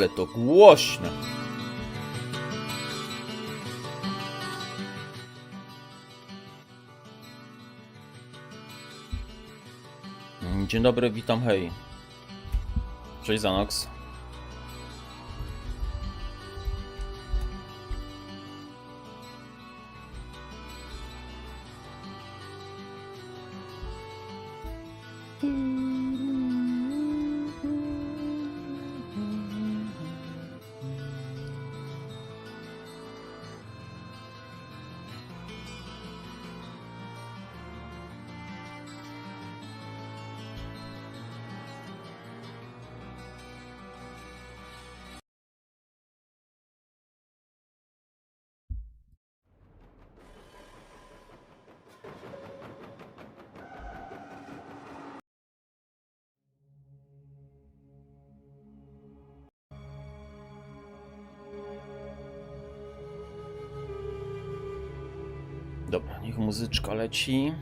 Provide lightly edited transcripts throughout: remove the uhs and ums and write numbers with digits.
Ale to głośne. Dzień dobry, witam, hej. Cześć Zanox. Dobra, niech muzyczka leci.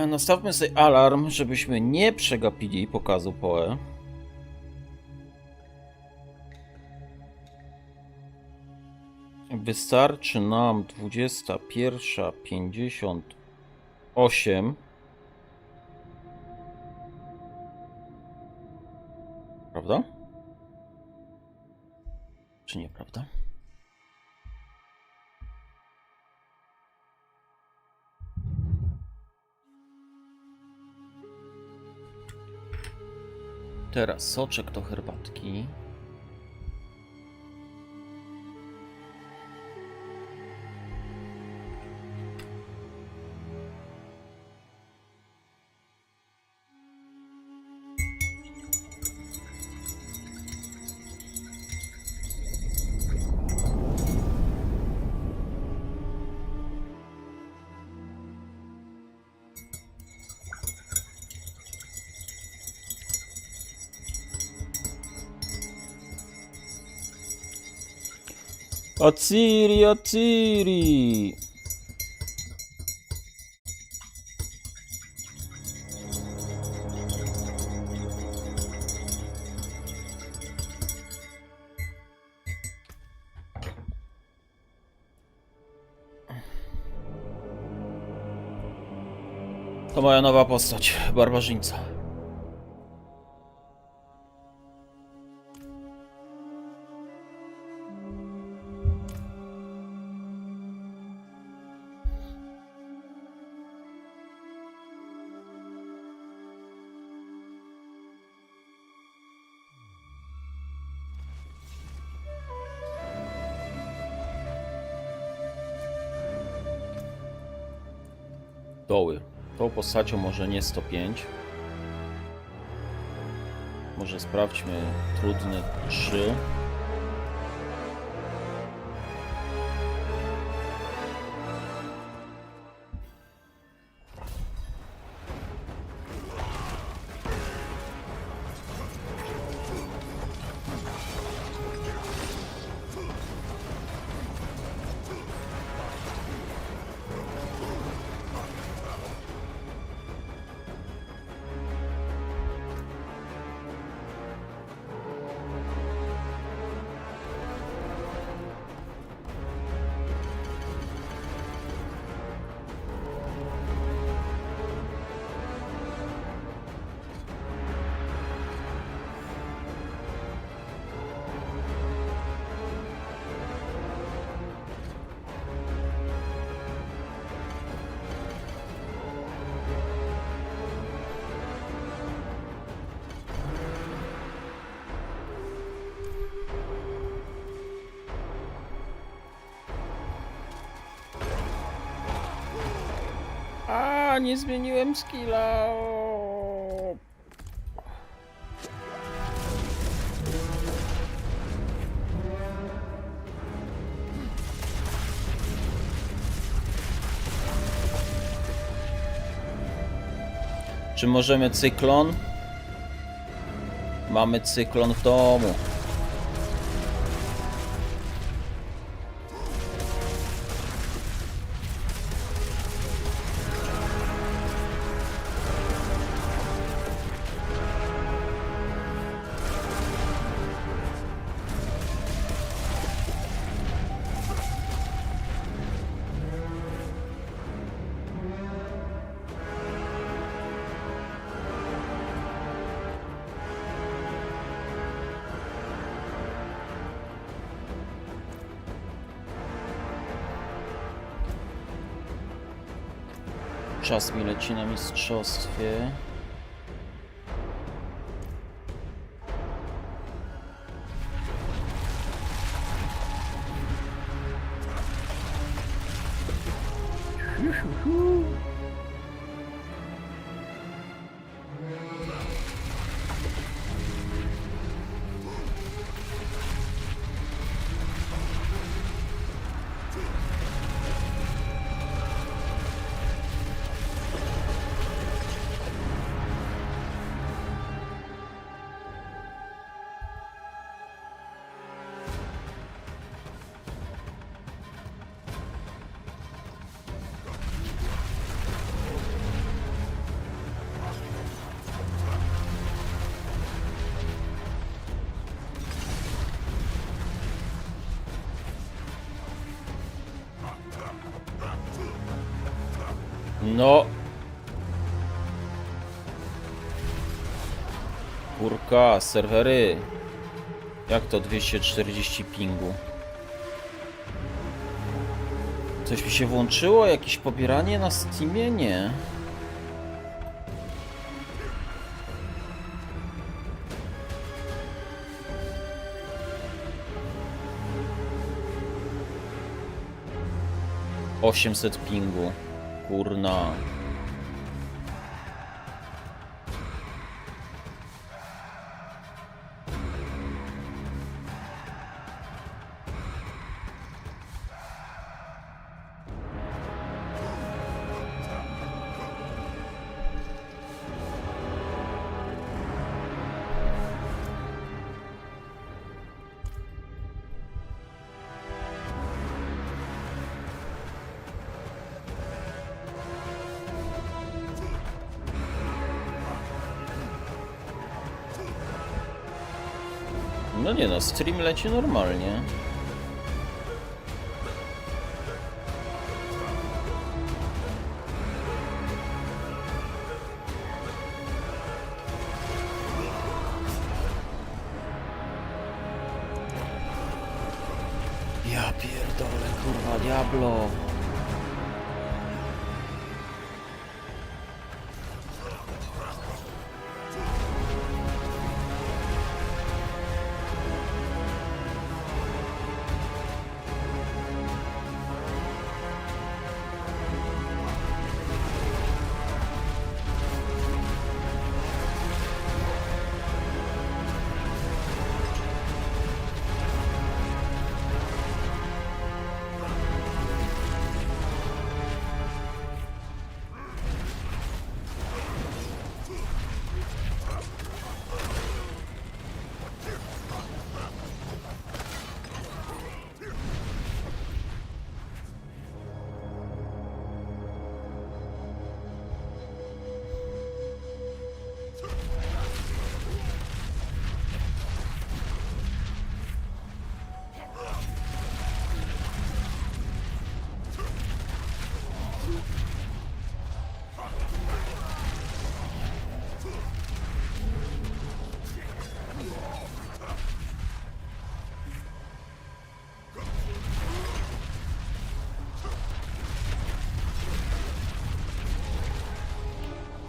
Nastawmy sobie alarm, żebyśmy nie przegapili pokazu PoE. Wystarczy nam 21:58. Prawda? Czy nieprawda? Teraz soczek do herbatki. Ociri, Ociri! To moja nowa postać, barbarzyńca. Doły. Tą postacią może nie 105. Może sprawdźmy trudne 3. Nie zmieniłem skilla. Czy możemy cyklon? Mamy cyklon w domu. Czas mi leci na mistrzostwie. No. Kurka, serwery. Jak to 240 pingu? Coś mi się włączyło? Jakieś pobieranie na Steamie? Nie. $800 pingu. Kurna. No nie no, stream leci normalnie. Ja pierdolę, kurwa, Diablo.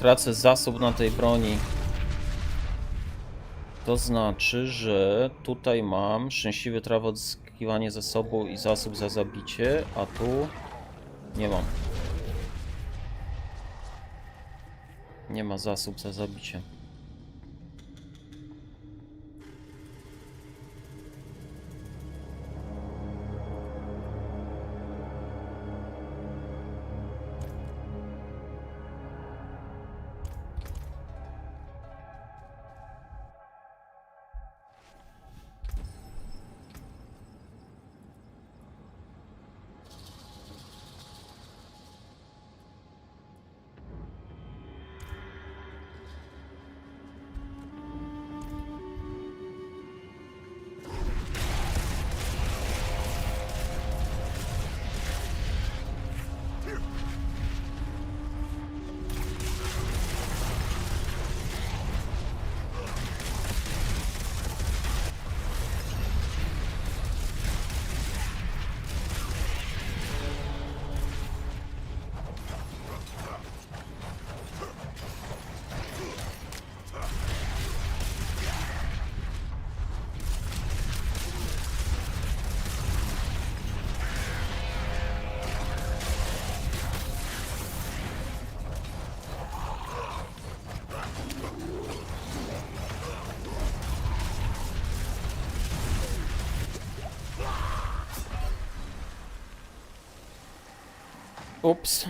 Tracę zasób na tej broni. To znaczy, że tutaj mam szczęśliwy trawę, odzyskiwanie zasobu i zasób za zabicie, a tu nie mam. Nie ma zasób za zabicie. Ups.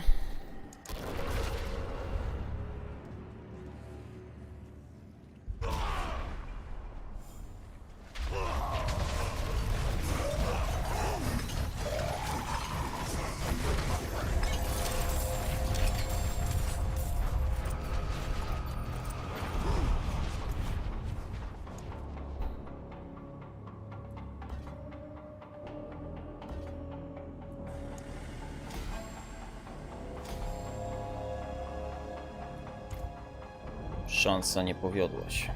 Szansa nie powiodła się.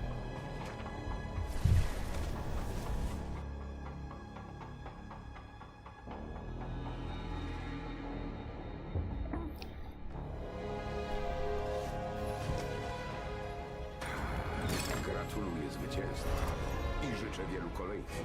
Gratuluję zwycięstwa i życzę wielu kolejnych.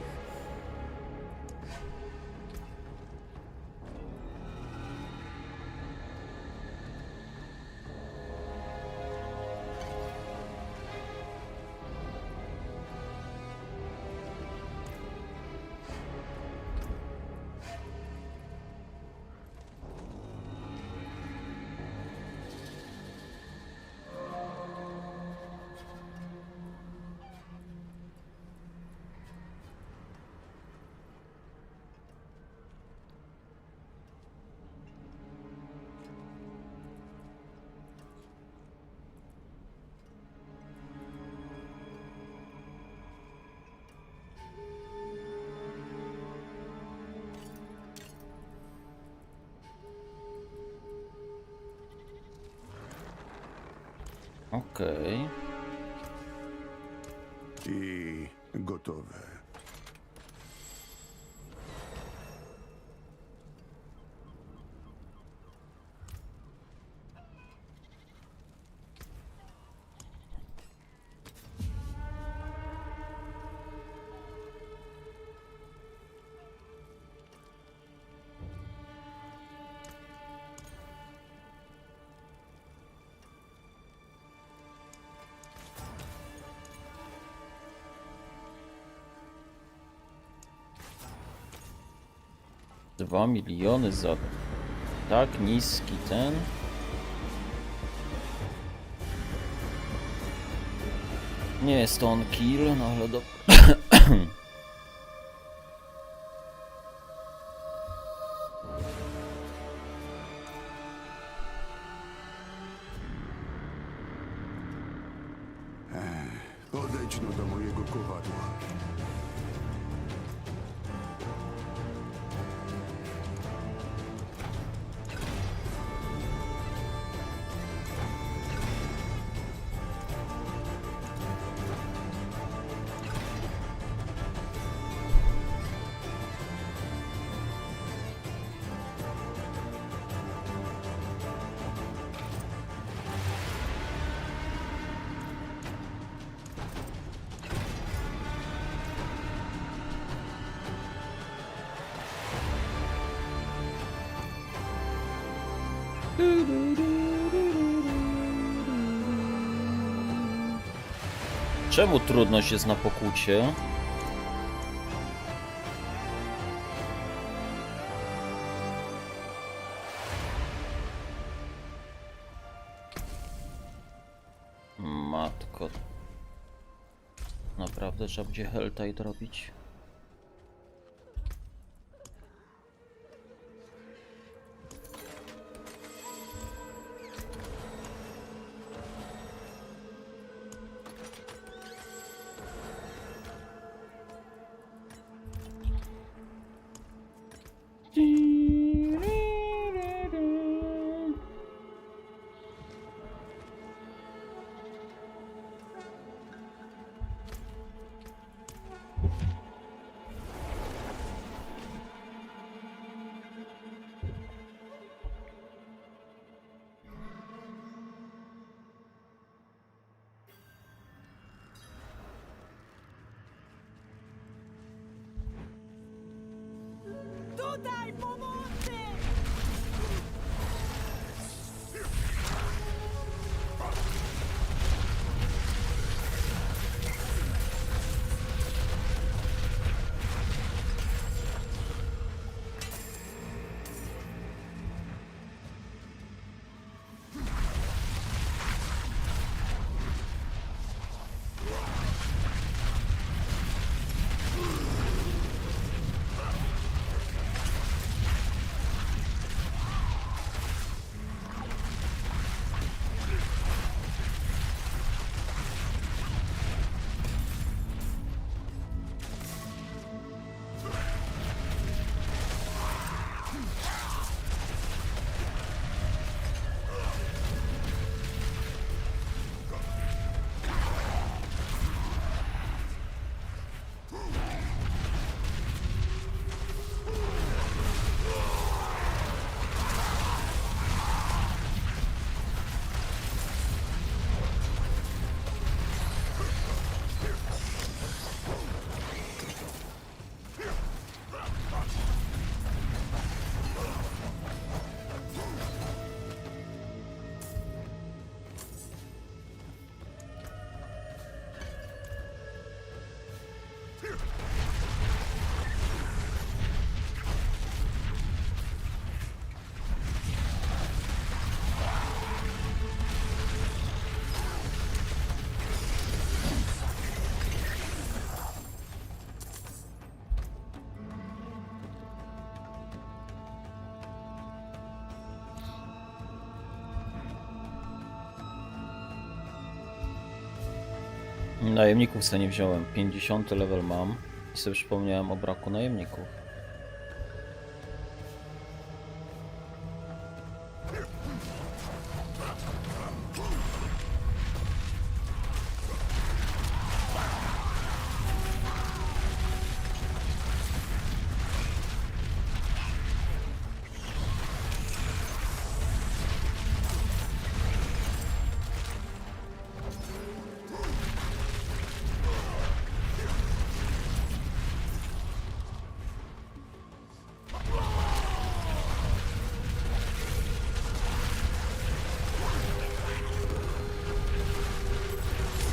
Okej. I gotowe. Dwa miliony za tak niski ten. Nie jest to on kill, no ale dobra. Odejdź no do mojego kowadła. Czemu trudność jest na pokucie? Matko. Naprawdę trzeba będzie Helltide robić? Tutaj pomocy! Najemników sobie nie wziąłem. 50 level mam. I sobie przypomniałem o braku najemników.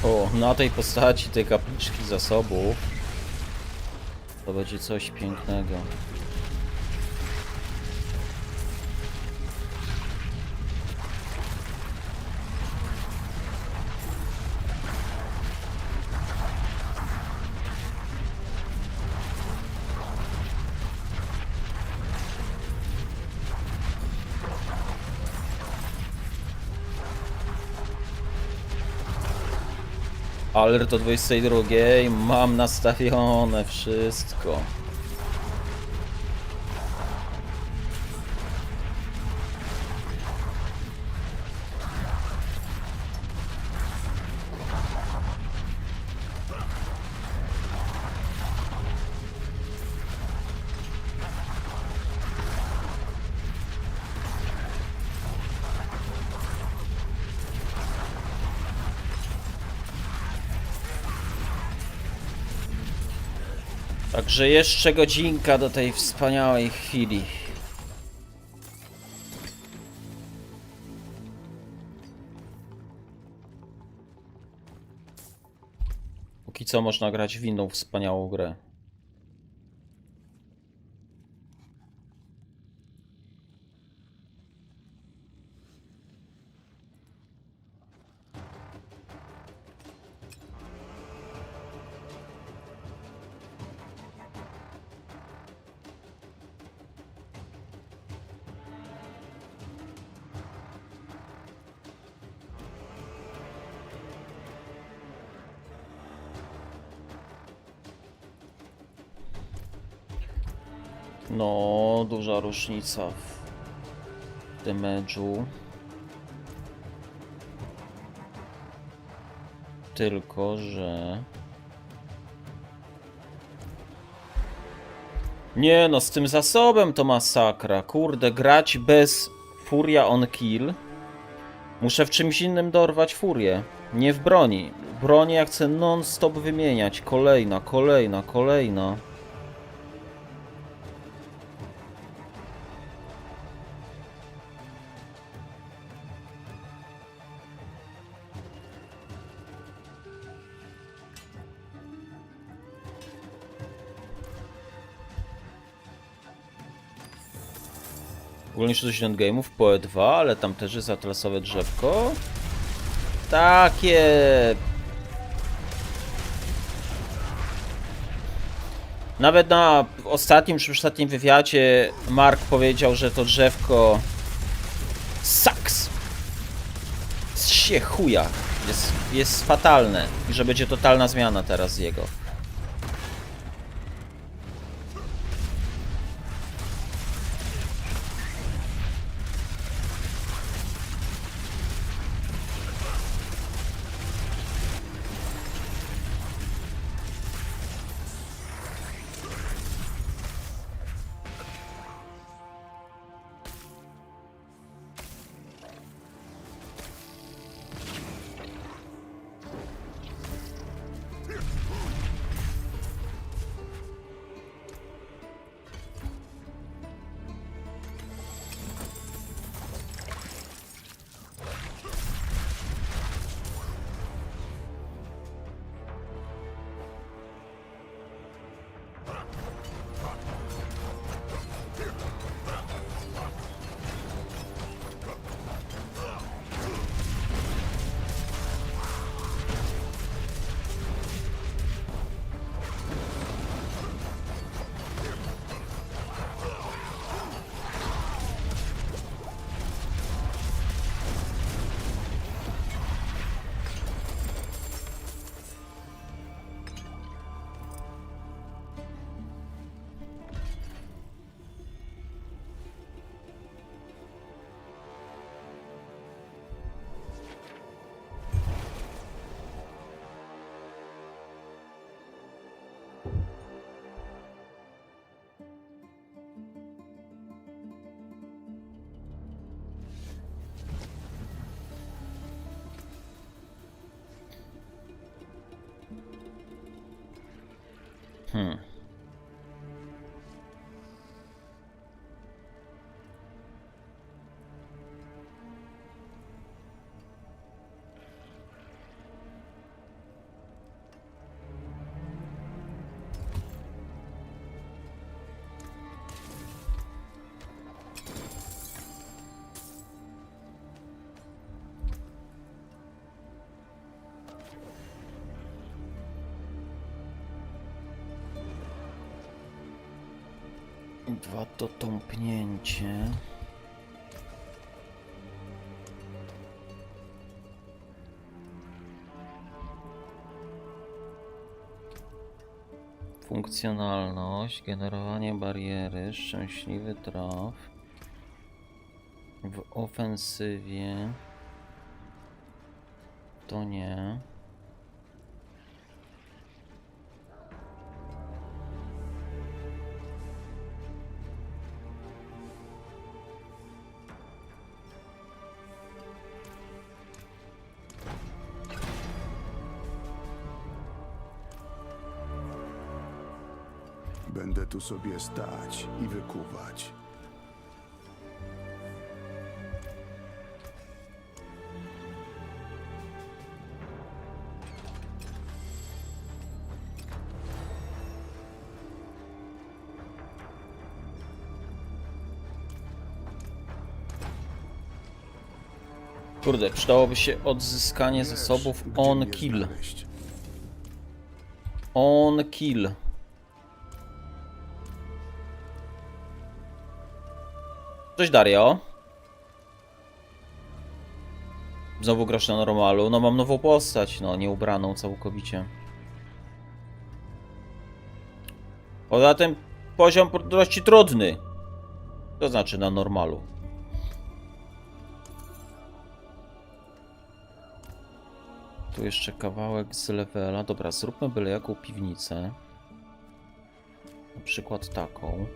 O, na tej postaci, tej kapliczki zasobów to będzie coś pięknego. Alert o 22, mam nastawione wszystko. Także jeszcze godzinka do tej wspaniałej chwili. Póki co można grać w inną wspaniałą grę. No, duża różnica w damage'u. Tylko, że... Nie no, z tym zasobem to masakra. Kurde, grać bez furia on kill. Muszę w czymś innym dorwać furię. Nie w broni. Bronię ja chcę non-stop wymieniać. Kolejna, kolejna, kolejna. Ogólnie 60 game'ów po E2, ale tam też jest atlasowe drzewko. Takie... Nawet na ostatnim czy przedostatnim wywiadzie Mark powiedział, że to drzewko... Sucks! Sie chuja! Jest fatalne i że będzie totalna zmiana teraz jego. Dwa to tąpnięcie. Funkcjonalność, generowanie bariery, szczęśliwy traf. W ofensywie to nie. Będę tu sobie stać i wykuwać. Kurde, przydałoby się odzyskanie zasobów on kill. On kill. Cześć Dario. Znowu grasz na normalu. No mam nową postać, no nieubraną całkowicie. Poza tym poziom dość trudny. To znaczy na normalu. Tu jeszcze kawałek z levela. Dobra, zróbmy byle jaką piwnicę. Na przykład taką.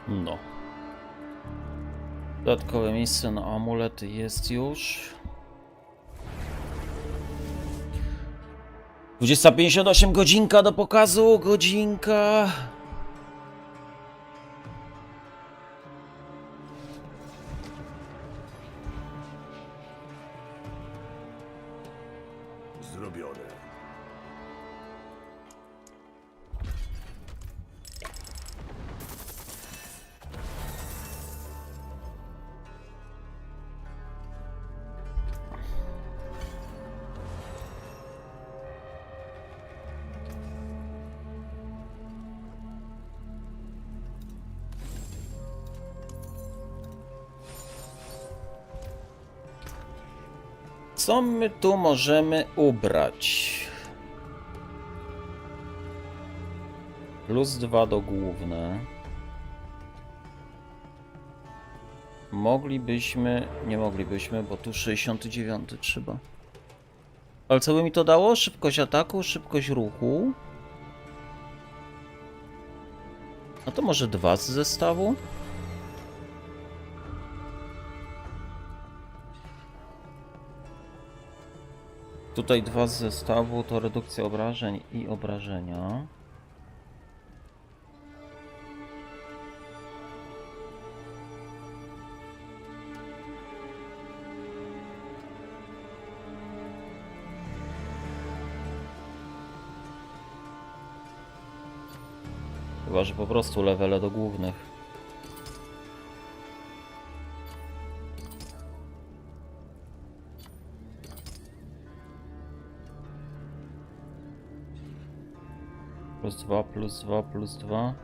No. Dodatkowe miejsce na amulety jest już. 20:58, godzinka do pokazu, godzinka. Zrobione. Co my tu możemy ubrać? +2 do główne. Moglibyśmy, nie moglibyśmy, bo tu 69 trzeba. Ale co by mi to dało? Szybkość ataku, szybkość ruchu. A to może 2 z zestawu? Tutaj 2 z zestawu to redukcja obrażeń i obrażenia. Chyba, że po prostu levele do głównych. Plus 2, plus 2, plus 2.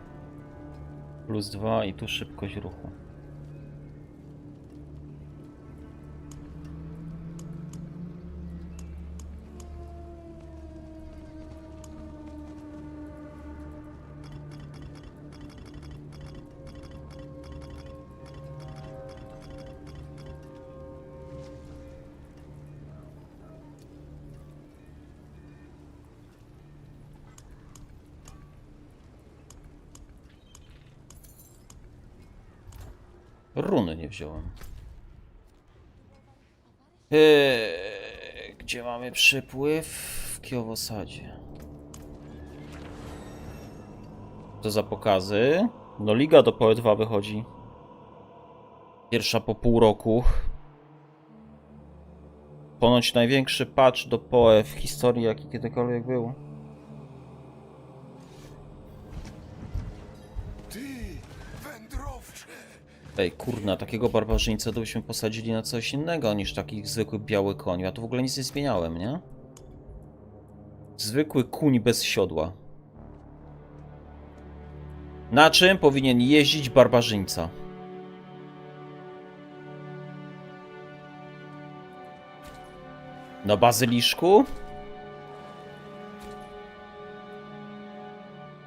Plus 2 i tu szybkość ruchu. Runy nie wziąłem. Gdzie mamy przypływ? W Kiowosadzie. To za pokazy. No liga do PoE2 wychodzi. Pierwsza po pół roku. Ponoć największy patch do PoE w historii, jaki kiedykolwiek był. Ej, kurna, takiego barbarzyńcę to byśmy posadzili na coś innego niż taki zwykły biały koń. Ja tu w ogóle nic nie zmieniałem, nie? Zwykły kuń bez siodła. Na czym powinien jeździć barbarzyńca? Na bazyliszku?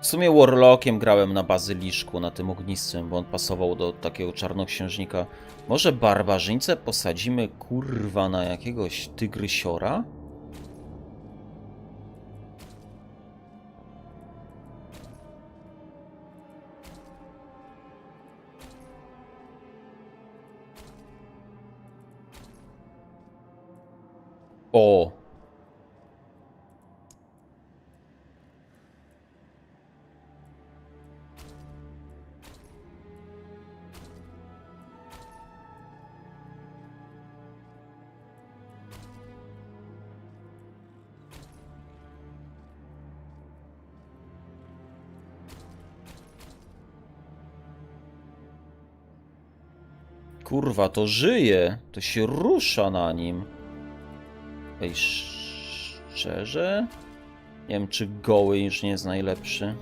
W sumie Warlockiem grałem na bazyliszku, na tym ognistym, bo on pasował do takiego czarnoksiężnika. Może barbarzyńcę posadzimy, kurwa, na jakiegoś tygrysiora? O! Kurwa, to żyje. To się rusza na nim. Ej, szczerze? Nie wiem, czy goły już nie jest najlepszy.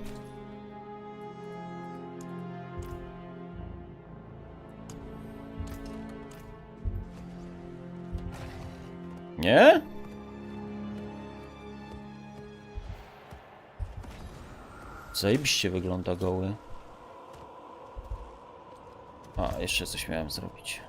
Nie? Zajebiście wygląda goły. A, jeszcze coś miałem zrobić.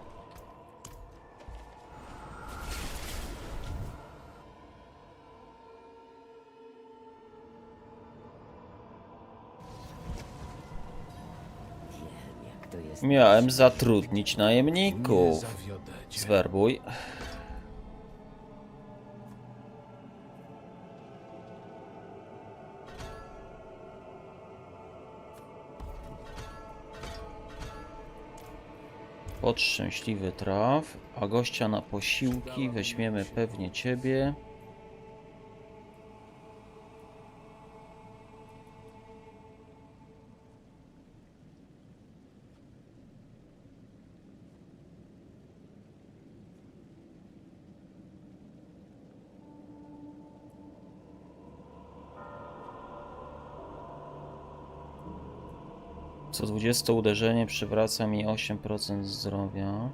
Miałem zatrudnić najemników. Zwerbuj. Pod szczęśliwy traf, a gościa na posiłki weźmiemy pewnie ciebie. Co 20 uderzenie przywraca mi 8% zdrowia.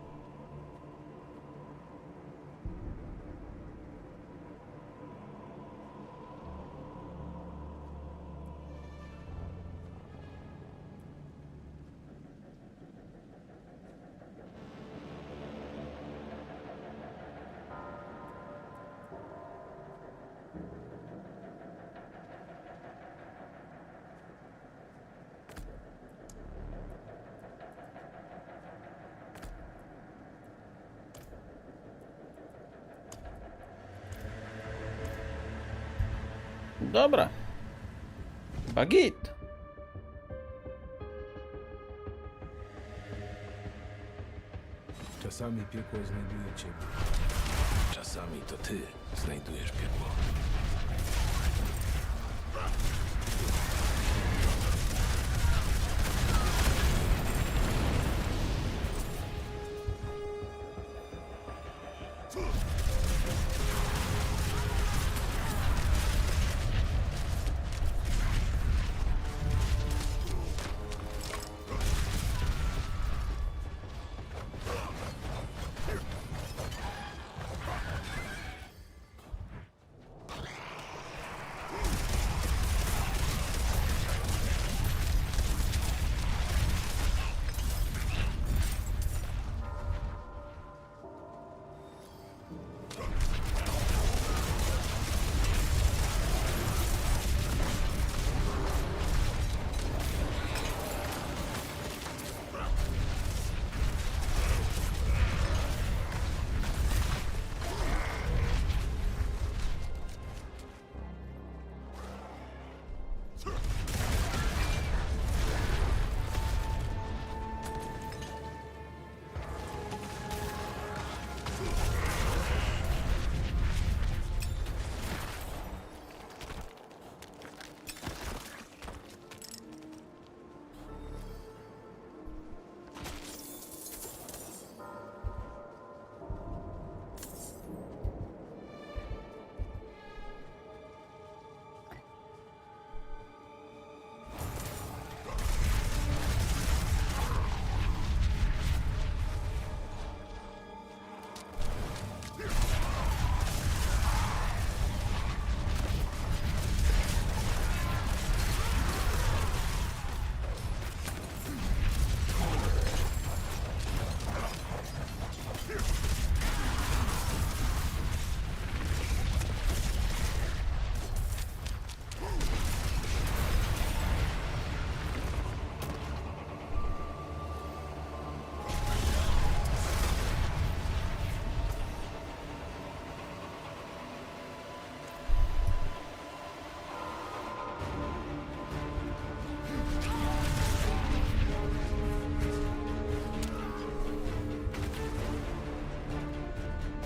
Dobra. Bagit. Czasami piekło znajduje ciebie. Czasami to ty znajdujesz piekło.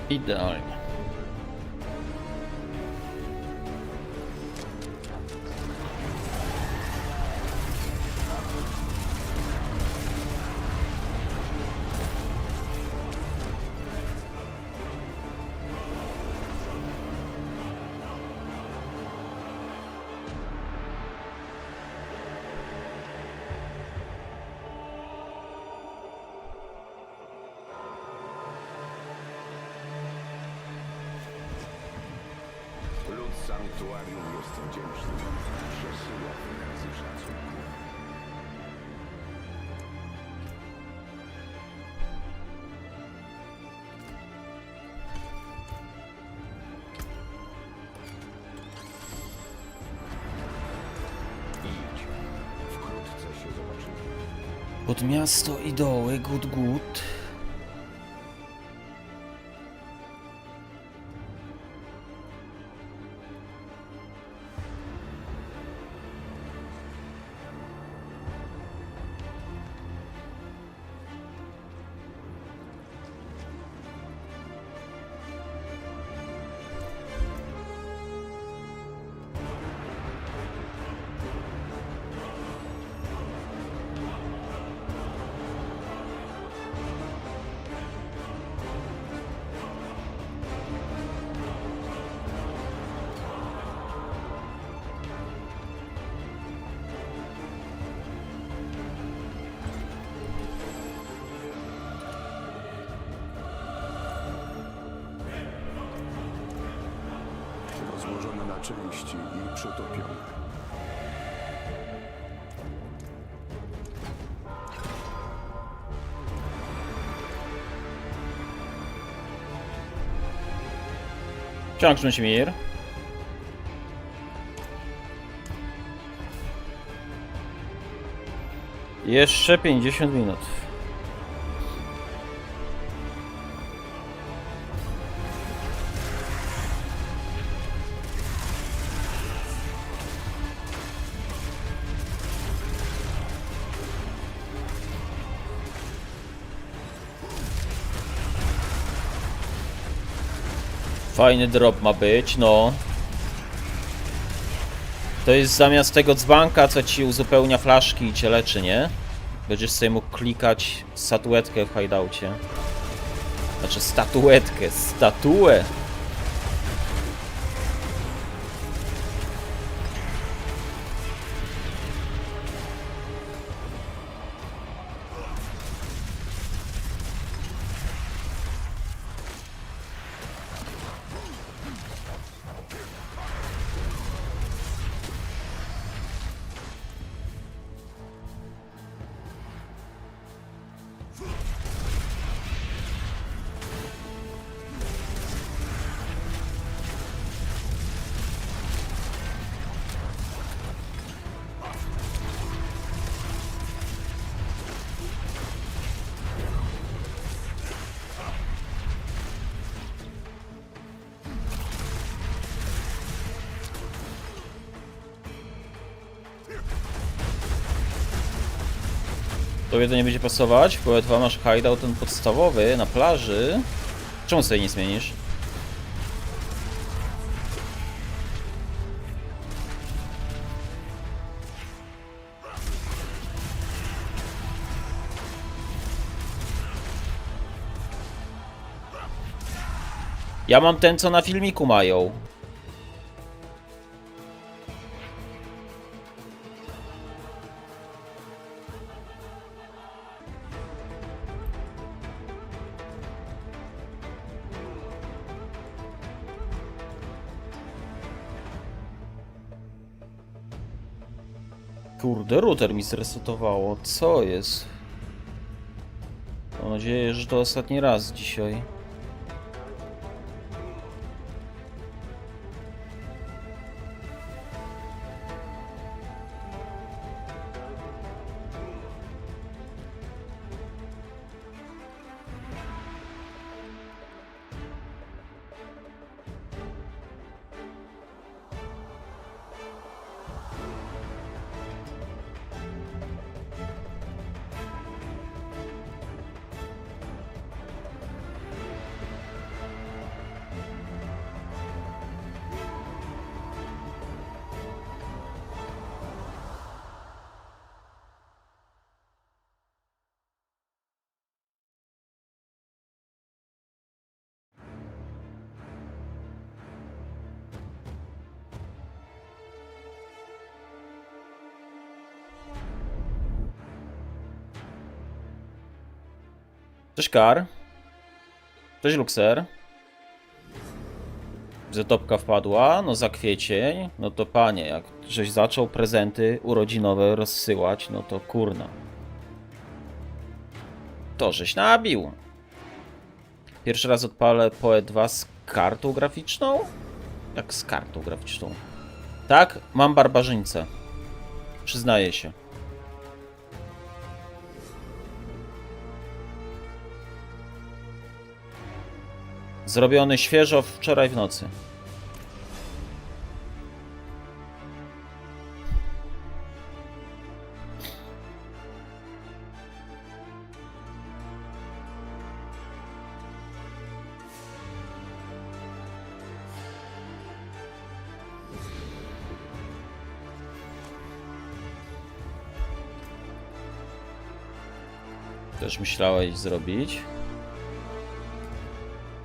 Idealnie. Sanktuarium jest wdzięczny. Przesyła wyrazy szacunku. Idź. Wkrótce się zobaczymy. Pod miasto i doły, gut. Rozłożone na części i przetopione. Ciągnąć mir. Jeszcze 50 minut. Fajny drop ma być, no. To jest zamiast tego dzbanka, co ci uzupełnia flaszki i cię leczy, nie? Będziesz sobie mógł klikać statuetkę w hideoutie. Znaczy statuetkę, statuę. Tobie to nie będzie pasować, bo E2 masz hideout ten podstawowy na plaży. Czemu sobie nie zmienisz? Ja mam ten, co na filmiku mają. Kurde, router mi zresetowało. Co jest? Mam nadzieję, że to ostatni raz dzisiaj. Cześć Kar. Cześć Luxeer. Zetopka wpadła, no za kwiecień. No to panie, jak żeś zaczął prezenty urodzinowe rozsyłać, no to kurna. To żeś nabił. Pierwszy raz odpalę PoE2 z kartą graficzną? Jak z kartą graficzną? Tak, mam barbarzyńcę. Przyznaję się. Zrobiony świeżo wczoraj w nocy. Też myślałeś zrobić.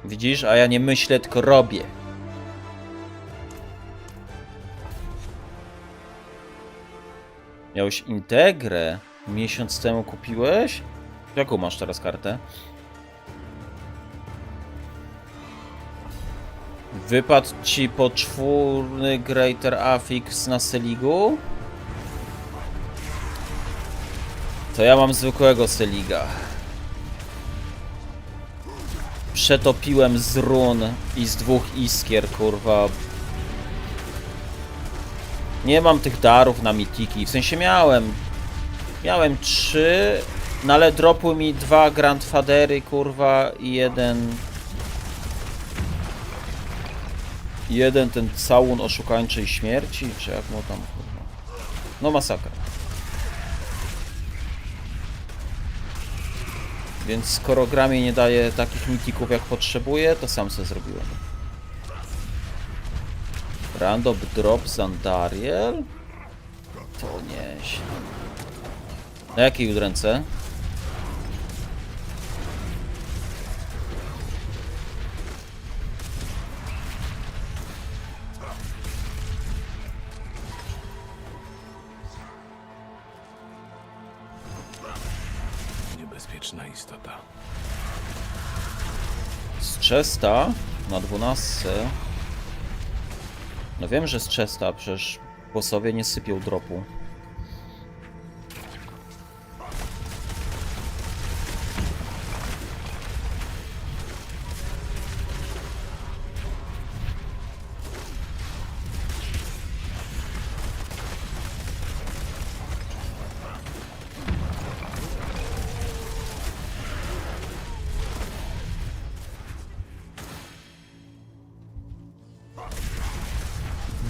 Widzisz, a ja nie myślę, tylko robię. Miałeś integrę? Miesiąc temu kupiłeś? Jaką masz teraz kartę? Wypadł ci poczwórny Greater Affix na Seligu? To ja mam zwykłego Seliga. Przetopiłem z run i z 2 iskier, kurwa. Nie mam tych darów na mitiki. W sensie miałem 3, no ale dropły mi 2 Grandfathery, kurwa, i jeden ten całun oszukańczej śmierci, czy jak mu tam, kurwa. No masakra. Więc skoro gra mi nie daje takich mitików jak potrzebuję, to sam sobie zrobiłem. Random drop Zandariel? To nieźle. Na jakiej udręce? Niebezpieczna istota. Z Chesta na 12. No wiem, że z Chesta, przecież bossowie nie sypią dropu.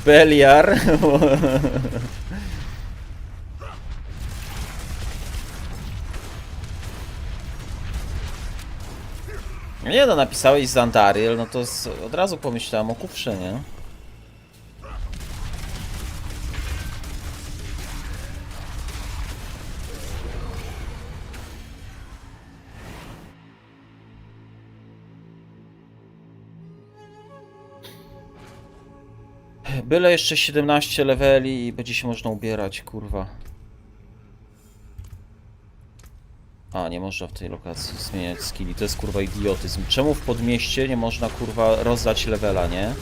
Beliar. Nie no, napisałeś Zandariel, no to od razu pomyślałem o kufrze, nie? Byle jeszcze 17 leveli i będzie się można ubierać, kurwa. A, nie można w tej lokacji zmieniać skilli, to jest kurwa idiotyzm. Czemu w podmieście nie można kurwa rozdać levela, nie?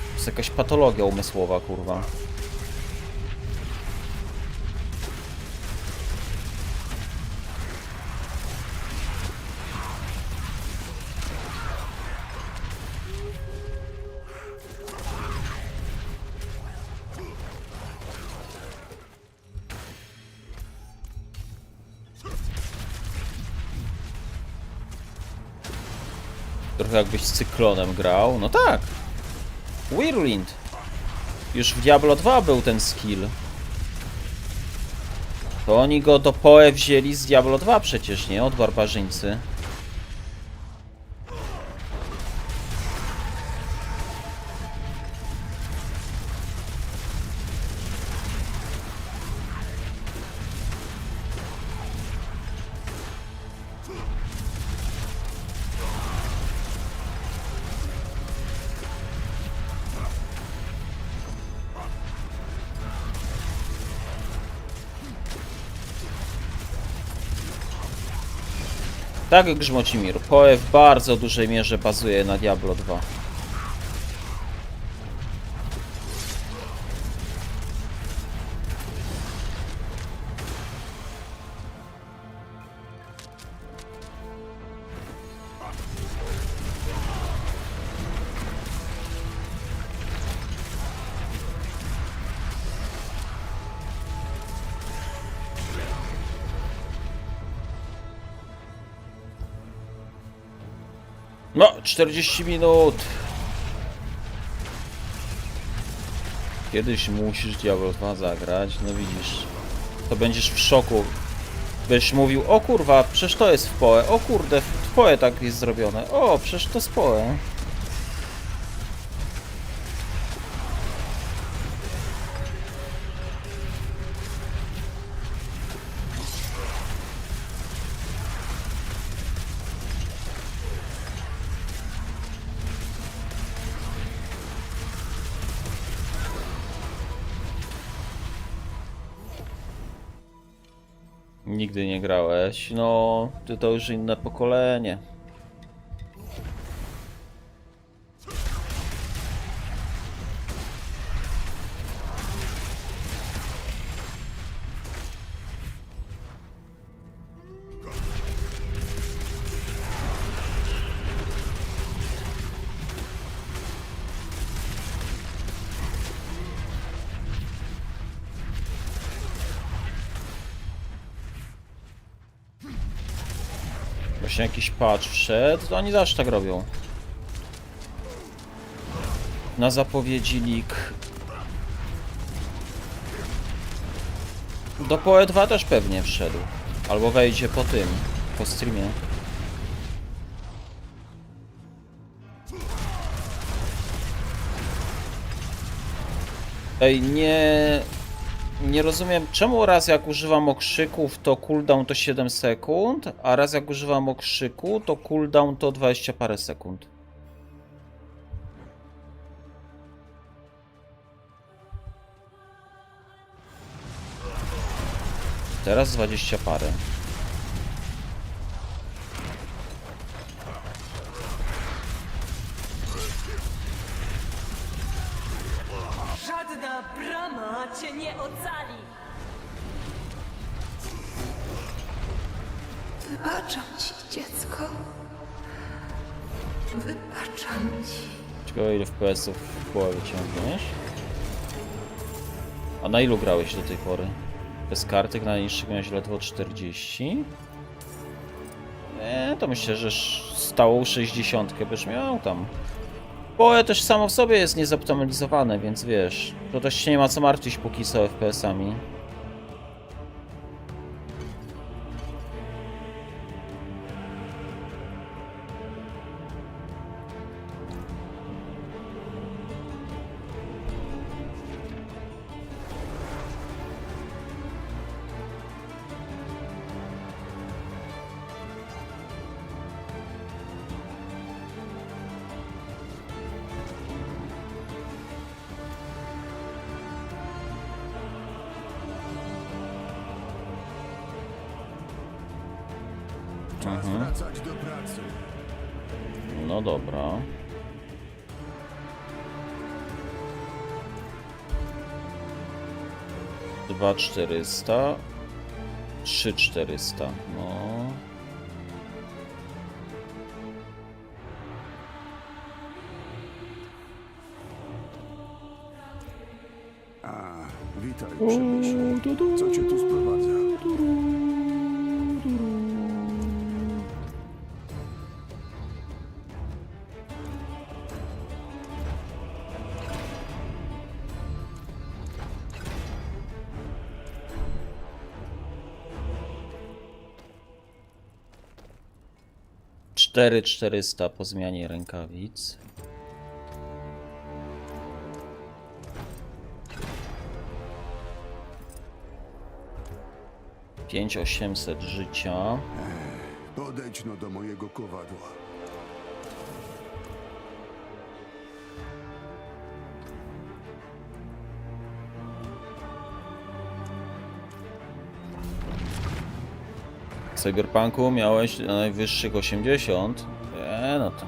To jest jakaś patologia umysłowa, kurwa. Trochę jakbyś z cyklonem grał. No tak. Whirlwind. Już w Diablo 2 był ten skill. To oni go do PoE wzięli z Diablo 2 przecież, nie? Od barbarzyńcy. Tak, Grzmocimir. PoE w bardzo dużej mierze bazuje na Diablo 2. No, 40 minut. Kiedyś musisz Diablo 2 zagrać, no widzisz. To będziesz w szoku. Będziesz mówił, o kurwa, przecież to jest w PoE. O kurde, w PoE tak jest zrobione. O, przecież to z PoE. Nigdy nie grałeś, no ty to już inne pokolenie. Właśnie jakiś patch wszedł, to oni zawsze tak robią. Na zapowiedzi leak. Do PoE 2 też pewnie wszedł. Albo wejdzie po tym, po streamie. Ej, nie rozumiem, czemu raz jak używam okrzyków to cooldown to 7 sekund, a raz jak używam okrzyku to cooldown to 20 parę sekund. Teraz 20 parę. Żadna brama cię nie ocali! Wybaczam ci, dziecko. Wybaczam ci. Ciekawe ile FPS-ów w połowie ciągniesz? A na ilu grałeś do tej pory? Bez kartek na najniższych miałeś ledwo 40? To myślę, że stałą 60 byś miał tam. Bo też samo w sobie jest niezoptymalizowane, więc wiesz, to też się nie ma co martwić póki co FPS-ami. Czas wracać do pracy. No dobra. Dwa 400, 3 400, no. A, witaj, Przemyślu. Co cię tu sprowadza? Cztery 400 po zmianie rękawic. Pięć 800 życia. Podejdź no do mojego kowadła. W Cyberpunku miałeś na najwyższych 80. No to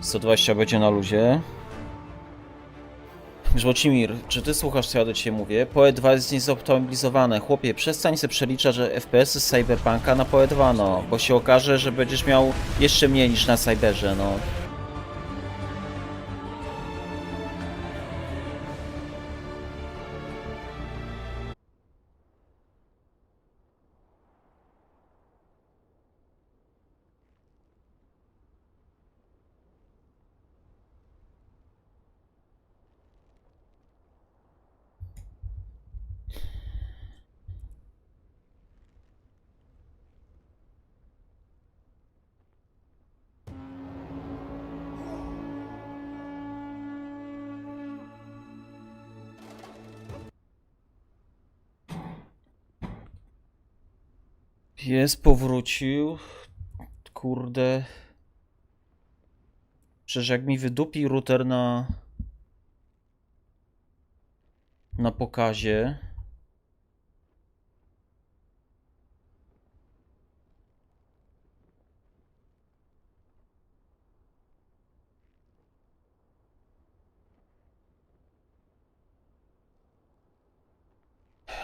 120 będzie na luzie. Żłocimir, czy ty słuchasz, co ja do ciebie mówię? PoE 2 jest niezoptymalizowane. Chłopie, przestań se przeliczać, że FPS-y z Cyberpunka na PoE 2, no. Bo się okaże, że będziesz miał jeszcze mniej niż na Cyberze, no. Pies powrócił. Kurde. Przecież jak mi wydupi router na pokazie.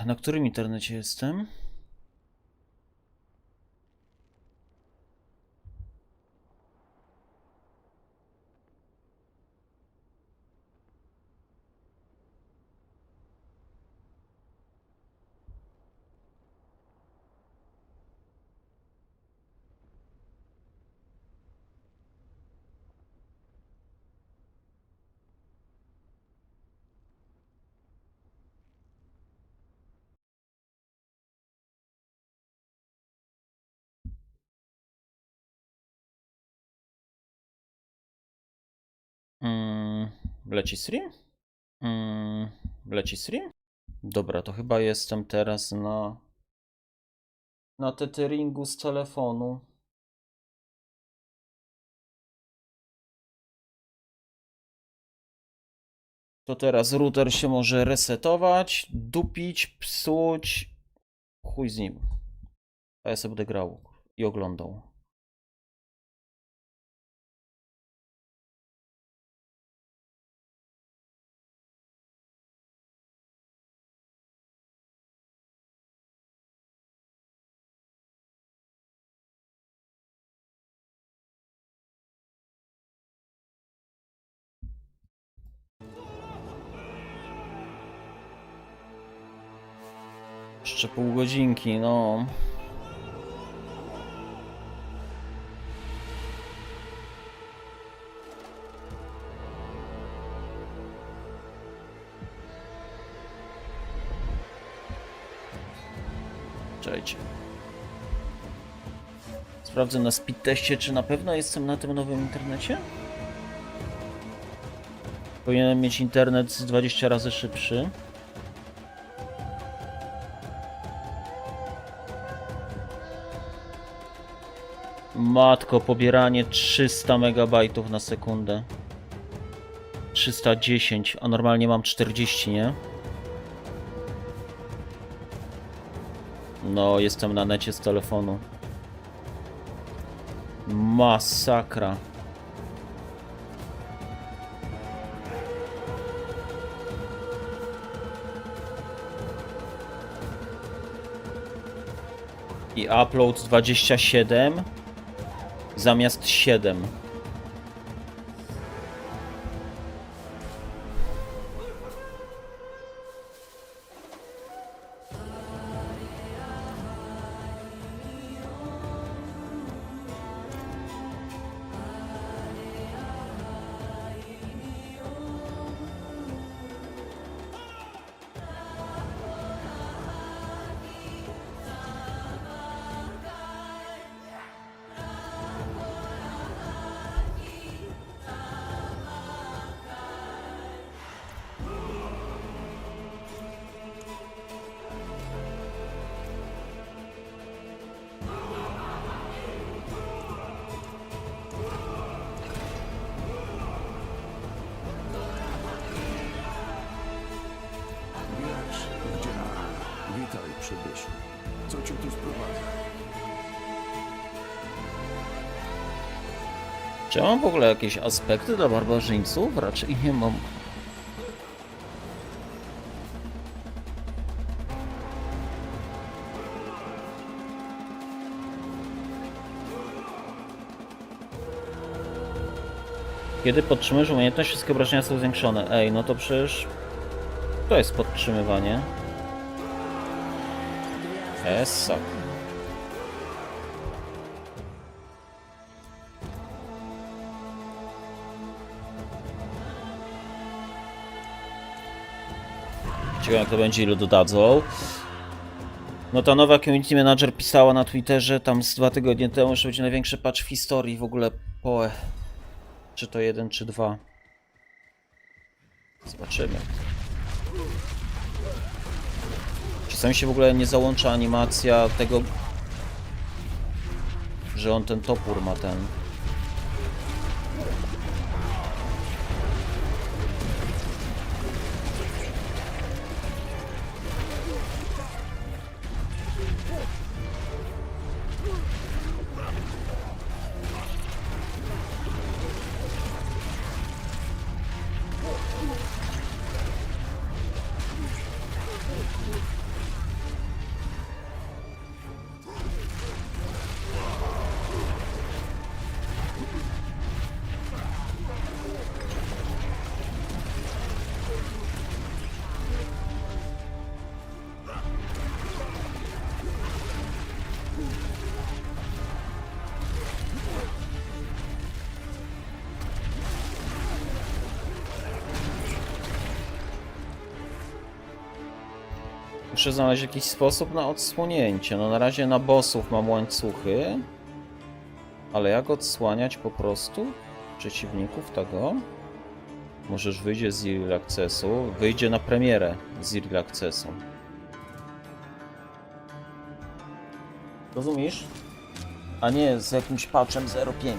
Na którym internecie jestem? Leci stream? Leci stream? Dobra, to chyba jestem teraz na tetheringu z telefonu. To teraz router się może resetować, dupić, psuć. Chuj z nim. A ja sobie będę grał i oglądał. Jeszcze pół godzinki, no. Czekajcie. Sprawdzę na speed teście, czy na pewno jestem na tym nowym internecie. Powinienem mieć internet z 20 razy szybszy. Matko, pobieranie 300 MB na sekundę. 310, a normalnie mam 40, nie? No, jestem na necie z telefonu. Masakra. I upload 27 zamiast 7. Przybyszu. Co cię tu sprowadza? Czy ja mam w ogóle jakieś aspekty dla barbarzyńców? Raczej nie mam. Kiedy podtrzymujesz umiejętność, wszystkie obrażenia są zwiększone. Ej, no to przecież to jest podtrzymywanie. Essa. Ciekawe jak to będzie, ile dodadzą. No ta nowa community manager pisała na Twitterze tam z 2 tygodnie temu, że będzie największy patch w historii w ogóle PoE. Czy to 1, czy 2. Zobaczymy. Czasami się w ogóle nie załącza animacja tego, że on ten topór ma ten. Muszę znaleźć jakiś sposób na odsłonięcie. No na razie na bossów mam łańcuchy. Ale jak odsłaniać po prostu przeciwników tego? Możesz wyjdzie z Early Accessu, wyjdzie na premierę z Early Accessu. Rozumiesz? A nie z jakimś patchem 0.5.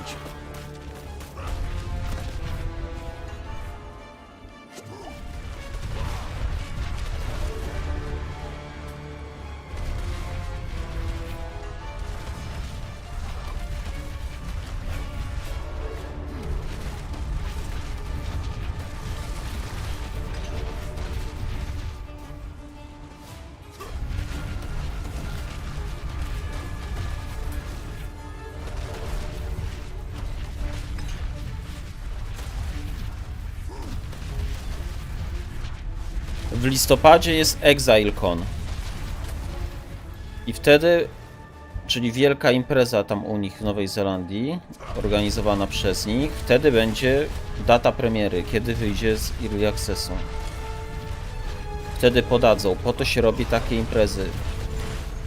W listopadzie jest EXILE-Con. I wtedy, czyli wielka impreza tam u nich w Nowej Zelandii, organizowana przez nich, wtedy będzie data premiery, kiedy wyjdzie z Early Accessu. Wtedy podadzą, po to się robi takie imprezy.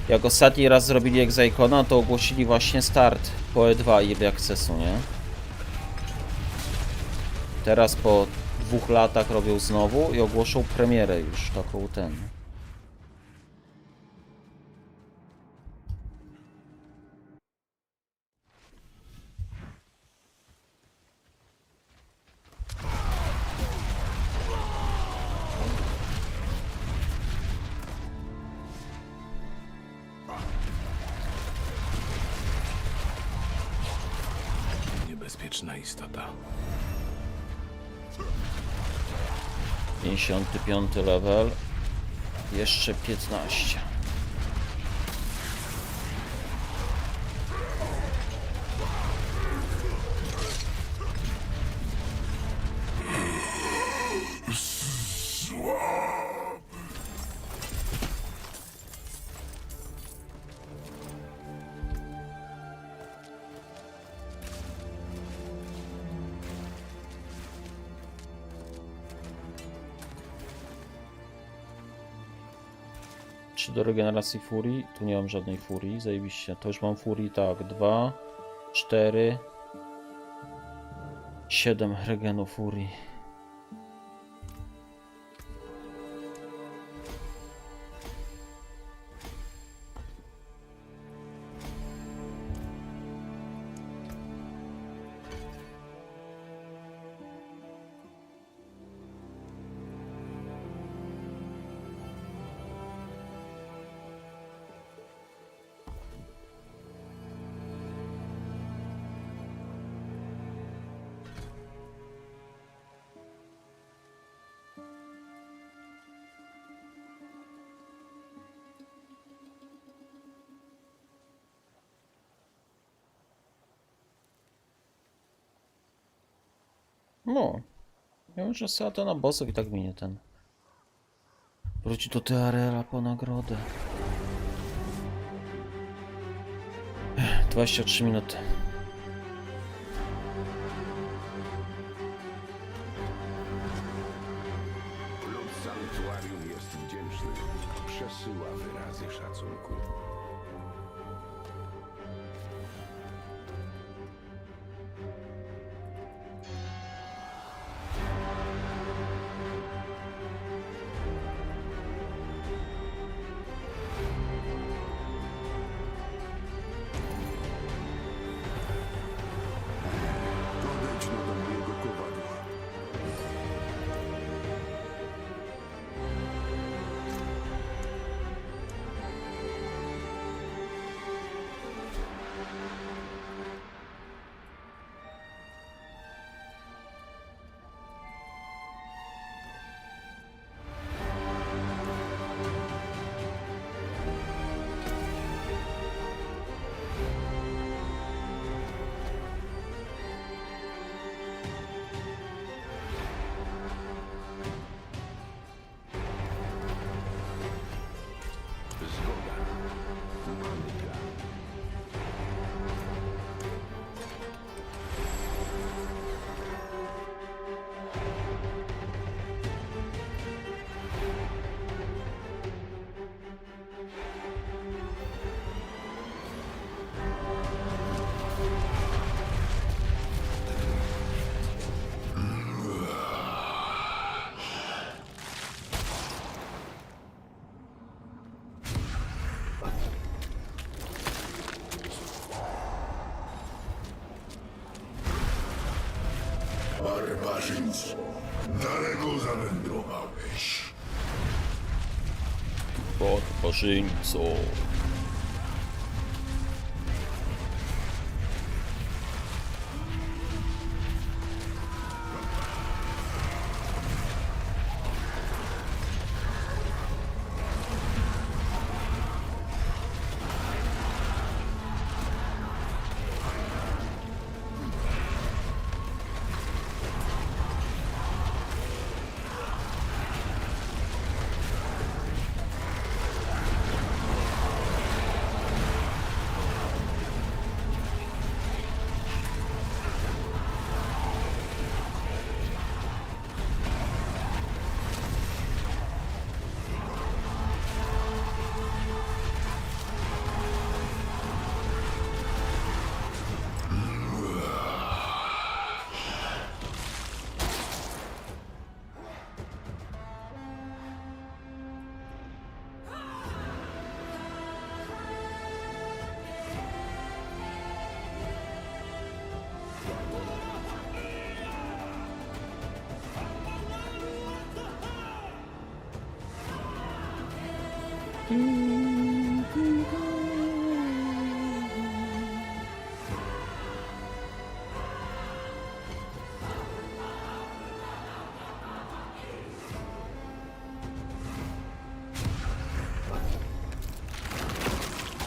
Jak ostatni raz zrobili EXILE-Cona, to ogłosili właśnie start po E2 Early Accessu, nie? Teraz po 2 latach robią znowu i ogłoszą premierę już taką ten. Niebezpieczna istota. 55 level. Jeszcze 15. Do regeneracji furii. Tu nie mam żadnej furii, zajebiście. To już mam furii, tak. 2, 4, 7 regenu furii. No. Ja już sobie to na bossów i tak minie ten. Wróci do TRL-a po nagrodę. 23 minuty. Lud sanktuarium jest wdzięczny. Przesyła wyrazy szacunku. Barbarzyńco, daleko zawędrowałeś. Barbarzyńco.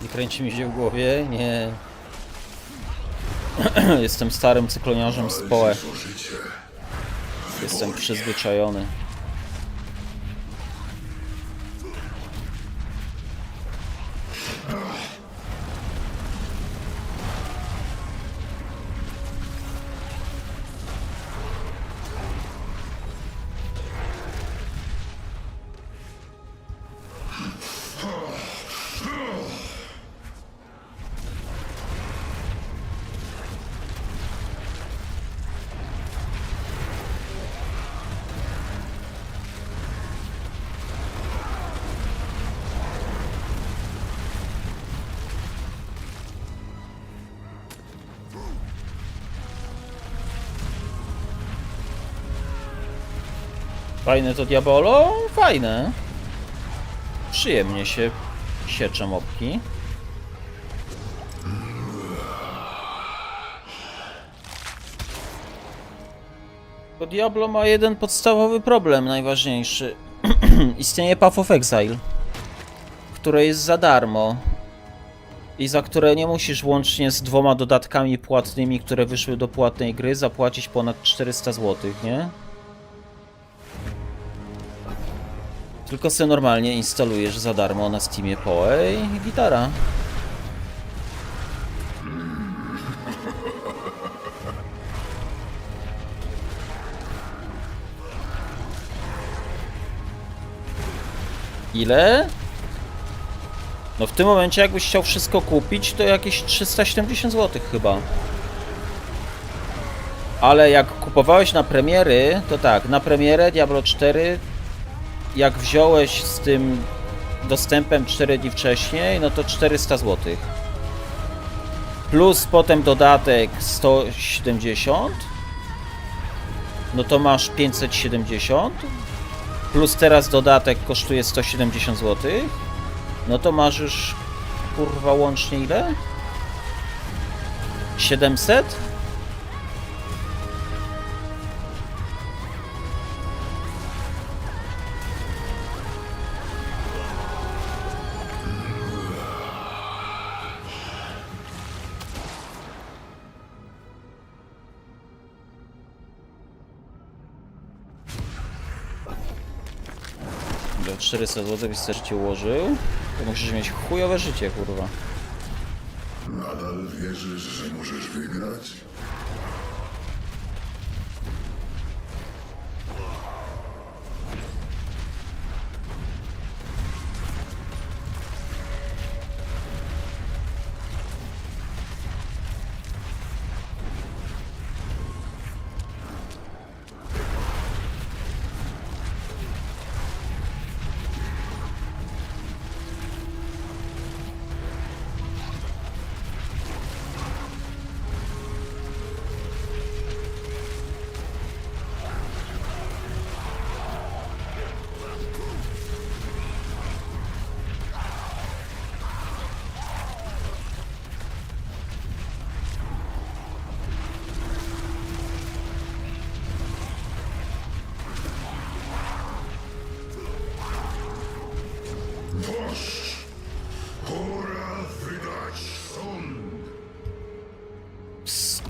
Nie kręci mi się w głowie, nie. Jestem starym cykloniarzem z PoE. Jestem przyzwyczajony. Fajne to Diablo? Fajne. Przyjemnie się siecze mopki. To Diablo ma jeden podstawowy problem, najważniejszy. Istnieje Path of Exile, które jest za darmo i za które nie musisz łącznie z 2 dodatkami płatnymi, które wyszły do płatnej gry, zapłacić ponad 400 zł, nie? Tylko sobie normalnie instalujesz za darmo na Steamie PoE i gitara. Ile? No w tym momencie jakbyś chciał wszystko kupić, to jakieś 370 zł chyba. Ale jak kupowałeś na premiery, to tak, na premierę Diablo 4, jak wziąłeś z tym dostępem 4 dni wcześniej, no to 400 zł. Plus potem dodatek 170, no to masz 570. Plus teraz dodatek kosztuje 170 zł. No to masz już, kurwa, łącznie ile? 700? Do 400 zł byś też ci ułożył, to musisz mieć chujowe życie, kurwa. Nadal wierzysz, że możesz wygrać?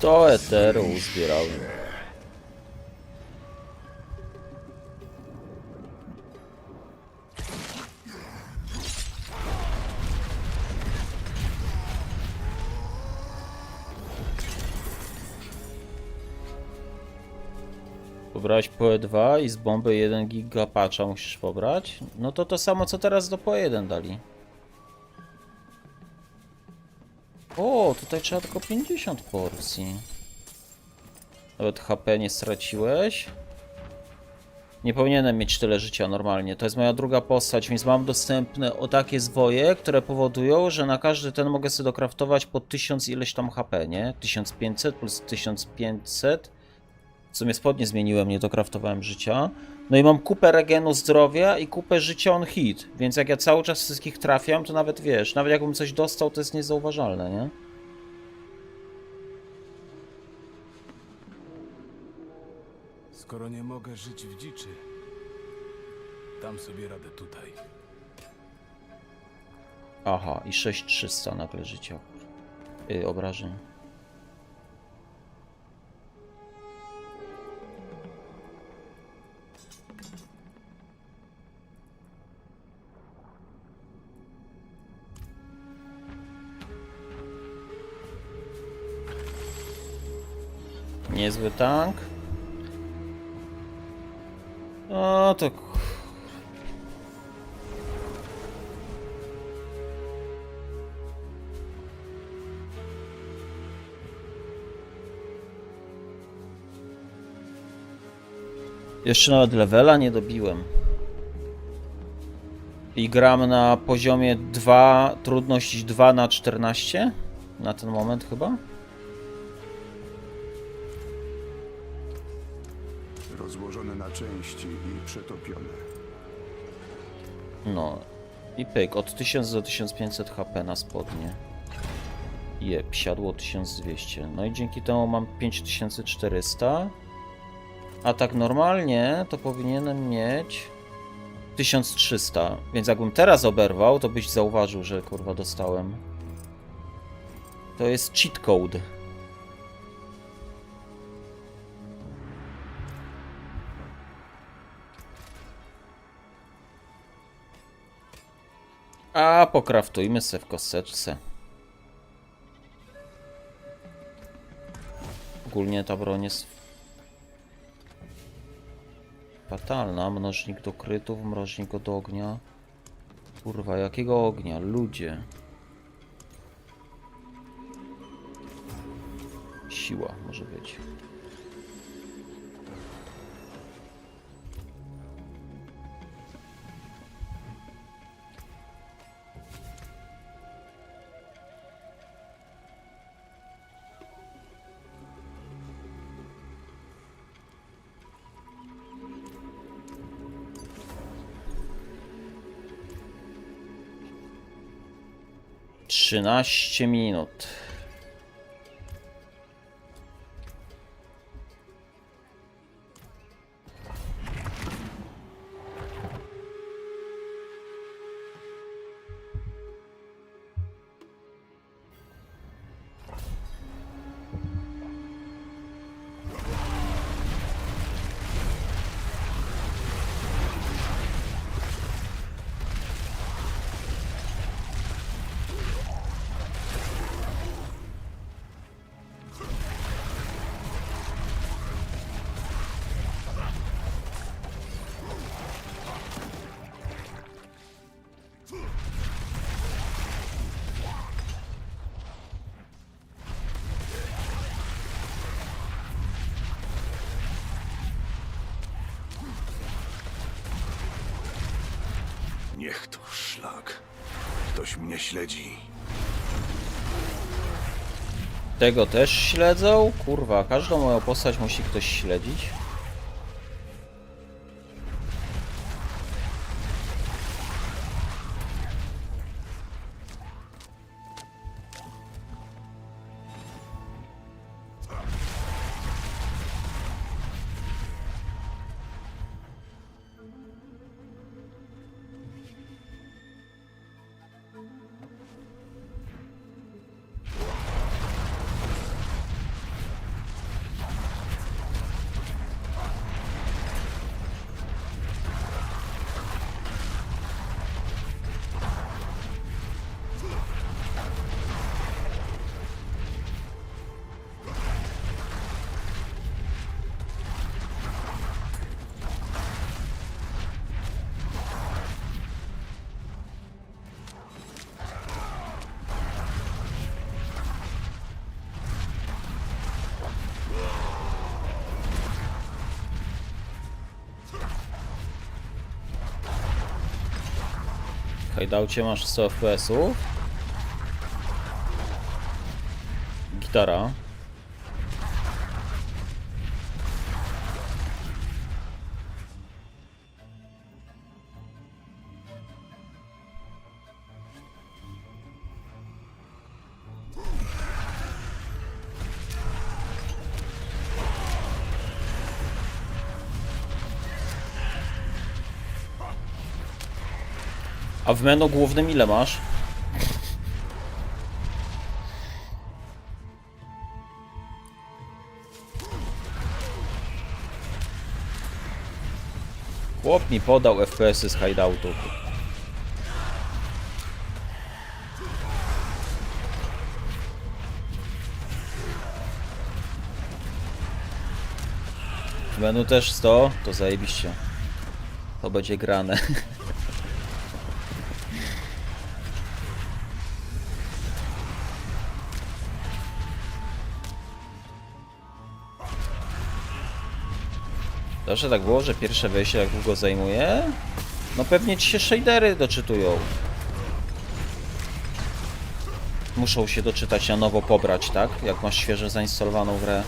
100 eteru uzbierałem. Pobrałeś POE2 i z bomby 1 giga patcha musisz pobrać? No to samo co teraz do POE1 dali. O, tutaj trzeba tylko 50 porcji. Nawet HP nie straciłeś. Nie powinienem mieć tyle życia normalnie. To jest moja druga postać, więc mam dostępne o takie zwoje, które powodują, że na każdy ten mogę sobie dokraftować po 1000 ileś tam HP, nie? 1500 plus 1500. W sumie spodnie zmieniłem, nie dokraftowałem życia. No i mam kupę regenu zdrowia i kupę życia on hit. Więc jak ja cały czas wszystkich trafiam, to nawet wiesz, nawet jakbym coś dostał, to jest niezauważalne, nie? Skoro nie mogę żyć w dziczy, dam sobie radę tutaj. Aha, i 6300 nagle życia. Obrażeń. Niezły tank. O, to... Jeszcze nawet levela nie dobiłem. I gram na poziomie 2, trudność 2 na 14? Na ten moment chyba? Rozłożone na części i przetopione. No. I pyk, od 1000 do 1500 HP na spodnie. Jeb, siadło 1200. No i dzięki temu mam 5400. A tak normalnie to powinienem mieć 1300. Więc jakbym teraz oberwał, to byś zauważył, że kurwa dostałem. To jest cheat code. A pokraftujmy se w kosteczce. Ogólnie ta broń jest fatalna. Mnożnik do krytów, mnożnik od ognia. Kurwa, jakiego ognia? Ludzie. Siła może być. Trzynaście minut. Niech to szlak. Ktoś mnie śledzi. Tego też śledzą? Kurwa, każdą moją postać musi ktoś śledzić. Hideoutie masz 100 FPS-ów. Gitara. A w menu głównym ile masz? Chłop mi podał FPS-y z hideoutu. W menu też 100? To zajebiście. To będzie grane. Zawsze tak było, że pierwsze wejście jak długo zajmuje? No pewnie ci się shadery doczytują. Muszą się doczytać na nowo, pobrać, tak? Jak masz świeżo zainstalowaną grę.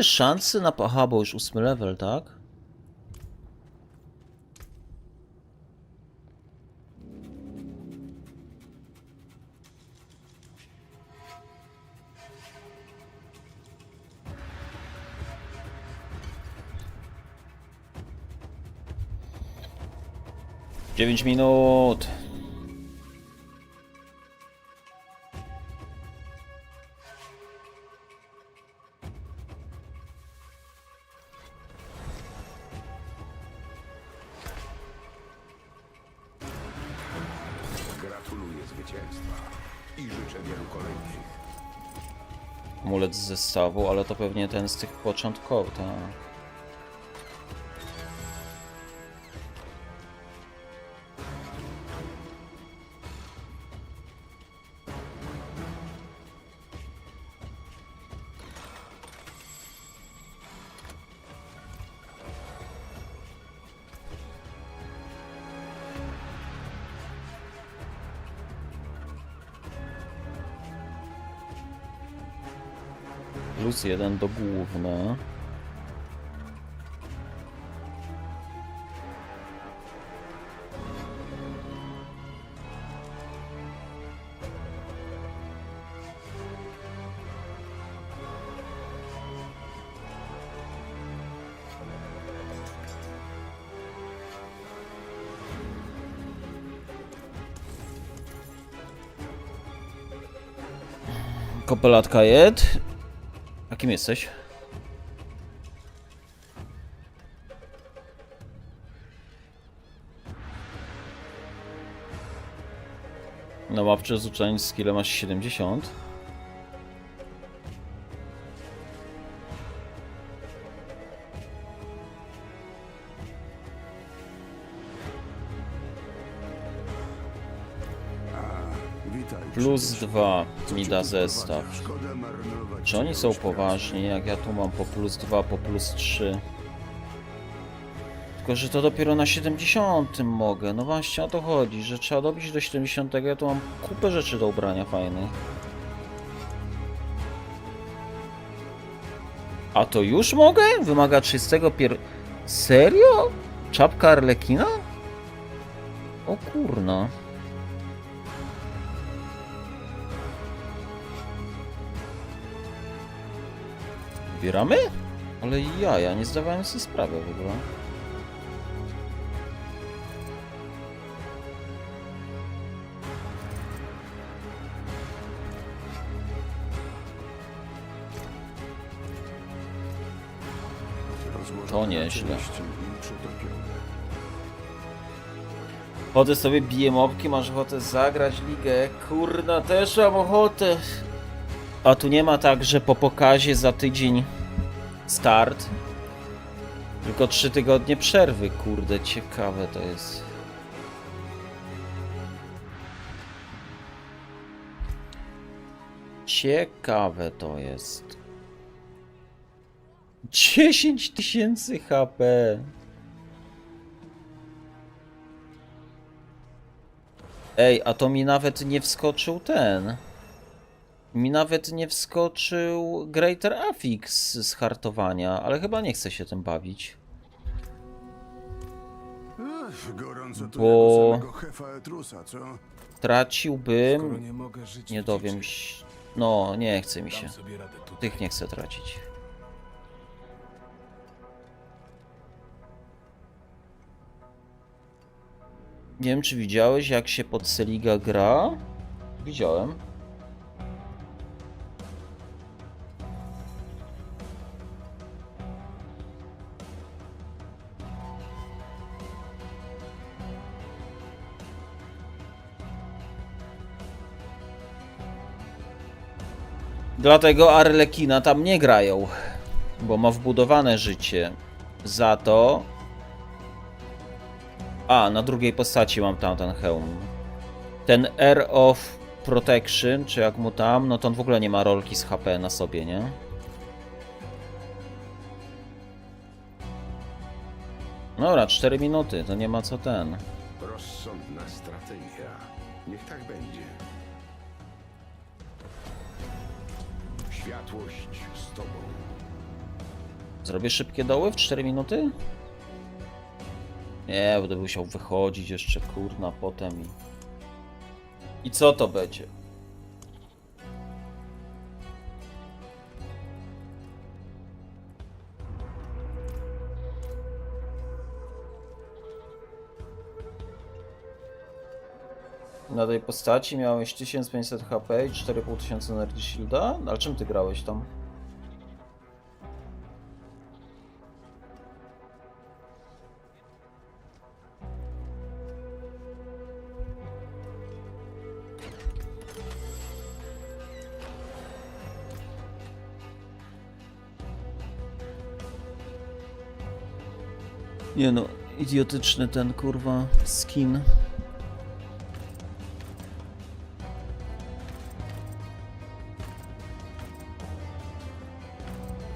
szansy na... Aha, bo już 8 level, tak? Dziewięć minut. Gratuluję zwycięstwa i życzę wielu kolejnych. Amulet z zestawu, ale to pewnie ten z tych początkowych, tak. Plus 1 do główne. Kopelat Kajet. A kim jesteś? Na łapcze z uczeń skilla masz 70. Plus 2 mi da zestaw. Czy oni są poważni, jak ja tu mam po plus 2, po plus 3? Tylko, że to dopiero na 70 mogę. No właśnie o to chodzi, że trzeba dobić do 70, ja tu mam kupę rzeczy do ubrania fajnych. A to już mogę? Wymaga czystego Serio? Czapka Arlekina? O kurna. Bieramy? Ale ja nie zdawałem sobie sprawy w ogóle. To nieźle. Chodzę sobie, biję mopki, masz ochotę zagrać ligę? Kurna, też mam ochotę. A tu nie ma tak, że po pokazie za tydzień start, tylko 3 tygodnie przerwy. Kurde, ciekawe to jest. Ciekawe to jest. 10 000 HP. Ej, a to mi nawet nie wskoczył ten. Mi nawet nie wskoczył Greater Affix z hartowania, ale chyba nie chcę się tym bawić. Gorąco tu Bo- jak u samego Hefa Etrusa, co? Skoro Traciłbym... nie mogę żyć Nie w dowiem dziczy, się... No, nie chce mi się. dam sobie radę tutaj. Tych nie chcę tracić. Nie wiem, czy widziałeś, jak się pod Seliga gra? Widziałem. Dlatego Arlekina tam nie grają, bo ma wbudowane życie. Za to... A, na drugiej postaci mam tam ten hełm. Ten Air of Protection, czy jak mu tam, no to on w ogóle nie ma rolki z HP na sobie, nie? Dobra, 4 minuty, to nie ma co ten. Rozsądna strategia. Niech tak będzie. Światłość z tobą. Zrobię szybkie doły w 4 minuty? Nie, będę musiał wychodzić jeszcze, kurna, potem I co to będzie? Na tej postaci miałeś 1500 HP i 4500 Energy Shielda? Ale czym ty grałeś tam? Nie no, idiotyczny ten kurwa skin.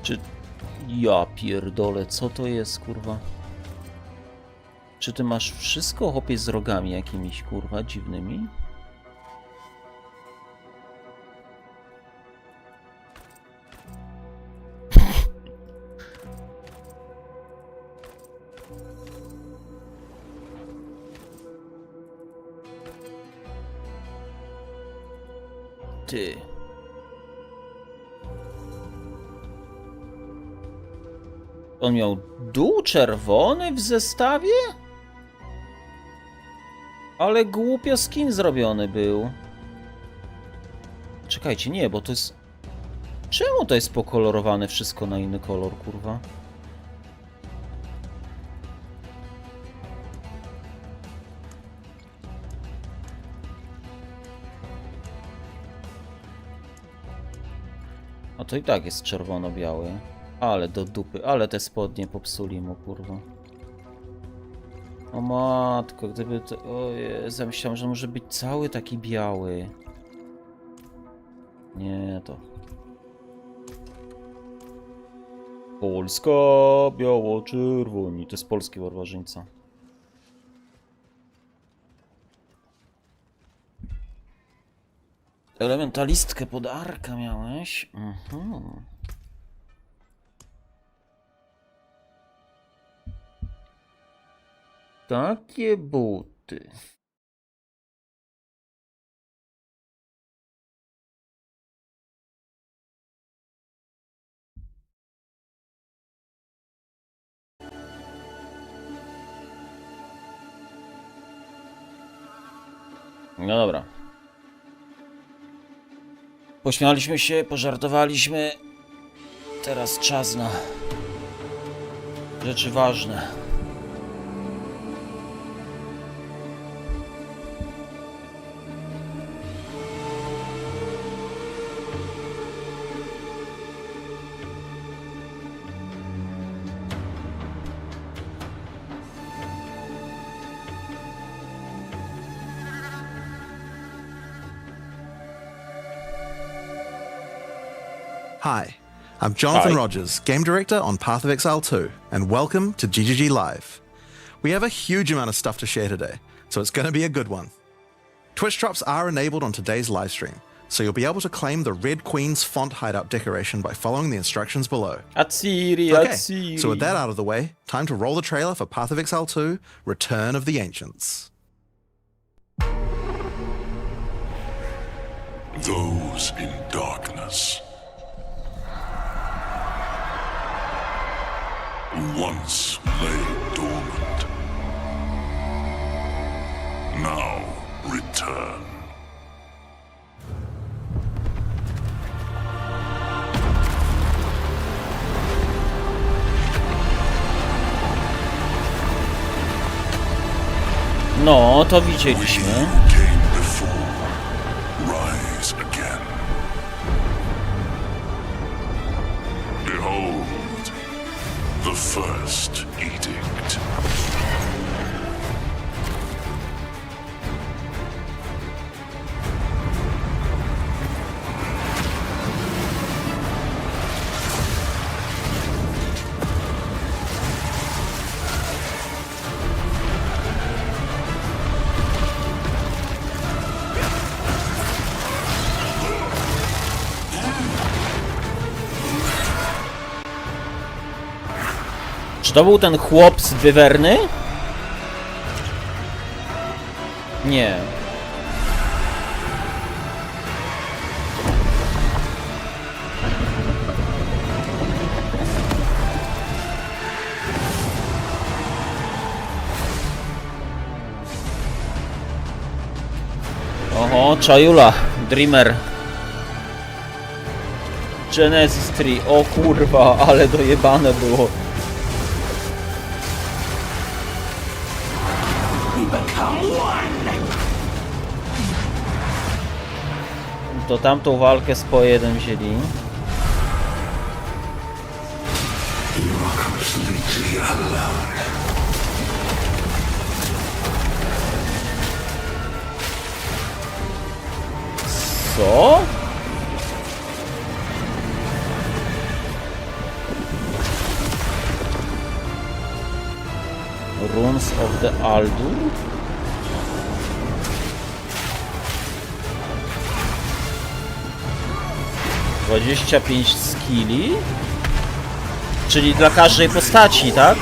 Czy... Ja pierdolę, co to jest kurwa? Czy ty masz wszystko, chłopie, z rogami jakimiś kurwa dziwnymi? Ty. On miał dół czerwony w zestawie? Ale głupio skin zrobiony był. Czekajcie, nie, bo to jest... Czemu to jest pokolorowane wszystko na inny kolor, kurwa? A to i tak jest czerwono-biały. Ale do dupy, ale te spodnie popsuli mu, kurwa. O matko, gdyby to... O Jezu, myślałem, że może być cały taki biały. Nie, to... Polska, biało-czerwoni. To jest polski barbarzyńca. Elementalistkę pod arka miałeś? Mhm. Takie buty. No dobra. Pośmialiśmy się, pożartowaliśmy. Teraz czas na rzeczy ważne. Hi, I'm Jonathan Hi. Rogers, Game Director on Path of Exile 2, and welcome to GGG Live. We have a huge amount of stuff to share today, so it's going to be a good one. Twitch drops are enabled on today's livestream, so you'll be able to claim the Red Queen's font hideout decoration by following the instructions below. Atsiri, Okay, Atsiri. so with that out of the way, time to roll the trailer for Path of Exile 2, Return of the Ancients. Those in darkness. Who once lay dormant. Now return. No, to widzieliśmy. Came before. Rise again. Behold, the first edict. Czy to był ten chłop z Wywerny? Nie. Oho, Czajula, Dreamer. Genesis 3, o kurwa, ale dojebane było. To tamtą walkę z po 1 wzięli. Co? Runes of the Aldur? ...25 skilli? Czyli dla każdej postaci, tak?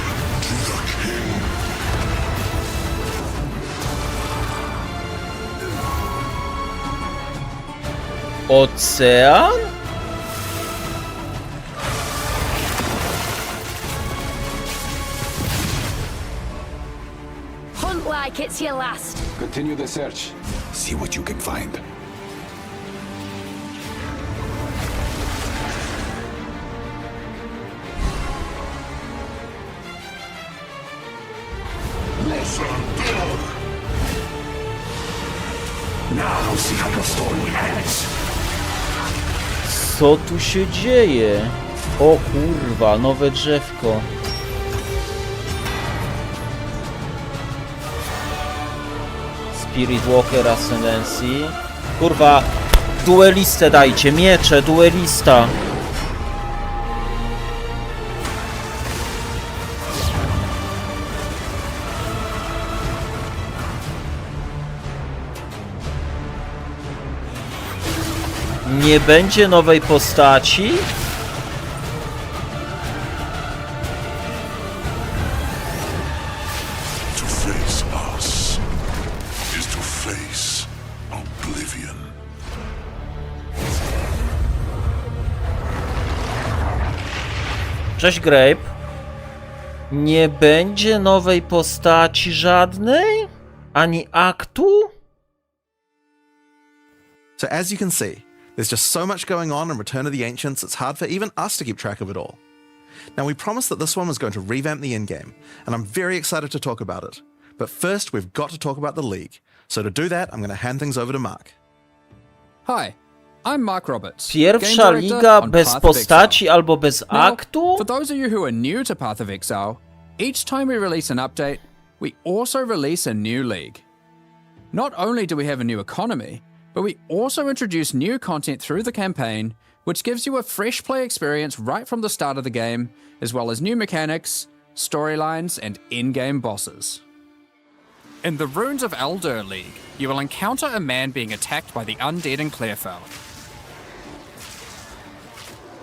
Ocean? Hunt like it's your last. Continue the search. See what you can find. Now see how your story ends. Co tu się dzieje? O kurwa, nowe drzewko. Spirit Walker Ascendancy. Kurwa, duelistę dajcie, miecze, duelista. Nie będzie nowej postaci? To face us is to face oblivion. Cześć Grape. Nie będzie nowej postaci żadnej? Ani aktu? So as you can see, there's just so much going on in Return of the Ancients, it's hard for even us to keep track of it all. Now, we promised that this one was going to revamp the endgame, and I'm very excited to talk about it. But first, we've got to talk about the League. So to do that, I'm going to hand things over to Mark. Hi, I'm Mark Roberts. Pierwsza Game Director liga on bez Path of postaci Exile. albo bez Now, aktu? for those of you who are new to Path of Exile, each time we release an update, we also release a new league. Not only do we have a new economy, but we also introduce new content through the campaign, which gives you a fresh play experience right from the start of the game, as well as new mechanics, storylines, and in-game bosses. In the Runes of Eldur League, you will encounter a man being attacked by the undead in Clearfell.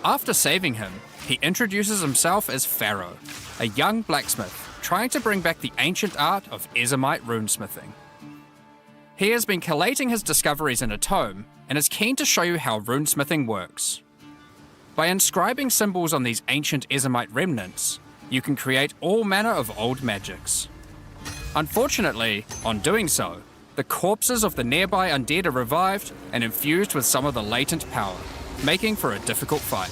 After saving him, he introduces himself as Pharaoh, a young blacksmith trying to bring back the ancient art of Ezomite runesmithing. He has been collating his discoveries in a tome and is keen to show you how runesmithing works. By inscribing symbols on these ancient Ezomite remnants, you can create all manner of old magics. Unfortunately, on doing so, the corpses of the nearby undead are revived and infused with some of the latent power, making for a difficult fight.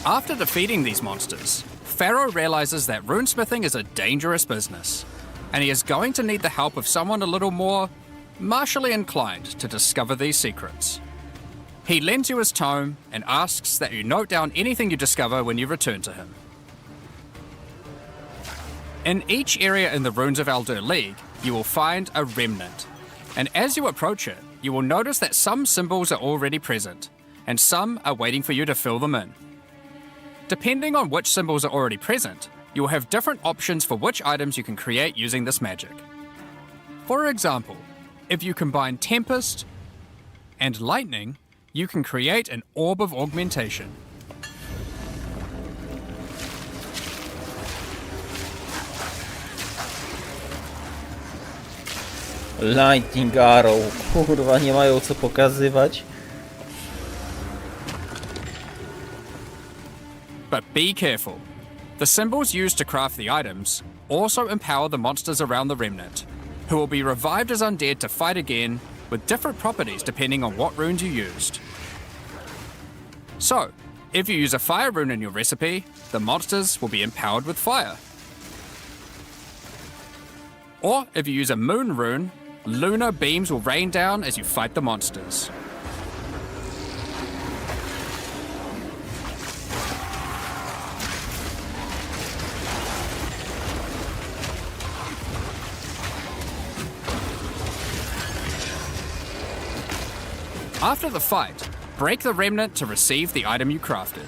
After defeating these monsters, Pharaoh realizes that runesmithing is a dangerous business, and he is going to need the help of someone a little more martially inclined to discover these secrets. He lends you his tome and asks that you note down anything you discover when you return to him. In each area in the Runes of Eldur League, you will find a remnant, and as you approach it, you will notice that some symbols are already present, and some are waiting for you to fill them in. Depending on which symbols are already present, you will have different options for which items you can create using this magic. For example, if you combine Tempest and Lightning, you can create an Orb of Augmentation. Lightning Arrow, kurwa, nie mają co pokazywać. But be careful. The symbols used to craft the items also empower the monsters around the remnant, who will be revived as undead to fight again with different properties depending on what runes you used. So, if you use a fire rune in your recipe, the monsters will be empowered with fire. Or if you use a moon rune, lunar beams will rain down as you fight the monsters. After the fight, break the remnant to receive the item you crafted.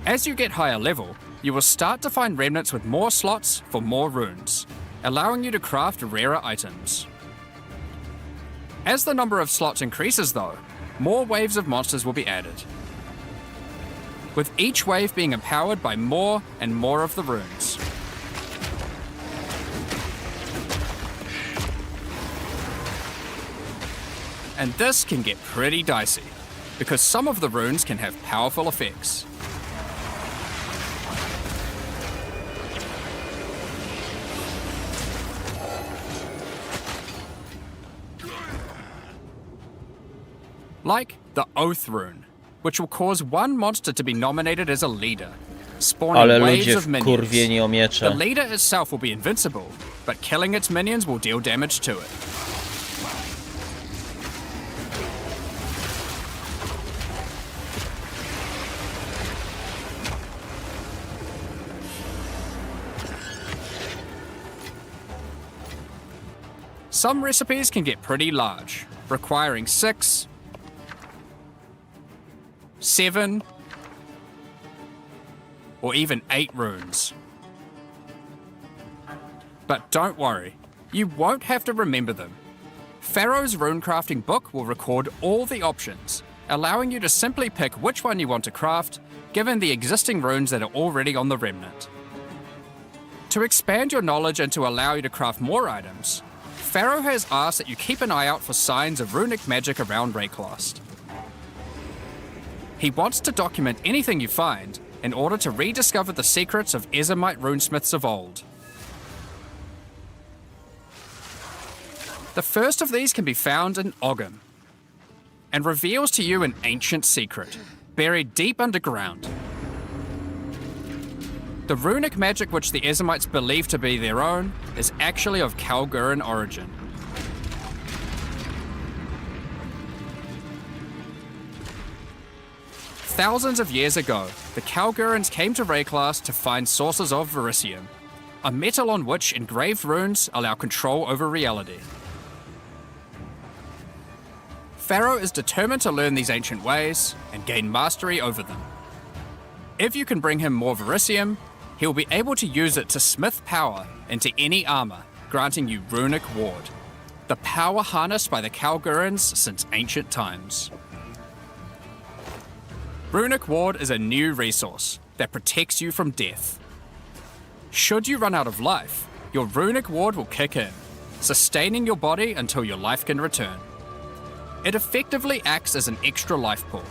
As you get higher level, you will start to find remnants with more slots for more runes, allowing you to craft rarer items. As the number of slots increases though, more waves of monsters will be added, with each wave being empowered by more and more of the runes. And this can get pretty dicey, because some of the runes can have powerful effects. Like the Oath rune, which will cause one monster to be nominated as a leader, spawning Ale waves ludzie of minions. wkurwieni o The miecze. leader itself will be invincible, but killing its minions will deal damage to it. Some recipes can get pretty large, requiring 6, 7, or even 8 runes. But don't worry, you won't have to remember them. Pharaoh's runecrafting book will record all the options, allowing you to simply pick which one you want to craft, given the existing runes that are already on the remnant. To expand your knowledge and to allow you to craft more items, Pharaoh has asked that you keep an eye out for signs of runic magic around Rayclost. He wants to document anything you find in order to rediscover the secrets of Ezomite runesmiths of old. The first of these can be found in Ogham, and reveals to you an ancient secret, buried deep underground. The runic magic which the Ezomites believe to be their own is actually of Kalguran origin. Thousands of years ago, the Kalgurans came to Rayclost to find sources of Verisium, a metal on which engraved runes allow control over reality. Pharaoh is determined to learn these ancient ways and gain mastery over them. If you can bring him more Verisium, he will be able to use it to smith power into any armor, granting you Runic Ward, the power harnessed by the Kalgurans since ancient times. Runic Ward is a new resource that protects you from death. Should you run out of life, your Runic Ward will kick in, sustaining your body until your life can return. It effectively acts as an extra life pool.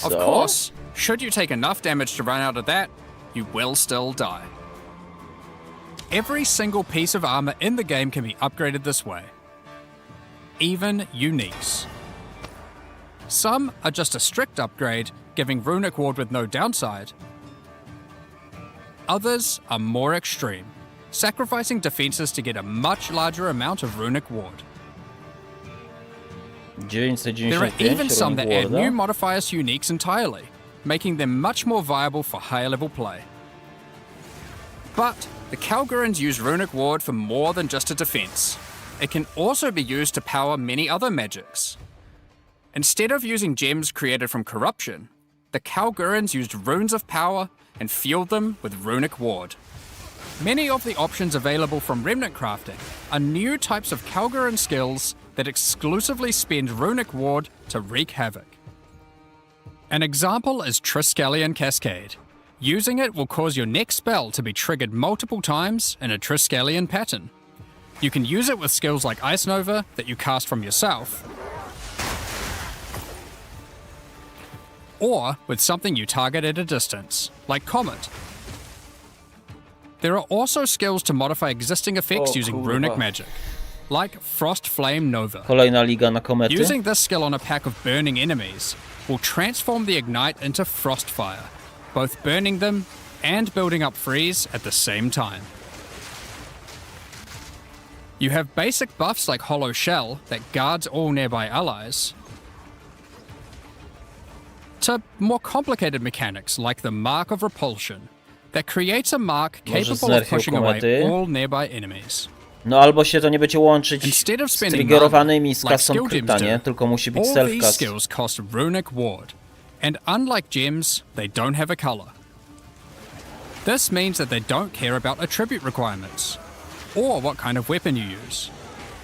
Of course, should you take enough damage to run out of that, you will still die. Every single piece of armor in the game can be upgraded this way. Even uniques. Some are just a strict upgrade, giving Runic Ward with no downside. Others are more extreme, sacrificing defenses to get a much larger amount of Runic Ward. There are even some that add new modifiers to uniques entirely, making them much more viable for higher level play. But the Kalgurans use Runic Ward for more than just a defense. It can also be used to power many other magics. Instead of using gems created from corruption, the Kalgurans used runes of power and fueled them with Runic Ward. Many of the options available from Remnant crafting are new types of Kalguran skills that exclusively spend Runic Ward to wreak havoc. An example is Triskelion Cascade. Using it will cause your next spell to be triggered multiple times in a Triskelion pattern. You can use it with skills like Ice Nova that you cast from yourself, or with something you target at a distance, like Comet. There are also skills to modify existing effects using runic magic, like Frost Flame Nova. Kolejna liga na komety. Using this skill on a pack of burning enemies will transform the Ignite into Frostfire, both burning them and building up freeze at the same time. You have basic buffs like Hollow Shell that guards all nearby allies, to more complicated mechanics like the Mark of Repulsion that creates a mark capable of pushing away all nearby enemies. No albo się to nie będzie łączyć Instead of z spending triggerowanymi z like kasą skill kryta, gems nie? do, Tylko musi być all these self-cast. skills cost Runic Ward, and unlike gems, they don't have a color. This means that they don't care about attribute requirements, or what kind of weapon you use.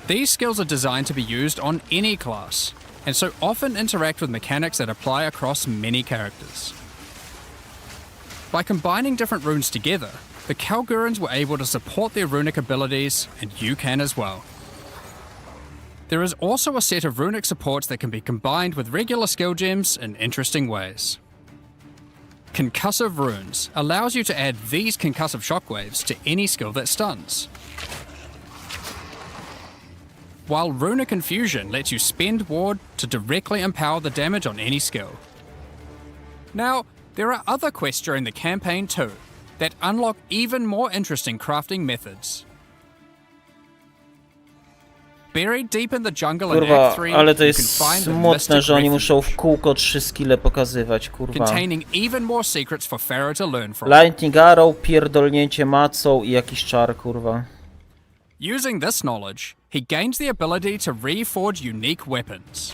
These skills are designed to be used on any class, and so often interact with mechanics that apply across many characters. By combining different runes together, the Kalgurans were able to support their runic abilities, and you can as well. There is also a set of runic supports that can be combined with regular skill gems in interesting ways. Concussive Runes allows you to add these concussive shockwaves to any skill that stuns, while Runic Infusion lets you spend ward to directly empower the damage on any skill. Now, there are other quests during the campaign too, that unlock even more interesting crafting methods. Buried deep in the jungle in Kurwa, Act 3, ale to you can jest find the smutne, Mystic że oni muszą w Refuge, kółko 3 skille pokazywać, kurwa. containing even more secrets for Pharaoh to learn from. Lightning Arrow, pierdolnięcie macą i jakiś czar, kurwa. Using this knowledge, he gains the ability to reforge unique weapons.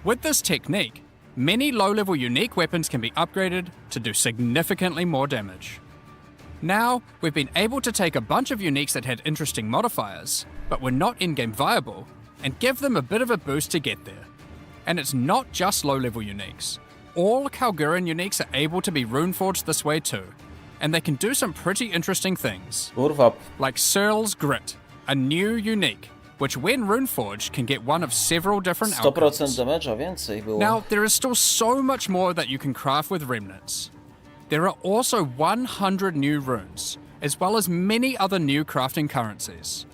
With this technique, many low-level unique weapons can be upgraded to do significantly more damage. Now, we've been able to take a bunch of uniques that had interesting modifiers, but were not in-game viable, and give them a bit of a boost to get there. And it's not just low-level uniques. All Kalguran uniques are able to be runeforged this way too, and they can do some pretty interesting things. Kurwa. Like Searle's Grit, a new unique, which when runeforged can get one of several different 100% outcomes. damage'a więcej było. Now, there is still so much more that you can craft with remnants. There are also 100 new runes, as well as many other new crafting currencies.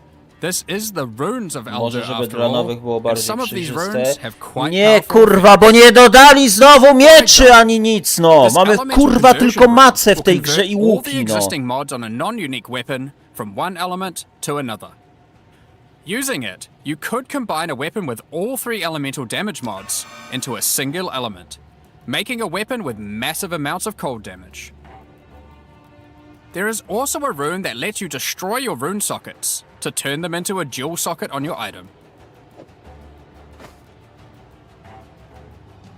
This is the runes of Może, Elder żeby after dla all, nowych było and bardziej some of these przejrzyste. runes have quite Nie, powerful kurwa, bo nie dodali znowu mieczy ani nic, no! This Mamy, elemental kurwa, conversion tylko mace w will tej convert grze i all the łuki, no. existing mods on a non-unique weapon from one element to another. Using it, you could combine a weapon with all 3 elemental damage mods into a single element, making a weapon with massive amounts of cold damage. There is also a rune that lets you destroy your rune sockets to turn them into a dual socket on your item.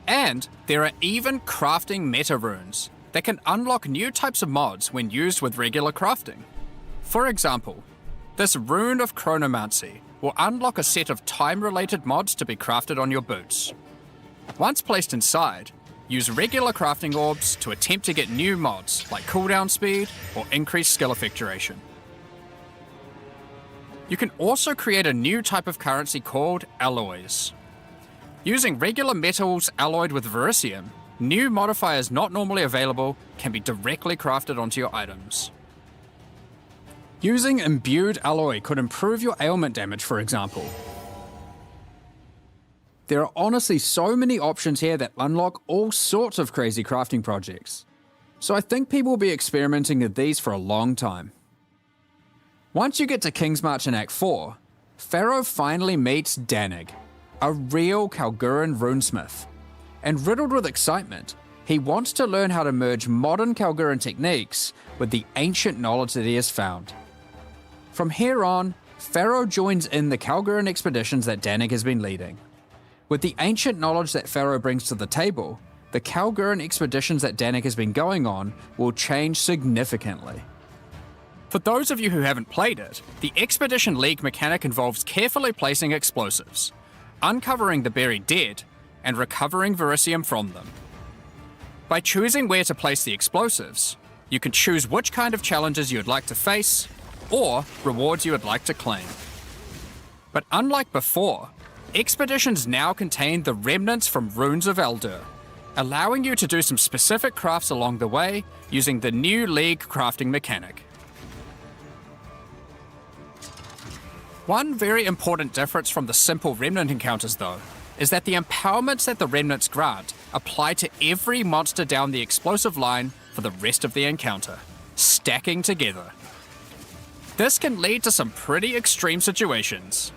And there are even crafting meta runes that can unlock new types of mods when used with regular crafting. For example, this Rune of Chronomancy will unlock a set of time-related mods to be crafted on your boots. Once placed inside, use regular crafting orbs to attempt to get new mods like cooldown speed or increased skill effectuation. You can also create a new type of currency called alloys. Using regular metals alloyed with verisium, new modifiers not normally available can be directly crafted onto your items. Using imbued alloy could improve your ailment damage, for example. There are honestly so many options here that unlock all sorts of crazy crafting projects. So I think people will be experimenting with these for a long time. Once you get to King's March in Act 4, Pharaoh finally meets Danig, a real Kalguran runesmith. And riddled with excitement, he wants to learn how to merge modern Kalguran techniques with the ancient knowledge that he has found. From here on, Pharaoh joins in the Kalguran expeditions that Danig has been leading. With the ancient knowledge that Pharaoh brings to the table, the Kalguran expeditions that Danig has been going on will change significantly. For those of you who haven't played it, the Expedition League mechanic involves carefully placing explosives, uncovering the buried dead, and recovering verisium from them. By choosing where to place the explosives, you can choose which kind of challenges you would like to face, or rewards you would like to claim. But unlike before, expeditions now contain the remnants from Runes of Eldur, allowing you to do some specific crafts along the way using the new League crafting mechanic. One very important difference from the simple remnant encounters, though, is that the empowerments that the remnants grant apply to every monster down the explosive line for the rest of the encounter, stacking together. This can lead to some pretty extreme situations.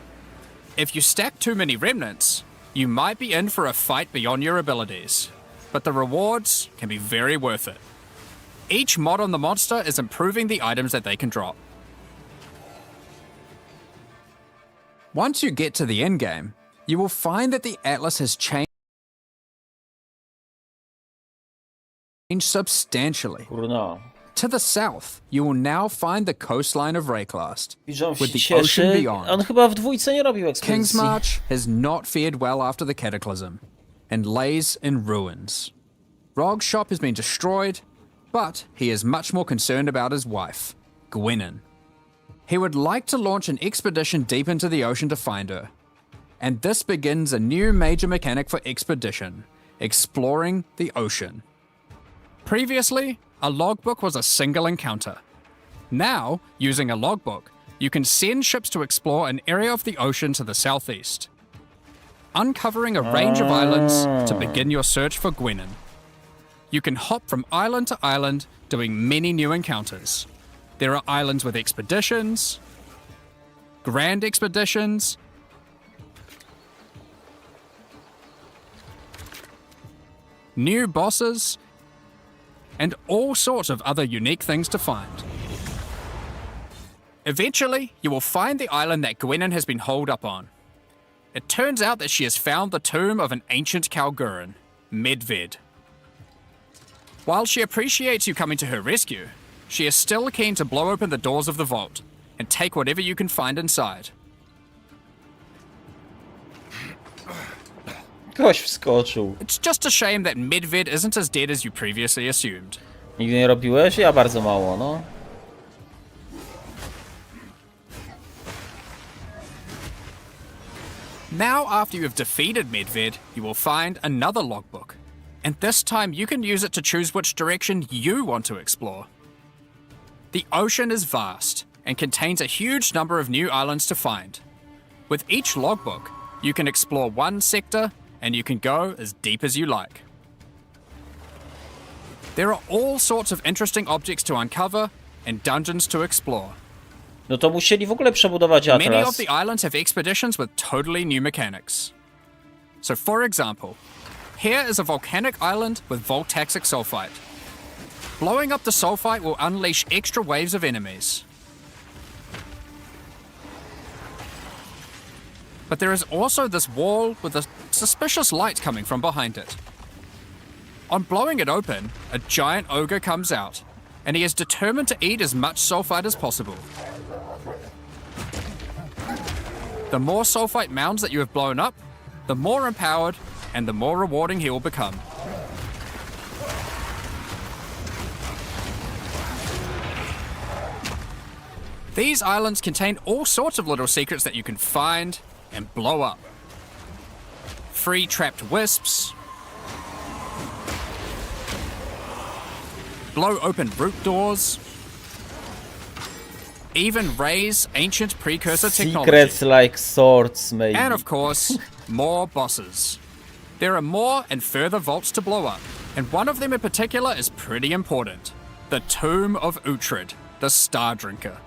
If you stack too many remnants, you might be in for a fight beyond your abilities, but the rewards can be very worth it. Each mod on the monster is improving the items that they can drop. Once you get to the endgame, you will find that the Atlas has changed substantially. Kurna. To the south, you will now find the coastline of Rayclast, Widział with the się ocean cieszy. beyond. On chyba w dwójce nie robił King's ekspedycji. March has not fared well after the Cataclysm, and lays in ruins. Rog's shop has been destroyed, but he is much more concerned about his wife, Gwenin. He would like to launch an expedition deep into the ocean to find her, and this begins a new major mechanic for expedition, exploring the ocean. Previously, a logbook was a single encounter. Now, using a logbook, you can send ships to explore an area of the ocean to the southeast, uncovering a range of islands to begin your search for Gwenin. You can hop from island to island, doing many new encounters. There are islands with expeditions, grand expeditions, new bosses, and all sorts of other unique things to find. Eventually, you will find the island that Gwenin has been holed up on. It turns out that she has found the tomb of an ancient Kalguran, Medved. While she appreciates you coming to her rescue, she is still keen to blow open the doors of the vault and take whatever you can find inside. Ktoś wskoczył. It's just a shame that Medved isn't as dead as you previously assumed. Nigdy nie robiłeś? Ja bardzo mało, no. Now, after you have defeated Medved, you will find another logbook. And this time you can use it to choose which direction you want to explore. The ocean is vast and contains a huge number of new islands to find. With each logbook, you can explore one sector and you can go as deep as you like. There are all sorts of interesting objects to uncover and dungeons to explore. No to musieli w ogóle przebudować Many of Atlas. the islands have expeditions with totally new mechanics. So for example, here is a volcanic island with voltaxic sulfite. Blowing up the sulfite will unleash extra waves of enemies. But there is also this wall with a suspicious light coming from behind it. On blowing it open, a giant ogre comes out, and he is determined to eat as much sulfite as possible. The more sulfite mounds that you have blown up, the more empowered and the more rewarding he will become. These islands contain all sorts of little secrets that you can find and blow up. Free trapped wisps, blow open root doors, even raise ancient precursor technology. Secrets like swords, maybe. And of course, more bosses. There are more and further vaults to blow up, and one of them in particular is pretty important. The Tomb of Uhtred, the Star Drinker.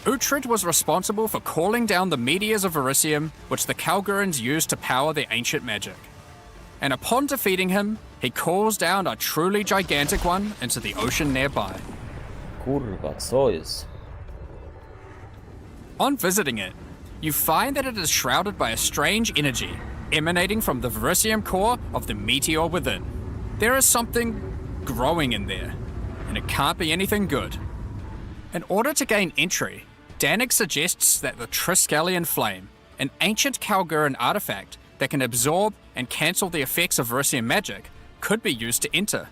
Uhtred was responsible for calling down the meteors of Verisium, which the Kalgurans used to power their ancient magic. And upon defeating him, he calls down a truly gigantic one into the ocean nearby. Kurwa, co jest? On visiting it, you find that it is shrouded by a strange energy emanating from the Verisium core of the meteor within. There is something growing in there, and it can't be anything good. In order to gain entry, Danik suggests that the Triskelion Flame, an ancient Kalguran artifact that can absorb and cancel the effects of Verisium magic, could be used to enter.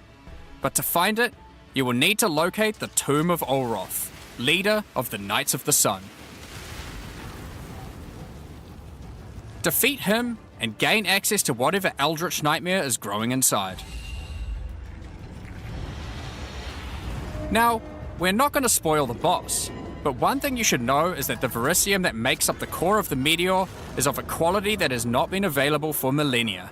But to find it, you will need to locate the Tomb of Olroth, leader of the Knights of the Sun. Defeat him and gain access to whatever eldritch nightmare is growing inside. Now, we're not going to spoil the boss, but one thing you should know is that the Verisium that makes up the core of the meteor is of a quality that has not been available for millennia.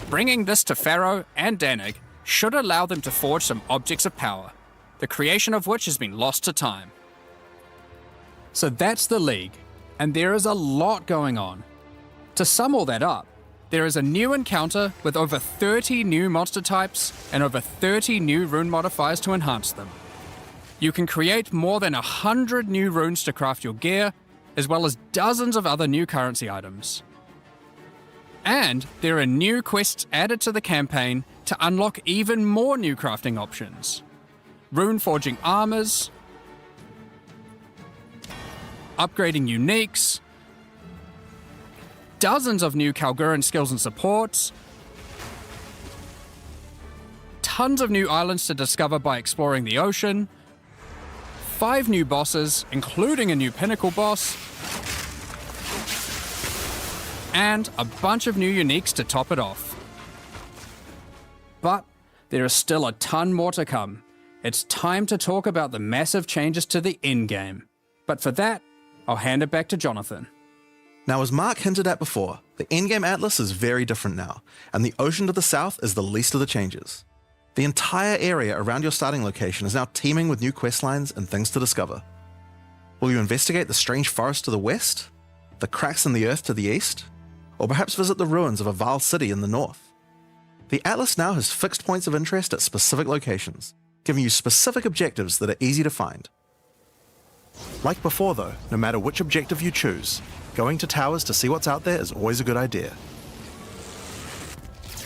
Bringing this to Pharaoh and Danik should allow them to forge some objects of power, the creation of which has been lost to time. So that's the League, and there is a lot going on. To sum all that up, there is a new encounter with over 30 new monster types and over 30 new rune modifiers to enhance them. You can create more than 100 new runes to craft your gear, as well as dozens of other new currency items. And there are new quests added to the campaign to unlock even more new crafting options. Rune forging armors, upgrading uniques, dozens of new Kalguran skills and supports, tons of new islands to discover by exploring the ocean, 5 new bosses, including a new pinnacle boss, and a bunch of new uniques to top it off. But there is still a ton more to come. It's time to talk about the massive changes to the endgame. But for that, I'll hand it back to Jonathan. Now, as Mark hinted at before, the endgame atlas is very different now, and the ocean to the south is the least of the changes. The entire area around your starting location is now teeming with new questlines and things to discover. Will you investigate the strange forest to the west? The cracks in the earth to the east? Or perhaps visit the ruins of a Val city in the north? The atlas now has fixed points of interest at specific locations, giving you specific objectives that are easy to find. Like before though, no matter which objective you choose, going to towers to see what's out there is always a good idea.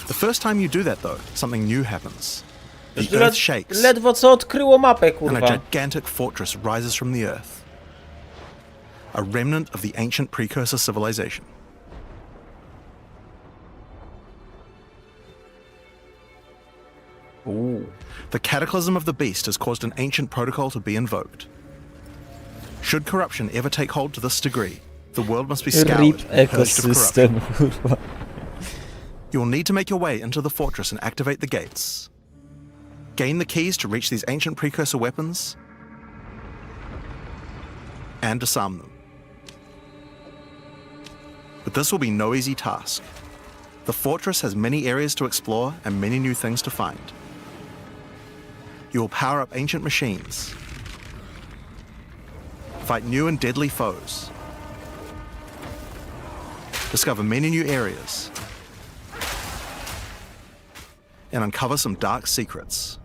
The first time you do that though, something new happens. The earth shakes, Ledwo co odkryło mapę, and a kurwa. gigantic fortress rises from the earth. A remnant of the ancient precursor civilization. Ooh. The cataclysm of the beast has caused an ancient protocol to be invoked. Should corruption ever take hold to this degree, the world must be scoured RIP and purged of corruption. ekosystem, kurwa. You will need to make your way into the fortress and activate the gates. Gain the keys to reach these ancient precursor weapons, and disarm them. But this will be no easy task. The fortress has many areas to explore and many new things to find. You will power up ancient machines, fight new and deadly foes, discover many new areas, and uncover some dark secrets.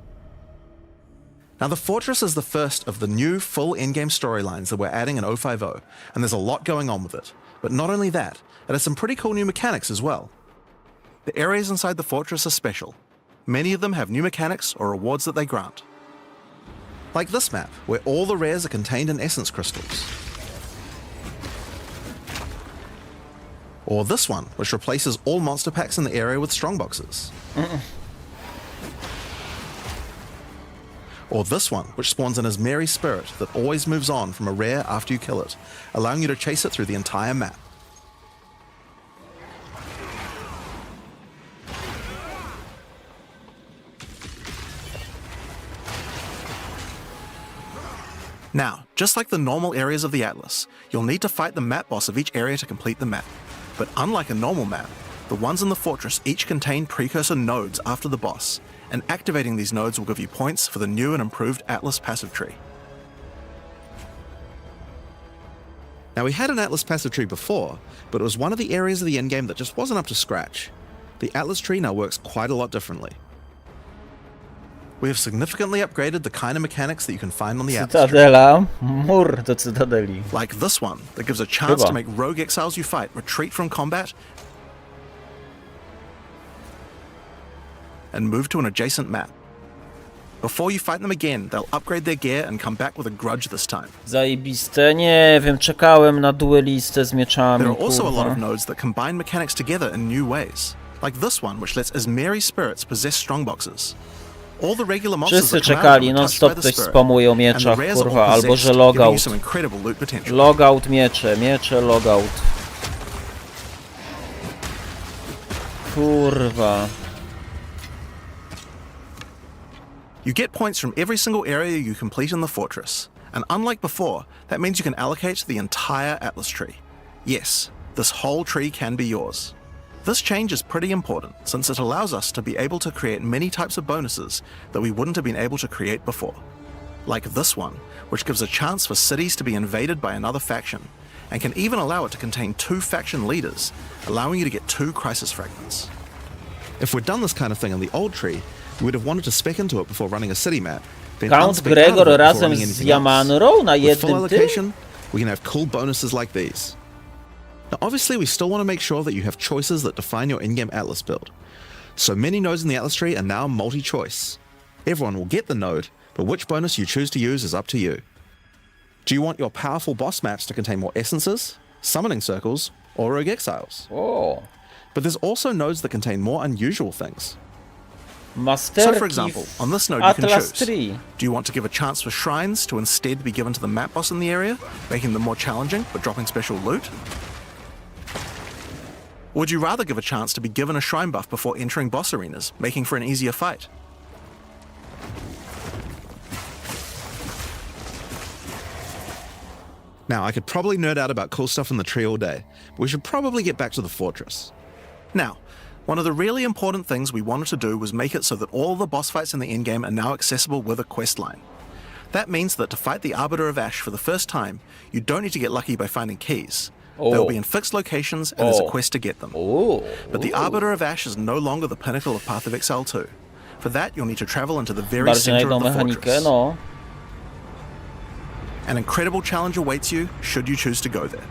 Now, the Fortress is the first of the new full endgame storylines that we're adding in 050, and there's a lot going on with it. But not only that, it has some pretty cool new mechanics as well. The areas inside the Fortress are special. Many of them have new mechanics or rewards that they grant. Like this map, where all the rares are contained in essence crystals. Or this one, which replaces all monster packs in the area with strongboxes. Or this one, which spawns in as Merry Spirit that always moves on from a rare after you kill it, allowing you to chase it through the entire map. Now, just like the normal areas of the Atlas, you'll need to fight the map boss of each area to complete the map. But unlike a normal map, the ones in the Fortress each contain precursor nodes after the boss, and activating these nodes will give you points for the new and improved Atlas passive tree. Now, we had an Atlas passive tree before, but it was one of the areas of the endgame that just wasn't up to scratch. The Atlas tree now works quite a lot differently. We have significantly upgraded the kind of mechanics that you can find on the Atlas tree. Cytadela, mur do Cytadeli. Like this one, that gives a chance to make rogue exiles you fight retreat from combat and move to an adjacent map. Before you fight them again, they'll upgrade their gear and come back with a grudge this time. Zajebiste, nie wiem, czekałem na duelistę z mieczami, There are also a lot kurwa. of nodes that combine mechanics together in new ways. Like this one, which lets Merry Spirits possess strongboxes. All the regular monsters Wszyscy that come out czekali, are non touched stop by the ktoś spirit, spamuje o and the mieczach, rares are kurwa, all albo że possessed, giving you logout. some incredible loot potential. Logout miecze, miecze logout. Kurwa. You get points from every single area you complete in the Fortress, and unlike before, that means you can allocate the entire Atlas tree. Yes, this whole tree can be yours. This change is pretty important, since it allows us to be able to create many types of bonuses that we wouldn't have been able to create before. Like this one, which gives a chance for cities to be invaded by another faction, and can even allow it to contain 2 faction leaders, allowing you to get 2 crisis fragments. If we'd done this kind of thing in the old tree, we would have wanted to spec into it before running a city map. Then Count unspec out of Gregor it before razem running z anything Yamanrą else. na With full jednym tym? allocation, we can have cool bonuses like these. Now, obviously, we still want to make sure that you have choices that define your in-game Atlas build. So many nodes in the Atlas tree are now multi-choice. Everyone will get the node, but which bonus you choose to use is up to you. Do you want your powerful boss maps to contain more essences, summoning circles, or rogue exiles? O, But there's also nodes that contain more unusual things. masterki So, for example, on this node you can Atlas choose. Tree. Do you want to give a chance for shrines to instead be given to the map boss in the area, making them more challenging but dropping special loot? Or would you rather give a chance to be given a shrine buff before entering boss arenas, making for an easier fight? Now, I could probably nerd out about cool stuff in the tree all day, but we should probably get back to the Fortress. Now, one of the really important things we wanted to do was make it so that all the boss fights in the endgame are now accessible with a quest line. That means that to fight the Arbiter of Ash for the first time, you don't need to get lucky by finding keys. They'll be in fixed locations and there's a quest to get them. But the Arbiter of Ash is no longer the pinnacle of Path of Exile 2. For that, you'll need to travel into the very Bardziej na center jedną of the mechanikę, Fortress. no. An incredible challenge awaits you, should you choose to go there.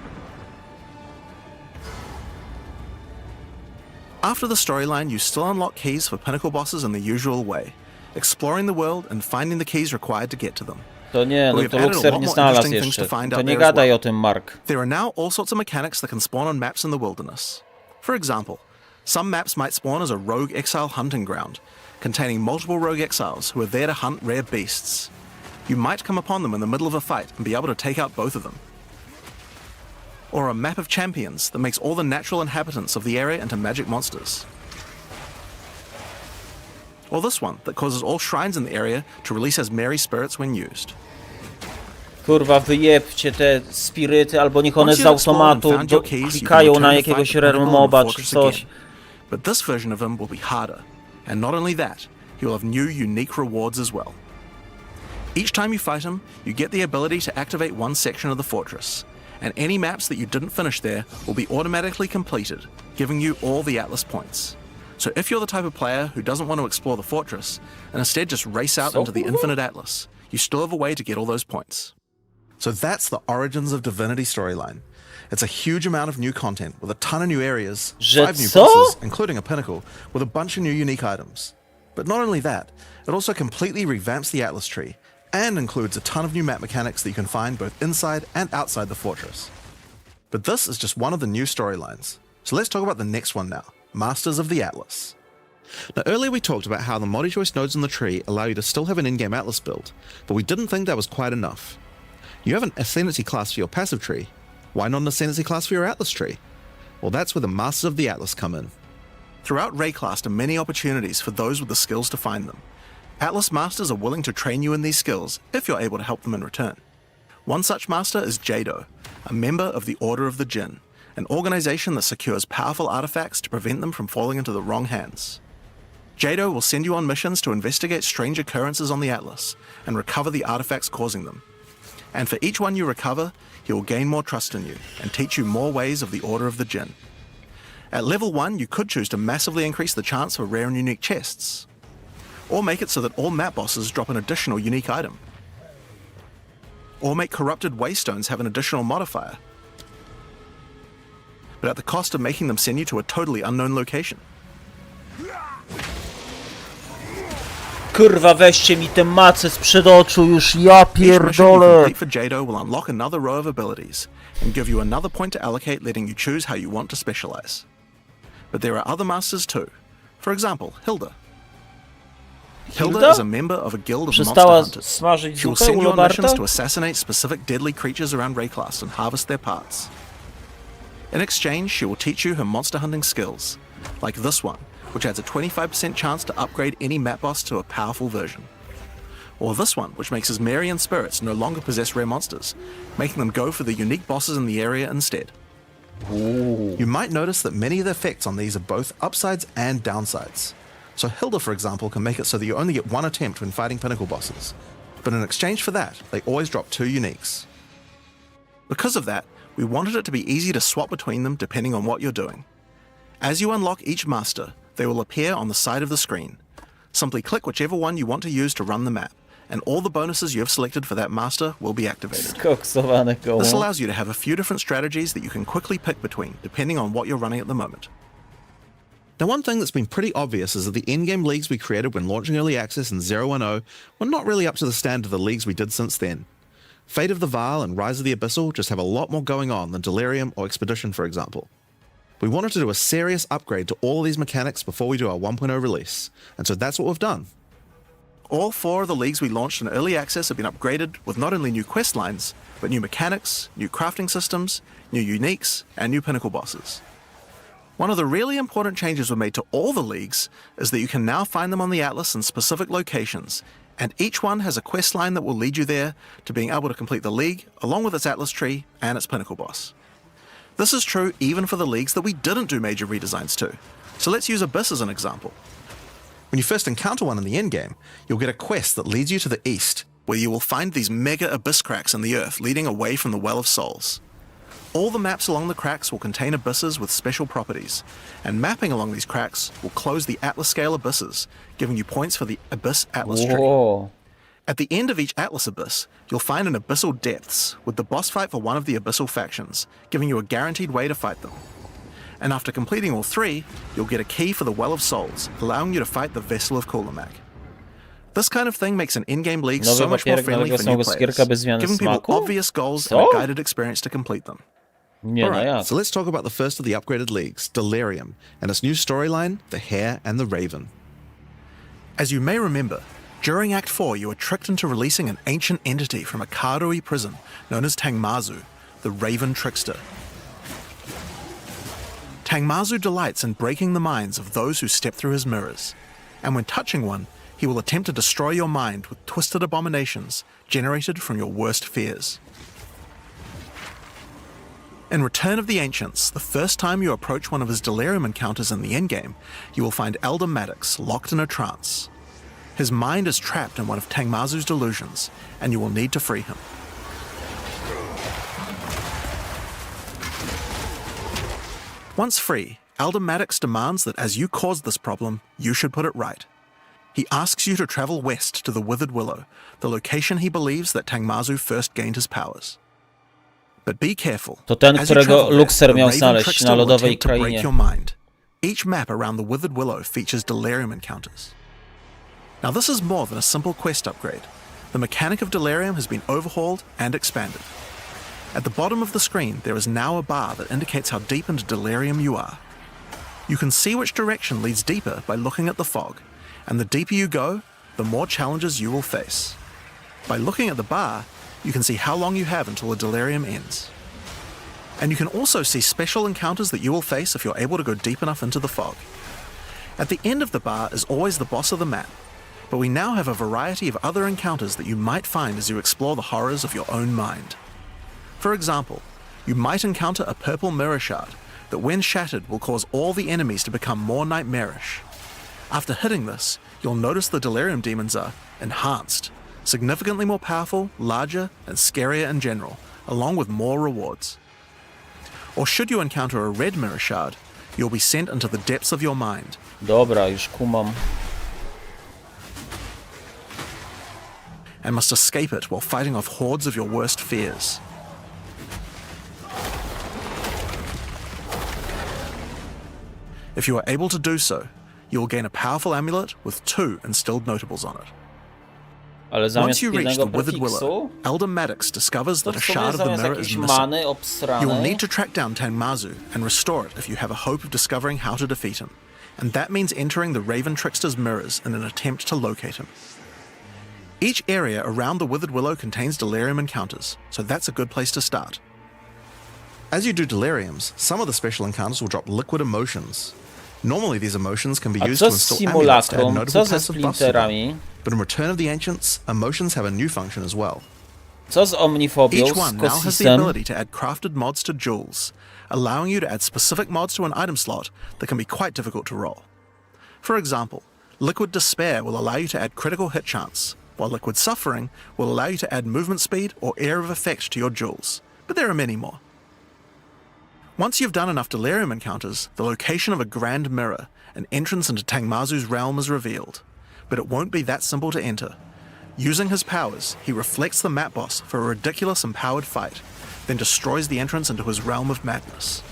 After the storyline, you still unlock keys for pinnacle bosses in the usual way, exploring the world and finding the keys required to get to them. To nie, no We've to added a Luxeer lot nie more znalazł interesting things to jeszcze. find To out nie there as gadaj well. o tym, Mark. There are now all sorts of mechanics that can spawn on maps in the wilderness. For example, some maps might spawn as a rogue exile hunting ground, containing multiple rogue exiles who are there to hunt rare beasts. You might come upon them in the middle of a fight and be able to take out both of them. Or a map of champions that makes all the natural inhabitants of the area into magic monsters. Or this one that causes all shrines in the area to release as merry spirits when used. Kurwa, wyjebcie te spiryty, albo niech one Once z you have spawned and automatu found your keys, you can klikają return na to jakiegoś fight the pinnacle moba in the czy fortress coś. again. But this version of him will be harder. And not only that, he will have new unique rewards as well. Each time you fight him, you get the ability to activate one section of the fortress, and any maps that you didn't finish there will be automatically completed, giving you all the Atlas points. So if you're the type of player who doesn't want to explore the fortress, and instead just race out into the infinite Atlas, you still have a way to get all those points. So that's the Origins of Divinity storyline. It's a huge amount of new content with a ton of new areas, 5 new bosses, including a pinnacle, with a bunch of new unique items. But not only that, it also completely revamps the Atlas tree, and includes a ton of new map mechanics that you can find both inside and outside the fortress. But this is just one of the new storylines. So let's talk about the next one now, Masters of the Atlas. Now earlier we talked about how the multi-choice nodes in the tree allow you to still have an in-game Atlas build, but we didn't think that was quite enough. You have an Ascendancy class for your passive tree, why not an Ascendancy class for your Atlas tree? Well, that's where the Masters of the Atlas come in. Throughout Rayclast are many opportunities for those with the skills to find them. Atlas Masters are willing to train you in these skills if you're able to help them in return. One such master is Jado, a member of the Order of the Jinn, an organization that secures powerful artifacts to prevent them from falling into the wrong hands. Jado will send you on missions to investigate strange occurrences on the Atlas and recover the artifacts causing them. And for each one you recover, he will gain more trust in you and teach you more ways of the Order of the Jinn. At level 1, you could choose to massively increase the chance for rare and unique chests, or make it so that all map bosses drop an additional unique item, or make corrupted waystones have an additional modifier, but at the cost of making them send you to a totally unknown location. Kurwa, weźcie mi te mace sprzed oczu już, ja Each mission you pierdolę! complete for Jado will unlock another row of abilities and give you another point to allocate, letting you choose how you want to specialize. But there are other masters too. For example, Hilda. Hilda is a member of a guild of monster Przestała hunters. smażyć She will zupę send u you on missions Lotharta? to assassinate specific deadly creatures around Rayclast and harvest their parts. In exchange, she will teach you her monster hunting skills, like this one, which adds a 25% chance to upgrade any map boss to a powerful version. Or this one, which makes his Marian spirits no longer possess rare monsters, making them go for the unique bosses in the area instead. You might notice that many of the effects on these are both upsides and downsides. So Hilda, for example, can make it so that you only get one attempt when fighting pinnacle bosses, but in exchange for that, they always drop 2 uniques. Because of that, we wanted it to be easy to swap between them depending on what you're doing. As you unlock each master, they will appear on the side of the screen. Simply click whichever one you want to use to run the map, and all the bonuses you have selected for that master will be activated. Skoksowane koło. This allows you to have a few different strategies that you can quickly pick between, depending on what you're running at the moment. Now, one thing that's been pretty obvious is that the endgame leagues we created when launching Early Access in 010 were not really up to the standard of the leagues we did since then. Fate of the Vaal and Rise of the Abyssal just have a lot more going on than Delirium or Expedition, for example. We wanted to do a serious upgrade to all of these mechanics before we do our 1.0 release, and so that's what we've done. All 4 of the leagues we launched in Early Access have been upgraded with not only new quest lines, but new mechanics, new crafting systems, new uniques, and new pinnacle bosses. One of the really important changes we made to all the leagues is that you can now find them on the Atlas in specific locations, and each one has a quest line that will lead you there to being able to complete the league, along with its Atlas tree and its pinnacle boss. This is true even for the leagues that we didn't do major redesigns to. So let's use Abyss as an example. When you first encounter one in the endgame, you'll get a quest that leads you to the east, where you will find these mega abyss cracks in the earth leading away from the Well of Souls. All the maps along the cracks will contain abysses with special properties, and mapping along these cracks will close the Atlas scale abysses, giving you points for the Abyss Atlas tree. Whoa. At the end of each Atlas abyss, you'll find an Abyssal Depths with the boss fight for one of the Abyssal factions, giving you a guaranteed way to fight them. And after completing all 3, you'll get a key for the Well of Souls, allowing you to fight the Vessel of Kulamak. This kind of thing makes an in-game league so much more friendly for new players, giving people obvious goals and a guided experience to complete them. Alright, so let's talk about the first of the upgraded leagues, Delirium, and its new storyline, The Hare and the Raven. As you may remember, during Act 4 you were tricked into releasing an ancient entity from a Karui prison known as Tangmazu, the Raven Trickster. Tangmazu delights in breaking the minds of those who step through his mirrors, and when touching one, he will attempt to destroy your mind with twisted abominations generated from your worst fears. In Return of the Ancients, the first time you approach one of his Delirium encounters in the endgame, you will find Elder Maddox locked in a trance. His mind is trapped in one of Tangmazu's delusions, and you will need to free him. Once free, Elder Maddox demands that as you caused this problem, you should put it right. He asks you to travel west to the Withered Willow, the location he believes that Tangmazu first gained his powers. But be careful. To ten, As you którego travel there, Luxeer the miał Raven znaleźć Trickster na will lodowej attempt to break krainie. your mind. Each map around the Withered Willow features delirium encounters. Now this is more than a simple quest upgrade. The mechanic of delirium has been overhauled and expanded. At the bottom of the screen, there is now a bar that indicates how deep into delirium you are. You can see which direction leads deeper by looking at the fog, and the deeper you go, the more challenges you will face. By looking at the bar, you can see how long you have until the delirium ends. And you can also see special encounters that you will face if you're able to go deep enough into the fog. At the end of the bar is always the boss of the map, but we now have a variety of other encounters that you might find as you explore the horrors of your own mind. For example, you might encounter a purple mirror shard that when shattered will cause all the enemies to become more nightmarish. After hitting this, you'll notice the delirium demons are enhanced, significantly more powerful, larger, and scarier in general, along with more rewards. Or should you encounter a red mirror shard, you'll be sent into the depths of your mind. Dobra, już kumam. And must escape it while fighting off hordes of your worst fears. If you are able to do so, you will gain a powerful amulet with 2 instilled notables on it. Ale Once zamiast you reach the pilnego Withered Willow, prefiksu, Elder Maddox discovers to that a w sumie shard of the zamiast mirror is jakiejś missing. many You will obsranej, need to track down Tangmazu and restore it if you have a hope of discovering how to defeat him, and that means entering the Raven Trickster's mirrors in an attempt to locate him. Each area around the Withered Willow contains delirium encounters, so that's a good place to start. As you do deliriums, some of the special encounters will drop liquid emotions. Normally these emotions can be a used co to z install amulets to add simulacrum, notable co ze passive buffs to them. splinterami, But in Return of the Ancients, emotions have a new function as well. co z omnifobią, Each z one now has the kosisem, ability to add crafted mods to jewels, allowing you to add specific mods to an item slot that can be quite difficult to roll. For example, Liquid Despair will allow you to add critical hit chance, while Liquid Suffering will allow you to add movement speed or Air of Effect to your jewels, but there are many more. Once you've done enough delirium encounters, the location of a Grand Mirror, an entrance into Tangmazu's realm, is revealed, but it won't be that simple to enter. Using his powers, he reflects the map boss for a ridiculous empowered fight, then destroys the entrance into his realm of madness.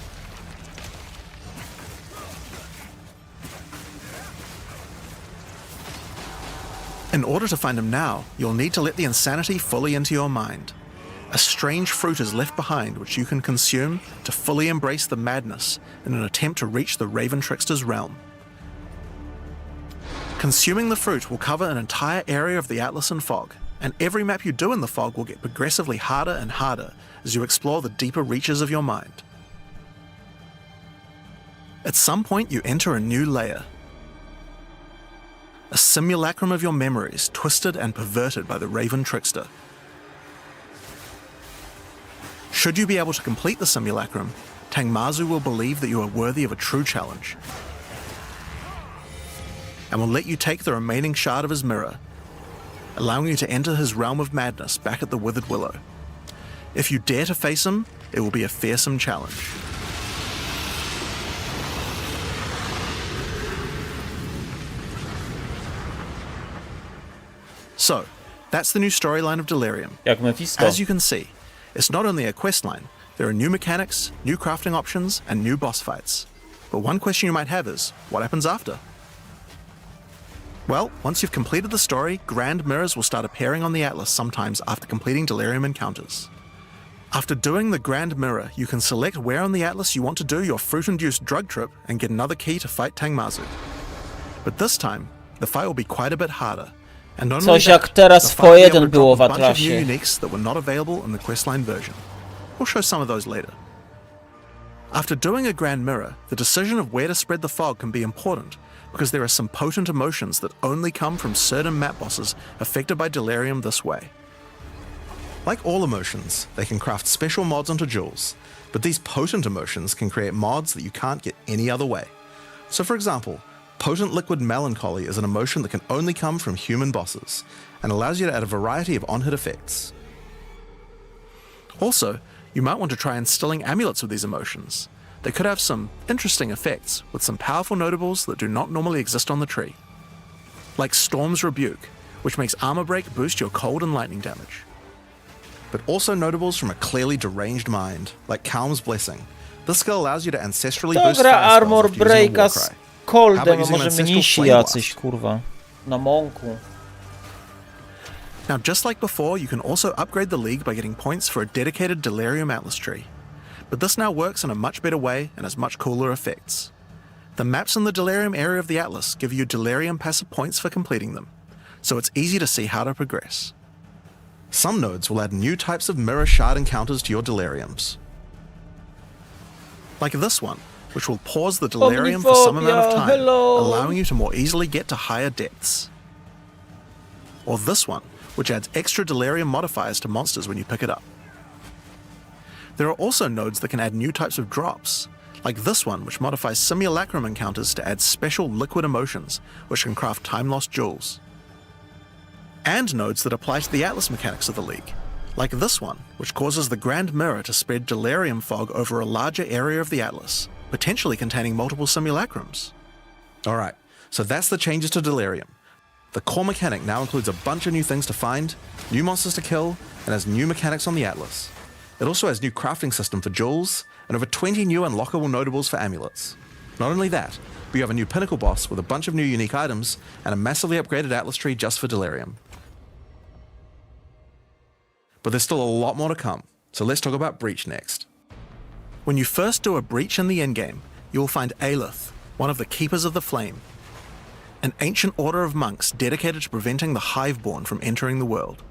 In order to find him now, you'll need to let the insanity fully into your mind. A strange fruit is left behind which you can consume to fully embrace the madness in an attempt to reach the Raven Trickster's realm. Consuming the fruit will cover an entire area of the Atlas in fog, and every map you do in the fog will get progressively harder and harder as you explore the deeper reaches of your mind. At some point you enter a new layer. A simulacrum of your memories, twisted and perverted by the Raven Trickster. Should you be able to complete the simulacrum, Tangmazu will believe that you are worthy of a true challenge, and will let you take the remaining shard of his mirror, allowing you to enter his realm of madness back at the Withered Willow. If you dare to face him, it will be a fearsome challenge. So, that's the new storyline of Delirium. jak Mephisto. As you can see, it's not only a questline, there are new mechanics, new crafting options, and new boss fights. But one question you might have is, what happens after? Well, once you've completed the story, grand mirrors will start appearing on the Atlas sometimes after completing Delirium encounters. After doing the grand mirror, you can select where on the Atlas you want to do your fruit-induced drug trip and get another key to fight Tangmazu. But this time, the fight will be quite a bit harder. And not only Coś that, jak teraz the fight will be able po to jeden było drop w a bunch of new Atlasie. uniques that were not available in the questline version. We'll show some of those later. After doing a grand mirror, the decision of where to spread the fog can be important, because there are some potent emotions that only come from certain map bosses affected by Delirium this way. Like all emotions, they can craft special mods onto jewels, but these potent emotions can create mods that you can't get any other way. So for example, Potent liquid melancholy is an emotion that can only come from human bosses, and allows you to add a variety of on-hit effects. Also, you might want to try instilling amulets with these emotions. They could have some interesting effects, with some powerful notables that do not normally exist on the tree. Like Storm's Rebuke, which makes armor break boost your cold and lightning damage. But also notables from a clearly deranged mind, like Calm's Blessing. This skill allows you to ancestrally To boost gra fire armor spells after using a breaka war z cry. coldem, How a about using może ancestral mnisi flame jacyś, blast? kurwa. Na mąku. Now, just like before, you can also upgrade the League by getting points for a dedicated Delirium Atlas tree. But this now works in a much better way and has much cooler effects. The maps in the Delirium area of the Atlas give you Delirium passive points for completing them, so it's easy to see how to progress. Some nodes will add new types of mirror shard encounters to your Deliriums. Like this one, which will pause the Delirium for some amount of time, hello. allowing you to more easily get to higher depths. Or this one, which adds extra Delirium modifiers to monsters when you pick it up. There are also nodes that can add new types of drops, like this one, which modifies simulacrum encounters to add special liquid emotions, which can craft time-lost jewels. And nodes that apply to the Atlas mechanics of the League, like this one, which causes the Grand Mirror to spread Delirium fog over a larger area of the Atlas, potentially containing multiple simulacrums. Alright, so that's the changes to Delirium. The core mechanic now includes a bunch of new things to find, new monsters to kill, and has new mechanics on the Atlas. It also has new crafting system for jewels, and over 20 new unlockable notables for amulets. Not only that, but you have a new pinnacle boss with a bunch of new unique items, and a massively upgraded Atlas tree just for Delirium. But there's still a lot more to come, so let's talk about Breach next. When you first do a Breach in the endgame, you will find Aelith, one of the Keepers of the Flame, an ancient order of monks dedicated to preventing the Hiveborn from entering the world.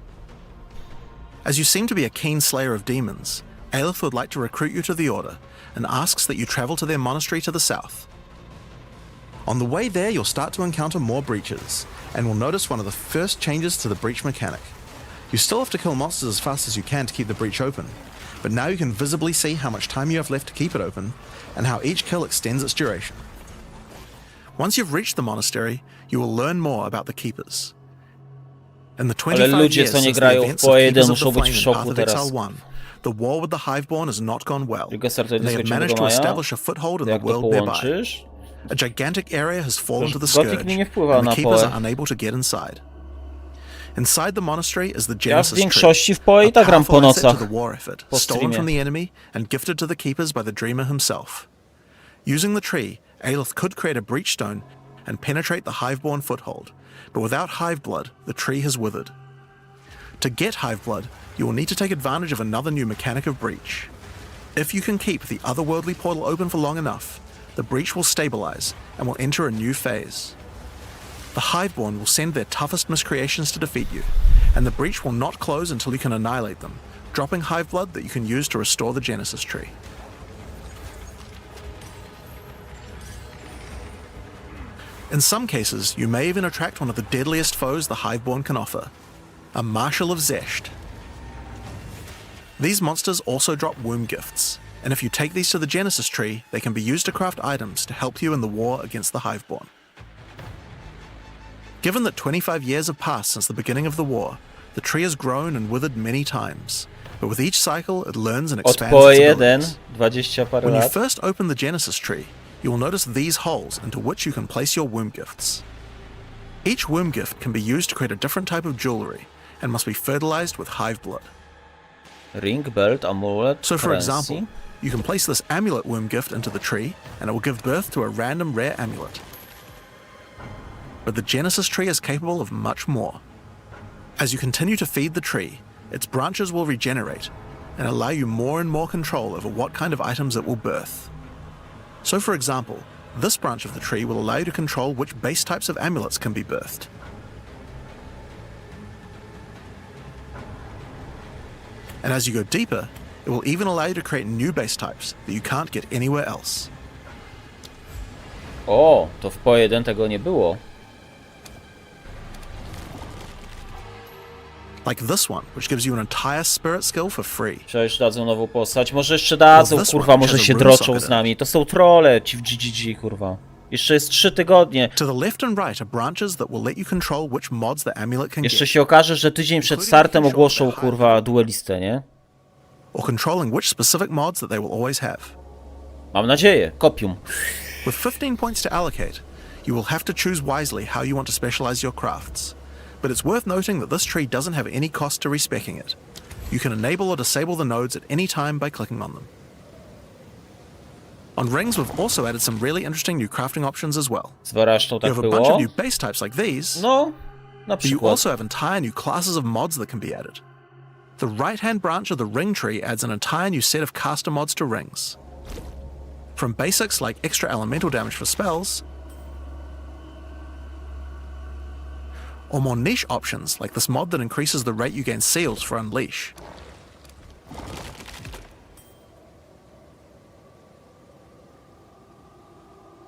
As you seem to be a keen slayer of demons, Aelith would like to recruit you to the order and asks that you travel to their monastery to the south. On the way there, you'll start to encounter more breaches, and will notice one of the first changes to the breach mechanic. You still have to kill monsters as fast as you can to keep the breach open, but now you can visibly see how much time you have left to keep it open, and how each kill extends its duration. Once you've reached the monastery, you will learn more about the Keepers. In the 25 ludzie, years co nie since the grają w events of PoE1 Keepers of muszą the być w Flame in szoku Path of teraz. Exile 1, the war with the Hiveborn has not gone well, Tylko startuje and they have 27 managed to maja. establish a foothold in Jak the to world thereby. połączysz? A gigantic area has fallen to the Gothic Scourge, mi nie wpływa and na the Keepers PoE. are unable to get inside. Inside the monastery is the Ja w Genesis Tree, większości w PoE i a tak gram powerful po asset to nocach. the war effort, Po stolen streamie. from the enemy and gifted to the Keepers by the Dreamer himself. Using the tree, Aelith could create a breach stone and penetrate the Hiveborn foothold, but without Hive Blood, the tree has withered. To get Hive Blood, you will need to take advantage of another new mechanic of breach. If you can keep the otherworldly portal open for long enough, the breach will stabilize and will enter a new phase. The Hiveborn will send their toughest miscreations to defeat you, and the breach will not close until you can annihilate them, dropping Hive Blood that you can use to restore the Genesis Tree. In some cases, you may even attract one of the deadliest foes the Hiveborn can offer, a Marshal of Zesht. These monsters also drop womb gifts, and if you take these to the Genesis Tree, they can be used to craft items to help you in the war against the Hiveborn. Given that 25 years have passed since the beginning of the war, the tree has grown and withered many times, but with each cycle it learns and Od expands its PoE1 abilities. 20 parę When you lat. first open the Genesis Tree, you will notice these holes into which you can place your womb gifts. Each womb gift can be used to create a different type of jewelry, and must be fertilized with Hive Blood. Ring, belt, amulet, So for currency. example, you can place this amulet womb gift into the tree, and it will give birth to a random rare amulet. But the Genesis Tree is capable of much more. As you continue to feed the tree, its branches will regenerate, and allow you more and more control over what kind of items it will birth. So for example, this branch of the tree will allow you to control which base types of amulets can be birthed. And as you go deeper, it will even allow you to create new base types that you can't get anywhere else. O, to w PoE1 tego nie było. Like this one, which gives you an entire spirit skill for free. Przecież dadzą nową postać. Może jeszcze dadzą, Well, this kurwa, one może has a się rune droczą socket z nami. To są trolle ci w GGG, kurwa. Jeszcze jest 3 tygodnie. To the left and right are branches that will let you control which mods the amulet can Jeszcze get, się okaże, że tydzień przed startem ogłoszą, kurwa, duelistę, nie? or controlling which specific mods that they will always have. Mam nadzieję. Kopium. With 15 points to allocate, you will have to choose wisely how you want to specialize your crafts. But it's worth noting that this tree doesn't have any cost to respecking it. You can enable or disable the nodes at any time by clicking on them. On rings, we've also added some really interesting new crafting options as well. Z resztą You tak have a bunch of było. new base types like these, No, na but you przykład. also have entire new classes of mods that can be added. The right-hand branch of the ring tree adds an entire new set of caster mods to rings. From basics like extra elemental damage for spells, or more niche options like this mod that increases the rate you gain seals for Unleash.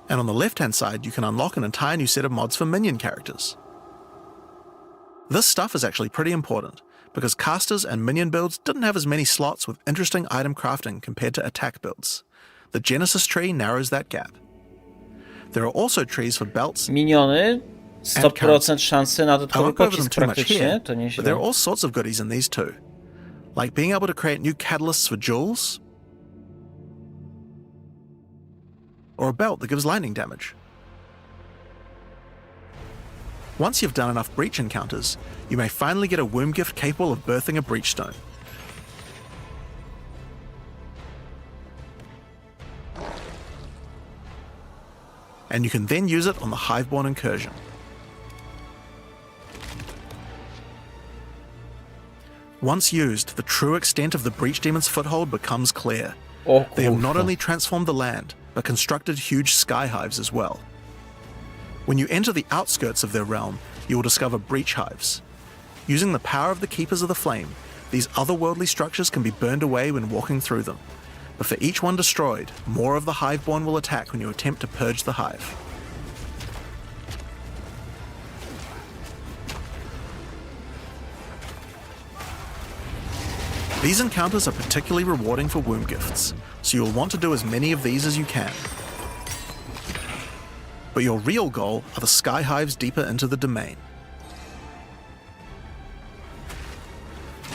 And on the left-hand side, you can unlock an entire new set of mods for minion characters. This stuff is actually pretty important, because casters and minion builds didn't have as many slots with interesting item crafting compared to attack builds. The Genesis tree narrows that gap. There are also trees for belts. Miniony. 100% szansy na I dodatkowy won't go over them pocisk too much praktycznie. here, To but there are nieźle. all sorts of goodies in these too. Like being able to create new catalysts for jewels, or a belt that gives lightning damage. Once you've done enough breach encounters, you may finally get a womb gift capable of birthing a breach stone. And you can then use it on the Hiveborn incursion. Once used, the true extent of the Breach Demon's foothold becomes clear. O They have not kurwa. only transformed the land, but constructed huge sky hives as well. When you enter the outskirts of their realm, you will discover breach hives. Using the power of the Keepers of the Flame, these otherworldly structures can be burned away when walking through them. But for each one destroyed, more of the Hiveborn will attack when you attempt to purge the hive. These encounters are particularly rewarding for womb gifts, so you'll want to do as many of these as you can. But your real goal are the sky hives deeper into the domain.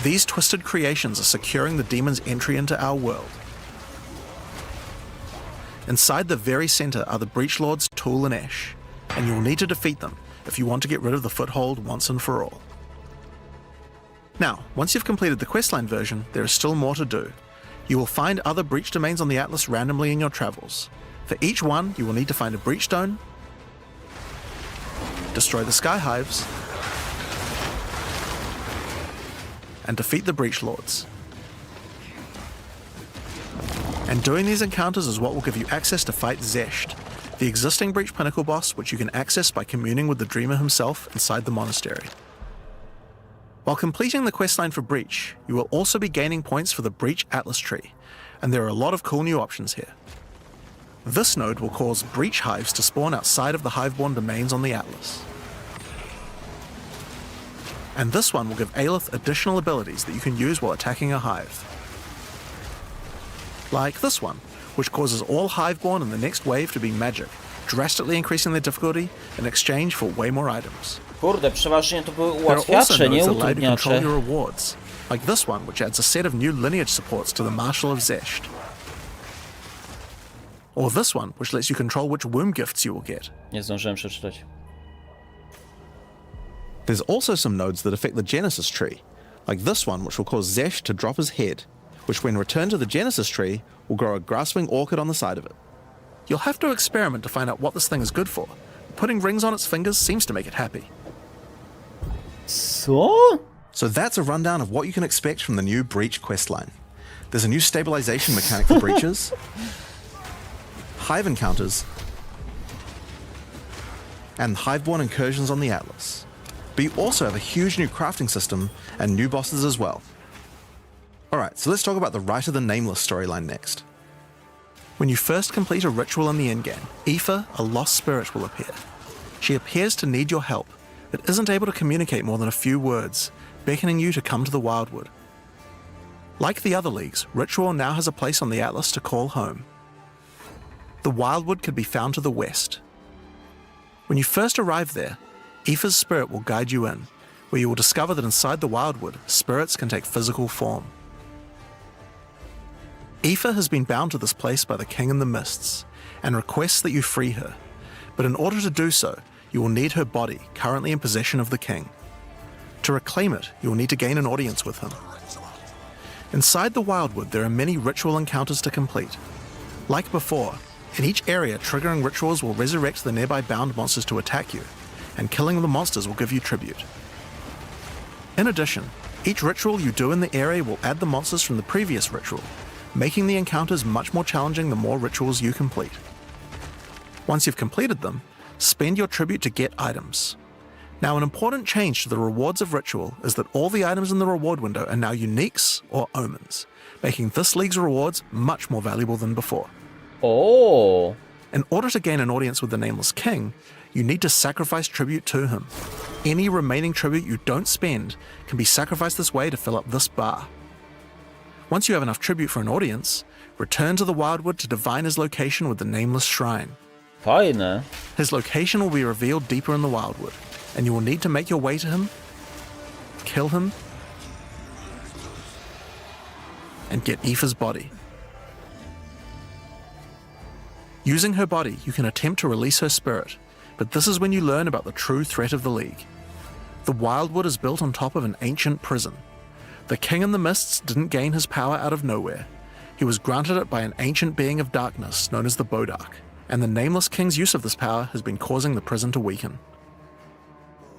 These twisted creations are securing the demon's entry into our world. Inside the very center are the Breach Lords Tool and Ash, and you'll need to defeat them if you want to get rid of the foothold once and for all. Now, once you've completed the questline version, there is still more to do. You will find other breach domains on the Atlas randomly in your travels. For each one, you will need to find a breach stone, destroy the sky hives, and defeat the breach lords. And doing these encounters is what will give you access to fight Zesht, the existing breach pinnacle boss, which you can access by communing with the Dreamer himself inside the monastery. While completing the questline for Breach, you will also be gaining points for the Breach Atlas tree, and there are a lot of cool new options here. This node will cause Breach hives to spawn outside of the Hiveborn domains on the Atlas. And this one will give Aelith additional abilities that you can use while attacking a hive. Like this one, which causes all Hiveborn in the next wave to be magic, drastically increasing their difficulty in exchange for way more items. Kurde, przeważnie to były There are also ułatwiacze, nie nodes that allow you to control utrudniacze. your rewards, like this one, which adds a set of new lineage supports to the Marshal of Zesht. Or this one, which lets you control which womb gifts you will get. Nie zdążyłem przeczytać. There's also some nodes that affect the Genesis tree, like this one, which will cause Zesht to drop his head, which when returned to the Genesis tree, will grow a grasping orchid on the side of it. You'll have to experiment to find out what this thing is good for. Putting rings on its fingers seems to make it happy. Co? So that's a rundown of what you can expect from the new Breach questline. There's a new stabilization mechanic for breaches, hive encounters, and Hiveborn incursions on the Atlas. But you also have a huge new crafting system and new bosses as well. Alright, so let's talk about the Rite of the Nameless storyline next. When you first complete a ritual in the endgame, Aoife, a lost spirit, will appear. She appears to need your help, but isn't able to communicate more than a few words, beckoning you to come to the Wildwood. Like the other leagues, Ritual now has a place on the Atlas to call home. The Wildwood could be found to the west, When you first arrive there, Aoife's spirit will guide you in, where you will discover that inside the Wildwood, spirits can take physical form. Aoife has been bound to this place by the King in the Mists, and requests that you free her, but in order to do so, you will need her body currently in possession of the King. To reclaim it, you will need to gain an audience with him. Inside the Wildwood, there are many ritual encounters to complete. Like before, in each area, triggering rituals will resurrect the nearby bound monsters to attack you, and killing the monsters will give you tribute. In addition, each ritual you do in the area will add the monsters from the previous ritual, making the encounters much more challenging the more rituals you complete. Once you've completed them, spend your tribute to get items. Now, an important change to the rewards of Ritual is that all the items in the reward window are now uniques or omens, making this league's rewards much more valuable than before. O. In order to gain an audience with the Nameless King, you need to sacrifice tribute to him. Any remaining tribute you don't spend can be sacrificed this way to fill up this bar. Once you have enough tribute for an audience, return to the Wildwood to divine his location with the Nameless Shrine. Fajne. His location will be revealed deeper in the Wildwood, and you will need to make your way to him, kill him, and get Aoife's body. Using her body, you can attempt to release her spirit, but this is when you learn about the true threat of the League. The Wildwood is built on top of an ancient prison. The King in the Mists didn't gain his power out of nowhere. He was granted it by an ancient being of darkness known as the Bodark, and the Nameless King's use of this power has been causing the prison to weaken.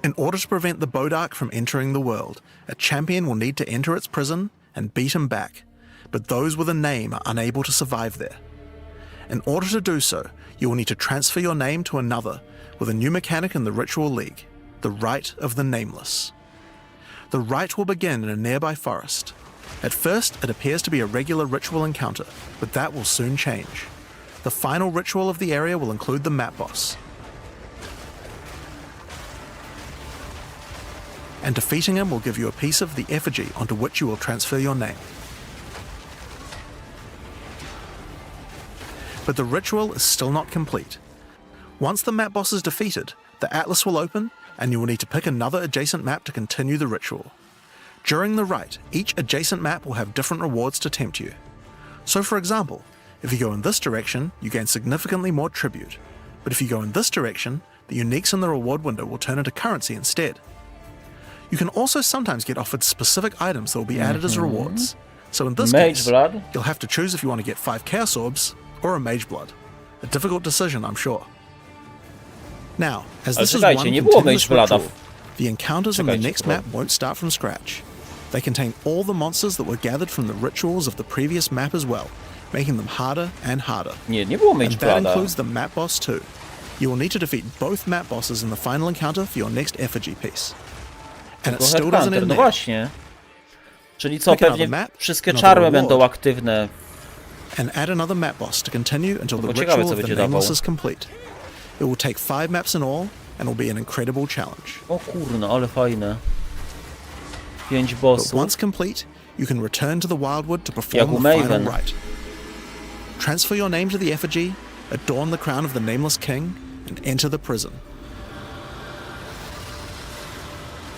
In order to prevent the Bodark from entering the world, a champion will need to enter its prison and beat him back, but those with a name are unable to survive there. In order to do so, you will need to transfer your name to another with a new mechanic in the Ritual League, the Rite of the Nameless. The rite will begin in a nearby forest. At first, it appears to be a regular ritual encounter, but that will soon change. The final ritual of the area will include the map boss, and defeating him will give you a piece of the effigy onto which you will transfer your name. But the ritual is still not complete. Once the map boss is defeated, the atlas will open, and you will need to pick another adjacent map to continue the ritual. During the rite, each adjacent map will have different rewards to tempt you. So for example, if you go in this direction, you gain significantly more tribute, but if you go in this direction, the uniques in the reward window will turn into currency instead. You can also sometimes get offered specific items that will be added as rewards. So in this Mage case, Blood. you'll have to choose if you want to get 5 Chaos Orbs or a Mage Blood. A difficult decision, I'm sure. Now, as this is one czekajcie, nie było continuous Mage Blooda. ritual, the encounters on the Czekajcie, next tylko. map won't start from scratch. They contain all the monsters that were gathered from the rituals of the previous map as well, making them harder and harder. Nie było Mage And that Blooda. includes the map boss too. You will need to defeat both map bosses in the final encounter for your next effigy piece. And it Tylko still doesn't Headhunter, end no there. właśnie. Czyli co, Pick another pewnie map, wszystkie another czarmy reward. będą aktywne. And add another map boss to continue until the Bo ciekawe, ritual co of the będzie Nameless dawał. is complete. It will take 5 maps in all and will be an incredible challenge. O kurno, ale fajne. 5 But bossów. once complete, you can return to the Wildwood to Jak perform u the final Maven. rite. Transfer your name to the effigy, adorn the crown of the Nameless King, and enter the prison.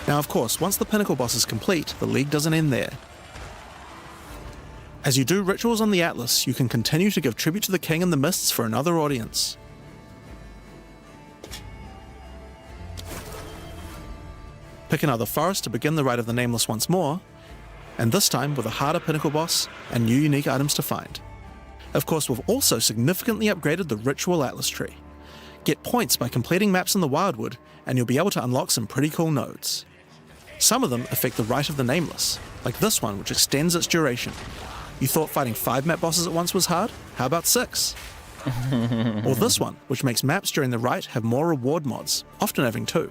Now, of course, once the pinnacle boss is complete, the league doesn't end there. As you do rituals on the Atlas, you can continue to give tribute to the King in the Mists for another audience. Pick another forest to begin the Rite of the Nameless once more, and this time with a harder pinnacle boss and new unique items to find. Of course, we've also significantly upgraded the Ritual Atlas tree. Get points by completing maps in the Wildwood, and you'll be able to unlock some pretty cool nodes. Some of them affect the Rite of the Nameless, like this one, which extends its duration. You thought fighting 5 map bosses at once was hard? How about 6? Or this one, which makes maps during the Rite have more reward mods, often having 2.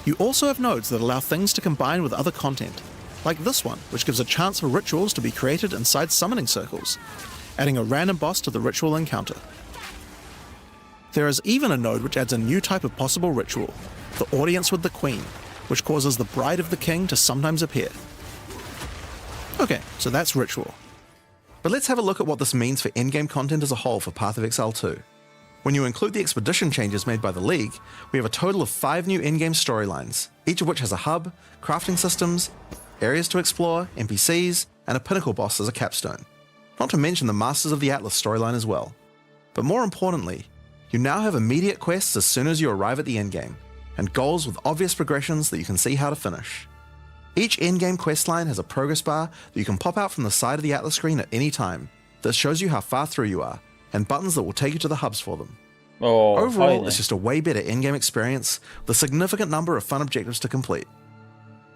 You also have nodes that allow things to combine with other content, like this one, which gives a chance for rituals to be created inside summoning circles, adding a random boss to the ritual encounter. There is even a node which adds a new type of possible ritual, the Audience with the Queen, which causes the Bride of the King to sometimes appear. Okay, so that's ritual. But let's have a look at what this means for endgame content as a whole for Path of Exile 2. When you include the expedition changes made by the League, we have a total of 5 new in-game storylines, each of which has a hub, crafting systems, areas to explore, NPCs, and a pinnacle boss as a capstone. Not to mention the Masters of the Atlas storyline as well. But more importantly, you now have immediate quests as soon as you arrive at the endgame, and goals with obvious progressions that you can see how to finish. Each endgame questline has a progress bar that you can pop out from the side of the Atlas screen at any time that shows you how far through you are, and buttons that will take you to the hubs for them. Overall, fajne. it's just a way better in-game experience with a significant number of fun objectives to complete.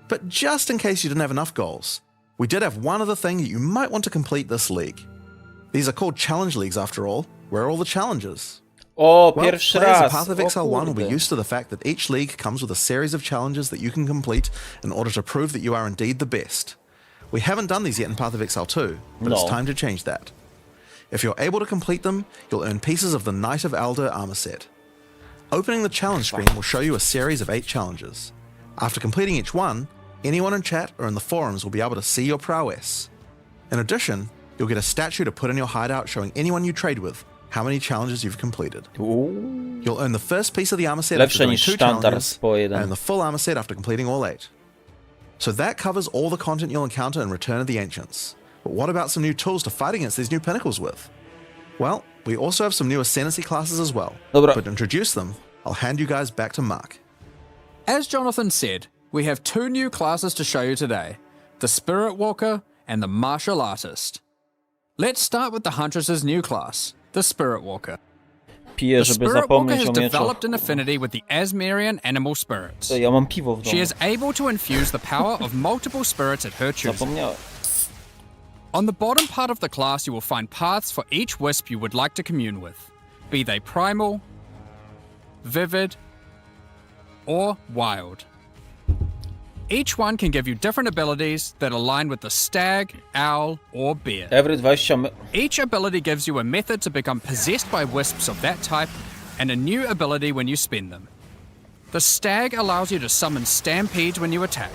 But just in case you didn't have enough goals, we did have one other thing that you might want to complete this league. These are called challenge leagues after all. Where are all the challenges? O, Well, pierwszy players of raz. Path of O Exile 1 will be kurde. used to the fact that each league comes with a series of challenges that you can complete in order to prove that you are indeed the best. We haven't done these yet in Path of Exile 2, but it's No. time to change that. If you're able to complete them, you'll earn pieces of the Knight of Alder armor set. Opening the challenge screen will show you a series of 8 challenges. After completing each one, anyone in chat or in the forums will be able to see your prowess. In addition, you'll get a statue to put in your hideout showing anyone you trade with how many challenges you've completed. You'll earn the first piece of the armor set after Lepsze doing niż 2 sztandar challenges, po and jeden. the full armor set after completing all 8. So that covers all the content you'll encounter in Return of the Ancients. But what about some new tools to fight against these new pinnacles with? Well, we also have some new Ascendancy classes as well. Dobra. But to introduce them, I'll hand you guys back to Mark. As Jonathan said, we have 2 new classes to show you today, the Spirit Walker and the Martial Artist. Let's start with the Huntress's new class, the Spirit Walker. Piję, The żeby Spirit Walker zapomnieć has o mieczach. developed an affinity with the Asmerian animal spirits. Ja mam piwo w She domu. is able to infuse the power of multiple spirits at her choosing. Zapomniałem. On the bottom part of the class, you will find paths for each wisp you would like to commune with, be they primal, vivid, or wild. Each one can give you different abilities that align with the stag, owl, or bear. Every 20 Each ability gives you a method to become possessed by wisps of that type, and a new ability when you spend them. The stag allows you to summon stampedes when you attack.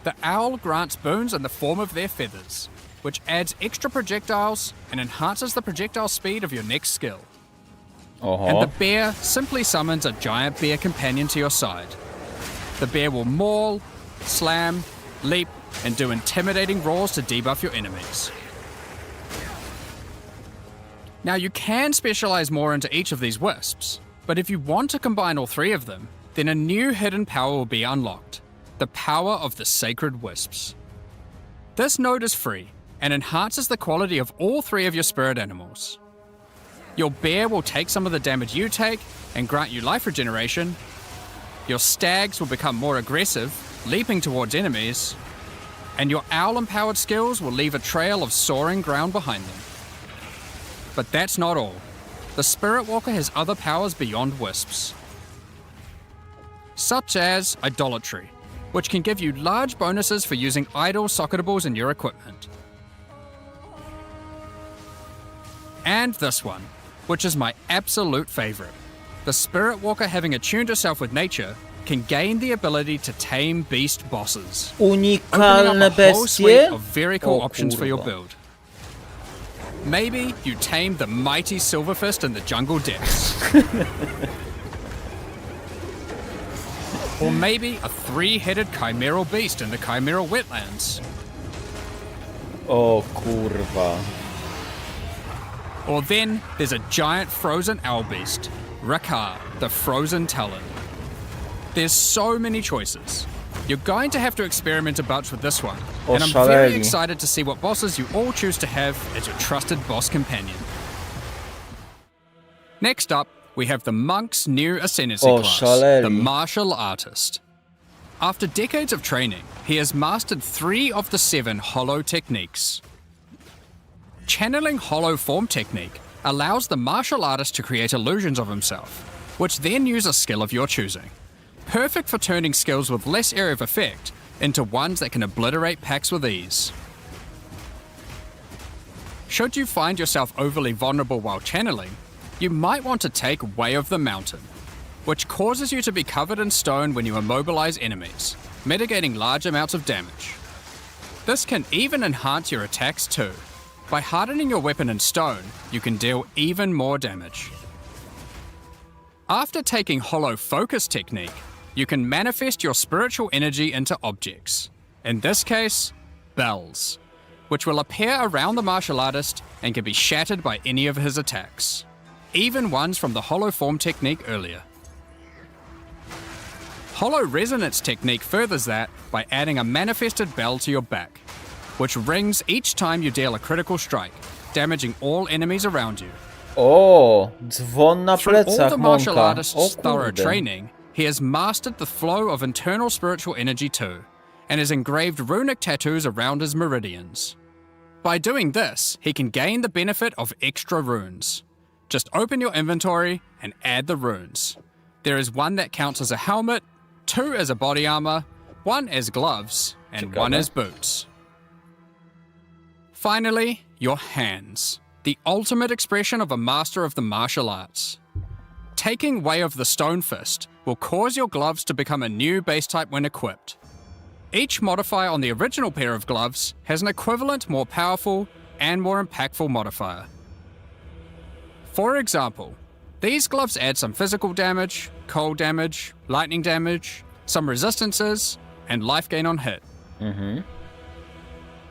The owl grants boons in the form of their feathers, which adds extra projectiles and enhances the projectile speed of your next skill. And the bear simply summons a giant bear companion to your side. The bear will maul, slam, leap, and do intimidating roars to debuff your enemies. Now you can specialize more into each of these wisps, but if you want to combine all 3 of them, then a new hidden power will be unlocked, the power of the Sacred Wisps. This node is free and enhances the quality of all 3 of your spirit animals. Your bear will take some of the damage you take and grant you life regeneration. Your stags will become more aggressive, leaping towards enemies, and your owl-empowered skills will leave a trail of soaring ground behind them. But that's not all. The Spirit Walker has other powers beyond wisps, such as Idolatry, which can give you large bonuses for using idol socketables in your equipment. And this one, which is my absolute favorite. The Spirit Walker, having attuned herself with nature, can gain the ability to tame beast bosses, opening Unikalne up a whole suite bestie? of very cool O options for your kurwa. build. Maybe you tame the mighty Silverfist in the jungle depths. Or maybe a 3-headed chimeral beast in the chimeral wetlands. O kurwa. Or then there's a giant frozen owl beast, Rakar, the Frozen Talon. There's so many choices. You're going to have to experiment a bunch with this one, O and I'm very Cholernie. excited to see what bosses you all choose to have as your trusted boss companion. Next up, we have the Monk's new Ascendancy O class, Cholernie. the Martial Artist. After decades of training, he has mastered 3 of the 7 Hollow techniques. Channeling Hollow Form technique allows the martial artist to create illusions of himself, which then use a skill of your choosing. Perfect for turning skills with less area of effect into ones that can obliterate packs with ease. Should you find yourself overly vulnerable while channeling, you might want to take Way of the Mountain, which causes you to be covered in stone when you immobilize enemies, mitigating large amounts of damage. This can even enhance your attacks too. By hardening your weapon in stone, you can deal even more damage. After taking Hollow Focus technique, you can manifest your spiritual energy into objects. In this case, bells, which will appear around the martial artist and can be shattered by any of his attacks, even ones from the Hollow Form technique earlier. Hollow Resonance technique furthers that by adding a manifested bell to your back, which rings each time you deal a critical strike, damaging all enemies around you. O, dzwon na Through all plecach, the martial Monka. artist's O thorough kurde. training, he has mastered the flow of internal spiritual energy too, and has engraved runic tattoos around his meridians. By doing this, he can gain the benefit of extra runes. Just open your inventory and add the runes. There is one that counts as a helmet, 2 as a body armor, 1 as gloves, and 1 as boots. Finally, your hands, the ultimate expression of a master of the martial arts. Taking Way of the Stone Fist will cause your gloves to become a new base type when equipped. Each modifier on the original pair of gloves has an equivalent, more powerful, and more impactful modifier. For example, these gloves add some physical damage, cold damage, lightning damage, some resistances, and life gain on hit.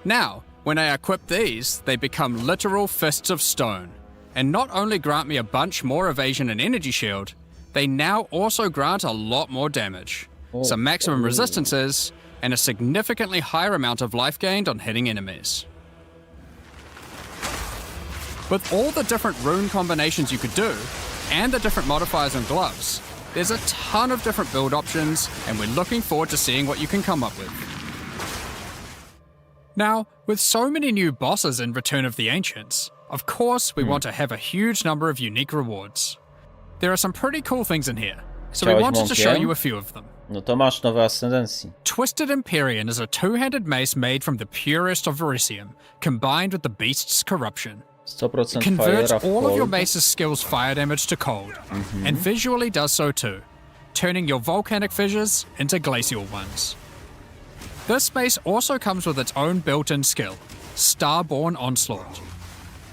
Now, when I equip these, they become literal fists of stone, and not only grant me a bunch more evasion and energy shield, they now also grant a lot more damage, some maximum resistances, and a significantly higher amount of life gained on hitting enemies. With all the different rune combinations you could do, and the different modifiers and gloves, there's a ton of different build options, and we're looking forward to seeing what you can come up with. Now, with so many new bosses in Return of the Ancients, of course we want to have a huge number of unique rewards. There are some pretty cool things in here, so we Chciałeś wanted to show mąkiem? you a few of them. No to masz nowe ascendencji. Twisted Empyrean is a two-handed mace made from the purest of Verisium, combined with the beast's corruption. 100% Converts fire w all of your cold. mace's skills fire damage to cold, and visually does so too, turning your volcanic fissures into glacial ones. This mace also comes with its own built-in skill, Starborn Onslaught.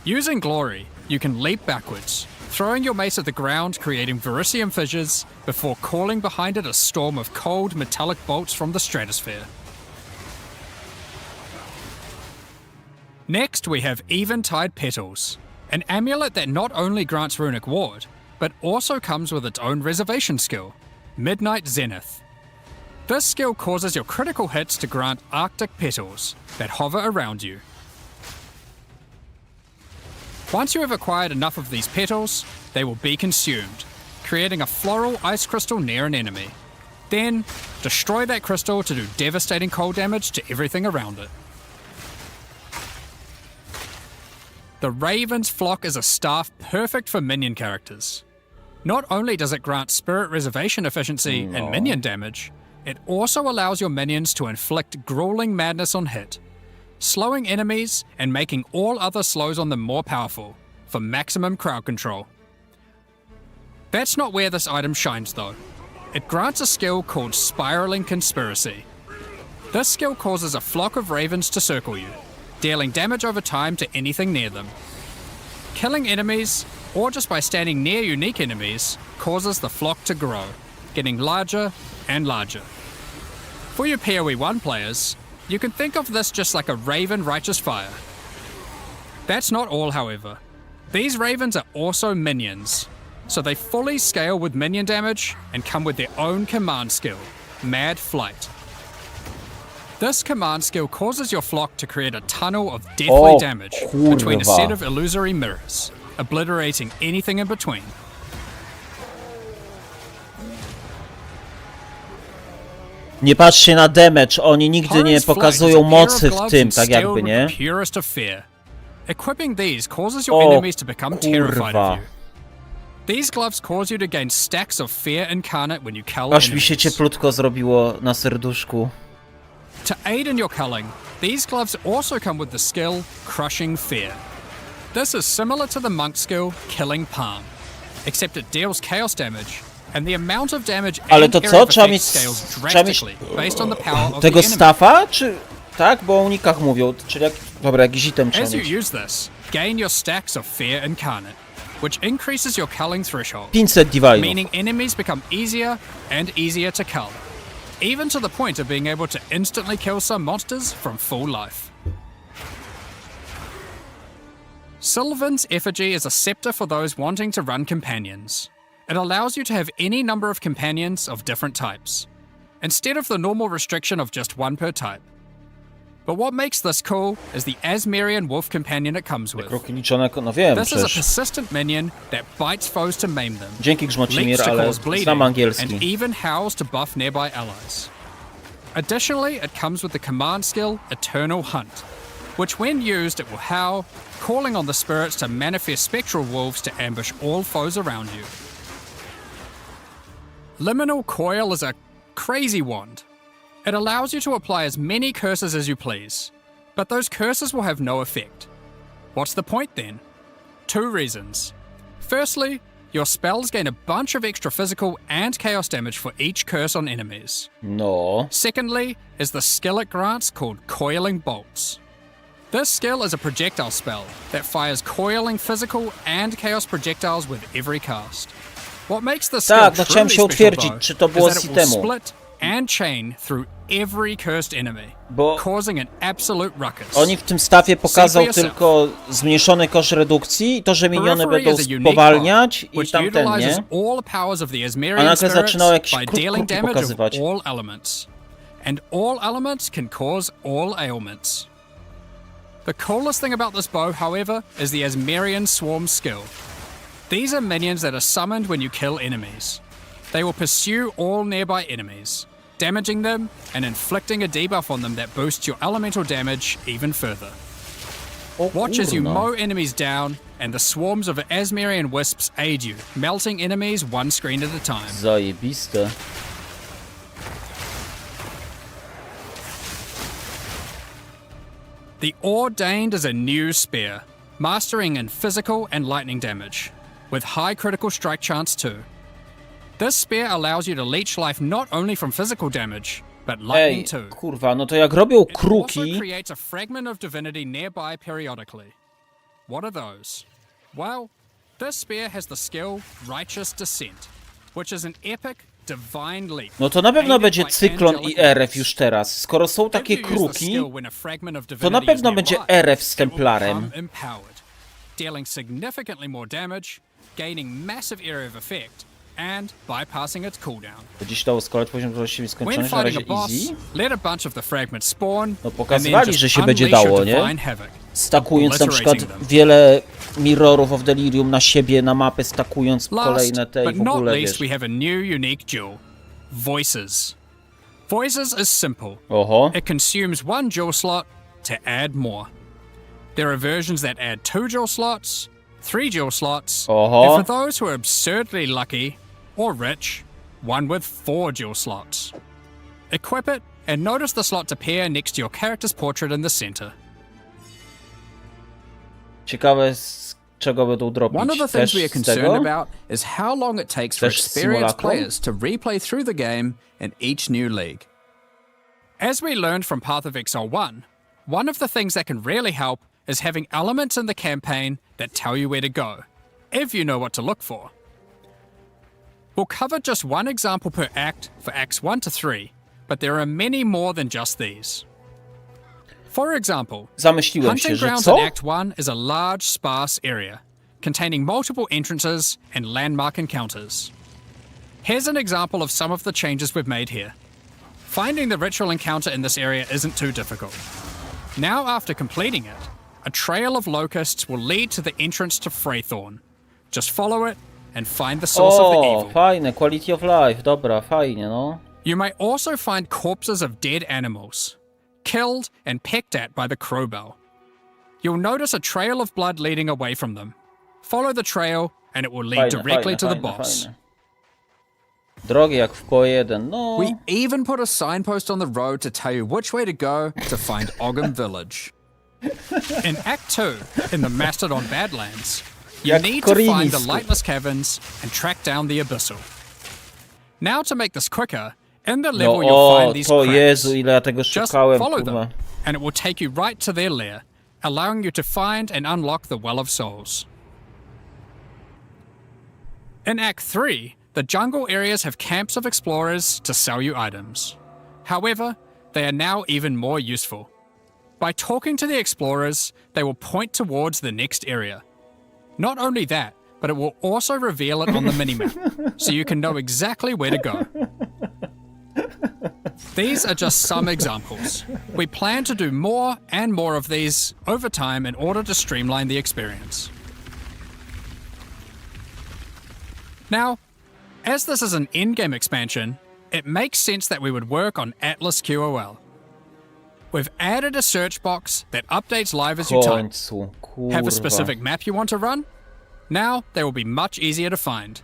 Using Glory, you can leap backwards, throwing your mace at the ground, creating Verisium fissures, before calling behind it a storm of cold metallic bolts from the stratosphere. Next, we have Eventide Petals, an amulet that not only grants runic ward, but also comes with its own reservation skill, Midnight Zenith. This skill causes your critical hits to grant Arctic petals that hover around you. Once you have acquired enough of these petals, they will be consumed, creating a floral ice crystal near an enemy. Then, destroy that crystal to do devastating cold damage to everything around it. The Raven's Flock is a staff perfect for minion characters. Not only does it grant spirit reservation efficiency and minion damage, it also allows your minions to inflict grueling madness on hit, slowing enemies and making all other slows on them more powerful, for maximum crowd control. That's not where this item shines though. It grants a skill called Spiraling Conspiracy. This skill causes a flock of ravens to circle you, dealing damage over time to anything near them. Killing enemies, or just by standing near unique enemies, causes the flock to grow, getting larger and larger. For your PoE 1 players, you can think of this just like a Raven Righteous Fire. That's not all, however. These ravens are also minions, so they fully scale with minion damage and come with their own command skill, Mad Flight. This command skill causes your flock to create a tunnel of deathly damage between a set of illusory mirrors, obliterating anything in between. Nie patrzcie na damage, oni nigdy nie Horus Flight pokazują is a pair mocy of w gloves tym, tak instilled jakby, with nie? the purest of fear. Equipping these causes your O, enemies to become terrified kurwa. of you. These gloves cause you to gain stacks of fear incarnate when you cull Aż mi się enemies. cieplutko zrobiło na serduszku. To aid in your culling, these gloves also come with the skill Crushing Fear. This is similar to the monk skill Killing Palm, except it deals chaos damage, and the amount of damage Ale and to area co? of Trzeba effect mieć... scales Trzeba mieć... drastically based on the power of Tego the enemy. staffa? Czy... Tak? Bo o unikach mówią. Czyli jak Dobra, jakiś item trzeba As you mieć. use this, gain your stacks of Fear Incarnate, which increases your culling threshold, 500 divine'ów. meaning enemies become easier and easier to cull, even to the point of being able to instantly kill some monsters from full life. Sylvan's Effigy is a scepter for those wanting to run companions. It allows you to have any number of companions of different types, instead of the normal restriction of just one per type. But what makes this cool is the Asmerian wolf companion it comes with. Kroki liczone, no wiem This is a przecież. persistent minion that bites foes to maim them, Dzięki Grzmocimir, leaks to ale cause bleeding, znam angielski. and even howls to buff nearby allies. Additionally, it comes with the command skill Eternal Hunt, which when used it will howl, calling on the spirits to manifest spectral wolves to ambush all foes around you. Liminal Coil is a crazy wand. It allows you to apply as many curses as you please, but those curses will have no effect. What's the point then? 2 reasons. Firstly, your spells gain a bunch of extra physical and chaos damage for each curse on enemies. No. Secondly, is the skill it grants called Coiling Bolts. This skill is a projectile spell that fires coiling physical and chaos projectiles with every cast. What makes this skill Tak, no chciałem truly się special, utwierdzić, though, czy to było is z that it will itemu. split and chain through every cursed enemy, Bo causing an absolute ruckus. oni w tym stawie pokazał yourself. tylko zmniejszony koszt redukcji i to, że miniony Periphery będą is a unique spowalniać mod, i which tamten, utilizes nie? all the powers of the A Asmerian nagle spirits zaczynało jakieś by dealing kruki damage of pokazywać. all elements. And all elements can cause all ailments. The coolest thing about this bow, however, is the Asmerian Swarm skill. These are minions that are summoned when you kill enemies. They will pursue all nearby enemies, damaging them and inflicting a debuff on them that boosts your elemental damage even further. O Watch as you kurno. mow enemies down, and the swarms of Asmerian wisps aid you, melting enemies one screen at a time. Zajebiste. The Ordained is a new spear, mastering in physical and lightning damage, with high critical strike chance too. This spear allows you to leech life not only from physical damage, but lightning Ej, too. kurwa, no to jak robią It also kruki, creates a fragment of divinity nearby periodically. What are those? Well, this spear has the skill Righteous Descent, which is an epic, divine leap. no to na pewno aided będzie by cyklon angelic i RF wings. już teraz. Skoro są takie If you use the kruki, skill when a fragment of to na divinity pewno is będzie nearby, RF z it will Templarem. become empowered, dealing significantly more damage, gaining massive area of effect, and bypassing its cooldown. Gdzieś dało skolać poziom trudności When skończony, na fighting razie a boss, easy. let a bunch of the fragments spawn, No and pokazywali, then że just się będzie unleash dało, your nie? divine havoc, Stakując na przykład obliterating them. wiele mirrorów of Delirium na siebie, na mapę, stakując Last, kolejne te i but w not ogóle, least, wiesz. we have a new unique jewel, Voices. Voices is simple. Oho. It consumes 1 jewel slot to add more. There are versions that add 2 jewel slots, 3 jewel slots, Oho. and for those who are absurdly lucky or rich, one with 4 jewel slots. Equip it and notice the slots appear next to your character's portrait in the center. Ciekawe z czego będą dropić. One of the Też things we are z concerned tego? about is how long it takes for Też z experienced symulaką? players to replay through the game in each new league. As we learned from Path of Exile 1, one of the things that can really help is having elements in the campaign that tell you where to go, if you know what to look for. We'll cover just one example per act for Acts 1 to 3, but there are many more than just these. For example, Zamyśliłem się, Hunting że Grounds co? in Act 1 is a large, sparse area, containing multiple entrances and landmark encounters. Here's an example of some of the changes we've made here. Finding the ritual encounter in this area isn't too difficult. Now, after completing it, a trail of locusts will lead to the entrance to Freythorn. Just follow it and find the source of the O, evil. fajne, quality of life, dobra, fajnie, no. You may also find corpses of dead animals, killed and pecked at by the crowbell. You'll notice a trail of blood leading away from them. Follow the trail and it will lead Fajne, directly fajne, to the fajne, boss. fajne. Drogie jak w PO1, no. We even put a signpost on the road to tell you which way to go to find Ogham Village. In Act 2, in the Mastodon Badlands, you Jak need to find the Korinisku. Lightless Caverns and track down the Abyssal. Now to make this quicker, in the level No, you'll o, find these to cracks. Jezu, ile ja tego Just szukałem, follow kurwa. them, and it will take you right to their lair, allowing you to find and unlock the Well of Souls. In Act 3, the jungle areas have camps of explorers to sell you items. However, they are now even more useful. By talking to the explorers, they will point towards the next area. Not only that, but it will also reveal it on the minimap, so you can know exactly where to go. These are just some examples. We plan to do more and more of these over time in order to streamline the experience. Now, as this is an in-game expansion, it makes sense that we would work on Atlas QOL. We've added a search box that updates live as you type. Have a specific map you want to run? Now they will be much easier to find.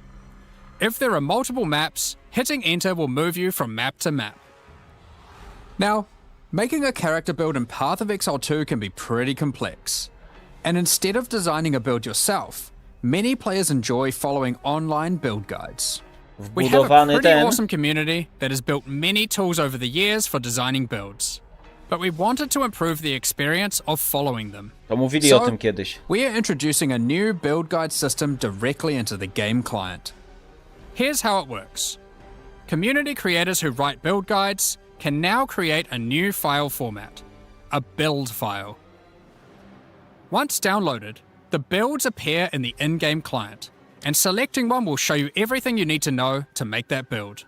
If there are multiple maps, hitting enter will move you from map to map. Now, making a character build in Path of Exile 2 can be pretty complex. And instead of designing a build yourself, many players enjoy following online build guides. We have a pretty awesome community that has built many tools over the years for designing builds. But we wanted to improve the experience of following them. Mówili o tym kiedyś. We are introducing a new build guide system directly into the game client. Here's how it works. Community creators who write build guides can now create a new file format, a build file. Once downloaded, the builds appear in the in-game client, and selecting one will show you everything you need to know to make that build.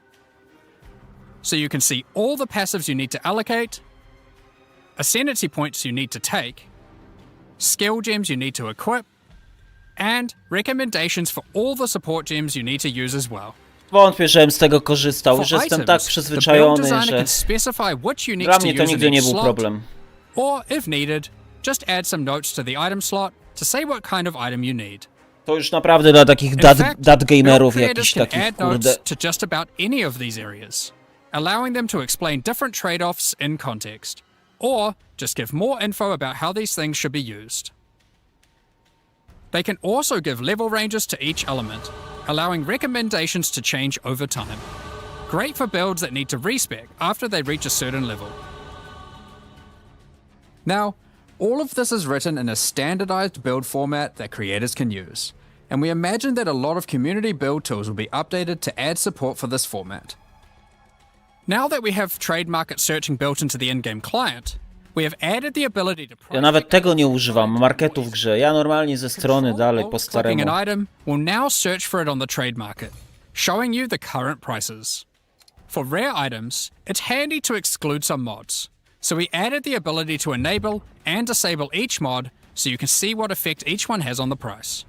So you can see all the passives you need to allocate, ascendancy points you need to take, skill gems you need to equip, and recommendations for all the support gems you need to use as well. Wątpię, żebym z tego korzystał. Już jestem tak przyzwyczajony, że dla mnie to nigdy nie był problem. Or, if needed, just add some notes to the item slot to say what kind of item you need. To już naprawdę dla takich dat gamerów jakichś takich, kurde. To just about any of these areas, allowing them to explain different trade-offs in context, or just give more info about how these things should be used. They can also give level ranges to each element, allowing recommendations to change over time. Great for builds that need to respec after they reach a certain level. Now, all of this is written in a standardized build format that creators can use, and we imagine that a lot of community build tools will be updated to add support for this format. Now that we have trade market searching built into the in-game client, we have added the ability to Ja nawet tego nie używam, marketu w grze. Ja normalnie ze strony dalej po staremu. An item will now search for it on the trade market, showing you the current prices. For rare items, it's handy to exclude some mods, so we added the ability to enable and disable each mod so you can see what effect each one has on the price.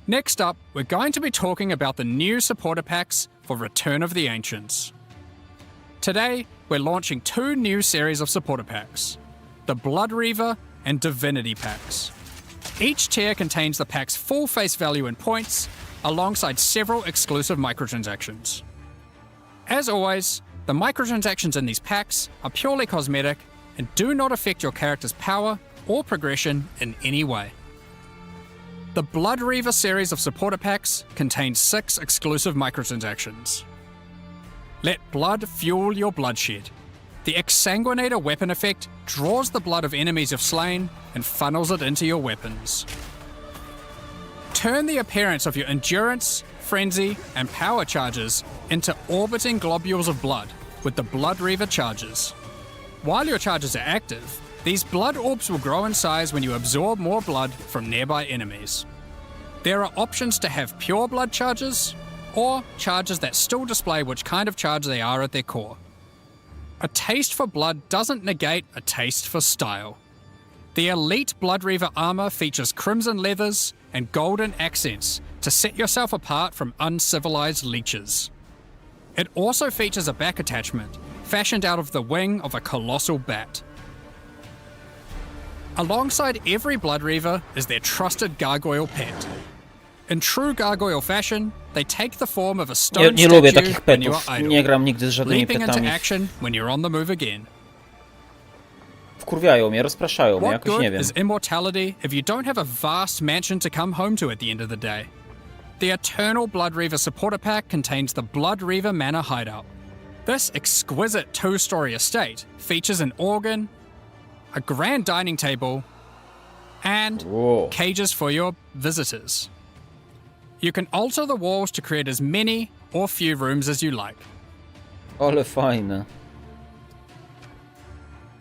Next up, we're going to be talking about the new supporter packs for Return of the Ancients. Today, we're launching two new series of supporter packs, the Blood Reaver and Divinity packs. Each tier contains the pack's full face value in points, alongside several exclusive microtransactions. As always, the microtransactions in these packs are purely cosmetic and do not affect your character's power or progression in any way. The Blood Reaver series of supporter packs contains 6 exclusive microtransactions. Let blood fuel your bloodshed. The Exsanguinator weapon effect draws the blood of enemies you've slain and funnels it into your weapons. Turn the appearance of your endurance, frenzy, and power charges into orbiting globules of blood with the Blood Reaver charges. While your charges are active, these blood orbs will grow in size when you absorb more blood from nearby enemies. There are options to have pure blood charges, or charges that still display which kind of charge they are at their core. A taste for blood doesn't negate a taste for style. The Elite Blood Reaver armor features crimson leathers and golden accents to set yourself apart from uncivilized leeches. It also features a back attachment, fashioned out of the wing of a colossal bat. Alongside every Blood Reaver is their trusted gargoyle pet. In true gargoyle fashion, they take the form of a stone nie lubię takich statue when you petów. are idle, Nie gram nigdy z żadnymi leaping into petami. action when you're on the move again. Wkurwiają mnie, rozpraszają mnie, What jakoś nie good wiem. is immortality if you don't have a vast mansion to come home to at the end of the day? The Eternal Blood Reaver supporter pack contains the Blood Reaver Manor Hideout. This exquisite 2-story estate features an organ, a grand dining table, and Whoa. cages for your visitors. You can alter the walls to create as many or few rooms as you like. Ale fajne.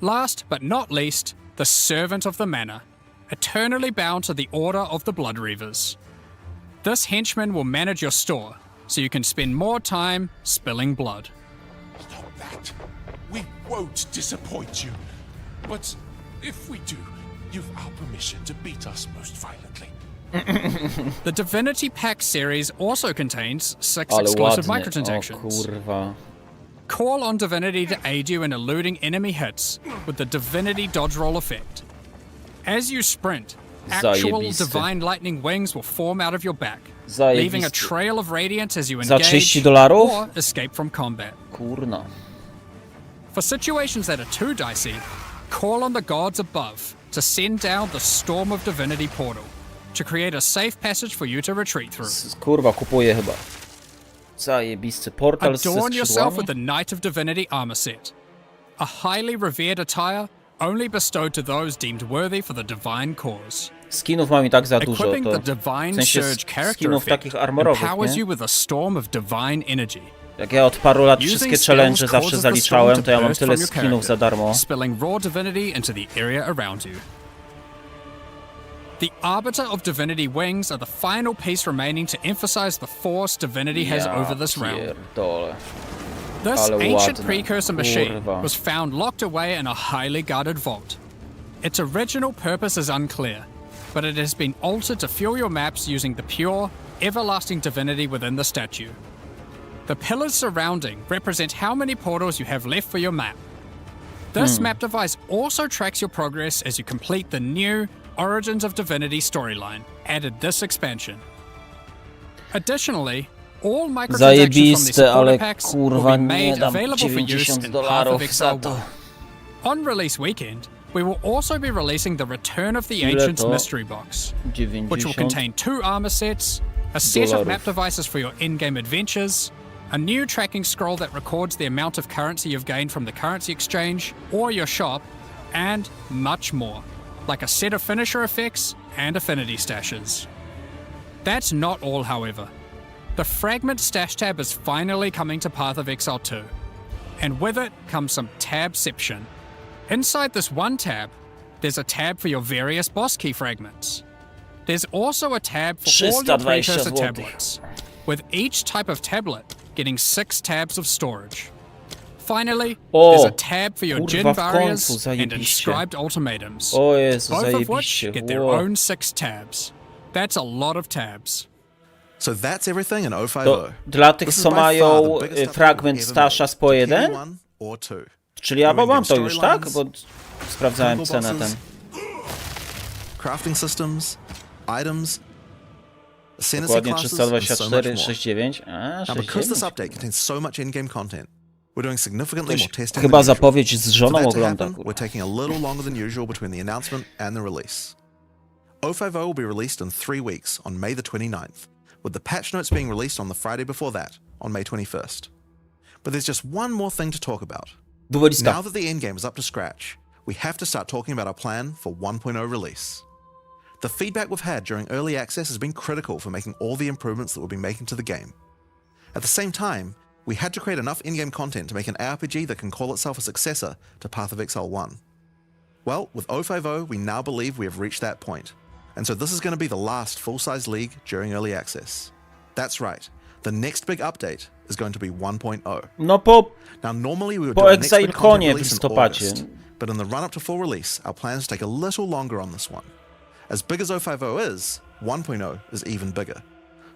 Last but not least, the Servant of the Manor, eternally bound to the Order of the Blood Reavers. This henchman will manage your store, so you can spend more time spilling blood. Stop that. We won't disappoint you. But if we do, you've our permission to beat us most violently. The Divinity Pack series also contains 6 Ale exclusive ładnie. O microtransactions. kurwa. Call on Divinity to aid you in eluding enemy hits with the Divinity Dodge Roll effect. As you sprint, actual Zajebiste. Divine Lightning wings will form out of your back, Zajebiste. leaving a trail of radiance as you Za engage $30? or escape from combat. Kurna. For situations that are too dicey, call on the gods above to send down the Storm of Divinity portal to create a safe passage for you to retreat through. Kurwa, kupuję chyba. Zajebisty portal ze Adorn yourself with skrzydłami. the Knight of Divinity armor set, a highly revered attire only bestowed to those deemed worthy for the divine cause. Skinów mam i tak za dużo, Equipping to the Divine w sensie Surge character skinów effect takich armorowych, empowers nie? you with a storm of divine energy. Jak ja od paru lat Using wszystkie skills challenge zawsze causes the storm zaliczałem, to to ja mam burst tyle from your skinów za character, darmo. spilling raw divinity into the area around you. The Arbiter of Divinity wings are the final piece remaining to emphasize the force divinity has Ja over this realm. pierdolę. This Ale ancient ładne, precursor machine kurwa. was found locked away in a highly guarded vault. Its original purpose is unclear, but it has been altered to fuel your maps using the pure, everlasting divinity within the statue. The pillars surrounding represent how many portals you have left for your map. This map device also tracks your progress as you complete the new Origins of Divinity storyline, added this expansion. Additionally, all microtransactions from the Zajebiste, ale supporter packs will kurwa be nie made dam available for use in Path of $90 za Exile to. 1. On release weekend, we will also be releasing the Return of the Ile Ancients to? mystery box, which will 90 contain 2 armor sets, a set of map $. devices for your in-game adventures, a new tracking scroll that records the amount of currency you've gained from the currency exchange or your shop, and much more, like a set of finisher effects and affinity stashes. That's not all, however. The Fragment Stash tab is finally coming to Path of Exile 2, and with it comes some tabception. Inside this one tab, there's a tab for your various boss key fragments. There's also a tab for all your 320 precursor złotych. tablets, with each type of tablet getting 6 tabs of storage. Finally, O, there's a tab for your kurwa, gin w barriers końcu, and zajebiście. inscribed ultimatums, O Jezu, both of which zajebiście. get their Ło. own 6 tabs. That's a lot of tabs. So that's everything in 050. To dla tych, This is co by far mają the biggest update fragment ever stasza made z po to 1? P1 or 2. Czyli ja New mam in-game to już, tak? Bo storylines, sprawdzałem Google cenę bosses, ten. crafting systems, items, ascendancy Dokładnie classes, and so much 324, more. 69. A, Now, because this 69. update contains so much in-game content, we're doing significantly more Ktoś testing chyba than usual. zapowiedź z For żoną that to ogląda. happen, Kurwa. we're taking a little longer than usual between the announcement and the release. 050 will be released in 3 weeks on May the 29th, with the patch notes being released on the Friday before that, on May 21st. But there's just one more thing to talk about. Było blisko. Now that the endgame is up to scratch, we have to start talking about our plan for 1.0 release. The feedback we've had during early access has been critical for making all the improvements that we'll be making to the game. At the same time, we had to create enough in-game content to make an RPG that can call itself a successor to Path of Exile 1. Well, with 050, we now believe we have reached that point, and so this is going to be the last full-size league during early access. That's right, the next big update is going to be 1.0. No po Now, normally we would Po do our next big content EXILE-konie w release in listopadzie. August, but in the run-up to full release, our plans take a little longer on this one. As big as 050 is, 1.0 is even bigger.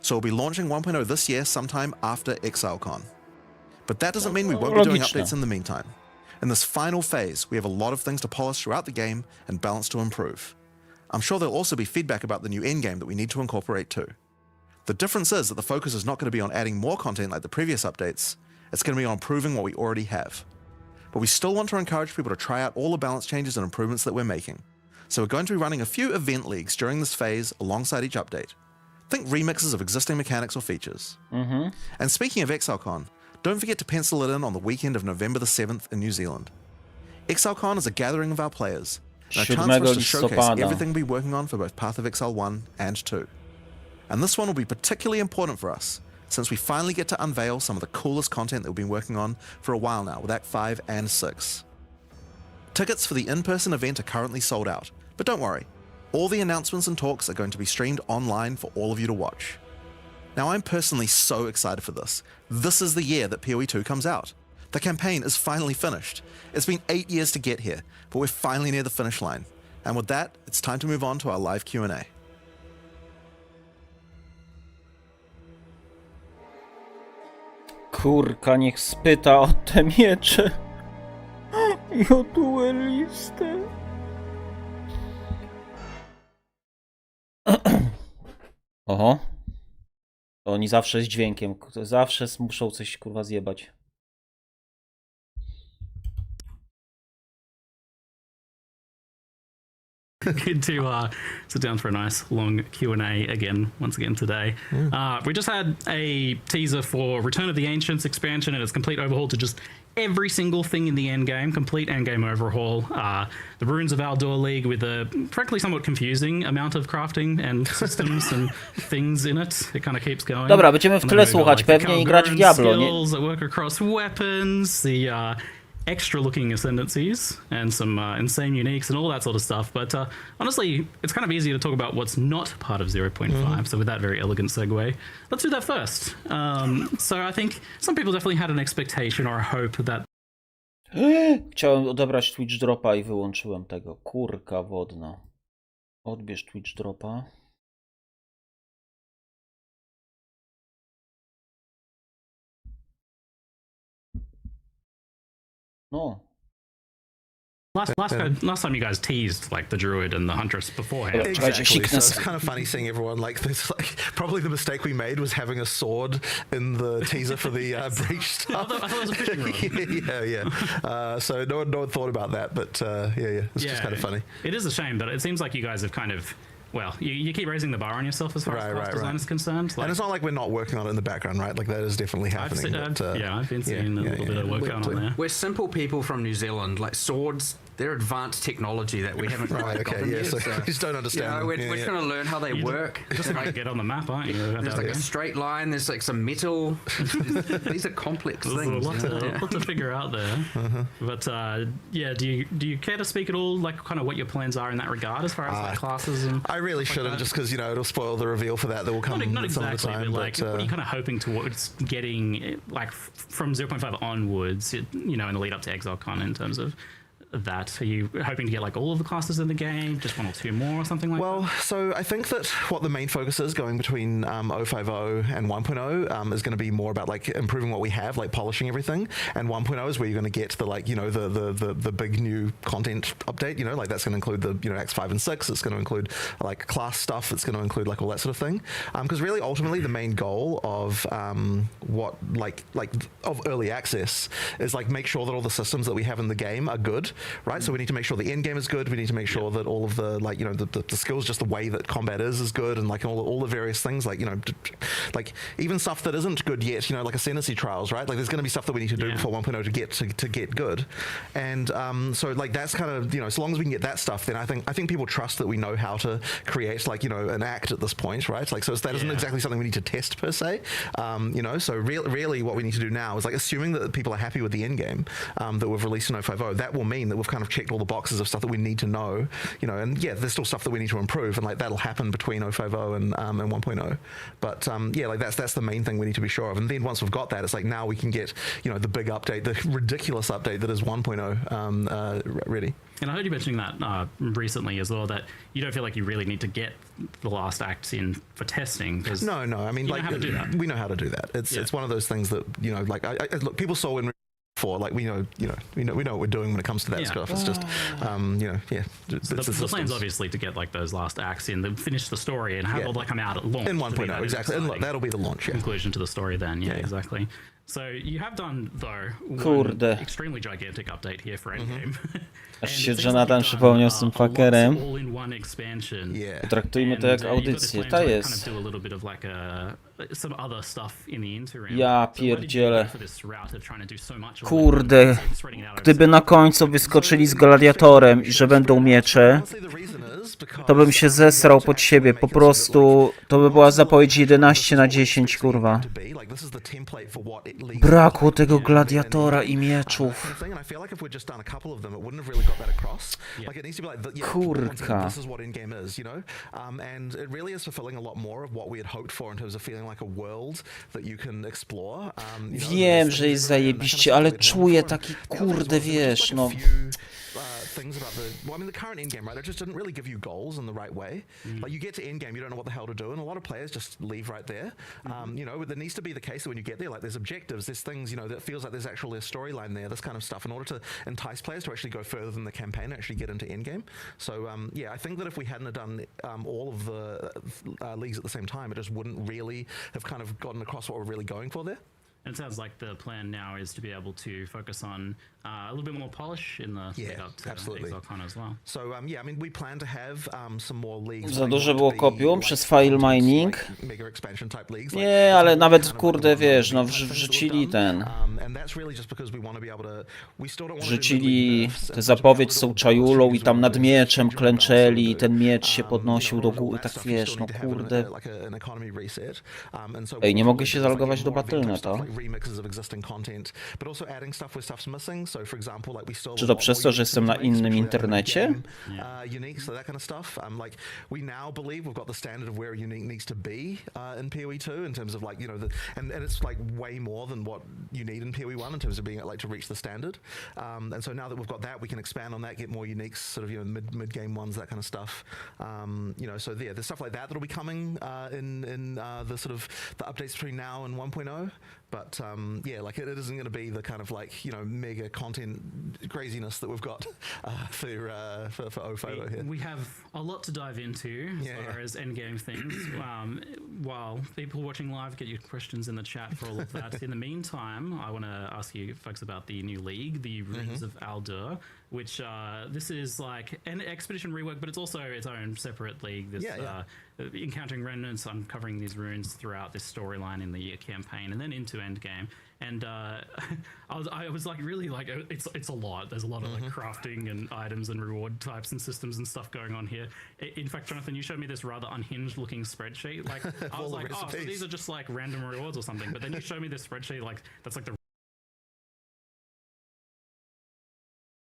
So we'll be launching 1.0 this year sometime after ExileCon. But that doesn't mean we won't be doing Logiczne. updates in the meantime. In this final phase, we have a lot of things to polish throughout the game and balance to improve. I'm sure there'll also be feedback about the new endgame that we need to incorporate too. The difference is that the focus is not going to be on adding more content like the previous updates, it's going to be on improving what we already have. But we still want to encourage people to try out all the balance changes and improvements that we're making. So we're going to be running a few event leagues during this phase alongside each update. Think remixes of existing mechanics or features. And speaking of ExileCon, don't forget to pencil it in on the weekend of November the 7th in New Zealand. ExileCon is a gathering of our players, and a 7 chance for us to showcase listopada. everything we're working on for both Path of Exile 1 and 2. And this one will be particularly important for us, since we finally get to unveil some of the coolest content that we've been working on for a while now with Act 5 and 6. Tickets for the in-person event are currently sold out, but don't worry, all the announcements and talks are going to be streamed online for all of you to watch. Now I'm personally so excited for this. This is the year that PoE 2 comes out. The campaign is finally finished. It's been 8 years to get here, but we're finally near the finish line. And with that, it's time to move on to our live Q&A. Kurka, niech spyta o te miecze. I o duelistę. Oho. To oni zawsze z dźwiękiem. Zawsze muszą coś kurwa zjebać. Good to sit down for a nice long Q&A once again today. We just had a teaser for Return of the Ancients expansion and its complete overhaul to just every single thing in the endgame, complete endgame overhaul. The Runes of Outdoor League with a frankly somewhat confusing amount of crafting and systems and things in it. It kind of keeps going. Dobra, będziemy w tyle słuchać pewnie i grać w Diablo, nie? Skills that work across weapons, the extra looking ascendancies and some insane uniques and all that sort of stuff, but honestly it's kind of easy to talk about what's not part of 0.5. So with that very elegant segue, let's do that first. So I think some people definitely had an expectation or a hope that Chciałem odebrać Twitch dropa i wyłączyłem tego. Kurka wodna. Odbierz Twitch dropa. No. Last time you guys teased like the druid and the huntress beforehand. Exactly. So it's kind of funny seeing everyone like this. Like probably the mistake we made was having a sword in the teaser for the breach stuff. I thought it was a fishing rod. yeah. So no one thought about that, but it's just kind of funny. It is a shame, but it seems like you guys have kind of. Well, you keep raising the bar on yourself as far as class design is concerned. Like, and it's not like we're not working on it in the background, right? Like that is definitely happening. I've been seeing a little bit of work going on there. We're simple people from New Zealand. Like swords, they're advanced technology that we haven't gotten yet. So we just don't understand. We're trying to learn how they work. Just like get on the map, aren't you? There's like a straight line. There's like some metal. These are complex things. There's a lot to figure out there. But do you care to speak at all, like kind of what your plans are in that regard as far as like classes and? I really shouldn't, just because it'll spoil the reveal for that will come. Not exactly, some of the time, but like, what are you kind of hoping towards getting, like from 0.5 onwards, in the lead up to ExileCon in terms of that? Are you hoping to get like all of the classes in the game, just 1 or 2 more or something like that? Well, so I think that what the main focus is going between 0.50 and 1.0 is going to be more about like improving what we have, like polishing everything, and 1.0 is where you're going to get the like the big new content update, like that's going to include the Acts 5 and 6. It's going to include like class stuff. It's going to include like all that sort of thing, because really ultimately the main goal of what like of early access is like make sure that all the systems that we have in the game are good. Right, so we need to make sure the end game is good. We need to make sure that all of the like the skills, just the way that combat is good, and like all the various things like like even stuff that isn't good yet. Like ascendancy trials, right? Like there's going to be stuff that we need to do before 1.0 to get good, and so like that's kind of as long as we can get that stuff, then I think people trust that we know how to create like an act at this point, right? Like so that isn't exactly something we need to test per se, So really what we need to do now is like assuming that people are happy with the end game that we've released in 0.50. That will mean that we've kind of checked all the boxes of stuff that we need to know, and there's still stuff that we need to improve, and like that'll happen between 0.50 and 1.0. But like that's the main thing we need to be sure of. And then once we've got that, it's like now we can get the big update, the ridiculous update that is 1.0 ready. And I heard you mentioning that recently as well, that you don't feel like you really need to get the last acts in for testing. No. I mean, like how to do that. We know how to do that. It's one of those things that like look, people saw in. For like we know what we're doing when it comes to that stuff. It's just the plan's obviously to get like those last acts in, then finish the story and have all that come out at launch in 1.0 exactly, and look, that'll be the launch conclusion to the story then. Exactly. So you have done though Kurde. one extremely gigantic update here for endgame. Aż się Jonathan przypomniał z tym fuckerem. All-in-one expansion. Traktujmy to jak audycję, ta jest. Ja pierdzielę. Kurde, gdyby na końcu wyskoczyli z gladiatorem i że będą miecze, to bym się zesrał pod siebie, po prostu to by była zapowiedź 11/10, kurwa. Brakło tego gladiatora i mieczów. Kurka. Wiem, że jest zajebiście, ale czuję taki, kurde, wiesz, no... Things about the well, I mean, the current end game, right? It just didn't really give you goals in the right way. Like you get to end game, you don't know what the hell to do, and a lot of players just leave right there. You know, there needs to be the case that when you get there, like there's objectives, there's things, you know, that feels like there's actually a storyline there, this kind of stuff, in order to entice players to actually go further than the campaign and actually get into end game. So yeah, I think that if we hadn't have done all of the leagues at the same time, it just wouldn't really have kind of gotten across what we're really going for there. And it sounds like the plan now is to be able to focus on a little bit more polish in the lead up to ExileCon as well. So yeah, I mean, we plan to have some more leagues. Za dużo było kopium przez file mining. Nie, ale nawet kurde, wiesz, no wrzucili ten. Wrzucili tę zapowiedź z tą czajulą i tam nad mieczem klęczeli i ten miecz się podnosił do góry, tak wiesz, no kurde. Ej, nie mogę się zalogować do Battle.neta. Czy to przez to, że jestem na innym internecie? And so now that we've got that, we can expand on that, get more uniques, sort of, you know, mid-game ones, that kind of stuff. You know, so yeah, there's stuff like that that'll be coming in the sort of the updates between now and 1.0. But yeah, like it isn't going to be the kind of like, you know, mega content craziness that we've got for OFOBO here. We have a lot to dive into as far as endgame things. While people watching live get your questions in the chat for all of that. In the meantime, I want to ask you folks about the new league, the Runes of Aldur, which this is like an expedition rework, but it's also its own separate league. This encountering remnants, uncovering these runes throughout this storyline in the campaign, and then into endgame. And I was like, really, like, it's a lot. There's a lot of like crafting and items and reward types and systems and stuff going on here. In fact, Jonathan, you showed me this rather unhinged looking spreadsheet. Like, I was like, oh, so these are just like random rewards or something. But then you showed me this spreadsheet, like that's like the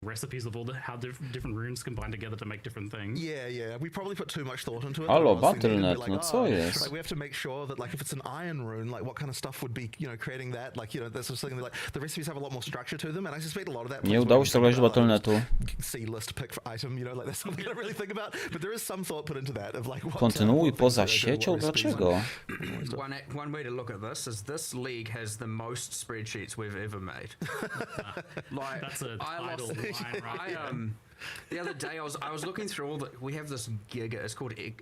recipes of all the how different runes combine together to make different things. Yeah. We probably put too much thought into it. Halo, Battle.net, no co jest? Like we have to make sure that like if it's an iron rune, like what kind of stuff would be, you know, creating that, like, you know, that's something that, like the recipes have a lot more structure to them, and I suspect a lot of that. Nie udało się zagrać do Battle.netu. C list pick for item, you know, like that's something I don't really think about, but there is some thought put into that of like what. Kontynuuj poza siecią, dlaczego? One way to look at this league has the most spreadsheets we've ever made. Like that's a title line, right? The other day I was looking through all the, we have this giga,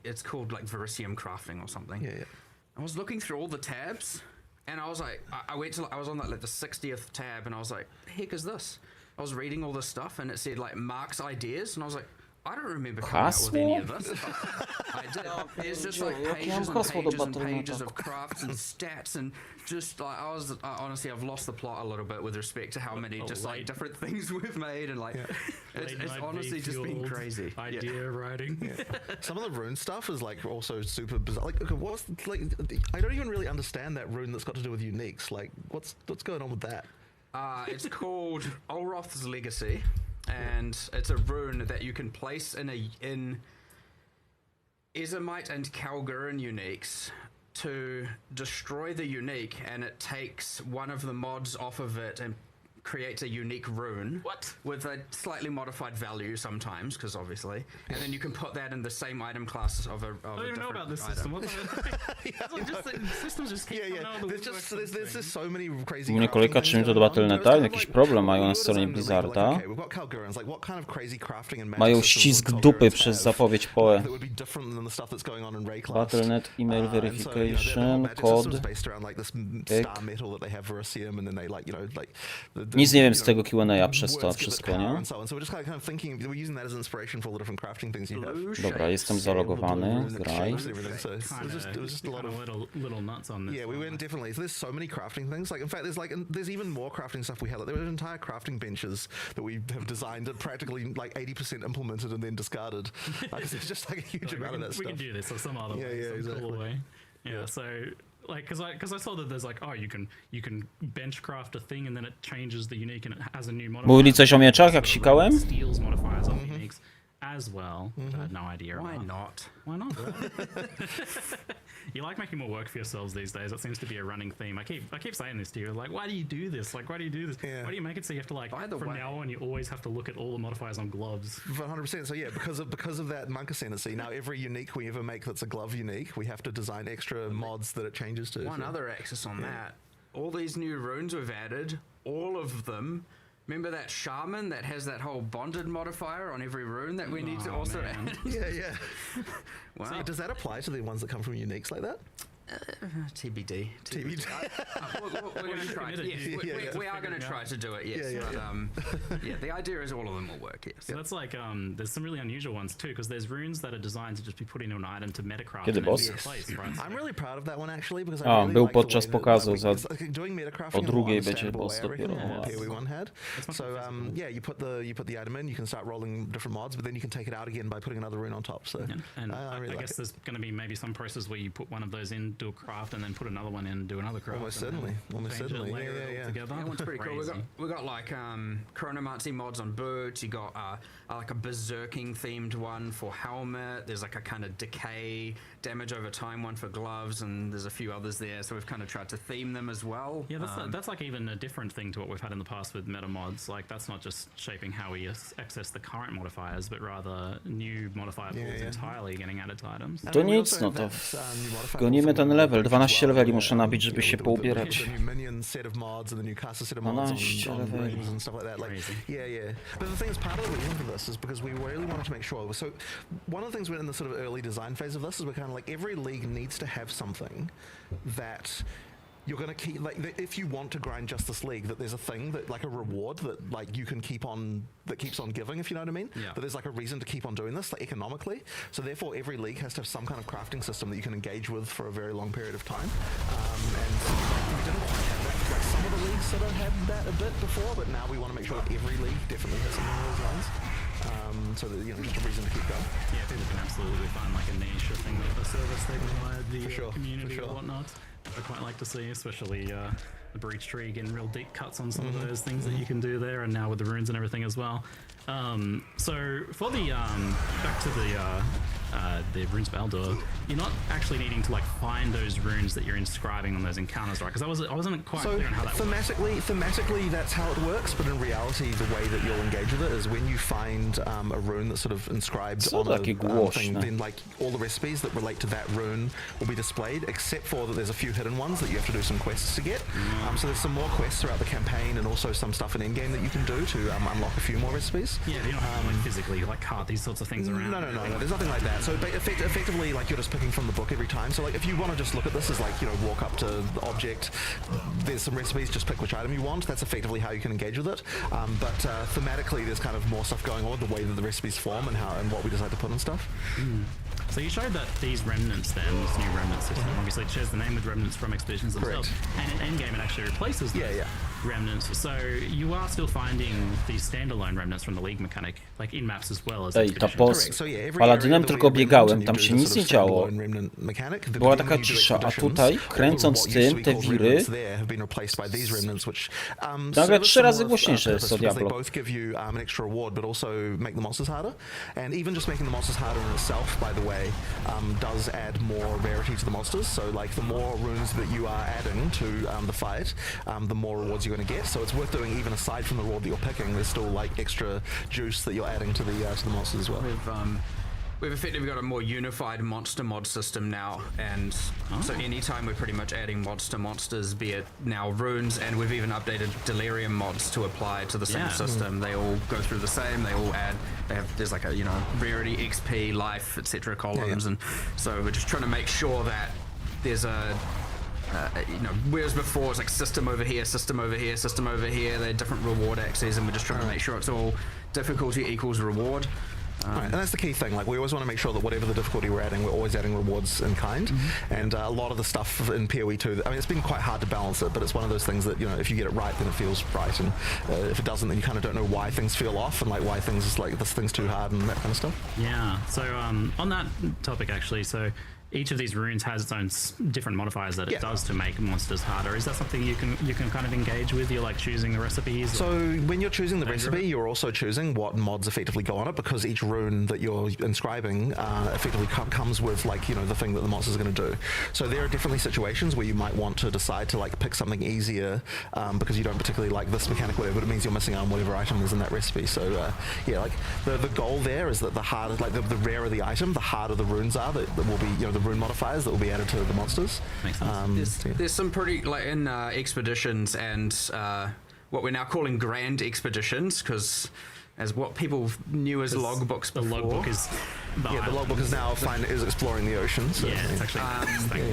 it's called like Verisium crafting or something. Yeah. I was looking through all the tabs, and I was like, I was on like the 60th tab, and I was like, the heck is this? I was reading all this stuff, and it said like Mark's ideas, and I was like, I don't remember coming out with any of this. I did. There's just like pages and pages of crafts and stats, and just like honestly, I've lost the plot a little bit with respect to how many just like different things we've made, and like it's honestly just been crazy. Idea writing. Some of the rune stuff is like also super bizarre. Like, okay, I don't even really understand that rune that's got to do with uniques. Like, what's going on with that? It's called Olroth's Legacy. And it's a rune that you can place in Ezomite and Kalgurin uniques to destroy the unique, and it takes one of the mods off of it and creates a unique rune with a slightly modified value sometimes, because obviously, and then you can put that in the same item class of a. I don't even know about this system. What's systems just keep There's just so many crazy. Mnie kolejka czy to do Battle.neta? Jakiś problem mają na stronie Blizzarda. Mają ścisk dupy przez zapowiedź PoE. Battle.net email verification, kod. Nic nie wiem z tego Q&A przez to wszystko, nie? Dobra, jestem zalogowany. Graj. Yeah, we went definitely. So there's so many crafting things. Like in fact, there's even more crafting stuff we had. Like, there were entire crafting benches that we have designed and practically like 80% implemented and then discarded. It's just like a huge amount of that stuff. We can do this or some other way, some cool way. Yeah, so like because I saw that there's like you can benchcraft a thing and then it changes the unique and it has a new modifier. Mówili coś o mieczach, jak sikałem? Steals modifiers on uniques as well. I had no idea. Why not? Why not? You like making more work for yourselves these days. That seems to be a running theme. I keep saying this to you. Like, why do you do this? Like, why do you do this? Yeah. Why do you make it so you have to like from now on you always have to look at all the modifiers on gloves? 100%. So yeah, because of that monk ascendancy, now every unique we ever make that's a glove unique, we have to design extra mods that it changes to. One other axis on that. All these new runes we've added, all of them. Remember that shaman that has that whole bonded modifier on every rune that we need to also add? Yeah. Wow. So does that apply to the ones that come from uniques like that? TBD. We're going to try. Yes, we are going to try to do it. Yes, but the idea is all of them will work. Yes. So that's like there's some really unusual ones too, because there's runes that are designed to just be put into an item to metacraft. Kiedy boss? I'm really proud of that one actually because I really był podczas pokazu za o drugiej będzie boss dopiero. So yeah, you put the item in, you can start rolling different mods, but then you can take it out again by putting another rune on top. So and I guess there's going to be maybe some process where you put one of those in, do a craft, and then put another one in, do another craft. Almost certainly. Yeah. Together. That one's pretty cool. We got like chronomancy mods on boots. You got like a berserking themed one for helmet. There's like a kind of decay, damage over time one for gloves, and there's a few others there. So we've kind of tried to theme them as well. Yeah, that's like even a different thing to what we've had in the past with meta mods. Like that's not just shaping how we access the current modifiers, but rather new modifier pools entirely getting added to items. To nic, no to gonimy ten level. 12 leveli muszę nabić, żeby się poubierać. 12 leveli. Yeah. But the thing is, part of the reason for this is because we really wanted to make sure. So one of the things we're in the sort of early design phase of this is we're kind of like every league needs to have something that you're going to keep, like, if you want to grind just this league, that there's a thing that, like a reward that, like, you can keep on, that keeps on giving, if you know what I mean? Yeah. That there's, like, a reason to keep on doing this, like, economically. So therefore, every league has to have some kind of crafting system that you can engage with for a very long period of time. And we didn't quite have that. Like, some of the leagues sort of had that a bit before, but now we want to make sure that every league definitely has something along those lines. So that, you know, just a reason to keep going. Yeah, people can absolutely find, like, a niche or thing with a service they provide the community or whatnot. I quite like to see, especially the breach tree, getting real deep cuts on some of those things that you can do there, and now with the runes and everything as well. So for the back to the runes of Eldor, you're not actually needing to like find those runes that you're inscribing on those encounters, right? Because I wasn't quite clear on how that works. Thematically, that's how it works, but in reality, the way that you'll engage with it is when you find a rune that's sort of inscribed on a thing, then like all the recipes that relate to that rune will be displayed, except for that there's a few hidden ones that you have to do some quests to get. So there's some more quests throughout the campaign and also some stuff in endgame that you can do to unlock a few more recipes. Yeah, you don't have to like physically like cart these sorts of things around. No, there's nothing like that. So effectively, like, you're just picking from the book every time. So like, if you want to just look at this as like, you know, walk up to the object, there's some recipes, just pick which item you want. That's effectively how you can engage with it. But thematically, there's kind of more stuff going on with the way that the recipes form and how and what we decide to put and stuff. So you showed that these remnants, then this new remnant system, obviously it shares the name with remnants from expeditions themselves, and in endgame it actually replaces those remnants. So you are still finding these standalone remnants from the league mechanic, like in maps as well as. Ej, ta Paladynem tylko biegałem, tam się nic nie działo. Była taka cisza, a tutaj, kręcąc tym, te wiry, nagle 3 razy głośniejsze jest to Diablo. Both give you an extra reward, but also make the monsters harder. And even just making the monsters harder in itself, by the way, does add more rarity to the monsters. So like the more runes that you are adding to the fight, the more rewards you're going to get. So it's worth doing even aside from the reward that you're picking. There's still like extra juice that you're adding to the monsters as well. We've effectively got a more unified monster mod system now, and so anytime we're pretty much adding mods to monsters, be it now runes, and we've even updated delirium mods to apply to the same system. They all go through the same. They all add. There's like a rarity, XP, life, etc. columns, and so we're just trying to make sure that there's a whereas before it's like system over here, system over here, system over here. They're different reward axes, and we're just trying to make sure it's all difficulty equals reward. Right, and that's the key thing. Like, we always want to make sure that whatever the difficulty we're adding, we're always adding rewards in kind. And a lot of the stuff in PoE 2, I mean, it's been quite hard to balance it, but it's one of those things that, if you get it right, then it feels right, and if it doesn't, then you kind of don't know why things feel off, and like why things is like, this thing's too hard and that kind of stuff. Yeah. So on that topic, actually, so each of these runes has its own different modifiers that it does to make monsters harder. Is that something you can kind of engage with? You're like choosing the recipes? So when you're choosing the recipe, you're also choosing what mods effectively go on it, because each rune that you're inscribing effectively comes with like, the thing that the monster's going to do. So there are definitely situations where you might want to decide to like pick something easier because you don't particularly like this mechanic, whatever, but it means you're missing out on whatever item is in that recipe. So like the goal there is that the harder, like the rarer the item, the harder the runes are that will be, the rune modifiers that will be added to the monsters. Makes sense. There's some pretty, like in expeditions and what we're now calling grand expeditions, because as what people knew as logbooks before. The logbook is the logbook is now is exploring the ocean. So it's actually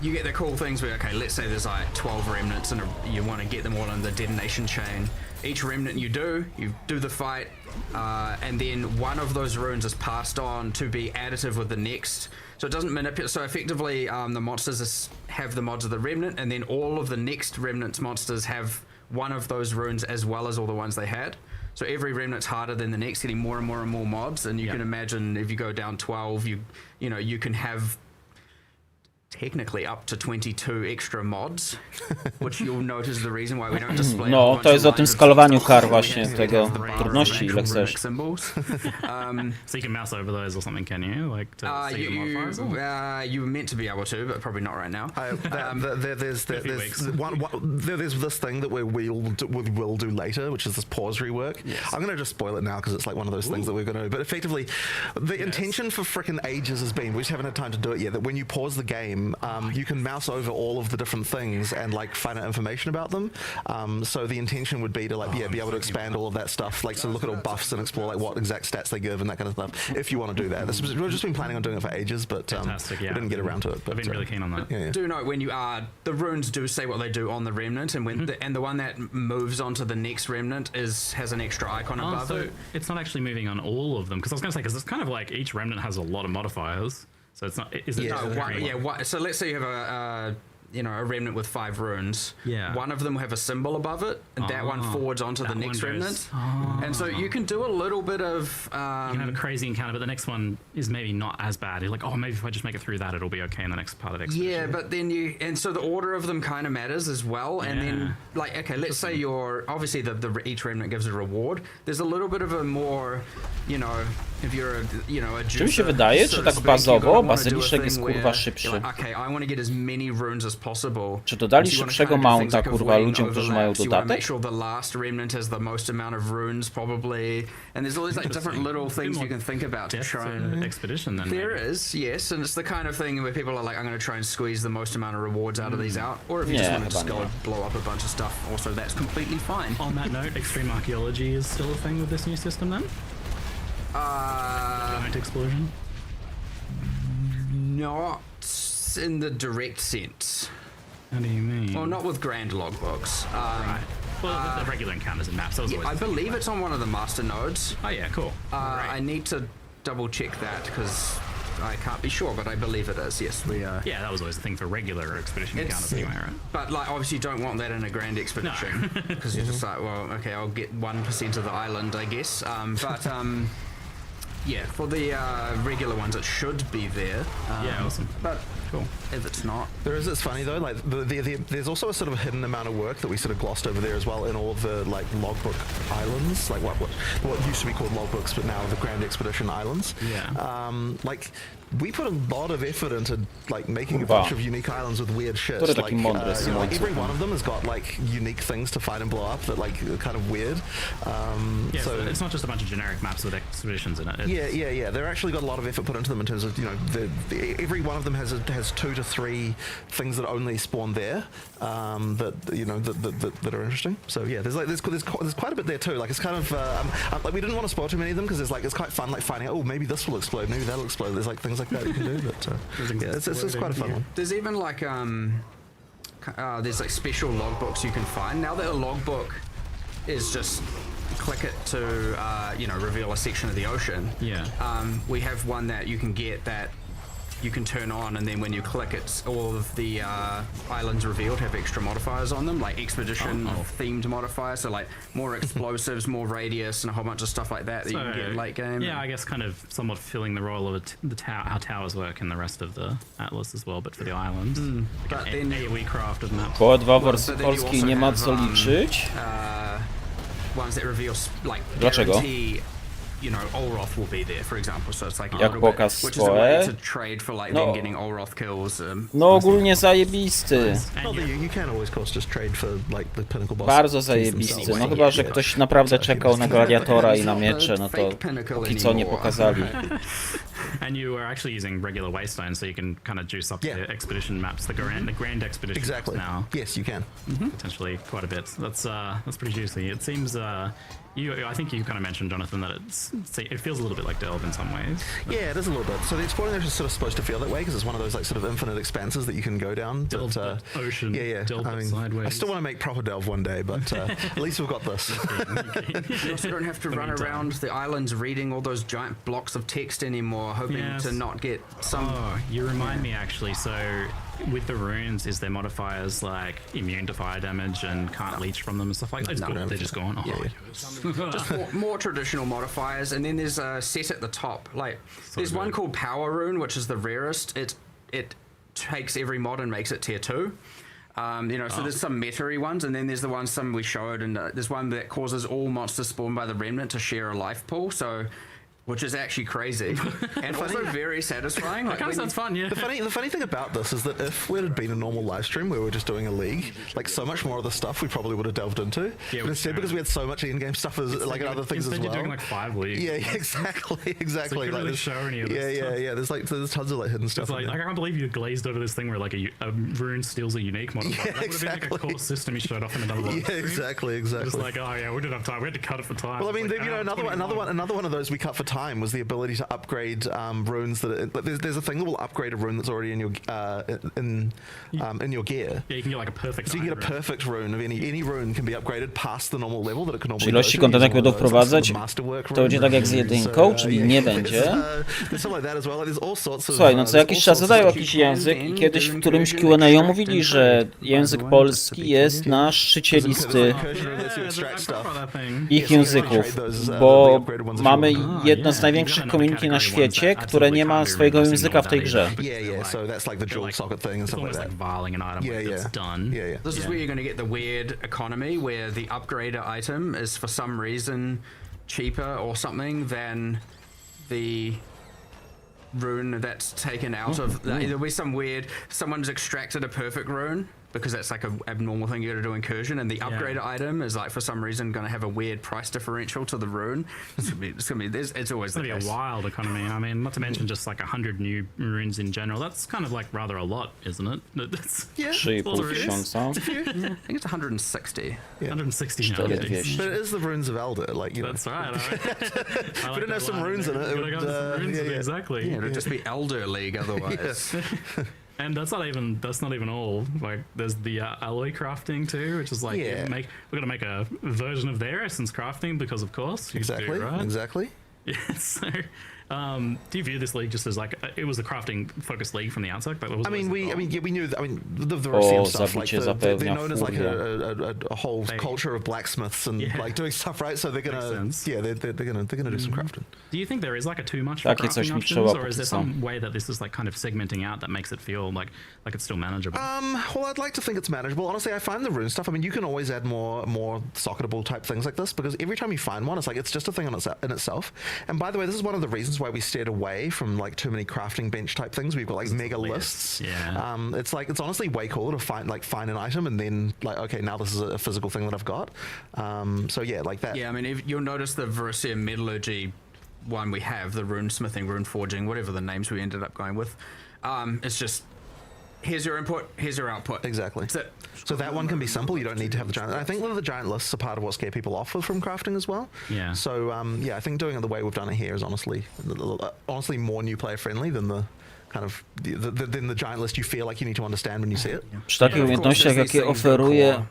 you get the cool things where, okay, let's say there's like 12 remnants and you want to get them all in the detonation chain. Each remnant you do the fight, and then one of those runes is passed on to be additive with the next. So it doesn't manipulate. So effectively, the monsters have the mods of the remnant, and then all of the next remnant's monsters have one of those runes as well as all the ones they had. So every remnant's harder than the next, getting more and more and more mods. And you can imagine if you go down 12, you can have technically up to 22 extra mods, which you'll notice is the reason why we don't display. No, to jest o tym skalowaniu kar właśnie, tego trudności, ile chcesz. So you can mouse over those or something, can you? Like to see the modifiers? You were meant to be able to, but probably not right now. There's this thing that we'll do later, which is this pause rework. I'm going to just spoil it now because it's like one of those things that we're going to do. But effectively, the intention for frickin' ages has been, we just haven't had time to do it yet, that when you pause the game, you can mouse over all of the different things and like find out information about them. So the intention would be to like be able to expand all of that stuff, like to look at all buffs and explore like what exact stats they give and that kind of stuff. If you want to do that, we've just been planning on doing it for ages, but we didn't get around to it. But I've been really keen on that. Do note when you are, the runes do say what they do on the remnant, and when the one that moves onto the next remnant has an extra icon above it. It's not actually moving on all of them, because I was going to say, because it's kind of like each remnant has a lot of modifiers. So it's not. Is it? So let's say you have a remnant with 5 runes. Yeah. One of them will have a symbol above it, and that one forwards onto the next remnant. And so you can do a little bit of. You can have a crazy encounter, but the next one is maybe not as bad. You're like, maybe if I just make it through that, it'll be okay in the next part of the expedition. Yeah, but then so the order of them kind of matters as well. And then, like, okay, let's say obviously each remnant gives a reward. There's a little bit of a more, if you're a juicer, Czy mi się wydaje, że tak bazowo bazyliszek jest kurwa szybszy? Okay, I want to get as many runes as possible. Czy dodali szybszego mounta kurwa ludziom, którzy mają dodatek? Make sure the last remnant has the most amount of runes probably, and there's all these like different little things you can think about to try and expedition. Then there is, yes, and it's the kind of thing where people are like, I'm going to try and squeeze the most amount of rewards out of these out, or if you just want to just go and blow up a bunch of stuff, also that's completely fine. On that note, extreme archaeology is still a thing with this new system then? Giant explosion? Not in the direct sense. How do you mean? Well, not with grand logbooks. Right. Well, the regular encounters and maps. I believe it's on one of the master nodes. Oh yeah, cool. I need to double check that because I can't be sure, but I believe it is. Yes, we are. Yeah, that was always the thing for regular expedition encounters anyway, right? But like, obviously, you don't want that in a grand expedition because you're just like, well, okay, I'll get 1% of the island, I guess. Yeah, for the regular ones, it should be there. Yeah, awesome. But Cool. If it's not, It's funny though, like there's also a sort of hidden amount of work that we sort of glossed over there as well in all of the like logbook islands, like what used to be called logbooks, but now the Grand Expedition Islands. Yeah. Like we put a lot of effort into like making a bunch of unique islands with weird shit. Like, you know, like every one of them has got like unique things to find and blow up that like are kind of weird. Yeah, so it's not just a bunch of generic maps with expeditions in it. Yeah. They're actually got a lot of effort put into them in terms of, you know, every one of them has 2 to 3 things that only spawn there, that you know that are interesting. So yeah, there's quite a bit there too. Like it's kind of like we didn't want to spoil too many of them because it's quite fun, like finding out, oh, maybe this will explode, maybe that'll explode. There's like things like that you can do, but yeah, it's quite a fun one. There's even like there's like special logbooks you can find. Now that a logbook is just click it to you know, reveal a section of the ocean. Yeah. We have one that you can get that you can turn on, and then when you click, it's all of the islands revealed have extra modifiers on them, like expedition themed modifiers, so like more explosives, more radius, and a whole bunch of stuff like that that you can get late game. Yeah, I guess kind of somewhat filling the role of how towers work in the rest of the Atlas as well, but for the islands. But then AoE crafted maps. Po 2 polskiej nie ma co liczyć. Ones that reveal like Dlaczego? guarantee, you know, Olroth will be there, for example, so it's like a Jak little bit, pokaz which is a way swoje? to trade for like them getting Olroth kills. No ogólnie zajebisty. No, you can always, of course, just trade for like the pinnacle boss. Bardzo zajebisty. No chyba, że ktoś naprawdę czekał na gladiatora i na miecze, no to póki co nie pokazali. And you are actually using regular waystone, so you can kind of juice up the expedition maps, the grand expedition maps now. Yes, you can. Potentially quite a bit. That's pretty juicy. It seems I think you kind of mentioned, Jonathan, that it feels a little bit like Delve in some ways. Yeah, it is a little bit. So the exploring ocean is sort of supposed to feel that way because it's one of those like sort of infinite expanses that you can go down. Delve but, ocean. Yeah. Delve sideways. I still want to make proper Delve one day, but at least we've got this. You also don't have to run around the islands reading all those giant blocks of text anymore, hoping to not get some. Oh, you remind me actually. So with the runes, is there modifiers like immune to fire damage and can't leech from them and stuff like that? No, they're just gone. Just more traditional modifiers, and then there's a set at the top. Like there's one called Power Rune, which is the rarest. It takes every mod and makes it tier 2. You know, so there's some meta-y ones, and then there's the ones some we showed, and there's one that causes all monsters spawned by the remnant to share a life pool. So. Which is actually crazy and also very satisfying. Like, kind of sounds fun, yeah. The funny thing about this is that if it had been a normal live stream where we were just doing a league, like so much more of the stuff we probably would have delved into. Yeah, but instead, because we had so much in-game stuff as like other things as well. You're doing like 5 leagues. Yeah, exactly. So you couldn't really show any of this stuff. Yeah. There's tons of like hidden stuff. It's like I can't believe you glazed over this thing where like a rune steals a unique modifier. Yeah, that would have been like a core system you showed off in another one. Yeah, exactly. Just like, oh yeah, we didn't have time. We had to cut it for time. Well, I mean, like, you know, another one of those we cut for time was the ability to upgrade runes that there's a thing that will upgrade a rune that's already in your in your gear. Yeah, you can get like a perfect. So you get a perfect rune of any rune can be upgraded past the normal level that it can normally. Czy ilości kontenek będą wprowadzać? To będzie tak jak z jedynką, czyli nie będzie. Słuchaj, no co jakiś czas zadają jakiś język i kiedyś w którymś Q&A mówili, że język polski jest na szczycie listy ich języków, bo mamy jedno z największych community na świecie, które nie ma swojego języka w tej grze. So that's like the dual socket thing and stuff like that. Varling an item that's done. This is where you're going to get the weird economy where the upgrader item is for some reason cheaper or something than the rune that's taken out of. There'll be some weird. Someone's extracted a perfect rune. Because that's like an abnormal thing you got to do incursion, and the upgraded item is like for some reason going to have a weird price differential to the rune. It's always going to be a wild economy. I mean, not to mention just like 100 new runes in general. That's kind of like rather a lot, isn't it? That's, yeah, 3,5 tysiąca. I think it's 160. Yeah. 160 But it is the runes of Elder, like you know. That's right. If we didn't have some runes in it, it would, exactly. Yeah, it'd just be Elder League otherwise. And that's not even all. Like there's the alloy crafting too, which is like we're gonna make a version of their essence crafting because of course exactly. Right? Exactly. Yeah. So Do you view this league just as like it was a crafting focused league from the outset? That was we knew that. I mean, the O, RCM stuff, like zabicie they're zapewnia known as like furię. a whole culture of blacksmiths and like doing stuff, right? So they're gonna, they're gonna do some crafting. Do you think there is like a too much for Takie coś crafting mi options, trzeba or is there póki co. some way that this is like kind of segmenting out that makes it feel like it's still manageable? Well, I'd like to think it's manageable. Honestly, I find the rune stuff. I mean, you can always add more socketable type things like this because every time you find one, it's like it's just a thing in itself. And by the way, this is one of the reasons why we steered away from like too many crafting bench type things. We've got like mega lists. Yeah. It's honestly way cooler to find an item and then like, okay, now this is a physical thing that I've got. So yeah, like that. Yeah, I mean, if you'll notice the Verisium Metallurgy one we have, the rune smithing, rune forging, whatever the names we ended up going with. It's just, here's your input, here's your output. Exactly. That's it. So that one can be simple. You don't need to have the giant. I think the giant lists are part of what scare people off from crafting as well. Yeah. So yeah, I think doing it the way we've done it here is honestly more new player friendly than the kind of than the giant list you feel like you need to understand when you see it. Przy takich umiejętnościach, jakie oferuje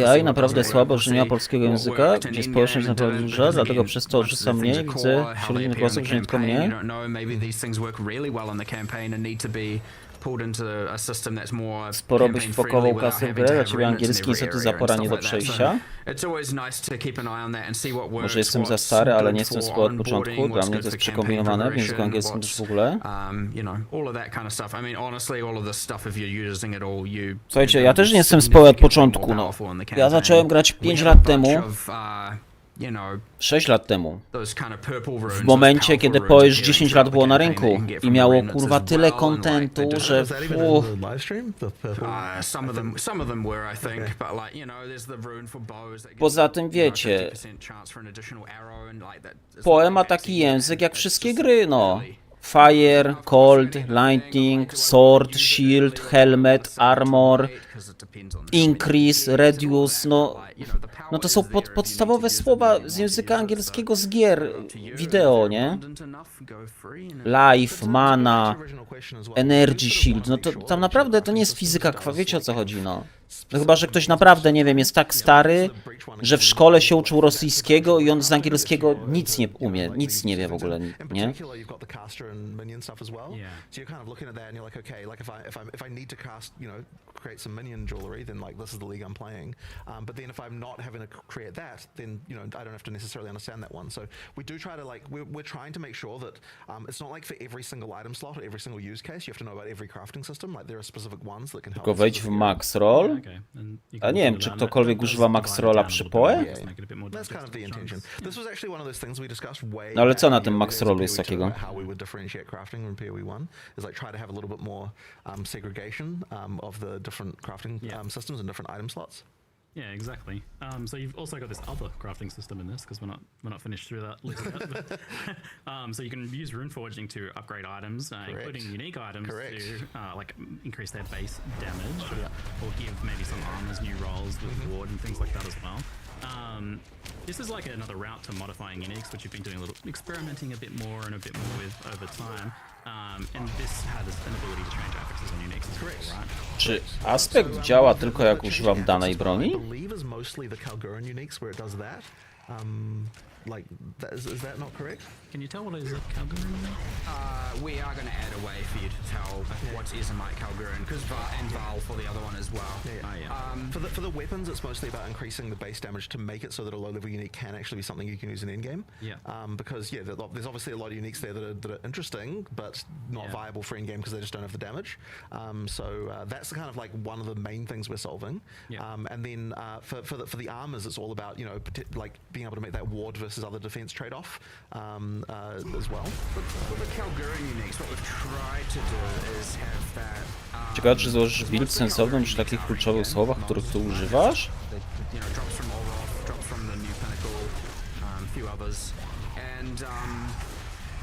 AI, naprawdę słabo, że nie ma polskiego języka, gdzie społeczność naprawdę duża, dlatego przez to odrzucam mnie i widzę wśród innych osób, że nie tylko mnie. Sporo byś wpakował kasy w grę, dla ciebie angielski niestety zapora nie do przejścia. Może jestem za stary, ale nie jestem sporo od początku, dla mnie to jest przekombinowane, w języku angielskim też w ogóle. Słuchajcie, ja też nie jestem sporo od początku, no. Ja zacząłem grać 5 lat temu. 6 lat temu. W momencie, kiedy POES 10 lat było na rynku i miało kurwa tyle kontentu, że poza tym wiecie, POE ma taki język jak wszystkie gry, no. Fire, Cold, Lightning, Sword, Shield, Helmet, Armor, Increase, Reduce, no to są podstawowe słowa z języka angielskiego z gier wideo, nie? Life, Mana, Energy Shield, no to tam naprawdę to nie jest fizyka, wiecie o co chodzi, no. No chyba, że ktoś naprawdę, nie wiem, jest tak stary, że w szkole się uczył rosyjskiego i on z angielskiego nic nie umie, nic nie wie w ogóle, nie? Create some minion jewelry, then like this is the league I'm playing. But then if I'm not having to create that, then I don't have to necessarily understand that one. So we do try to we're trying to make sure that it's not like for every single item slot or every single use case you have to know about every crafting system. Like there are specific ones that can help. Tylko wejdź w max roll. A nie wiem, czy ktokolwiek używa max rolla przy POE? That's kind of the intention. This was actually one of those things we discussed way. No ale co na tym max rollu jest takiego? How we would differentiate crafting from PoE1 is like try to have a little bit more segregation of the different crafting systems and different item slots. Yeah, exactly. So you've also got this other crafting system in this because we're not finished through that list yet. So you can use rune forging to upgrade items, including unique items to like increase their base damage or give maybe some armors new rolls with ward and things like that as well. This is like another route to modifying Inevix, which you've been doing a little experimenting a bit more with over time. And this has an ability to change affixes on Unix as well, right? Czy aspekt działa tylko jak używam danej broni? Like, is that not correct? Can you tell what is a Kalgurin? We are going to add a way for you to tell what's Izomite Kalgurin, and Val for the other one as well. For the weapons, it's mostly about increasing the base damage to make it so that a low-level unique can actually be something you can use in endgame. Because there's obviously a lot of uniques there that are interesting, but not viable for endgame because they just don't have the damage. So that's kind of like one of the main things we're solving. And then for the armors, it's all about like being able to make that ward versus other defense trade-off as well. With the Kalgurin uniques, what we've tried to do is have that. Ciekawe, czy złożysz build sensowny przy takich kluczowych słowach, których tu używasz? Drops from Olroth, drops from the new Pinnacle, few others, and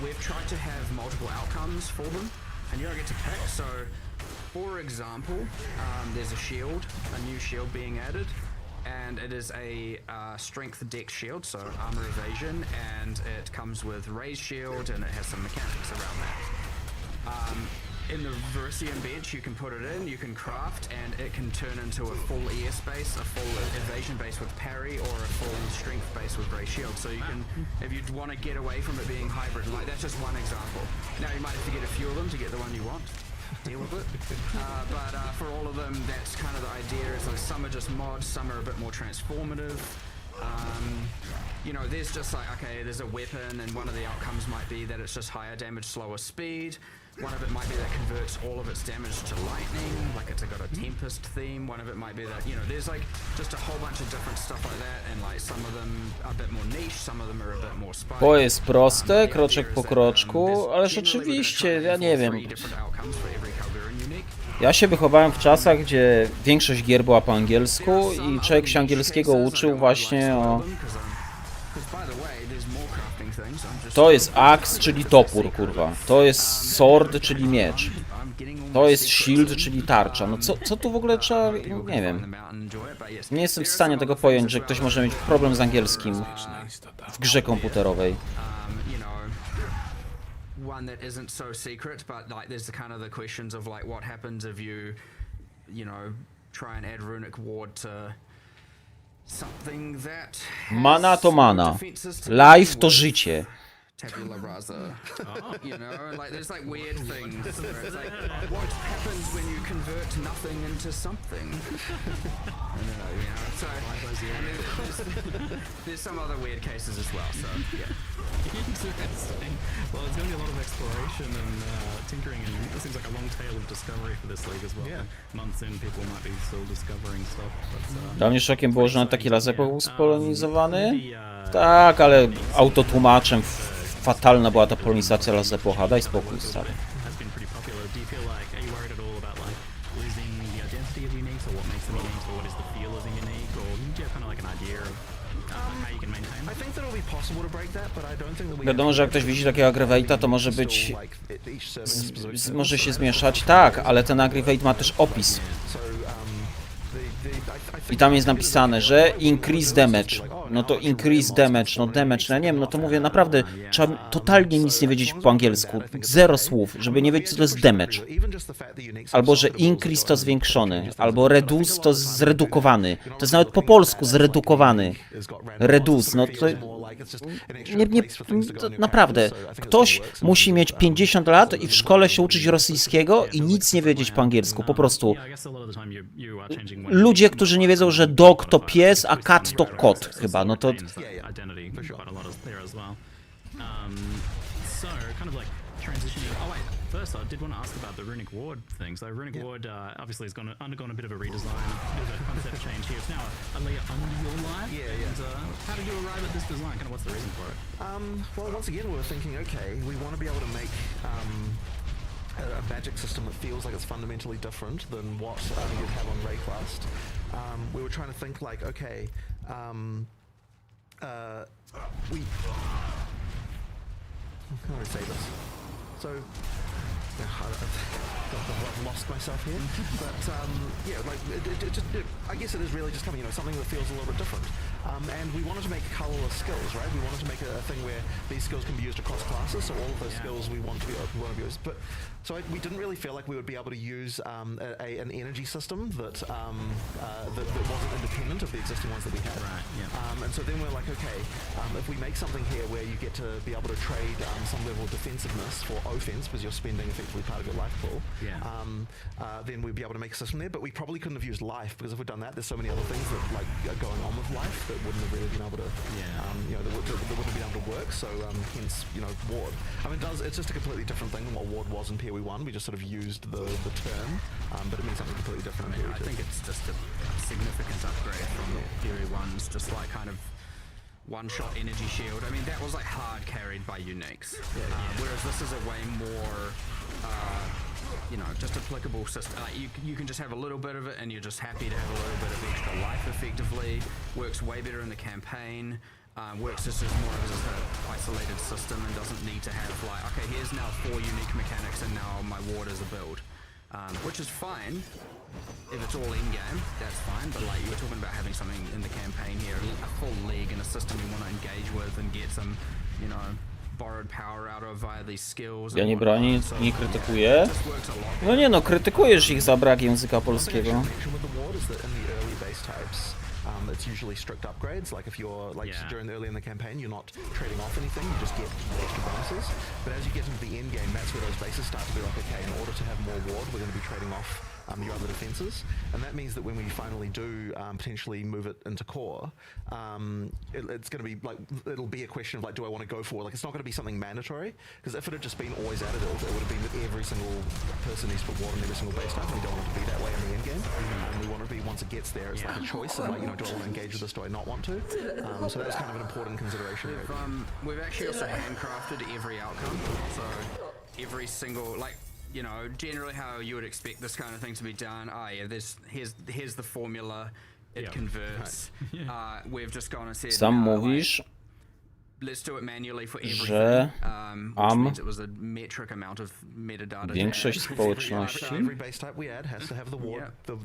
we've tried to have multiple outcomes for them, and you don't get to pick. So, for example, there's a shield, a new shield being added. And it is a strength dex shield, so armor evasion, and it comes with raised shield, and it has some mechanics around that. in the Verisian bench, you can put it in, you can craft, and it can turn into a full ES base, a full evasion base with parry, or a full strength base with Grey Shield. So you can, if you want to get away from it being hybrid, like that's just one example. Now you might have to get a few of them to get the one you want. Deal with it. But for all of them, that's kind of the idea. Is like some are just mods, some are a bit more transformative. You know, there's just like, okay, there's a weapon, and one of the outcomes might be that it's just higher damage, slower speed. One of it might be that converts all of its damage to lightning, like it's got a Tempest theme. One of it might be that, you know, there's like just a whole bunch of different stuff like that, and like some of them are a bit more niche, some of them are a bit more spicy. To jest proste, kroczek po kroczku, ale rzeczywiście, ja nie wiem. Ja się wychowałem w czasach, gdzie większość gier była po angielsku i człowiek się angielskiego uczył właśnie o... To jest axe, czyli topór, kurwa. To jest sword, czyli miecz. To jest shield, czyli tarcza. No co tu w ogóle trzeba... Nie wiem. Nie jestem w stanie tego pojąć, że ktoś może mieć problem z angielskim w grze komputerowej. One that isn't so secret, but like there's the kind of the questions of like what happens if you know, try and add runic ward to something that Mana to mana. Life to życie. Tabula rasa. You know, like there's like weird things where it's like what happens when you convert nothing into something. You know, so there's some other weird cases as well. So yeah. Interesting. Well, there's going to be a lot of exploration and tinkering, and it seems like a long tail of discovery for this league as well. Yeah. Months in, people might be still discovering stuff. Dla mnie szokiem było, że na taki laser był spolonizowany. Tak, ale autotłumaczem fatalna była ta polonizacja Lazepocha, daj spokój, stary. Wiadomo, że jak ktoś widzi takiego aggravate'a, to może być... może się zmieszać. Tak, ale ten aggravate ma też opis. I tam jest napisane, że increase damage. No to increase damage, no damage, no ja nie wiem, no to mówię naprawdę, trzeba totalnie nic nie wiedzieć po angielsku. Zero słów, żeby nie wiedzieć, co to jest damage. Albo, że increase to zwiększony, albo reduce to zredukowany. To jest nawet po polsku zredukowany. Reduce, no to... to naprawdę, ktoś musi mieć 50 lat i w szkole się uczyć rosyjskiego i nic nie wiedzieć po angielsku, po prostu. Ludzie, którzy nie wiedzą, że dog to pies, a cat to kot, chyba, no to... First, I did want to ask about the runic ward thing. So runic ward obviously has undergone a bit of a redesign, a bit of a concept change here. It's now a layer under your life. And how did you arrive at this design? Kind of what's the reason for it? Well, once again, we were thinking, okay, we want to be able to make a magic system that feels like it's fundamentally different than what you'd have on Rayquest. We were trying to think like, okay, how do I say this? So, I've lost myself here, but yeah, like I guess it is really just coming, you know, something that feels a little bit different. And we wanted to make colorless skills, right? We wanted to make a thing where these skills can be used across classes, so all of those skills we want to be used. But so we didn't really feel like we would be able to use an energy system that wasn't independent of the existing ones that we had. Right. Yeah. And so then we're like, okay, if we make something here where you get to be able to trade some level of defensiveness for offense because you're spending effectively part of your life pool, then we'd be able to make a system there. But we probably couldn't have used life because if we'd done that, there's so many other things that like are going on with life that wouldn't have really been able to, you know, that wouldn't have been able to work. So hence, you know, ward. I mean, it's just a completely different thing than what ward was in PoE1. We just sort of used the term, but it means something completely different. I mean, I think it's just a significant upgrade from the PoE1's, just like kind of one-shot energy shield. I mean, that was like hard carried by uniques, whereas this is a way more, you know, just applicable system. Like you can just have a little bit of it, and you're just happy to have a little bit of extra life. Effectively, works way better in the campaign. Works just as more of an isolated system and doesn't need to have like, okay, here's now 4 unique mechanics and now my ward is a build, which is fine if it's all in game. That's fine, but like you're talking about having something in the campaign here, a full league and a system you want to engage with and get some, you know, borrowed power out of via these skills. Ja and nie whatnot. broni, So, nie krytykuję. it just works a lot. No nie no, krytykujesz ich za brak języka polskiego. Connection with the ward is that in the early base types, it's usually strict upgrades. Like if you're during early in the campaign, you're not trading off anything, you just get extra bonuses. But as you get into the end game, that's where those bases start to be like, okay, in order to have more ward, we're going to be trading off your other defenses, and that means that when we finally do potentially move it into core, it's going to be like, it'll be a question of like, do I want to go for, like, it's not going to be something mandatory, because if it had just been always additive, it would have been that every single person needs to put water in every single base type, and we don't want it to be that way in the end game. We want it to be, once it gets there, it's like a choice of like, you know, do I want to engage with this, do I not want to? So that's kind of an important consideration. We've actually also handcrafted every outcome, so every single, like, you know, generally how you would expect this kind of thing to be done. Here's the formula, it converts. We've just gone and said, Sam mówisz, let's do it manually for everything. że Which means it was a metric amount of metadata. większość społeczności Every base type we add has to have the ward, the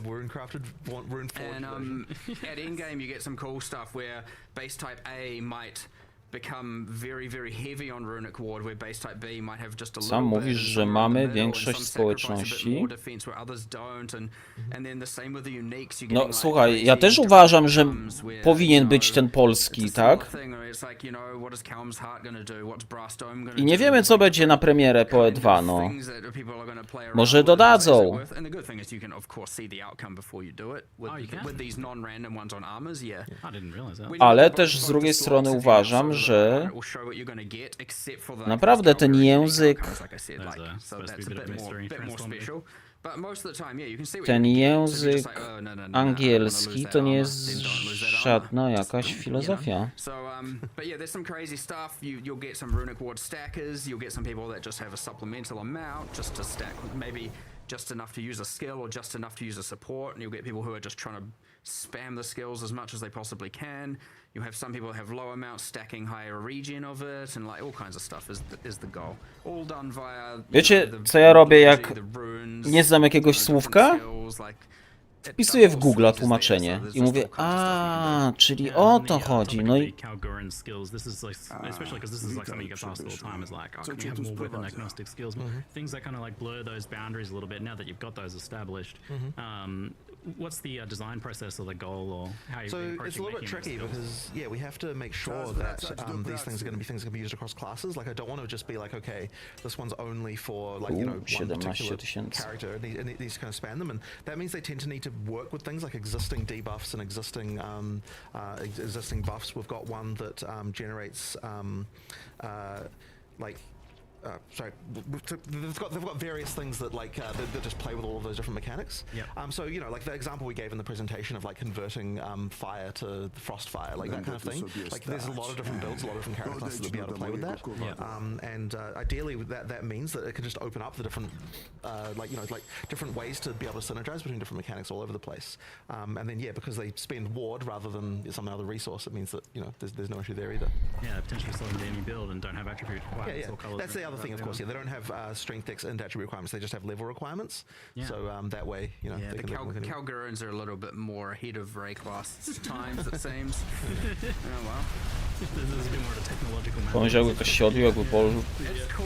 rune-crafted, rune-forged And at endgame you get some cool stuff where base type A might become very, very heavy on runic ward, where base type B might have just a little Sam bit, mówisz, and że some mamy in the middle, większość and some sacrifice a bit społeczności. more defense where others don't, and then the same with the uniques. You're No getting, słuchaj, like, ja też crazy uważam, że outcomes where, powinien you być know, ten polski, it's a similar tak? thing where it's like, you know, what is Calm's Heart gonna do? What's Brass Dome gonna I nie do? wiemy, co będzie na premierę po E2, no. Things that people are gonna play around Może with and dodadzą. play with. And the good thing is you can of course see the outcome before you do it. With these non-random ones on armors, yeah. I didn't realize that. When you Ale look at też both z the drugiej slots, strony if you uważam, also że look at it, it will show what you're gonna get, except for the naprawdę ten discovery język, outcomes, like I said, There's like, so supposed to that's be a a bit of bit more mystery transformed. special. But most of the time, yeah, you can see what ten you're gonna get, so you're język just like, oh, no, I don't wanna angielski lose to that nie armor, jest then don't lose that armor. żadna jakaś You know? filozofia. So, but yeah, there's some crazy stuff. You'll get some runic ward stackers. You'll get some people that just have a supplemental amount just to stack, maybe just enough to use a skill or just enough to use a support. And you'll get people who are just trying to spam the skills as much as they possibly can. You'll have some people that have low amounts stacking higher regen of it, and like all kinds of stuff is the goal. All done via. Wiecie, co ja robię, jak the runes, nie znam jakiegoś słówka? skills, like, Wpisuję w Google tłumaczenie i mówię, a, czyli o to chodzi, no i Kalguran skills. This is like, especially because this is like something you get asked all the time. Is like, oh, can you have more weapon agnostic skills? Things that kind of like blur those boundaries a little bit. Now that you've got those established, what's the design process or the goal, or how you? So it's a little bit tricky because we have to make sure that these things are going to be things that can be used across classes. Like I don't want to just be like, okay, this one's only for like one particular character, and these kind of span them, and that means they tend to need to work with things like existing debuffs and existing existing buffs. We've got one that generates they've got various things that like that just play with all of those different mechanics. So you know, like the example we gave in the presentation of like converting fire to frost fire, like that kind of thing. Like there's a lot of different builds, a lot of different character classes that will be able to play with that. And ideally, that means that it can just open up the different different ways to be able to synergize between different mechanics all over the place. And then because they spend ward rather than some other resource, it means that there's no issue there either. Yeah, potentially slowing down your build and don't have attribute requirements or colors. That's the other thing, of course. They don't have strength, dex, and attribute requirements. They just have level requirements. So that way, the Kalgurans are a little bit more ahead of Rayquasts times, it seems. Oh well. There's a bit more of a technological matter. Pomyślał, jakby ktoś siodł, jakby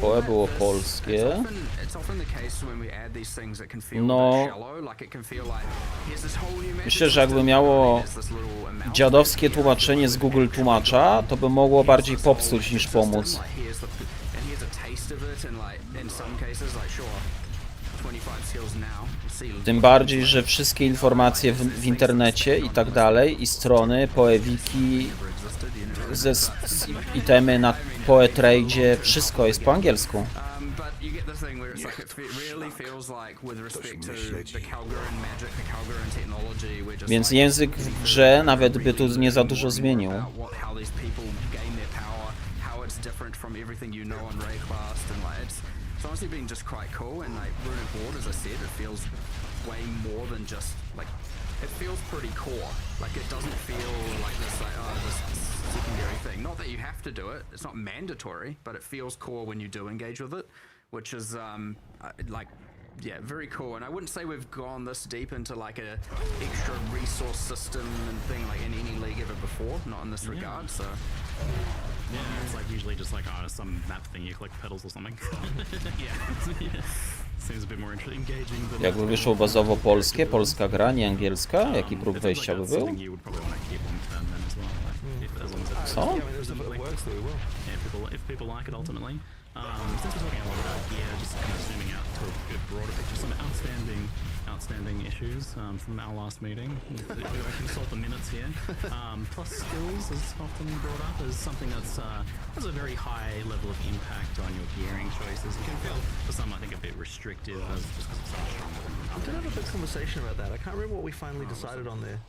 poe było polskie. No, myślę, że jakby miało dziadowskie tłumaczenie z Google Tłumacza, to by mogło bardziej popsuć niż pomóc. Tym bardziej, że wszystkie informacje w internecie i tak dalej, i strony, poewiki, itemy na poetradzie, wszystko jest po angielsku. Więc język w grze nawet by tu nie za dużo zmienił. It's honestly been just quite cool, and like runic ward, as I said, it feels way more than just like, it feels pretty core. Like it doesn't feel like this secondary thing. Not that you have to do it; it's not mandatory, but it feels core when you do engage with it, which is very cool. And I wouldn't say we've gone this deep into like a extra resource system and thing like in any league ever before. Not in this regard. So Yeah, it's like usually just like some map thing, you collect petals or something. Yeah. Seems a bit more engaging than Jakby wyszło bazowo polskie, polska gra, nie angielska, jaki próg wejścia by był? Co? If people like it ultimately. Since we're talking a lot about gear, just kind of zooming out to a broader picture, some outstanding issues from our last meeting. We can sort the minutes here. Plus skills is often brought up as something that's has a very high level of impact on your gearing choices. It can feel, for some, I think, a bit restrictive as just because it's so strong. We did have a big conversation about that. I can't remember what we finally decided on there.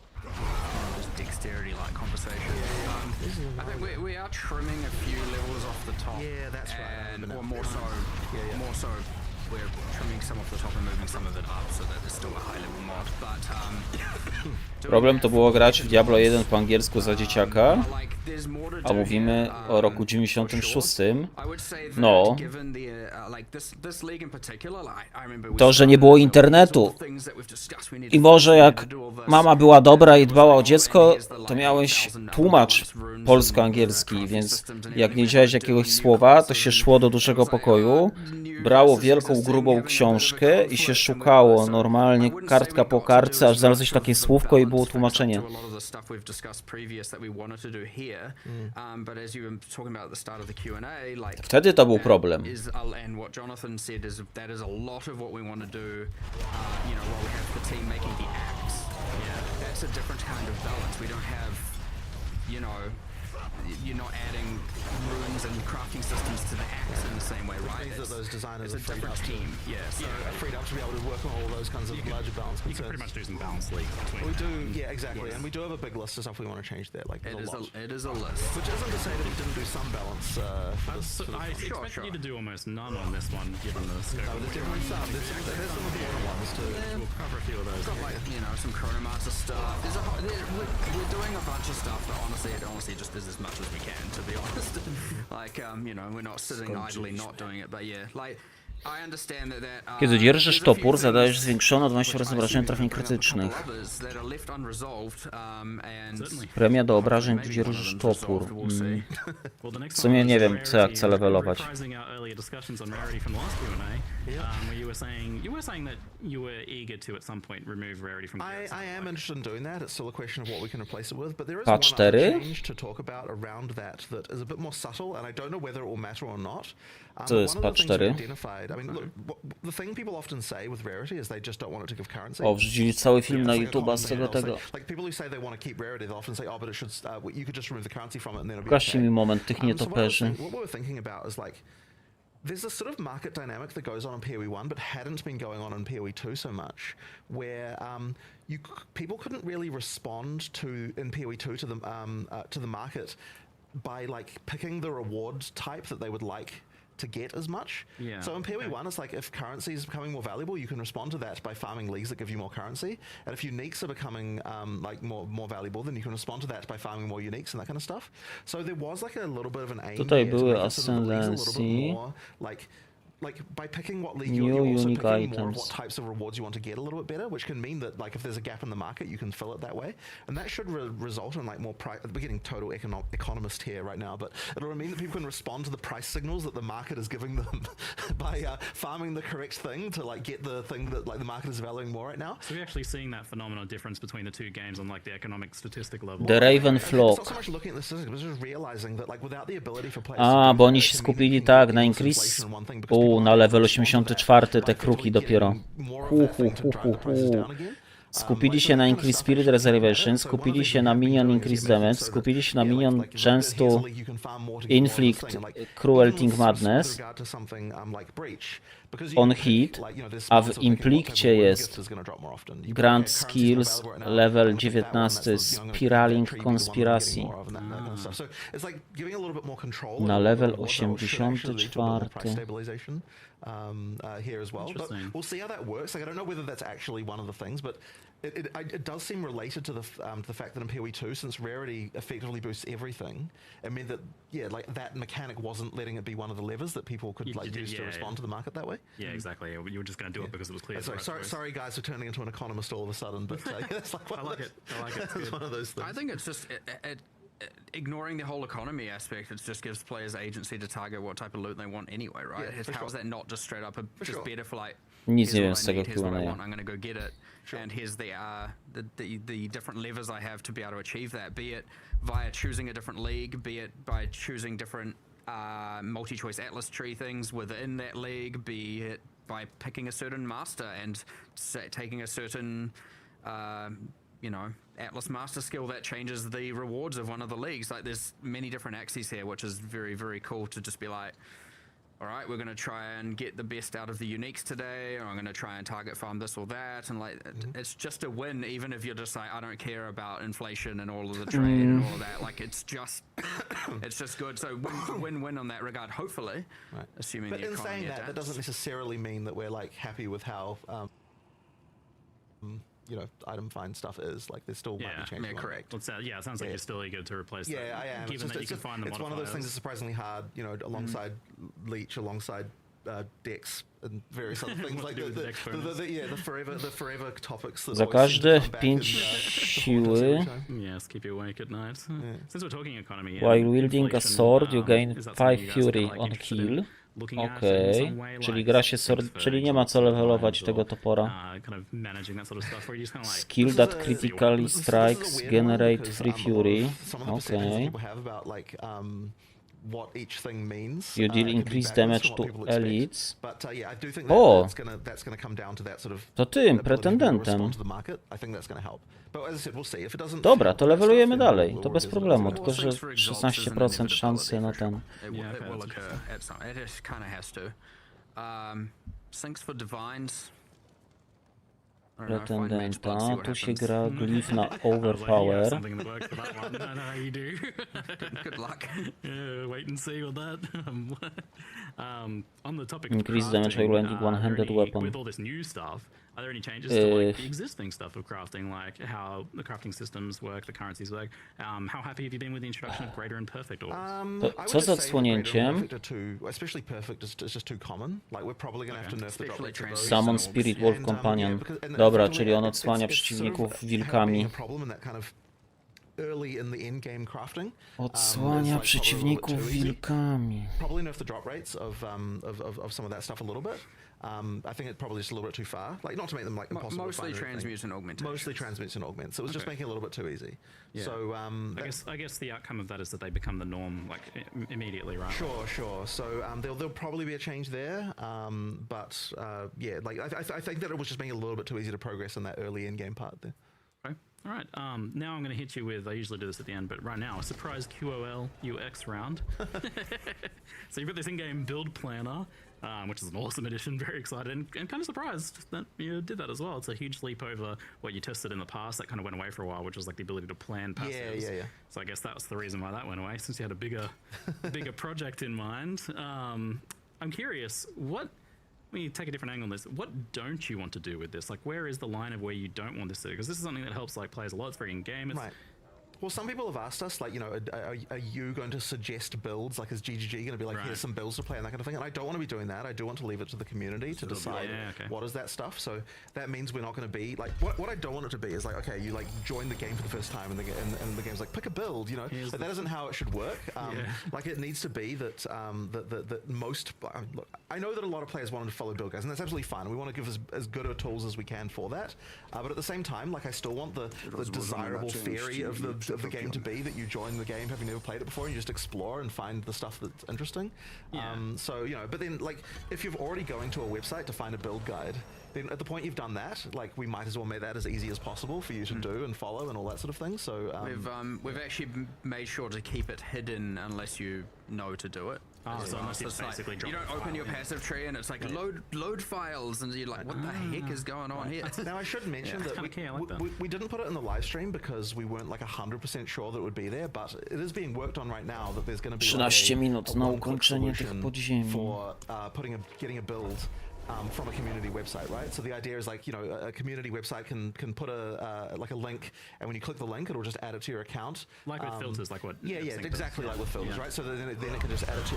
Just dexterity-like conversation. I think we are trimming a few levels off the top. Yeah, that's right. And or more so, we're trimming some off the top and moving some of it up so that there's still a high-level mod. But Problem to było grać w Diablo 1 po angielsku za dzieciaka, a mówimy o roku 96. No. To, że nie było internetu. I może jak mama była dobra i dbała o dziecko, to miałeś tłumacz polsko-angielski, więc jak nie wiedziałeś jakiegoś słowa, to się szło do dużego pokoju, brało wielką, grubą książkę i się szukało normalnie kartka po kartce, aż znalazłeś takie słówko i było tłumaczenie. Wtedy to był problem. You're not adding runes and crafting systems to the axe in the same way, right? Those designers it's a different team. Yeah, so freed up to be able to work on all those kinds of larger balance concerns. You can pretty much do some balance leagues between. We do, yeah, exactly, and we do have a big list of stuff we want to change there. Like it is a list. Which isn't to say that we didn't do some balance. I expected you to do almost none on this one, given the scope. No, there's definitely some. There's some important ones to cover a few of those. Got like some Chronomaster stuff. We're doing a bunch of stuff that honestly just is as much as we can, to be honest. Like we're not sitting idly not doing it, but yeah, like I understand that Kiedy dzierżysz topór, zadajesz zwiększone o 20 razy obrażeń trafień krytycznych. Premia do obrażeń, gdy dzierżysz topór. W sumie nie wiem, co jak chcę levelować. I am interested in doing that. It's still a question of what we can replace it with, but there is Patch one other 4? change to talk about around that is a bit more subtle, and I don't know whether it will matter or not. Co jest patch 4? I mean, look, the thing people often say with rarity is they just don't want it to give currency. O, wrzucili cały film na YouTube'a z tego. Like people who say they want to keep rarity, they often say, oh, but it should, you could just remove the currency from it and then it'll be Pokażcie okay. mi moment tych nietoperzy. What we're thinking about is like, there's a sort of market dynamic that goes on in PoE 1 but hadn't been going on in PoE 2 so much, where people couldn't really respond in PoE 2 to the market by like picking the reward type that they would like to get as much. Yeah. So in PoE 1, it's like if currency is becoming more valuable, you can respond to that by farming leagues that give you more currency. And if uniques are becoming like more valuable, then you can respond to that by farming more uniques and that kind of stuff. So there was like a little bit of an aim Tutaj here były to make sort of the leagues a little bit ascendancy. more like by picking what league New you're also unique picking more of items. what types of rewards you want to get a little bit better, which can mean that like if there's a gap in the market, you can fill it that way, and that should result in like more price. We're getting total economist here right now, but it'll mean that people can respond to the price signals that the market is giving them by farming the correct thing to like get the thing that like the market is valuing more right now. So we're actually seeing that phenomenal difference between the two games on like the economic statistic level. The Raven It's Flock. not so much looking at the statistics, but just realizing that like without the ability for players A, to bo oni się skupili tak na increase. Na level 84 te kruki dopiero. Skupili się na Increase Spirit Reservation, skupili się na Minion Increase Damage, skupili się na Minion często Inflict Cruelty Madness on hit, a w Implikcie jest Grand Skills level 19 Spiraling Conspiracy na level 84. Here as well, but we'll see how that works. Like I don't know whether that's actually one of the things, but it does seem related to the fact that in PoE 2, since rarity effectively boosts everything, it meant that like that mechanic wasn't letting it be one of the levers that people could use to respond to the market that way. Yeah, exactly. You were just going to do it because it was clear. Sorry, guys, for turning into an economist all of a sudden, but it's like I like it. It's one of those things. I think it's just ignoring the whole economy aspect, it just gives players agency to target what type of loot they want anyway, right? How is that not just straight up just better for like, Nic nie wiem here's z what I tego need, here's what I Q&A. want, I'm gonna go get it, and here's the different levers I have to be able to achieve that, be it via choosing a different league, be it by choosing different multi-choice atlas tree things within that league, be it by picking a certain master and taking a certain you know, atlas master skill that changes the rewards of one of the leagues. Like, there's many different axes here, which is very, very cool to just be like, all right, we're going to try and get the best out of the uniques today, or I'm going to try and target farm this or that, and like, it's just a win, even if you're just like, I don't care about inflation and all of the trade and all of that. Like, it's just good. So win-win on that regard, hopefully, assuming But the in economy saying adapts. that doesn't necessarily mean that we're like happy with how you know, item find stuff is. Like, there still might be changes. Yeah, correct. Well, it sounds like you're still eager to replace that. Yeah, I am. Given that you can find the it's one of those things that's surprisingly hard, you know, alongside Leech, alongside Dex and various other things like the forever topics. That Za always seem to każde come back 5 and, siły, Yes, keep you awake at night. Since we're talking economy, while wielding a sword, you gain is that something 5 you guys fury kinda, like, on interested in kill. looking at in Okej, some way, czyli like gra się things sword, for czyli nie ma co levelować lines tego or, topora. kind of managing that sort of stuff, where you just kind of like Skill that critically strikes generate 3 fury. Okay. Okay. What each thing means. You deal can be increased backwards damage from to what people expect. elites. But yeah, I do think O! that's gonna come down to that sort of To tym, ability to pretendentem. respond to the market. I think that's gonna help. But as I said, we'll see. If it doesn't Dobra, to levelujemy then dalej, we'll to bez revisit it. problemu, Well, tylko że things for exalts is an 16% szansy na ten. It will occur at some. It just kind of has to. Syncs for divines. I don't know, find mage blood, see Pretendenta, what tu się happens. gra glif na I was like, yeah, overpower. something in the works for that one. I know how you do. Good luck. Yeah, wait and see with that. On the topic Increase of damage crafting, while landing are there one-handed any- weapon. With all this new stuff, are there any changes to like the existing stuff of crafting, like how the crafting systems work, the currencies work? How happy have you been with the introduction of greater and perfect orbs? To, co z odsłonięciem? Especially perfect is just too common. Like, we're probably gonna have to nerf the drop rate to those. Summon Spirit Wolf Companion. Dobra, czyli on odsłania przeciwników wilkami. Early in the in-game crafting. Odsłania przeciwników wilkami. Probably nerf the drop rates of some of that stuff a little bit. I think it probably just a little bit too far. Like, not to make them like impossible. Mostly to find or anything. transmute and augmentation. Mostly transmutes and augments. It was just making it a little bit too easy. Yeah. So I guess the outcome of that is that they become the norm, like immediately, right? Sure. So there'll probably be a change there. But yeah, like I think that it was just making it a little bit too easy to progress in that early in-game part there. Okay. All right. Now I'm going to hit you with, I usually do this at the end, but right now, a surprise QOL UX round. So you've got this in-game build planner, which is an awesome addition. Very excited and kind of surprised that you did that as well. It's a huge leap over what you tested in the past that kind of went away for a while, which was like the ability to plan passives. Yeah. So I guess that was the reason why that went away, since you had a bigger project in mind. I'm curious, let me take a different angle on this. What don't you want to do with this? Like, where is the line of where you don't want this to? Because this is something that helps like players a lot. It's very in-game. Right. Well, some people have asked us, like, you know, are you going to suggest builds? Like, is GGG going to be like, here's some builds to play and that kind of thing? And I don't want to be doing that. I do want to leave it to the community to decide what is that stuff. So that means we're not going to be like, what I don't want it to be is like, okay, you like join the game for the first time and the game's like, pick a build, you know. But that isn't how it should work. Like, it needs to be that that most. Look, I know that a lot of players wanted to follow build guides, and that's absolutely fine. We want to give as good a tools as we can for that. But at the same time, like, I still want the desirable theory of the game to be that you join the game having never played it before and you just explore and find the stuff that's interesting. So, you know, but then, like, if you're already going to a website to find a build guide, then at the point you've done that, like, we might as well make that as easy as possible for you to do and follow and all that sort of thing. So we've actually made sure to keep it hidden unless you know to do it. So unless you basically you don't open your passive tree and it's like load files and you're like, what the heck is going on here? Now I should mention that we didn't put it in the live stream because we weren't like 100% sure that it would be there, but it is being worked on right now that there's going to be 13 minut na ukończenie tych podziemi. For getting a build from a community website, right? So the idea is, like, you know, a community website can put like a link, and when you click the link, it'll just add it to your account. Like with filters, like what? Yeah, exactly like with filters, right? So then it can just add it to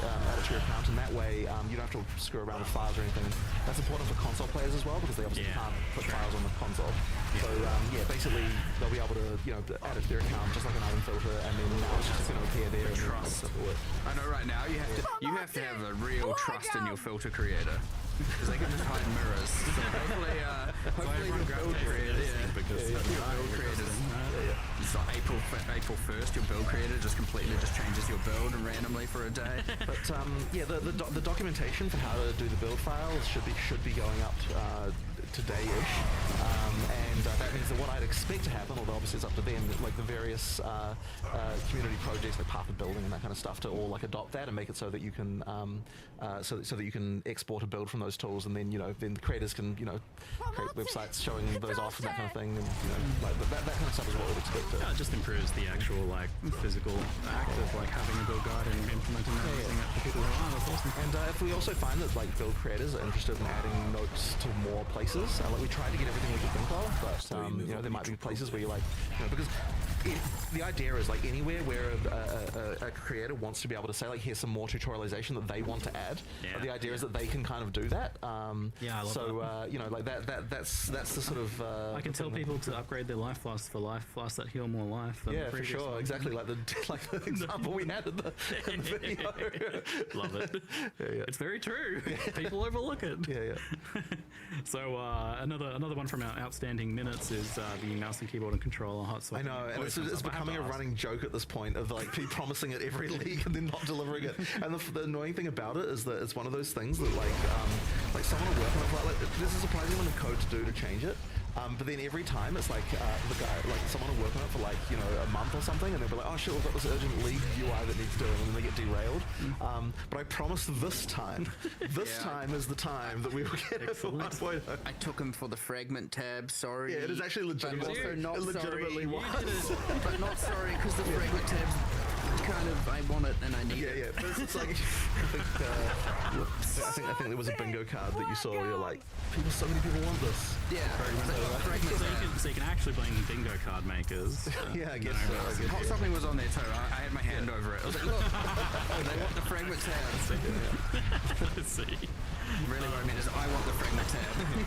your account, and that way you don't have to screw around with files or anything. That's important for console players as well, because they obviously can't put files on the console. So yeah, basically they'll be able to add it to their account just like an item filter, and then now it's just going to appear there. Trust. I know right now you have to have a real trust in your filter creator. Because they can just hide mirrors. So hopefully your build creator, it's like April 1st, your build creator just completely changes your build randomly for a day. But yeah, the documentation for how to do the build files should be going up today-ish, and that means that what I'd expect to happen, although obviously it's up to them, like the various community projects like Path of Building and that kind of stuff, to all like adopt that and make it so that you can so that you can export a build from those tools, and then then creators can create websites showing those off and that kind of thing, and like that kind of stuff is what we'd expect. Yeah, it just improves the actual like physical act of like having a build guide and implementing everything that for people who are. That's awesome. And if we also find that like build creators are interested in adding notes to more places, like we try to get everything we can think of, but there might be places where you like because the idea is like anywhere where a creator wants to be able to say like here's some more tutorialization that they want to add. The idea is that they can kind of do that. Yeah, I love that. Like that's the sort of. I can tell people to upgrade their life flasks for life flasks that heal more life. Than yeah, for sure, exactly like the example we had in the video. Love it. Yeah. It's very true. People overlook it. Yeah. So another one from our outstanding minutes is the mouse and keyboard and controller hot swap. I know, and it's becoming a running joke at this point of like promising it every league and then not delivering it. And the annoying thing about it is that it's one of those things that like someone will work on it. Like there's a surprising amount of code to do to change it. But then every time it's like the guy, like someone will work on it for like a month or something, and they'll be like, oh shit, we've got this urgent league UI that needs doing, and then they get derailed. But I promise this time is the time that we will get it for 1.0. I took him for the fragment tab. Sorry. Yeah, it is actually legitimate. But also not it legitimately sorry. was. But not sorry because the fragment tab's kind of I want it and I need it. Yeah. But it's like I think there was a bingo card that you saw where you're like, so many people want this. Yeah. So you can actually blame bingo card makers. Yeah, I guess so. Hot something was on there too. I had my hand over it. I was like, look, they want the fragment tab. Let's see. Really what I mean is I want the fragment tab.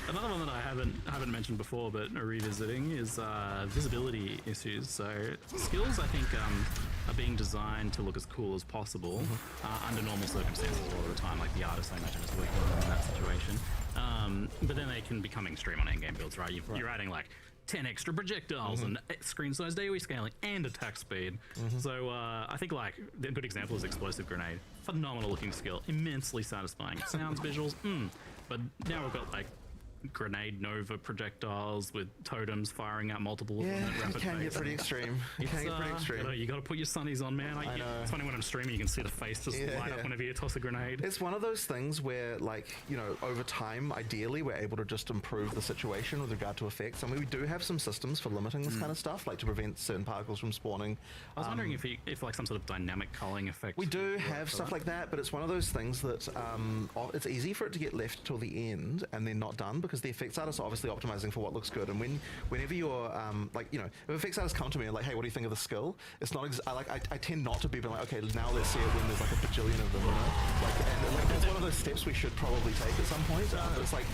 Another one that I haven't mentioned before, but revisiting, is visibility issues. So skills, I think, are being designed to look as cool as possible under normal circumstances all the time. Like the artist, I imagine, is working in that situation. But then they can become extreme on endgame builds, right? You're adding like 10 extra projectiles and screen size AoE scaling and attack speed. So I think like a good example is Explosive Grenade. Phenomenal looking skill, immensely satisfying. Sounds, visuals, but now we've got like grenade nova projectiles with totems firing out multiple rapid it can get pretty extreme. You got to put your sunnies on, man. I know. It's funny when I'm streaming, you can see the face just light up whenever you toss a grenade. It's one of those things where, like, over time, ideally, we're able to just improve the situation with regard to effects. I mean, we do have some systems for limiting this kind of stuff, like to prevent certain particles from spawning. I was wondering if like some sort of dynamic culling effect. We do have stuff like that, but it's one of those things that it's easy for it to get left till the end and then not done, because the effects artists are obviously optimizing for what looks good. And whenever you're if effects artists come to me and like, hey, what do you think of the skill? It's not I tend not to be like, okay, now let's see it when there's like a bajillion of them, and it's one of those steps we should probably take at some point. But it's like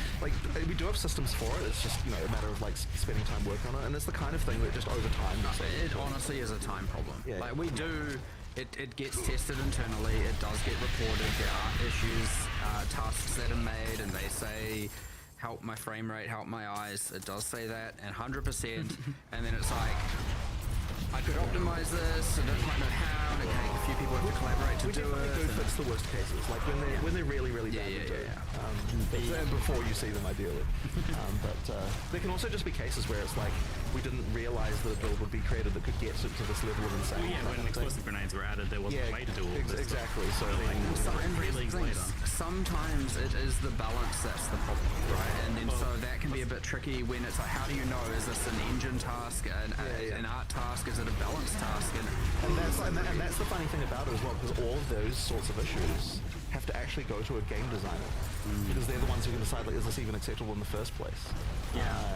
we do have systems for it. It's just a matter of like spending time working on it, and it's the kind of thing that just over time. It honestly is a time problem. Yeah. Like we do. It gets tested internally, it does get reported, there are issues, tasks that are made, and they say, help my frame rate, help my eyes, it does say that, and 100%, and then it's like, I could optimize this, I don't quite know how, and okay, a few people have to collaborate to do it. We do fix the worst cases, like when they're really bad. Before you see them, ideally. But there can also just be cases where it's like, we didn't realize that a build would be created that could get to this level of insane. When explosive grenades were added, there wasn't a way to do all this. Exactly. So sometimes it is the balance that's the problem, right? And then so that can be a bit tricky when it's like, how do you know, is this an engine task, an art task, is it a balance task? And that's the funny thing about it as well, because all of those sorts of issues have to actually go to a game designer because they're the ones who can decide like, is this even acceptable in the first place?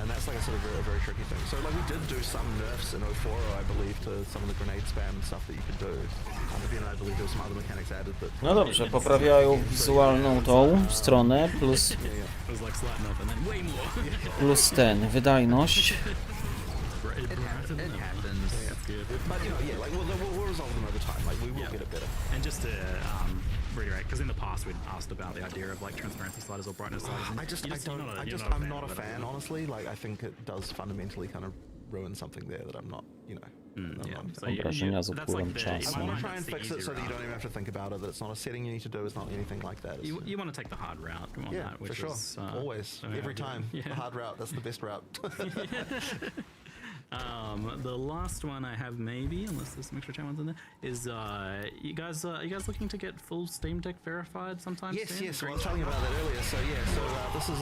And that's like a sort of a very tricky thing. So like we did do some nerfs in 04, I believe, to some of the grenade spam and stuff that you could do. Again, I believe there were some other mechanics added, but No dobrze, poprawiają wizualną tą stronę, plus ten, wydajność. It happens. But you know, yeah, like we'll resolve them over time. Like we will get it better. And just to reiterate, because in the past we'd asked about the idea of like transparency sliders or brightness sliders. And I'm not a fan, honestly. Like I think it does fundamentally kind of ruin something there that I'm not, you know. Obrażenia z upływem czasu. I'm gonna try and fix it so that you don't even have to think about it. That it's not a setting you need to do. It's not anything like that. You want to take the hard route on that, which for sure. is Always, every time. The hard route. That's the best route. The last one I have, maybe, unless there's some extra chat ones in there, is you guys looking to get full Steam Deck verified sometime soon? Yes. Well, I was telling you about that earlier. So this is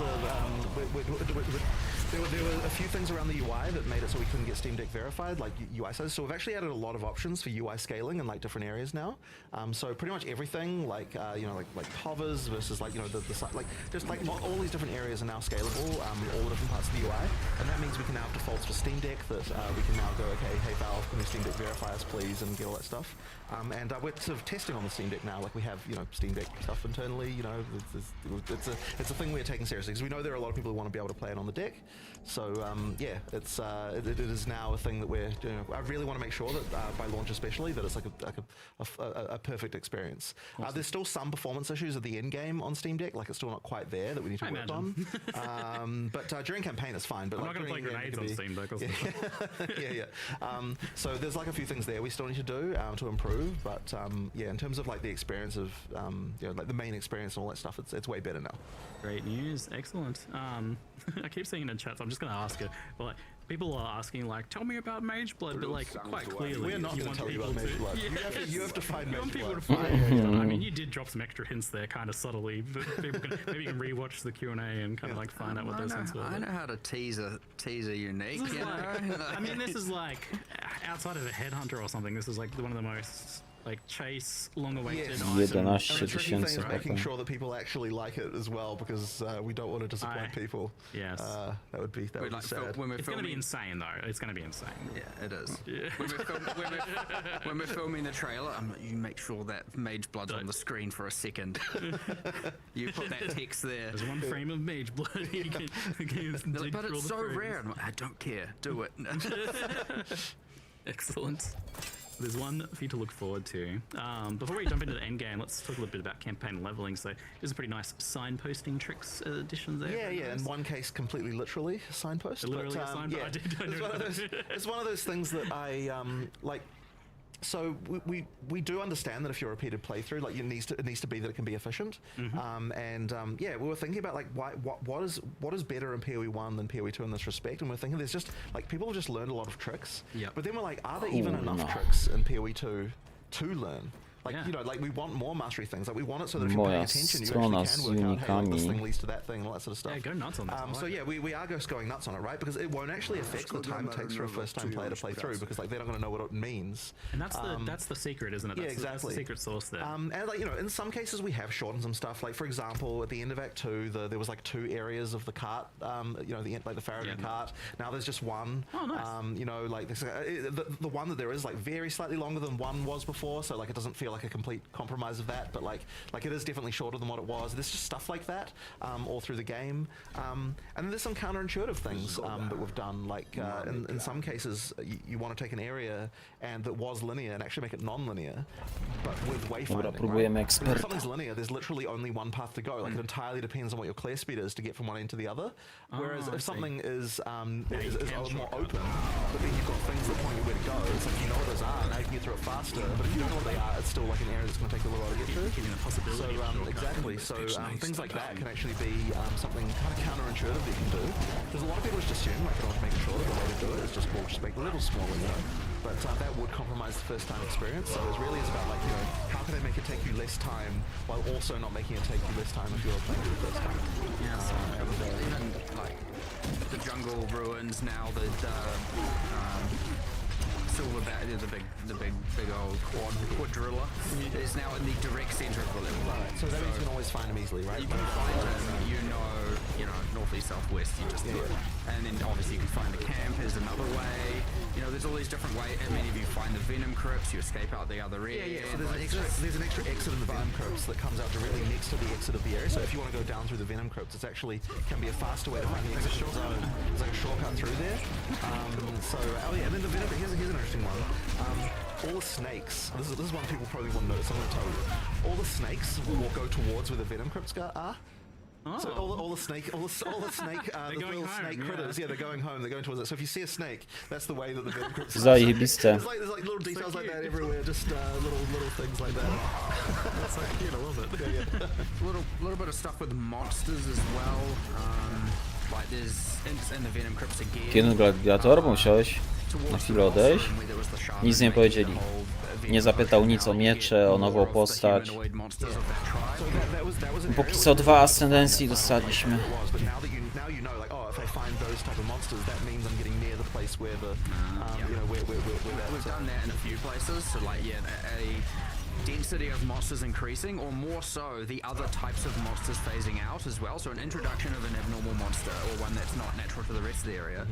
there were a few things around the UI that made it so we couldn't get Steam Deck verified, like UI size. So we've actually added a lot of options for UI scaling in like different areas now. So pretty much everything, like like hovers versus like the like just like all these different areas are now scalable. All the different parts of the UI, and that means we can now have defaults for Steam Deck that we can now go, okay, hey Valve, can you Steam Deck verify us please, and get all that stuff. And we're sort of testing on the Steam Deck now. Like we have Steam Deck stuff internally. It's a thing we're taking seriously because we know there are a lot of people who want to be able to play it on the deck. So it is now a thing that we're doing. I really want to make sure that by launch especially that it's like a perfect experience. Awesome. There's still some performance issues at the end game on Steam Deck, like it's still not quite there that we need to work on. But during campaign it's fine. But I'm like not going to play grenades on Steam Deck. So there's like a few things there we still need to do to improve. But in terms of like the experience of like the main experience and all that stuff, it's way better now. Great news, excellent. I keep seeing it in chat, so I'm just going to ask it. But like, people are asking, like, tell me about Mage Blood, but like, quite clearly, we're not going to tell you about Mage Blood. You have to find Mage Blood. I mean, you did drop some extra hints there, kind of subtly. But people can maybe you can rewatch the Q&A and kind of like find out what those hints were. I know how to tease a unique. I mean, this is like outside of a headhunter or something. This is like one of the most like chase long-awaited items. 11,000 making sure that people actually like it as well, because we don't want to disappoint people. Yes, that would be sad. It's going to be insane though. It's going to be insane. Yeah, it is. When we're filming the trailer, you make sure that Mage Blood's on the screen for a second. You put that text there. There's one frame of Mage Blood. But it's so rare. I'm like, I don't care. Do it. Excellent. There's one for you to look forward to. Before we jump into the end game, let's talk a little bit about campaign leveling. So there's a pretty nice signposting tricks addition there. Yeah. In one case, completely literally signpost. Literally a signpost. It's one of those things that I like. So we do understand that if you're a repeated playthrough, like it needs to be that it can be efficient. We were thinking about like what is better in PoE 1 than PoE 2 in this respect, and we're thinking there's just like people have just learned a lot of tricks. But then we're like, are there even enough tricks in PoE 2 to learn? Like, like we want more mastery things. Like we want it so that if you're paying attention, you actually can work out, hey, like, this thing leads to that thing, and all that sort of stuff. Yeah, go nuts on that. So we are just going nuts on it, right? Because it won't actually affect the time it takes for a first-time player to play through, because like they're not going to know what it means. And that's the secret, isn't it? Exactly. That's the secret sauce there. And like in some cases we have shortened some stuff. Like for example, at the end of Act 2, there was like 2 areas of the cart. The Faraday cart. Now there's just one. Oh, nice. Like the one that there is like very slightly longer than one was before, so like it doesn't feel like a complete compromise of that, but like it is definitely shorter than what it was. There's just stuff like that all through the game, and then there's some counterintuitive things that we've done. Like in some cases, you want to take an area and that was linear and actually make it non-linear, but with wayfinding. Right? If something's linear, there's literally only one path to go. Like it entirely depends on what your clear speed is to get from one end to the other. Whereas if something is more open, but then you've got things that point you where to go, it's like you know what those are, now you can get through it faster. But if you don't know what they are, it's still like an area that's going to take a little while to get through. Exactly. So things like that can actually be something kind of counterintuitive that you can do. Because a lot of people just assume like in order to make it shorter, the way to do it is just make it a little smaller, But that would compromise the first time experience. So it really is about like how can they make it take you less time while also not making it take you less time if you're playing for the first time. Even like the jungle ruins now, the silver bat, the big old quadrilla is now in the direct center of the level. Right, so that means you can always find them easily, right? You can find them, you know, northeast, southwest, you just do it. And then obviously you can find the camp is another way. You know, there's all these different ways. I mean, if you find the venom crypts, you escape out the other end. Yeah, so there's an extra exit in the venom crypts that comes out directly next to the exit of the area. So if you want to go down through the venom crypts, it's actually can be a faster way to find the exit zone. There's like a shortcut through there. And then the venom, here's an interesting one. All the snakes, this is one people probably won't notice, I'm going to tell you. All the snakes will go towards where the venom crypts are. Oh. So all the snake, the little snake critters, they're going home. They're going towards it. So if you see a snake, that's the way that the venom crypts are. Zajebiste. There's like little details like that everywhere, just little things like that. That's so cute. I love it. Little bit of stuff with monsters as well. Like there's in the venom crypts again. Kiedyś gladiator, musiałeś na chwilę odejść. Nic nie powiedzieli. Nie zapytał nic o miecze, o nową postać. Póki co 2 ascendencji dostaliśmy. Density of monsters increasing, or more so, the other types of monsters phasing out as well. So an introduction of an abnormal monster, or one that's not natural to the rest of the area,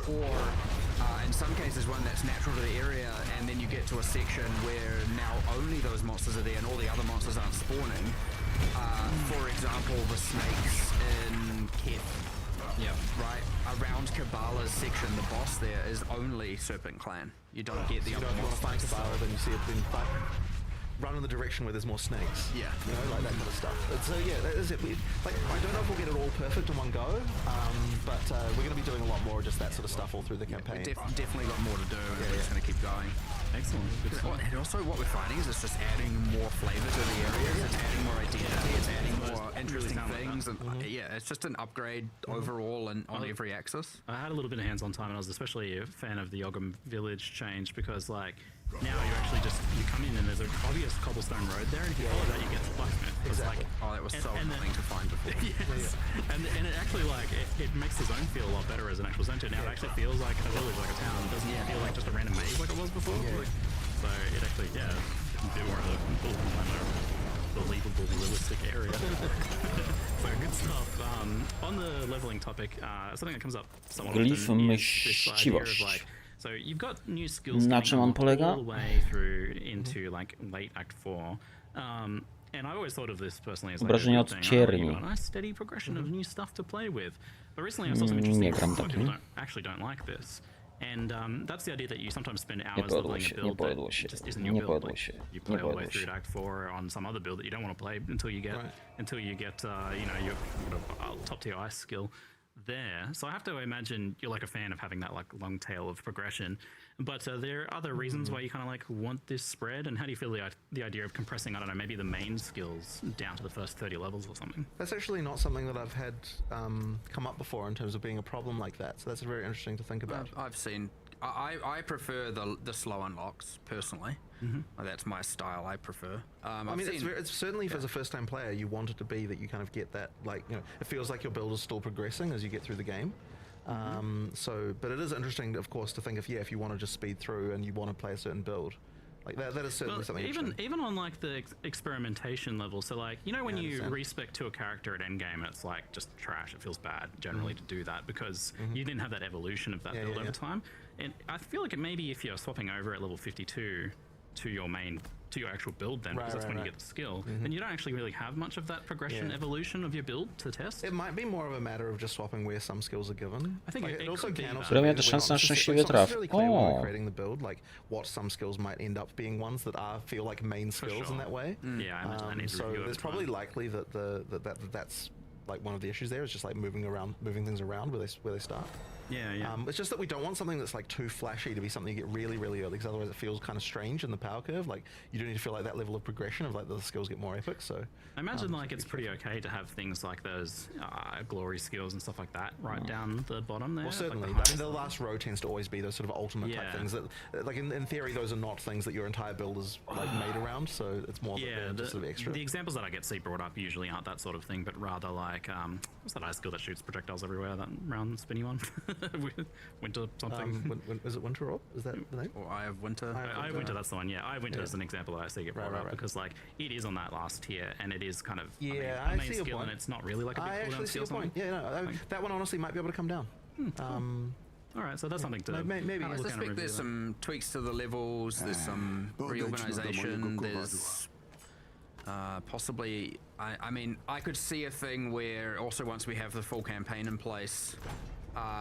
or in some cases one that's natural to the area, and then you get to a section where now only those monsters are there and all the other monsters aren't spawning. For example, the snakes in Keth. Yeah, right. Around Kabbalah's section, the boss there is only Serpent Clan. You don't get the other monsters. If you want to find Kabbalah, then you see it being run in the direction where there's more snakes. Yeah. You know, like that kind of stuff. So yeah, that is it. Like, I don't know if we'll get it all perfect in one go, but we're going to be doing a lot more of just that sort of stuff all through the campaign. Definitely got more to do, and we're just going to keep going. Excellent. Good stuff. And also what we're finding is it's just adding more flavour to the areas, it's adding more identity, it's adding more interesting things, and it's just an upgrade overall and on every axis. I had a little bit of hands-on time, and I was especially a fan of the Ogum village change because, like, now you actually you come in and there's an obvious cobblestone road there, and if you follow that, you get to the blacksmith. Exactly. That was so annoying to find before. Yes. And it actually, like, it makes the zone feel a lot better as an actual zone too. Now it actually feels like a village, like a town. It doesn't feel like just a random maze like it was before. So it actually, a bit more of a believable, realistic area. So good stuff. On the leveling topic, something that comes up somewhat often is this idea of, like, so you've got new skills Na czym on polega? all the way through into like late Act 4. And I always thought of this personally as like Obrażenia od cierni. you've got a nice steady progression of new stuff to play with. But recently I saw some interesting things where people don't like this. And that's the idea that you sometimes spend hours leveling a build that just isn't your build. Like, you play all the way through to Act 4 on some other build that you don't want to play until you get your top tier ice skill there. So I have to imagine you're like a fan of having that like long tail of progression. But there are other reasons why you kind of like want this spread, and how do you feel the idea of compressing, I don't know, maybe the main skills down to the first 30 levels or something? That's actually not something that I've had come up before in terms of being a problem like that. So that's very interesting to think about. I've seen. I prefer the slow unlocks personally. That's my style. I prefer. I mean, it's certainly as a first-time player, you want it to be that you kind of get that, like, you know, it feels like your build is still progressing as you get through the game. But it is interesting, of course, to think if you want to just speed through and you want to play a certain build. Like that is certainly something. Even on like the experimentation level, so like, you know, when you respec to a character at endgame and it's like just trash, it feels bad generally to do that because you didn't have that evolution of that build over time. And I feel like it maybe if you're swapping over at level 52 to your actual build then, because that's when you get the skill, then you don't actually really have much of that progression evolution of your build to test. It might be more of a matter of just swapping where some skills are given. I think it also can. Które miał też szansę na szczęśliwy traf. Creating the build, like what some skills might end up being ones that feel like main skills in that way. Yeah, I imagine I need to so review it. It's probably likely that that's like one of the issues there is just like moving things around where they start. It's just that we don't want something that's like too flashy to be something you get really, really early, because otherwise it feels kind of strange in the power curve. Like you do need to feel like that level of progression of like the skills get more epic. So I imagine like it's pretty okay to have things like those glory skills and stuff like that right down the bottom there. Well, certainly. Like the last row tends to always be those sort of ultimate type things that, like in theory, those are not things that your entire build is like made around. So it's more just sort of extra. The examples that I get see brought up usually aren't that sort of thing, but rather like what's that ice skill that shoots projectiles everywhere? That round spinny one. Winter something. Is it Winter Orb? Is that the name? Or Eye of Winter. Eye of Winter, that's the one. Yeah, Eye of Winter is an example I see get brought up because like it is on that last tier and it is kind of a main skill and it's not really like a big cooldown skill. Yeah, no, that one honestly might be able to come down. All right, so that's something to maybe. I suspect there's some tweaks to the levels. There's some reorganization. There's possibly. I mean, I could see a thing where also once we have the full campaign in place,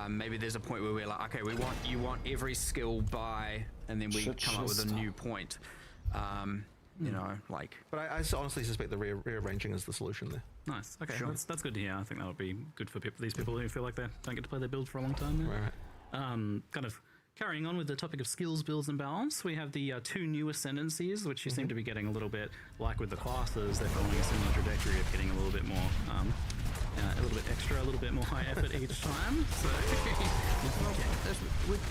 maybe there's a point where we're like, okay, you want every skill by, and then we come up with a new point. You know, like. But I honestly suspect the rearranging is the solution there. Nice. Okay, sure. That's good to hear. I think that would be good for these people who feel like they don't get to play their build for a long time. Right. Kind of carrying on with the topic of skills, builds, and balance, we have the 2 new ascendancies, which you seem to be getting a little bit like with the classes. They're following a similar trajectory of getting a little bit more, a little bit extra, a little bit more high effort each time. So,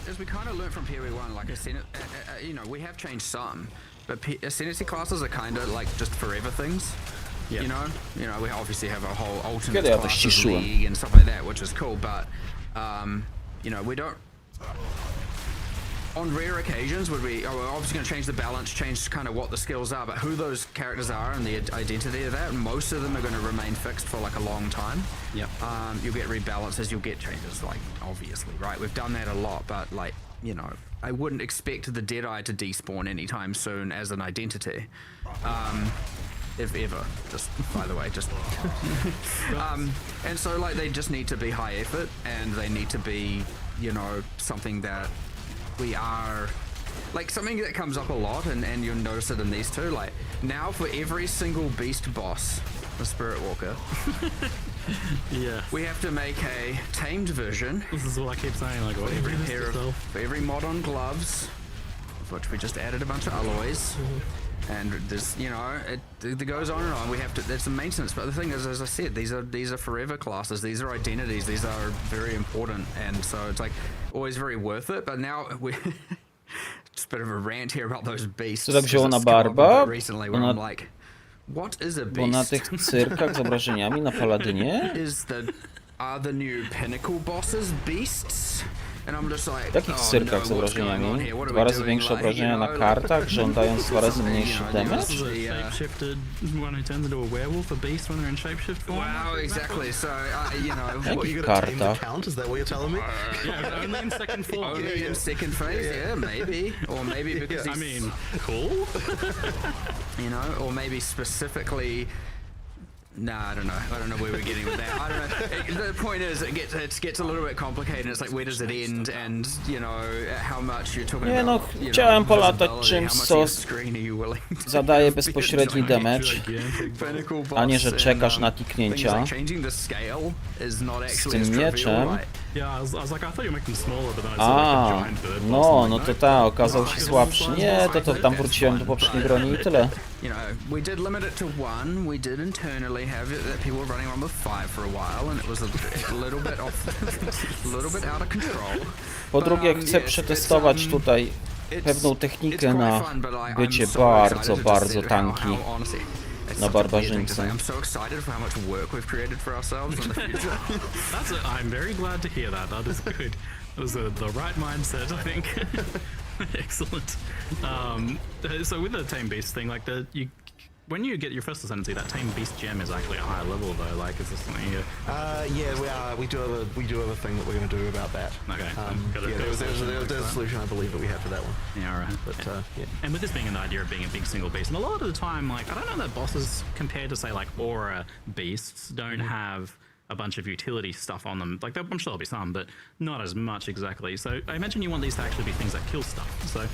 as we kind of learned from Period 1, like you know, we have changed some, but ascendancy classes are kind of like just forever things. Yep. You know, we obviously have a whole alternate classes league and stuff like that, which is cool, but you know, we don't. On rare occasions, we're obviously going to change the balance, change kind of what the skills are, but who those characters are and the identity of that, most of them are going to remain fixed for like a long time. Yep. You'll get rebalances, you'll get changes, like obviously, right? We've done that a lot, but like, you know, I wouldn't expect the Deadeye to despawn anytime soon as an identity. If ever, just by the way, just and so like they just need to be high effort and they need to be, you know, something that we are like something that comes up a lot and you'll notice it in these two. Like now for every single beast boss, the Spirit Walker, we have to make a tamed version. This is what I keep saying, like for every mod on gloves, of which we just added a bunch of alloys. And there's, you know, it goes on and on. We have to. There's some maintenance, but the thing is, as I said, these are forever classes. These are identities. These are very important, and so it's like always very worth it. But now we just a bit of a rant here about those beasts. Co tak wzięło na barba? Recently, where I'm like, what is a beast? Bo na tych cyrkach z obrażeniami na Paladynie? Are the new pinnacle bosses beasts? And I'm just like, W jakich cyrkach z obrażeniami? 2 razy większe obrażenia na kartach, żądając 2 razy mniejszy damage? Shapeshifted one who turns into a werewolf, a beast when they're in shapeshift form. Wow, exactly. So, you know, what, you gotta tame the count? Is that what you're telling me? Yeah, only in second form. Only in second phase, yeah, maybe. Or maybe because I mean, cool. You know, or maybe specifically. Nah, I don't know. I don't know where we're getting with that. I don't know. The point is, it gets a little bit complicated. It's like, where does it end? And you know, how much you're talking about. No, chciałem polatać czymś, co zadaje bezpośredni damage, a nie, że czekasz na tiknięcia. Z tym mieczem. No to ta, okazał się słabszy. Nie, to tam wróciłem do poprzedniej broni i tyle. You know, we did limit it to 1. We did internally have it that people were running around with 5 for a while, and it was a little bit out of control. Po drugie, chcę przetestować tutaj pewną technikę na bycie bardzo, bardzo tanki na barbarzyńce. I'm so excited for how much work we've created for ourselves in the future. I'm very glad to hear that. That is good. That was the right mindset, I think. Excellent. So with the tame beast thing, like when you get your first ascendancy, that tame beast gem is actually a higher level though. Like, is this something you? Yeah, we do have a thing that we're going to do about that. Okay. There's a solution I believe that we have for that one. Yeah, all right. But yeah. And with this being an idea of being a big single beast, and a lot of the time, like I don't know that bosses compared to say like aura beasts don't have a bunch of utility stuff on them. Like, I'm sure there'll be some, but not as much exactly. So I imagine you want these to actually be things that kill stuff. So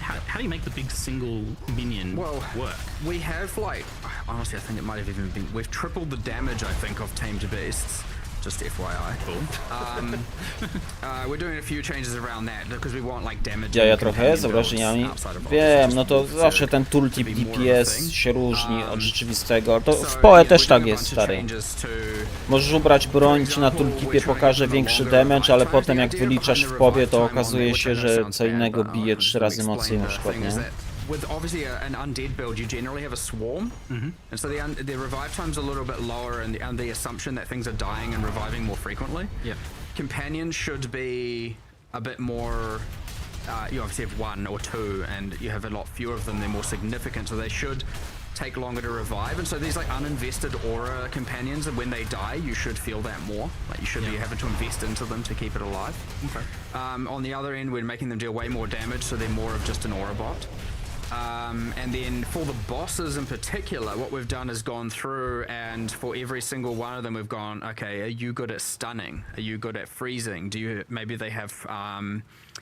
how do you make the big single minion work? We have, like, honestly, I think it might have even been, we've tripled the damage, I think, of tamed beasts. Just FYI. Cool. We're doing a few changes around that because we want like damage. Ja trochę z obrażeniami. Wiem, no to zawsze ten tooltip DPS się różni od rzeczywistego. To w PoE też tak jest, stary. Możesz ubrać broń, ci na tooltipie pokaże większy damage, ale potem jak wyliczasz w PoE, to okazuje się, że co innego bije 3 razy mocniej na przykład, nie? With obviously an undead build, you generally have a swarm, and so the revive time's a little bit lower, and the assumption that things are dying and reviving more frequently. Yeah. companions should be a bit more. You obviously have 1 or 2, and you have a lot fewer of them. They're more significant, so they should take longer to revive. And so these like uninvested aura companions, and when they die, you should feel that more. Like you should be having to invest into them to keep it alive. Okay. On the other end, we're making them deal way more damage, so they're more of just an aura bot. And then for the bosses in particular, what we've done is gone through, and for every single one of them, we've gone, okay, are you good at stunning? Are you good at freezing? Maybe they have,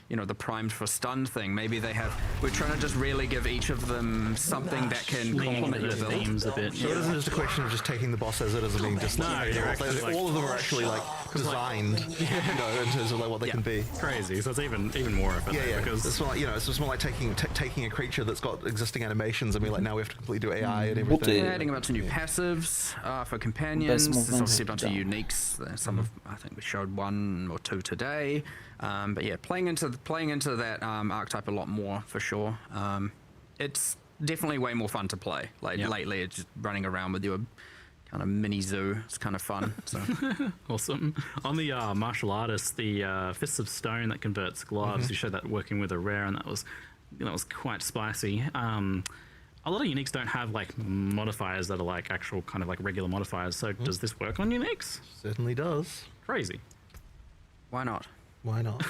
you know, the primed for stun thing. Maybe they have. We're trying to just really give each of them something that can complement your build. Themes a bit. So it isn't just a question of just taking the boss as it is and being just all of them are actually like designed, you know, in terms of like what they can be. Crazy. So it's even more of it. Because it's more like, you know, it's just more like taking a creature that's got existing animations and be like, now we have to completely do AI and everything. Adding a bunch of new passives for companions. There's obviously a bunch of uniques. Some of I think we showed 1 or 2 today. But yeah, playing into that archetype a lot more for sure. It's definitely way more fun to play. Like lately, it's just running around with your kind of mini zoo. It's kind of fun. So awesome. On the martial artist, the Fists of Stone that converts gloves, you showed that working with a rare, and that was quite spicy. A lot of uniques don't have like modifiers that are like actual kind of like regular modifiers. So does this work on uniques? Certainly does. Crazy. Why not? Why not?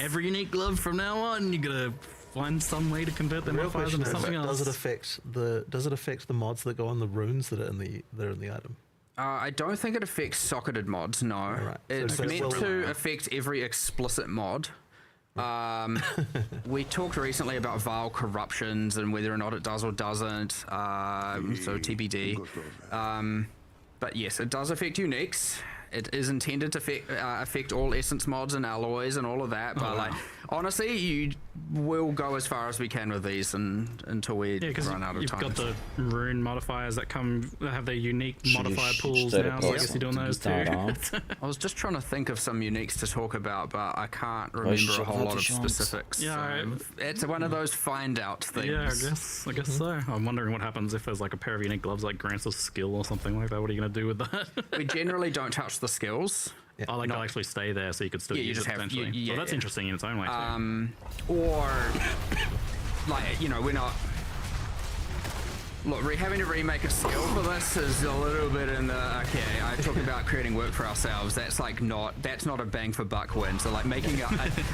Every unique glove from now on, you gotta find some way to convert their modifiers into something else. Does it affect the mods that go on the runes that are in the item? I don't think it affects socketed mods. No, right. It's meant to affect every explicit mod. We talked recently about vile corruptions and whether or not it does or doesn't. So TBD. But yes, it does affect uniques. It is intended to affect all essence mods and alloys and all of that. But like, honestly, you will go as far as we can with these until we run out of time. You've got the rune modifiers that have their unique modifier pools now, so I guess you're doing those too. I was just trying to think of some uniques to talk about, but I can't remember a whole lot of specifics. Yeah, so it's one of those find out things. Yeah, I guess so. I'm wondering what happens if there's like a pair of unique gloves like grants a skill or something like that. What are you going to do with that? We generally don't touch the skills. I like they'll actually stay there, so you could still use it potentially. So that's interesting in its own way too. Or like, you know, we're not. Look, having to remake a skill for this is a little bit in the okay. I talk about creating work for ourselves. That's like that's not a bang for buck win. So like making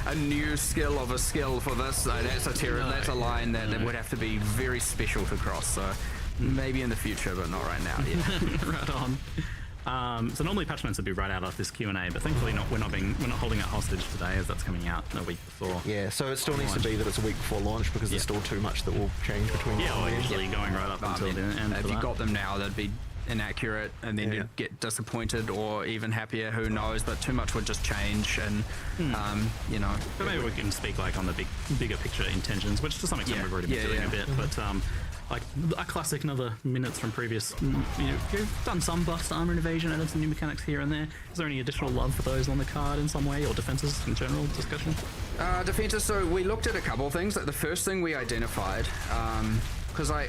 a new skill of a skill for this, that's a line that would have to be very special to cross. So maybe in the future, but not right now. Yeah. Right on. So normally patch notes would be right out of this Q&A, but thankfully we're not holding it hostage today, as that's coming out a week before. Yeah, so it still needs to be that it's a week before launch because there's still too much that will change between. Yeah, well, usually going right up until the end. If you got them now, that'd be inaccurate, and then you'd get disappointed or even happier. Who knows? But too much would just change, and you know. But maybe we can speak like on the bigger picture intentions, which to some extent we've already been doing a bit, but. Like a classic, another minutes from previous. You've done some buffs to armor and evasion, added some new mechanics here and there. Is there any additional love for those on the card in some way, or defenses in general discussion? Defenses. So we looked at a couple of things. Like the first thing we identified, because I'm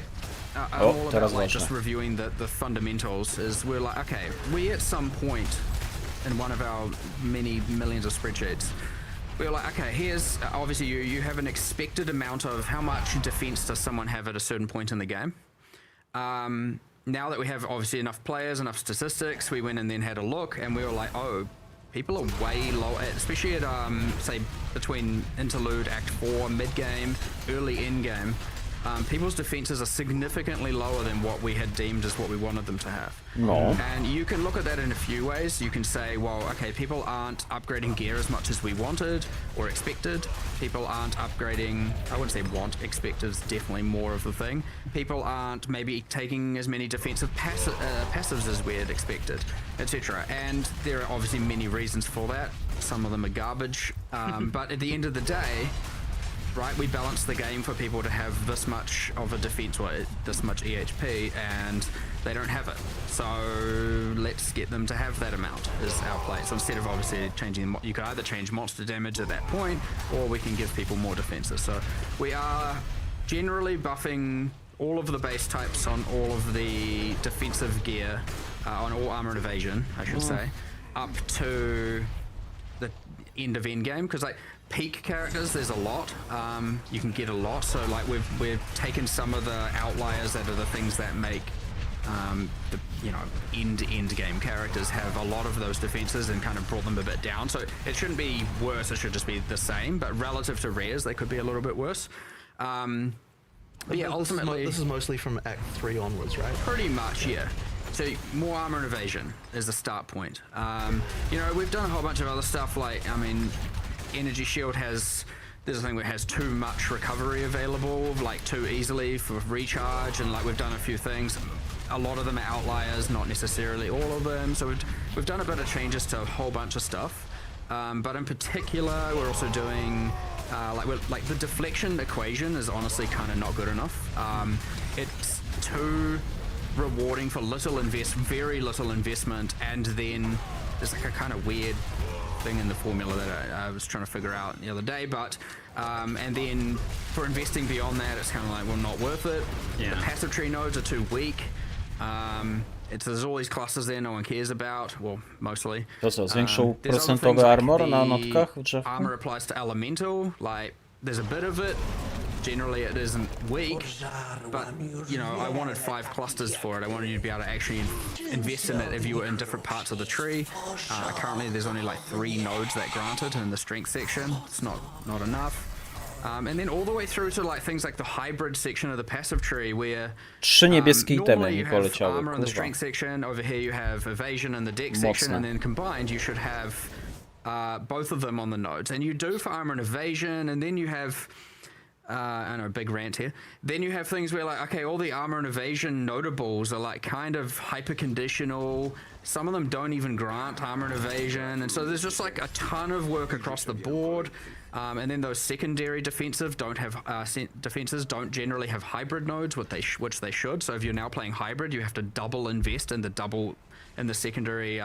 all about like just reviewing the fundamentals. Is we're like, okay, we at some point in one of our many millions of spreadsheets. We were like, okay, here's obviously you have an expected amount of how much defense does someone have at a certain point in the game. Now that we have obviously enough players, enough statistics, we went and then had a look, and we were like, oh, people are way low, especially at say between interlude, act 4, mid game, early end game. People's defenses are significantly lower than what we had deemed as what we wanted them to have. And you can look at that in a few ways. You can say, well, okay, people aren't upgrading gear as much as we wanted or expected. People aren't upgrading, I wouldn't say want, expected is definitely more of the thing. People aren't maybe taking as many defensive passives as we had expected, etc. And there are obviously many reasons for that. Some of them are garbage. But at the end of the day, right, we balance the game for people to have this much of a defense or this much EHP, and they don't have it. So let's get them to have that amount is our play. So instead of obviously changing, you could either change monster damage at that point, or we can give people more defenses. So we are generally buffing all of the base types on all of the defensive gear, on all armor and evasion, I should say. up to the end of endgame, because like peak characters, there's a lot. You can get a lot. So like we've taken some of the outliers that are the things that make the end game characters have a lot of those defenses and kind of brought them a bit down. So it shouldn't be worse. It should just be the same. But relative to rares, they could be a little bit worse. But yeah, ultimately, this is mostly from Act 3 onwards, right? Pretty much, yeah. So more armor and evasion is the start point. We've done a whole bunch of other stuff. Like, I mean, energy shield there's a thing where it has too much recovery available, like too easily for recharge, and like we've done a few things. A lot of them are outliers, not necessarily all of them. So we've done a bit of changes to a whole bunch of stuff. But in particular, we're also doing like the deflection equation is honestly kind of not good enough. It's too rewarding for very little investment, and then there's like a kind of weird thing in the formula that I was trying to figure out the other day. But and then for investing beyond that, it's kind of like, well, not worth it. Yeah. The passive tree nodes are too weak. There's all these clusters there no one cares about, well, mostly. To co, zwiększył procentowy armor na notkach w drzewku? Armor applies to elemental, like there's a bit of it. Generally it isn't weak, but I wanted 5 clusters for it. I wanted you to be able to actually invest in it if you were in different parts of the tree. Currently there's only like 3 nodes that grant it in the strength section. It's not enough. And then all the way through to like things like the hybrid section of the passive tree, where 3 niebieskie itemy mi you have poleciały. armor in the strength section. Over here you have evasion in the dex section, and then combined you should have both of them on the nodes. And you do for armor and evasion, and then you have I know, big rant here. Then you have things where like, okay, all the armor and evasion notables are like kind of hyper conditional. Some of them don't even grant armor and evasion, and so there's just like a ton of work across the board. And then those secondary defenses don't generally have hybrid nodes, which they should. So if you're now playing hybrid, you have to double invest in the secondary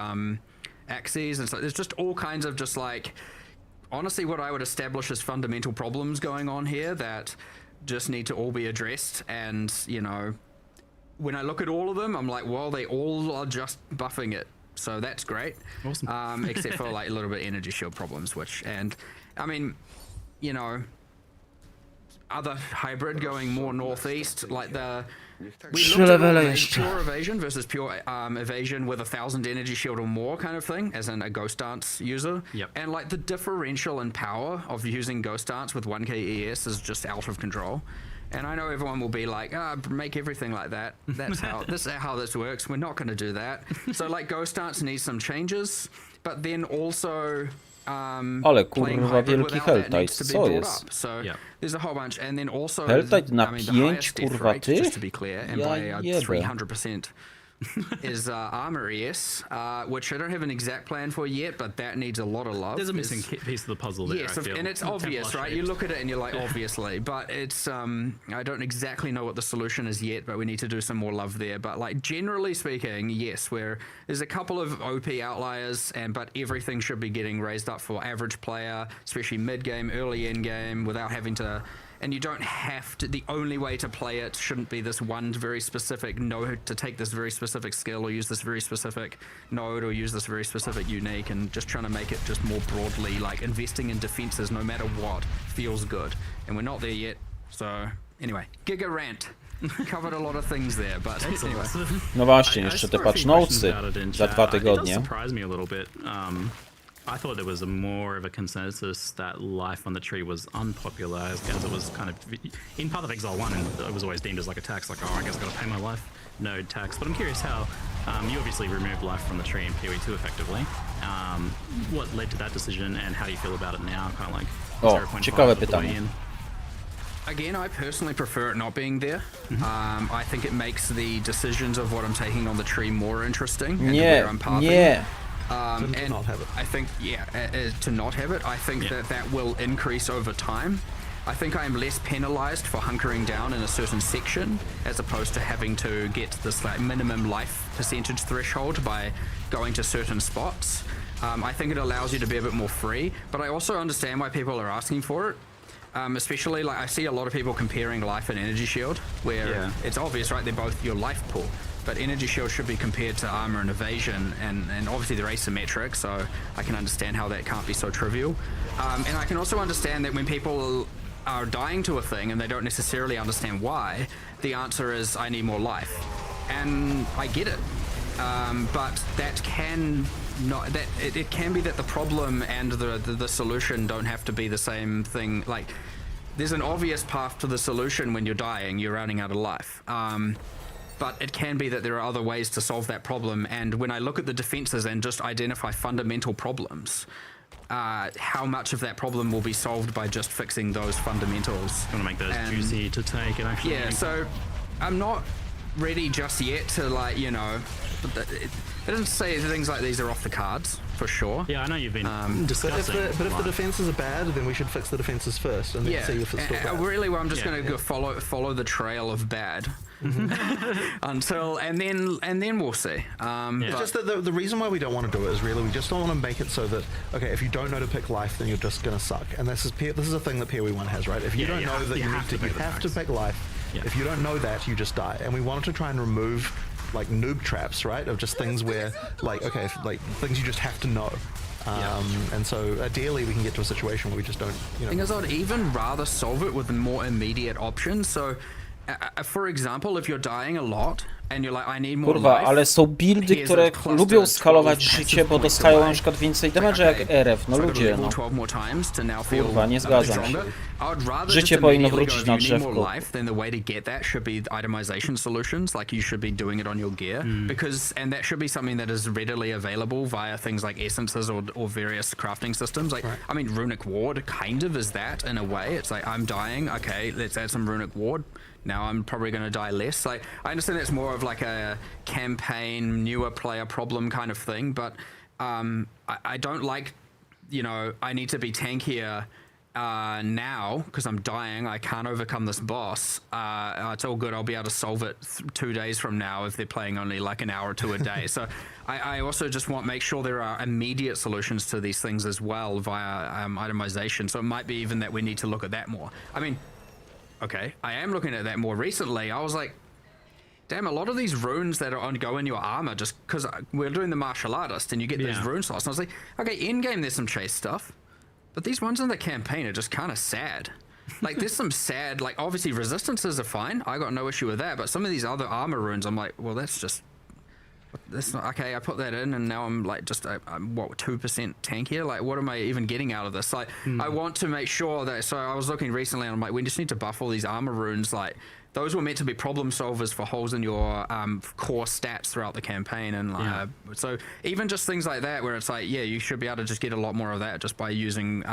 axes, and so there's just all kinds of just like, honestly, what I would establish as fundamental problems going on here that just need to all be addressed. And when I look at all of them, I'm like, well, they all are just buffing it, so that's great. Awesome. Except for like a little bit energy shield problems, I mean, other hybrid going more northeast, like we looked at pure evasion versus pure evasion with 1,000 energy shield or more kind of thing, as in a ghost dance user. Yep. And like the differential in power of using ghost dance with 1k ES is just out of control. And I know everyone will be like, make everything like that. That's how this works. We're not going to do that. So like ghost dance needs some changes, but then also ale kurwa wielki Helltide, co jest? So there's a whole bunch, and then also Helltide na 5 kurwa ty? Just to be clear, and by 300% is armor ES, which I don't have an exact plan for yet, but that needs a lot of love. There's a missing piece of the puzzle there. Yes, and it's obvious, right? You look at it and you're like, obviously, but it's I don't exactly know what the solution is yet, but we need to do some more love there. But like generally speaking, yes, there's a couple of OP outliers, but everything should be getting raised up for average player, especially mid game, early end game, without having to. And you don't have to, the only way to play it shouldn't be this one very specific node to take this very specific skill or use this very specific node or use this very specific unique, and just trying to make it just more broadly, like investing in defenses no matter what feels good. And we're not there yet. So anyway, Giga Rant. Covered a lot of things there, but anyway. No właśnie, jeszcze te patch notesy za 2 tygodnie. It does surprise me a little bit. I thought there was more of a consensus that life on the tree was unpopular, as it was kind of in Path of Exile 1, and it was always deemed as like a tax, like, oh, I guess I've got to pay my life node tax. But I'm curious how you obviously removed life from the tree in PoE2 effectively. What led to that decision, and how do you feel about it now? Kind of like 0.5 ciekawe pytanie. Again, I personally prefer it not being there. I think it makes the decisions of what I'm taking on the tree more interesting and where I'm pathing. And not have it. I think, to not have it, I think that will increase over time. I think I am less penalized for hunkering down in a certain section, as opposed to having to get this like minimum life percentage threshold by going to certain spots. I think it allows you to be a bit more free, but I also understand why people are asking for it. Especially, like, I see a lot of people comparing life and energy shield, where it's obvious, right? They're both your life pool. but energy shield should be compared to armor and evasion, and obviously they're asymmetric, so I can understand how that can't be so trivial. And I can also understand that when people are dying to a thing and they don't necessarily understand why, the answer is I need more life, and I get it. But that can not, that it can be that the problem and the solution don't have to be the same thing. Like, there's an obvious path to the solution when you're dying, you're running out of life. But it can be that there are other ways to solve that problem, and when I look at the defenses and just identify fundamental problems, how much of that problem will be solved by just fixing those fundamentals. I want to make those juicy to take and actually... Yeah, so I'm not ready just yet to, like, you know, it doesn't say things like these are off the cards, for sure. Yeah, I know you've been But discussing. if the defenses are bad, then we should fix the defenses first and then see if it's still bad. Really, well, I'm just going to go follow the trail of bad until, and then we'll see. It's just that the reason why we don't want to do it is really we just don't want to make it so that, okay, if you don't know to pick life, then you're just going to suck. And this is a thing that PoE1 has, right? If you don't know that you have to pick life. Yeah. If you don't know that, you just die. And we wanted to try and remove like noob traps, right? Of just things where, like, okay, like things you just have to know. And so ideally we can get to a situation where we just don't, you know. Thing is, I'd even rather solve it with more immediate options. So, for example, if you're dying a lot and you're like, I need more Kurwa, life, ale są buildy, które lubią skalować życie, bo dostają na przykład więcej damage jak RF. No ludzie, no. Kurwa, nie zgadzam się. Życie powinno wrócić na drzewko. Then the way to get that should be itemization solutions, like you should be doing it on your gear, and that should be something that is readily available via things like essences or various crafting systems. Like, I mean, Runic Ward kind of is that in a way. It's like, I'm dying, okay, let's add some Runic Ward. Now I'm probably going to die less. Like, I understand it's more of like a campaign, newer player problem kind of thing, but I don't like, you know, I need to be tankier now because I'm dying. I can't overcome this boss. It's all good. I'll be able to solve it 2 days from now if they're playing only like an hour or two a day. So I also just make sure there are immediate solutions to these things as well via itemization. So it might be even that we need to look at that more. I mean, okay, I am looking at that more recently. I was like, damn, a lot of these runes that go in your armor, just because we're doing the martial artist and you get these rune slots. And I was like, okay, in game there's some chase stuff, but these ones in the campaign are just kind of sad. Like, there's some sad, like, obviously resistances are fine. I got no issue with that, but some of these other armor runes, I'm like, well, that's not, okay, I put that in and now I'm like just, I'm what, 2% tankier? Like, what am I even getting out of this? Like, I want to make sure that, so I was looking recently and I'm like, we just need to buff all these armor runes. Like, those were meant to be problem solvers for holes in your core stats throughout the campaign. And so even just things like that where it's like, yeah, you should be able to just get a lot more of that just by using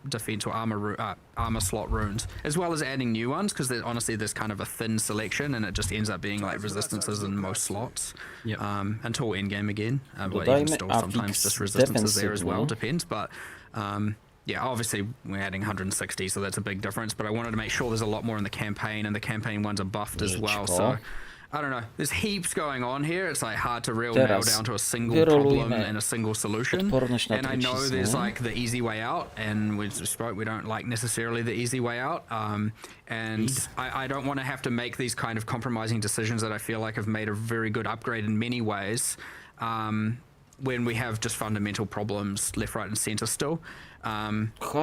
defense or armor slot runes, as well as adding new ones, because honestly there's kind of a thin selection and it just ends up being like resistances in most slots until endgame again. But even still sometimes just resistances there as well, depends. But yeah, obviously we're adding 160, so that's a big difference, but I wanted to make sure there's a lot more in the campaign, and the campaign ones are buffed as well, so I don't know. There's heaps going on here. It's like hard to nail down to a single problem and a single solution. And I know there's like the easy way out, and we spoke, we don't like necessarily the easy way out. And I don't want to have to make these kind of compromising decisions that I feel like have made a very good upgrade in many ways. When we have just fundamental problems left, right, and center still.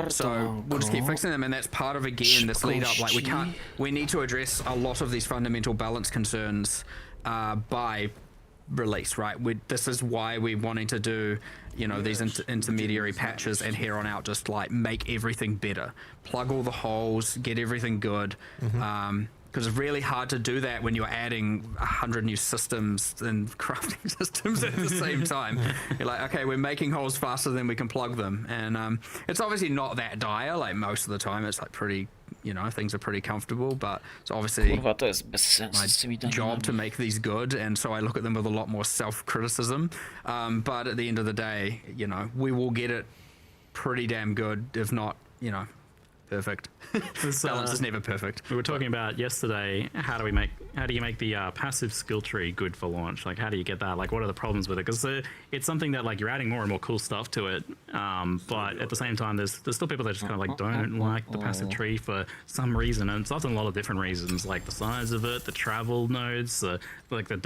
So we'll just keep fixing them, and that's part of, again, this lead up. Like, we need to address a lot of these fundamental balance concerns by release, right? This is why we're wanting to do, you know, these intermediary patches, and here on out just like make everything better, plug all the holes, get everything good. Because it's really hard to do that when you're adding 100 new systems and crafting systems at the same time. You're like, okay, we're making holes faster than we can plug them. And it's obviously not that dire. Like, most of the time it's like pretty, you know, things are pretty comfortable, but it's obviously my job to make these good. And so I look at them with a lot more self-criticism. But at the end of the day, you know, we will get it pretty damn good, if not, you know, perfect. This, Balance is never perfect. We were talking about yesterday, how do you make the passive skill tree good for launch? Like, how do you get that? Like, what are the problems with it? Because it's something that, like, you're adding more and more cool stuff to it, but at the same time, there's still people that just kind of, like, don't like the passive tree for some reason, and it's often a lot of different reasons, like the size of it, the travel nodes, the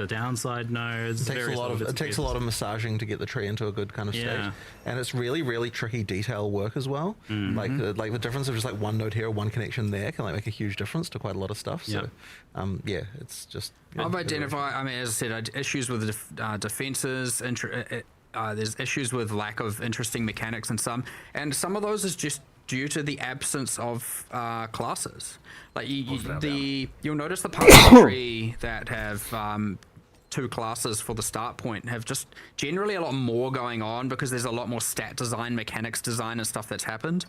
downside nodes. It takes a lot of massaging to get the tree into a good kind of state, and it's really, really tricky detail work as well. Like the difference of just like one node here, one connection there can like make a huge difference to quite a lot of stuff. So it's just I've identified, I mean, as I said, issues with defenses, there's issues with lack of interesting mechanics in some, and some of those is just due to the absence of classes. Like you'll notice the parts of the tree that have 2 classes for the start point have just generally a lot more going on because there's a lot more stat design, mechanics design, and stuff that's happened.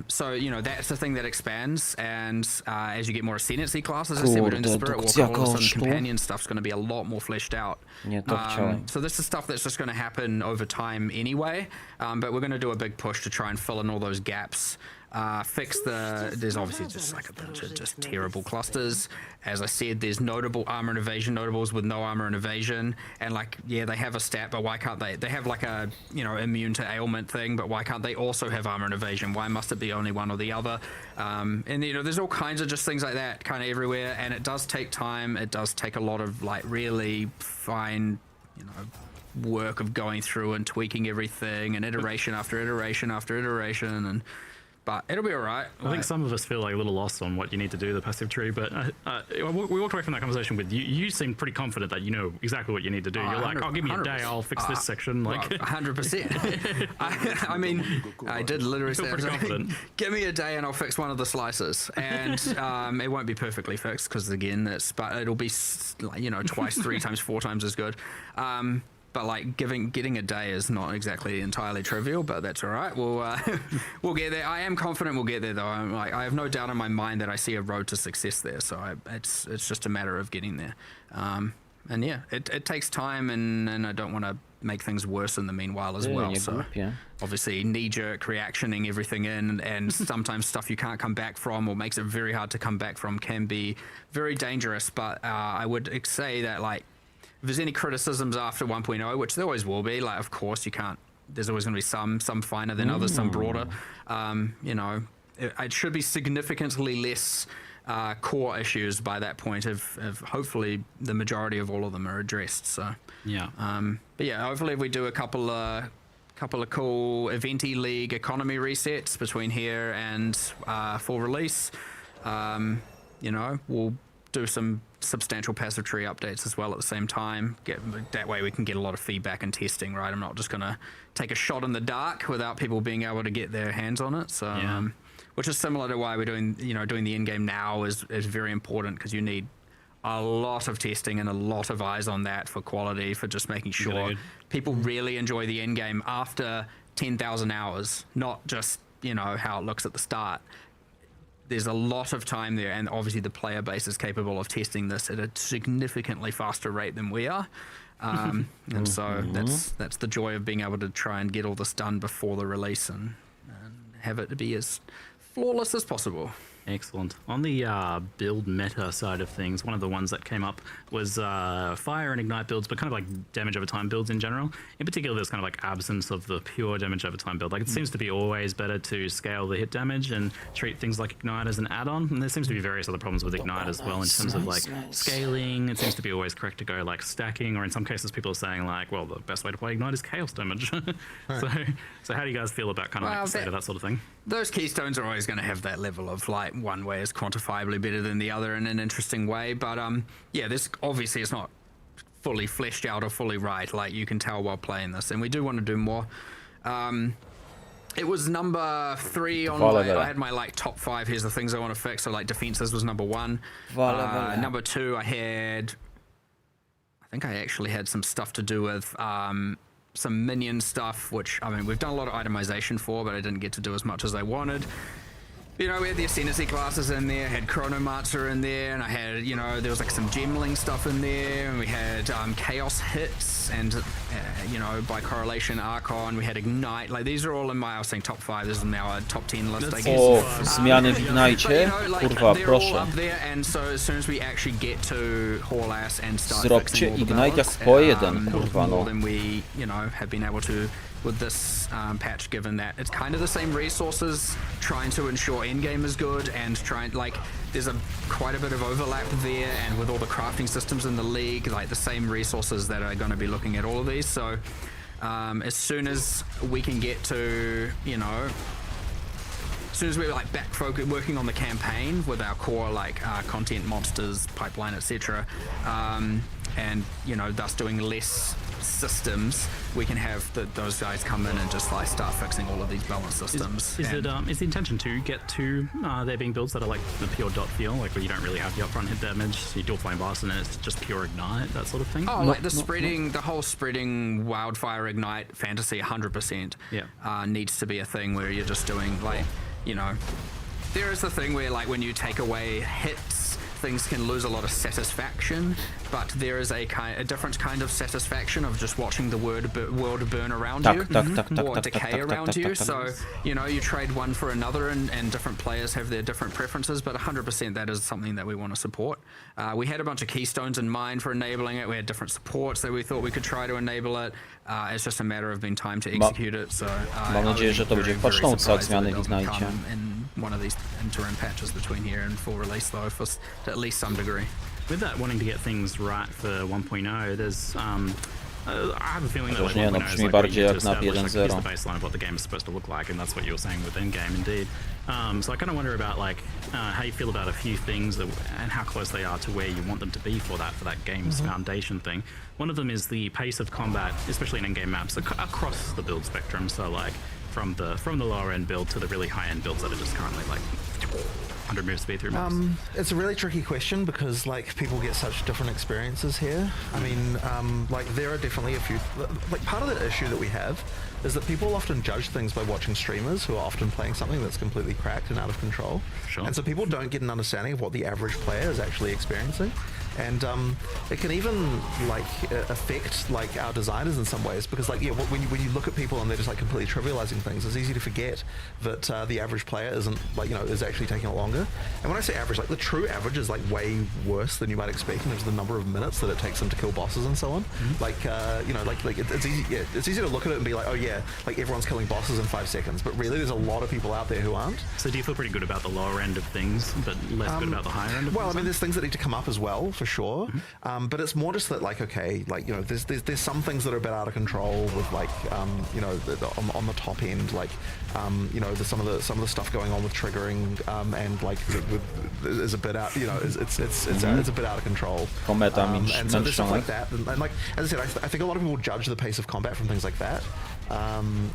So that's the thing that expands, and as you get more ascendancy classes, as I said, we're doing the spirit walk, all of a sudden companion stuff's going to be a lot more fleshed out. So this is stuff that's just going to happen over time anyway, but we're going to do a big push to try and fill in all those gaps. Fix there's obviously just like a bunch of just terrible clusters. As I said, there's notable armor and evasion notables with no armor and evasion, and like they have a stat, but why can't they have like a immune to ailment thing, but why can't they also have armor and evasion? Why must it be only one or the other? And there's all kinds of just things like that kind of everywhere, and it does take time. It does take a lot of like really fine work of going through and tweaking everything, and iteration after iteration after iteration, but it'll be all right. I think some of us feel like a little lost on what you need to do the passive tree, but we walked away from that conversation with you. You seem pretty confident that you know exactly what you need to do. You're like, give me a day, I'll fix this section. Like 100%. I mean, I did literally say, give me a day and I'll fix one of the slices, and it won't be perfectly fixed because again, but it'll be twice, 3 times, 4 times as good. But like getting a day is not exactly entirely trivial, but that's all right. We'll get there. I am confident we'll get there, though. I have no doubt in my mind that I see a road to success there. So it's just a matter of getting there. And yeah, it takes time, and I don't want to make things worse in the meanwhile as well. So obviously knee-jerk reactioning everything in, and sometimes stuff you can't come back from or makes it very hard to come back from can be very dangerous. But I would say that like, if there's any criticisms after 1.0, which there always will be, like, of course, you can't, there's always going to be some finer than others, some broader. It should be significantly less core issues by that point if hopefully the majority of all of them are addressed. So, but yeah, hopefully if we do a couple of cool eventy league economy resets between here and full release, we'll do some substantial passive tree updates as well at the same time. That way we can get a lot of feedback and testing, right? I'm not just going to take a shot in the dark without people being able to get their hands on it. So, which is similar to why we're doing the in-game now is very important, because you need a lot of testing and a lot of eyes on that for quality, for just making sure people really enjoy the end game after 10,000 hours, not just, how it looks at the start. There's a lot of time there, and obviously the player base is capable of testing this at a significantly faster rate than we are. And so that's the joy of being able to try and get all this done before the release and have it be as flawless as possible. Excellent. On the build meta side of things, one of the ones that came up was fire and ignite builds, but kind of like damage over time builds in general. In particular, there's kind of like absence of the pure damage over time build. Like, it seems to be always better to scale the hit damage and treat things like ignite as an add-on. And there seems to be various other problems with ignite as well in terms of like scaling. It seems to be always correct to go like stacking, or in some cases people are saying like, well, the best way to play ignite is chaos damage. So how do you guys feel about kind of like the state of that sort of thing? Those keystones are always going to have that level of like, one way is quantifiably better than the other in an interesting way, but this obviously is not fully fleshed out or fully right, like you can tell while playing this, and we do want to do more. It was number 3 on I had my like top 5, here's the things I want to fix. So like defenses was number 1. Number 2 I think I actually had some stuff to do with some minion stuff, which I mean we've done a lot of itemization for, but I didn't get to do as much as I wanted. You know, we had the Ascendancy classes in there, had Chronomancer in there, and I had, you know, there was like some gemling stuff in there, and we had Chaos Hits, and, you know, by correlation, Archon, we had Ignite. Like, these are all in my, I was saying top 5, this is now a top 10 list, I guess. O, zmiany w Ignite, kurwa, they're all proszę. up there, and so as soon as we actually get to Horlas and start Zróbcie fixing all the Ignite jak bugs, w PoE 1, kurwa, more no. than we, you know, have been able to with this patch, given that it's kind of the same resources, trying to ensure endgame is good, and trying, like, there's quite a bit of overlap there, and with all the crafting systems in the league, like the same resources that are going to be looking at all of these. So as soon as we can get to, you know, as soon as we're like back focused working on the campaign with our core like content, monsters, pipeline, etc., and you know, thus doing less systems, we can have those guys come in and just like start fixing all of these balance systems. Is the intention to get to there being builds that are like the pure dot feel, like where you don't really have the upfront hit damage, you dual flame blast and then it's just pure ignite, that sort of thing? Oh, like the whole spreading wildfire ignite fantasy 100% needs to be a thing where you're just doing like, you know, there is the thing where like when you take away hits, things can lose a lot of satisfaction, but there is a different kind of satisfaction of just watching the world burn around you or decay around you. So, you know, you trade one for another, and different players have their different preferences, but 100% that is something that we want to support. We had a bunch of keystones in mind for enabling it. We had different supports that we thought we could try to enable it. It's just a matter of being time to execute it. So mam nadzieję, że to będzie początek zmiany w Ignite. One of these interim patches between here and full release, though, for to at least some degree. With that wanting to get things right for 1.0, there's I have a feeling that like, nie, no, brzmi bardziej jak na 1.0. the baseline of what the game is supposed to look like, and that's what you were saying with endgame, indeed. So I kind of wonder about like how you feel about a few things and how close they are to where you want them to be for that game's foundation thing. One of them is the pace of combat, especially in endgame maps across the build spectrum. So like from the lower end build to the really high end builds that are just currently like 100 move speed through maps. It's a really tricky question because like people get such different experiences here. I mean, like there are definitely a few, like part of the issue that we have is that people often judge things by watching streamers who are often playing something that's completely cracked and out of control. Sure. And so people don't get an understanding of what the average player is actually experiencing. And it can even like affect like our designers in some ways, because like when you look at people and they're just like completely trivializing things, it's easy to forget that the average player isn't like, you know, is actually taking it longer. And when I say average, like the true average is like way worse than you might expect in terms of the number of minutes that it takes them to kill bosses and so on. Like you know, like it's easy. Yeah, it's easy to look at it and be like, oh yeah, like everyone's killing bosses in 5 seconds, but really there's a lot of people out there who aren't. So do you feel pretty good about the lower end of things, but less good about the higher end of things? Well, I mean, there's things that need to come up as well, for sure. But it's more just that, like, okay, like, you know, there's some things that are a bit out of control with, like, you know, on the top end, like, you know, there's some of the stuff going on with triggering, and like is a bit out, you know, it's a bit out of control. And so there's stuff like that, and like as I said, I think a lot of people judge the pace of combat from things like that.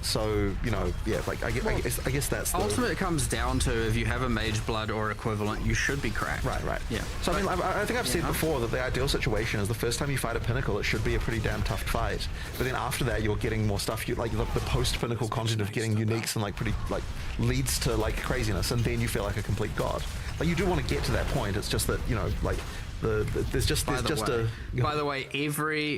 So you know, yeah, like I guess that's ultimately it comes down to if you have a mage blood or equivalent, you should be cracked. Right. Yeah. So I mean, I think I've said before that the ideal situation is the first time you fight a pinnacle, it should be a pretty damn tough fight. But then after that, you're getting more stuff. You like the post pinnacle content of getting uniques and like pretty like leads to like craziness, and then you feel like a complete god. Like you do want to get to that point. It's just that, you know, like. By the way,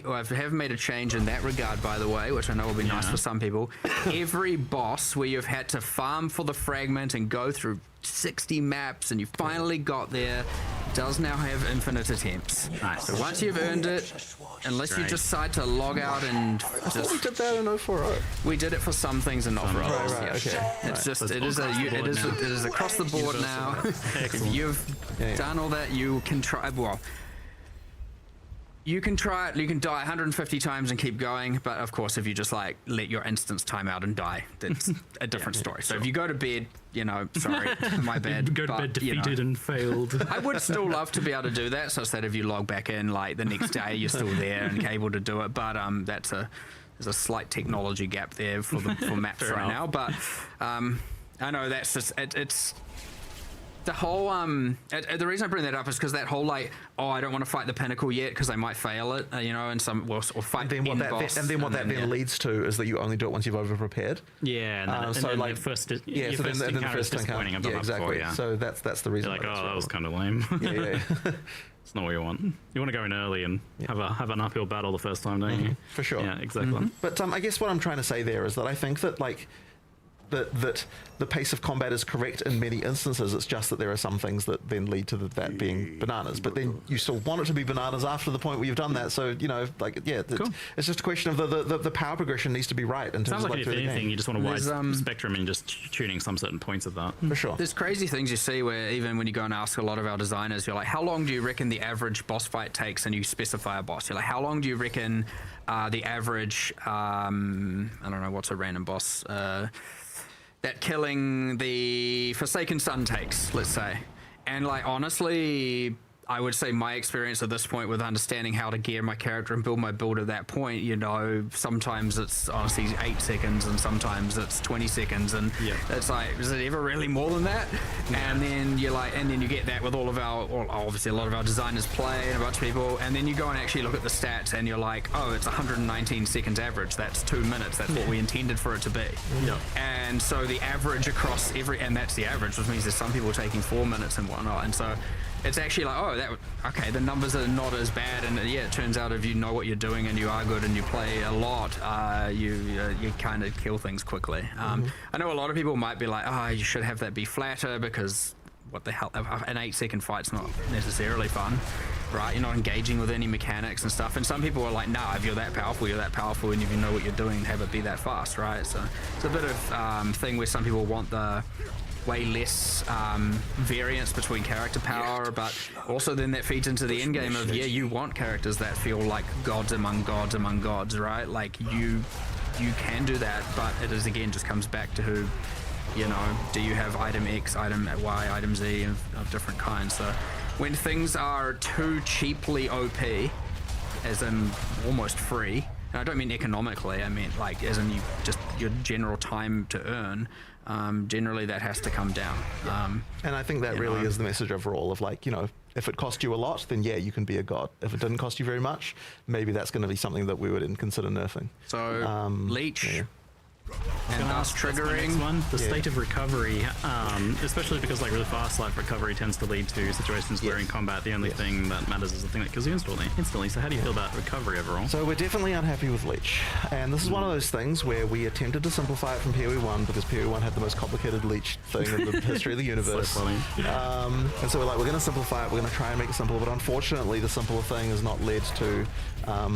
I have made a change in that regard, by the way, which I know will be nice for some people. Every boss where you've had to farm for the fragment and go through 60 maps and you finally got there does now have infinite attempts. Nice. So once you've earned it, unless you decide to log out and I thought we did that in 040. We did it for some things in 040. Right, okay. It's just it is across the board now. If you've done all that, you can try. Well, you can try it. You can die 150 times and keep going. But of course, if you just like let your instance time out and die, that's a different story. So if you go to bed, you know, sorry, my bad. Go to bed defeated and failed. I would still love to be able to do that, such that if you log back in, like the next day, you're still there and able to do it. But there's a slight technology gap there for maps right now. But I know that's just it's. The whole the reason I bring that up is because that whole like, oh, I don't want to fight the pinnacle yet because I might fail it, you know, and or fight the end boss. And then what that leads to is that you only do it once you've over prepared. Yeah, and then, so and like the first then encounter the first is disappointing. I've done that exactly. before, yeah. So that's the reason. You're like, oh, that was kind of lame. Yeah. It's not what you want. You want to go in early and have an uphill battle the first time, don't you? For sure. Yeah, exactly. But I guess what I'm trying to say there is that I think that like that the pace of combat is correct in many instances. It's just that there are some things that then lead to that being bananas. But then you still want it to be bananas after the point where you've done that. So you know, like it's just a question of the power progression needs to be right. In terms Sounds of like if anything, you just want a wide spectrum and just tuning some certain points of that. For sure. There's crazy things you see where even when you go and ask a lot of our designers, you're like, how long do you reckon the average boss fight takes? And you specify a boss. You're like, how long do you reckon the average? I don't know, what's a random boss? That killing the Forsaken Sun takes, let's say. And like, honestly, I would say my experience at this point with understanding how to gear my character and build my build at that point, you know, sometimes it's honestly 8 seconds and sometimes it's 20 seconds. And it's like, is it ever really more than that? And then you're like, and then you get that with all of our, well, obviously a lot of our designers play and a bunch of people. And then you go and actually look at the stats and you're like, oh, it's 119 seconds average. That's 2 minutes. That's what we intended for it to be. And so the average across and that's the average, which means there's some people taking 4 minutes and whatnot. And so it's actually like, oh, okay, the numbers are not as bad, and yeah, it turns out if you know what you're doing and you are good and you play a lot, you kind of kill things quickly. I know a lot of people might be like, oh, you should have that be flatter because what the hell, an 8-second fight's not necessarily fun, right? You're not engaging with any mechanics and stuff, and some people are like, nah, if you're that powerful, you're that powerful, and if you know what you're doing, have it be that fast, right? So it's a bit of thing where some people want the way less variance between character power, but also then that feeds into the end game of, yeah, you want characters that feel like gods among gods among gods, right? Like you can do that, but it is again just comes back to who, you know, do you have item X, item Y, item Z of different kinds. So when things are too cheaply OP, as in almost free, and I don't mean economically, I mean like as in your general time to earn, generally that has to come down. And I think that really is the message overall of like, you know, if it cost you a lot, then yeah, you can be a god. If it didn't cost you very much, maybe that's going to be something that we would consider nerfing. So Leech. Yeah. And thus triggering one, the state of recovery, especially because like really fast life recovery tends to lead to situations where in combat the only thing that matters is the thing that kills you instantly. So how do you feel about recovery overall? So we're definitely unhappy with Leech, and this is one of those things where we attempted to simplify it from PoE 1 because PoE 1 had the most complicated Leech thing in the history of the universe. So funny. And so we're like, we're going to simplify it, we're going to try and make it simple, but unfortunately the simpler thing has not led to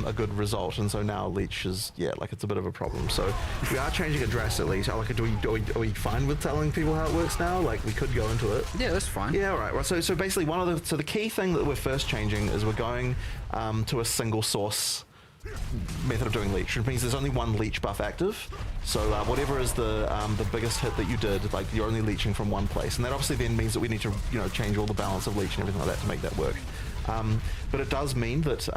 a good result, and so now Leech is, like it's a bit of a problem. So we are changing it drastically. So like, are we fine with telling people how it works now? Like we could go into it. Yeah, that's fine. Yeah, all right. Well, so basically the key thing that we're first changing is we're going to a single source method of doing Leech, which means there's only one Leech buff active. So whatever is the biggest hit that you did, like you're only leeching from one place, and that obviously then means that we need to change all the balance of Leech and everything like that to make that work. But it does mean that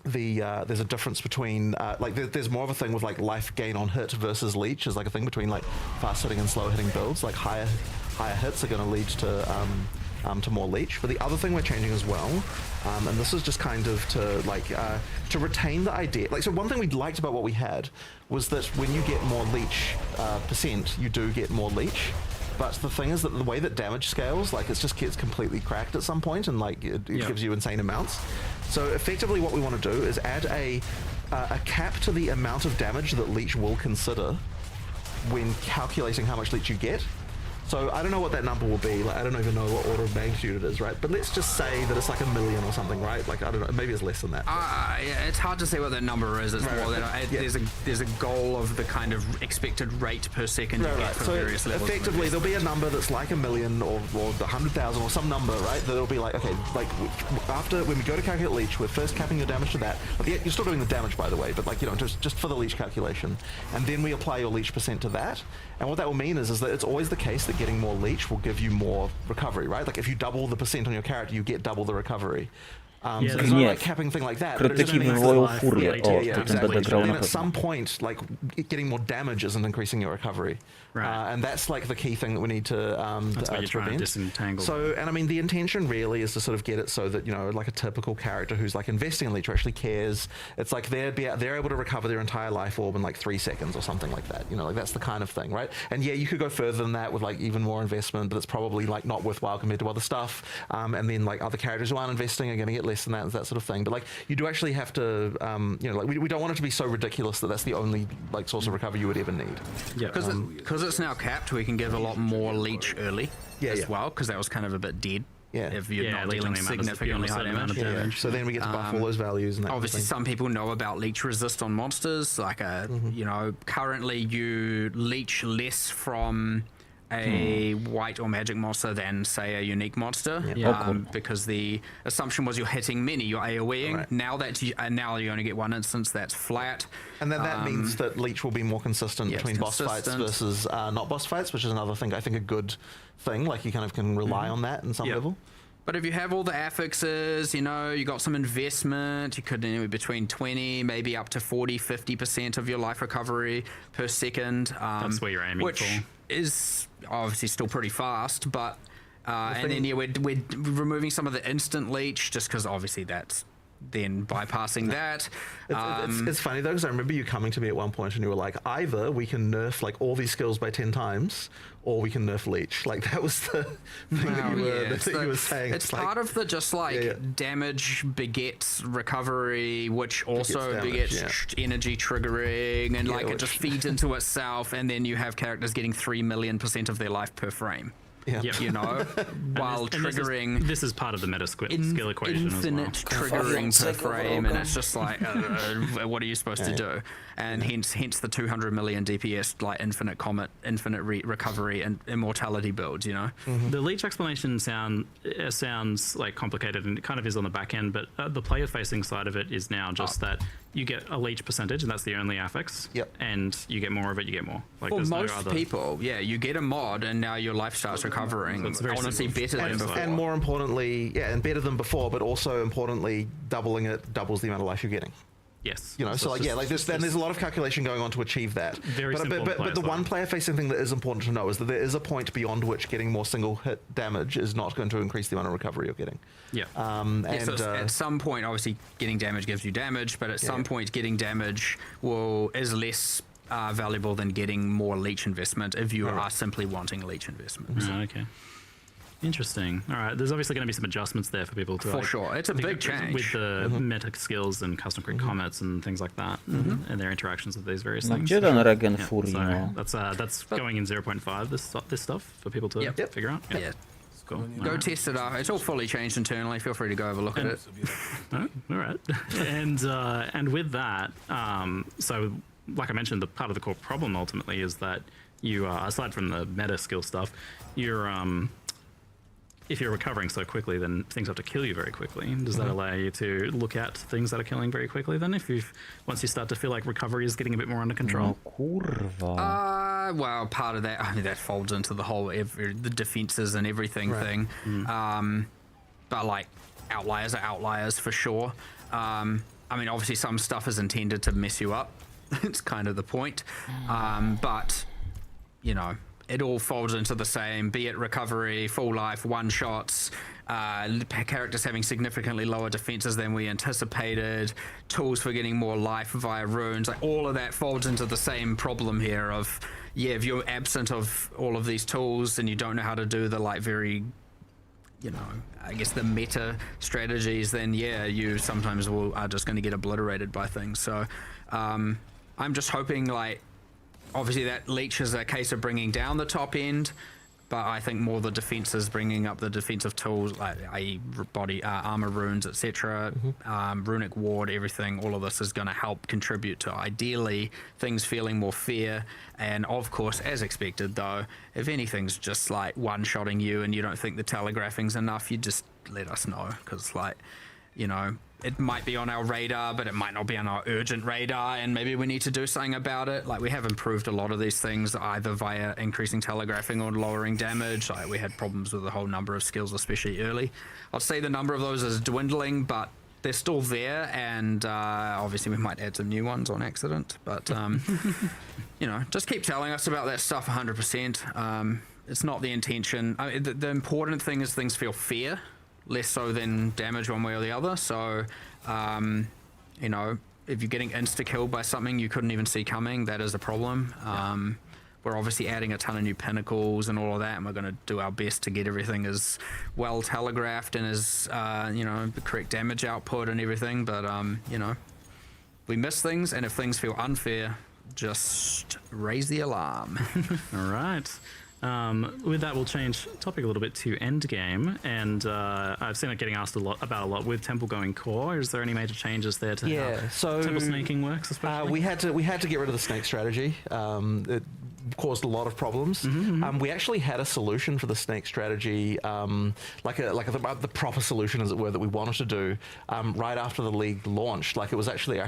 there's a difference between there's more of a thing with like life gain on hit versus Leech is like a thing between like fast hitting and slow hitting builds. Like higher hits are going to lead to more Leech. But the other thing we're changing as well, and this is just kind of to retain the idea. Like, so one thing we liked about what we had was that when you get more Leech percent, you do get more Leech. But the thing is that the way that damage scales, like it just gets completely cracked at some point, and like it gives you insane amounts. So effectively what we want to do is add a cap to the amount of damage that Leech will consider when calculating how much Leech you get. So I don't know what that number will be. Like I don't even know what order of magnitude it is, right? But let's just say that it's like 1 million or something, right? Like I don't know, maybe it's less than that. Yeah, it's hard to say what that number is. It's more that there's a goal of the kind of expected rate per second you get for various levels. Effectively, there'll be a number that's like 1 million or 100,000 or some number, right? That'll be like, okay, like after when we go to calculate Leech, we're first capping your damage to that. But you're still doing the damage, by the way, but like just for the Leech calculation, and then we apply your Leech percent to that. And what that will mean is that it's always the case that getting more Leech will give you more recovery, right? Like if you double the percent on your character, you get double the recovery. So there's no like capping thing like that. but it just Krytyki means wywołują that- furię. O, to ten exactly. będę grał Then na at some pewno. point, like getting more damage isn't increasing your recovery, and that's like the key thing that we need to That's what you're trying to prevent. disentangle. So, and I mean, the intention really is to sort of get it so that like a typical character who's like investing in Leech or actually cares. It's like they're able to recover their entire life orb in like 3 seconds or something like that. Like that's the kind of thing, right? And yeah, you could go further than that with like even more investment, but it's probably like not worthwhile compared to other stuff. And then like other characters who aren't investing are going to get less than that sort of thing. But like you do actually have to, like we don't want it to be so ridiculous that that's the only like source of recovery you would ever need. Yeah, because it's now capped, we can give a lot more leech early as well, because that was kind of a bit dead. Yeah. If you're not dealing significantly high damage. So then we get to buff all those values. And that obviously, some people know about leech resist on monsters. Like currently you leech less from a white or magic monster than say a unique monster, because the assumption was you're hitting many, you're AoEing. Right. Now you only get one instance that's flat, and then that means that leech will be more consistent between boss fights versus not boss fights, which is another thing. I think a good thing. Like you kind of can rely on that in some level. But if you have all the affixes, you got some investment, you could anywhere between 20, maybe up to 40, 50% of your life recovery per second. That's where you're aiming which for. Is obviously still pretty fast, but and then we're removing some of the instant leech just because obviously that's then bypassing that. It's funny though, because I remember you coming to me at one point and you were like, either we can nerf like all these skills by 10 times, or we can nerf leech. Like that was the thing that you were saying. It's part of the just like damage begets recovery, which also begets energy triggering, and like it just feeds into itself, and then you have characters getting 3,000,000% of their life per frame. While triggering. This is part of the meta skill equation as well. Infinite triggering per frame, and it's just like, what are you supposed to do? And hence the 200 million DPS, like infinite comet, infinite recovery, and immortality builds. The leech explanation sounds like complicated, and it kind of is on the back end, but the player-facing side of it is now just that you get a leech percentage, and that's the only affix. And you get more of it, you get more. Like for most people, you get a mod, and now your life starts recovering. So it's very honestly better than before. And more importantly, and better than before, but also importantly, doubling it doubles the amount of life you're getting. Yes. So like there's a lot of calculation going on to achieve that. But the one player facing thing that is important to know is that there is a point beyond which getting more single hit damage is not going to increase the amount of recovery you're getting. So at some point, obviously, getting damage gives you damage, but at some point, getting damage is less valuable than getting more leech investment if you are simply wanting leech investment. Okay. Interesting. All right. There's obviously going to be some adjustments there for people to. For sure. It's a big change. With the meta skills and custom crit comets and things like that, and their interactions with these various things. Gdzie ten regen furii, no? That's going in 0.5, this stuff, for people to figure out. Yeah. Cool. Go test it out. It's all fully changed internally. Feel free to go have a look at it. All right. And with that, so like I mentioned, the part of the core problem ultimately is that you, aside from the meta skill stuff, you're if you're recovering so quickly, then things have to kill you very quickly. Does that allow you to look at things that are killing very quickly then, once you start to feel like recovery is getting a bit more under control? Well, part of that, that folds into the whole the defenses and everything thing. But like outliers are outliers for sure. Obviously some stuff is intended to mess you up. It's kind of the point. But it all folds into the same, be it recovery, full life, one-shots, characters having significantly lower defenses than we anticipated, tools for getting more life via runes, like all of that folds into the same problem here of, if you're absent of all of these tools and you don't know how to do the very, I guess the meta strategies, then you sometimes are just going to get obliterated by things. So I'm just hoping obviously that leech is a case of bringing down the top end, but I think more the defense is bringing up the defensive tools, i.e. body armor runes, etc. Runic ward, everything. All of this is going to help contribute to ideally things feeling more fair. And of course, as expected though, if anything's just one-shotting you and you don't think the telegraphing's enough, you just let us know, because it might be on our radar, but it might not be on our urgent radar, and maybe we need to do something about it. Like, we have improved a lot of these things, either via increasing telegraphing or lowering damage. Like, we had problems with a whole number of skills, especially early. I'd say the number of those is dwindling, but they're still there, and obviously we might add some new ones on accident. But, you know, just keep telling us about that stuff 100%. It's not the intention. I mean, the important thing is things feel fair, less so than damage one way or the other. So, you know, if you're getting insta-killed by something you couldn't even see coming, that is a problem. We're obviously adding a ton of new pinnacles and all of that, and we're going to do our best to get everything as well telegraphed and as, you know, the correct damage output and everything. But, you know, we miss things, and if things feel unfair, just raise the alarm. All right. With that, we'll change topic a little bit to endgame, and I've seen it getting asked a lot with Temple going core. Is there any major changes there to how Temple snaking works, especially? We had to get rid of the snake strategy. It caused a lot of problems. We actually had a solution for the snake strategy, the proper solution, as it were, that we wanted to do right after the league launched. Like, it was actually,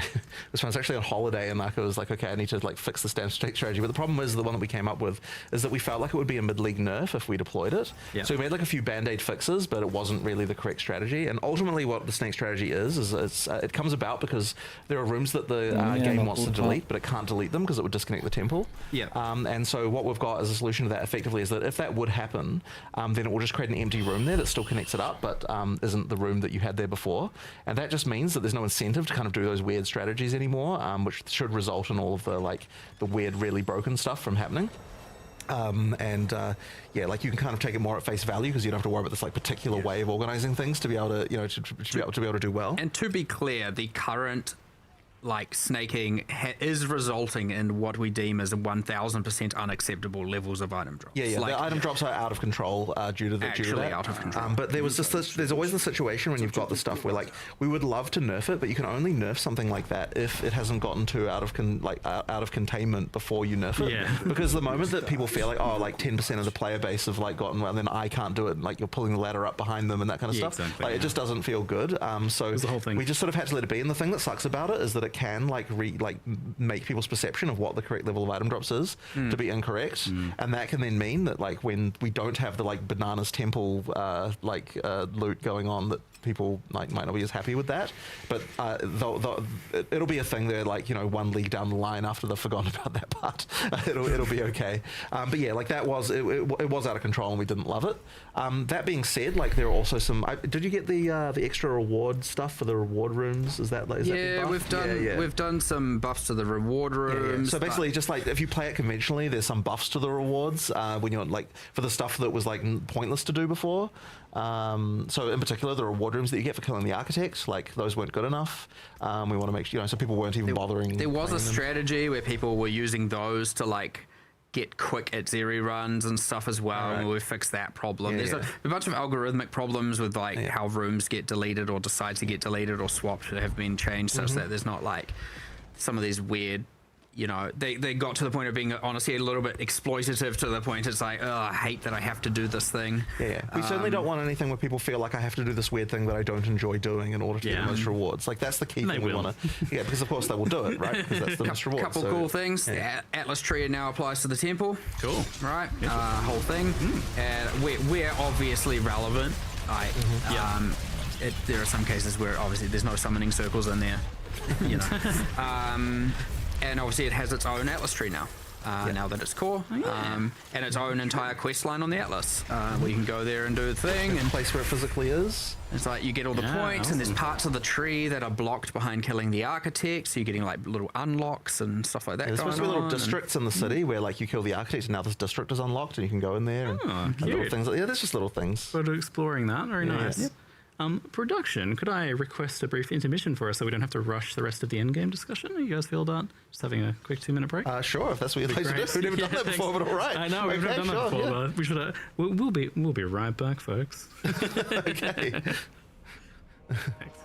this one's actually on holiday, and like, I was like, okay, I need to like fix the snake strategy. But the problem is, the one that we came up with is that we felt like it would be a mid-league nerf if we deployed it. So we made like a few band-aid fixes, but it wasn't really the correct strategy. And ultimately, what the snake strategy is it comes about because there are rooms that the game wants to delete, but it can't delete them because it would disconnect the temple. And so what we've got as a solution to that effectively is that if that would happen, then it will just create an empty room there that still connects it up, but isn't the room that you had there before. And that just means that there's no incentive to kind of do those weird strategies anymore, which should result in all of the weird, really broken stuff from happening. Yeah, like, you can kind of take it more at face value because you don't have to worry about this like particular way of organizing things to be able to, you know, to be able to do well. And to be clear, the current like snaking is resulting in what we deem as 1,000% unacceptable levels of item drops. Yeah, like, the item drops are out of control due to that. Out of control. But there was just there's always the situation when you've got the stuff where like we would love to nerf it, but you can only nerf something like that if it hasn't gotten too out of containment before you nerf it. Because the moment that people feel like, oh, like 10% of the player base have like gotten, well, then I can't do it, and like you're pulling the ladder up behind them and that kind of stuff. Exactly, like it just doesn't feel good. So the whole thing. We just sort of had to let it be. And the thing that sucks about it is that it can make people's perception of what the correct level of item drops is to be incorrect, and that can then mean that like when we don't have the like bananas temple loot going on, that people like might not be as happy with that. But it'll be a thing there, like, you know, one league down the line after they've forgotten about that part. it'll be okay. But yeah, like that was it was out of control and we didn't love it. That being said, like there are also some. Did you get the extra reward stuff for the reward rooms? Is that like we've done some buffs to the reward rooms. So basically, just like if you play it conventionally, there's some buffs to the rewards when you're like for the stuff that was like pointless to do before. So in particular, the reward rooms that you get for killing the architects, like those weren't good enough. We want to make sure, you know, so people weren't even bothering. There was a strategy where people were using those to like get quick Itzeri runs and stuff as well, and we fixed that problem. There's a bunch of algorithmic problems with like how rooms get deleted or decide to get deleted or swapped that have been changed such that there's not like some of these weird, you know, they got to the point of being honestly a little bit exploitative to the point it's like, oh, I hate that I have to do this thing. We certainly don't want anything where people feel like I have to do this weird thing that I don't enjoy doing in order to get the most rewards. Like that's the key thing we want to. Yeah, because of course they will do it, right? Because that's the most rewards. Couple cool things. The Atlas tree now applies to the temple. Cool. Right. Whole thing. We're obviously relevant. There are some cases where obviously there's no summoning circles in there. You know. And obviously it has its own Atlas tree now, now that it's core, and its own entire quest line on the Atlas, where you can go there and do the thing. And place where it physically is. It's like you get all the points, and there's parts of the tree that are blocked behind killing the architects, so you're getting like little unlocks and stuff like that. There's supposed to be little districts in the city where like you kill the architects, and now this district is unlocked, and you can go in there and little things. There's just little things. Sort of exploring that, very nice. Production, could I request a brief intermission for us so we don't have to rush the rest of the endgame discussion? How you guys feel about just having a quick 2-minute break? Sure, if that's what you'd like to do. We've never done that before, but all right. I know, we've never done that before, but we should. We'll be right back, folks. Okay. Thanks.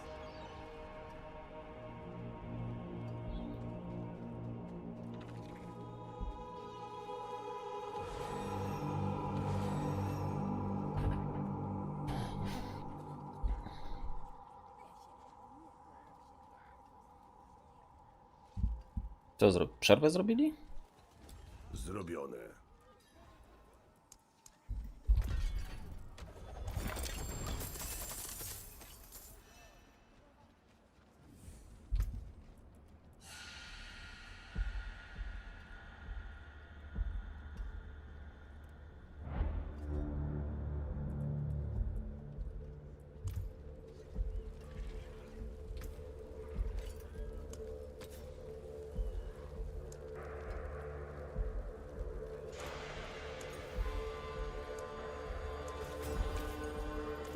Co przerwę zrobili? Zrobione.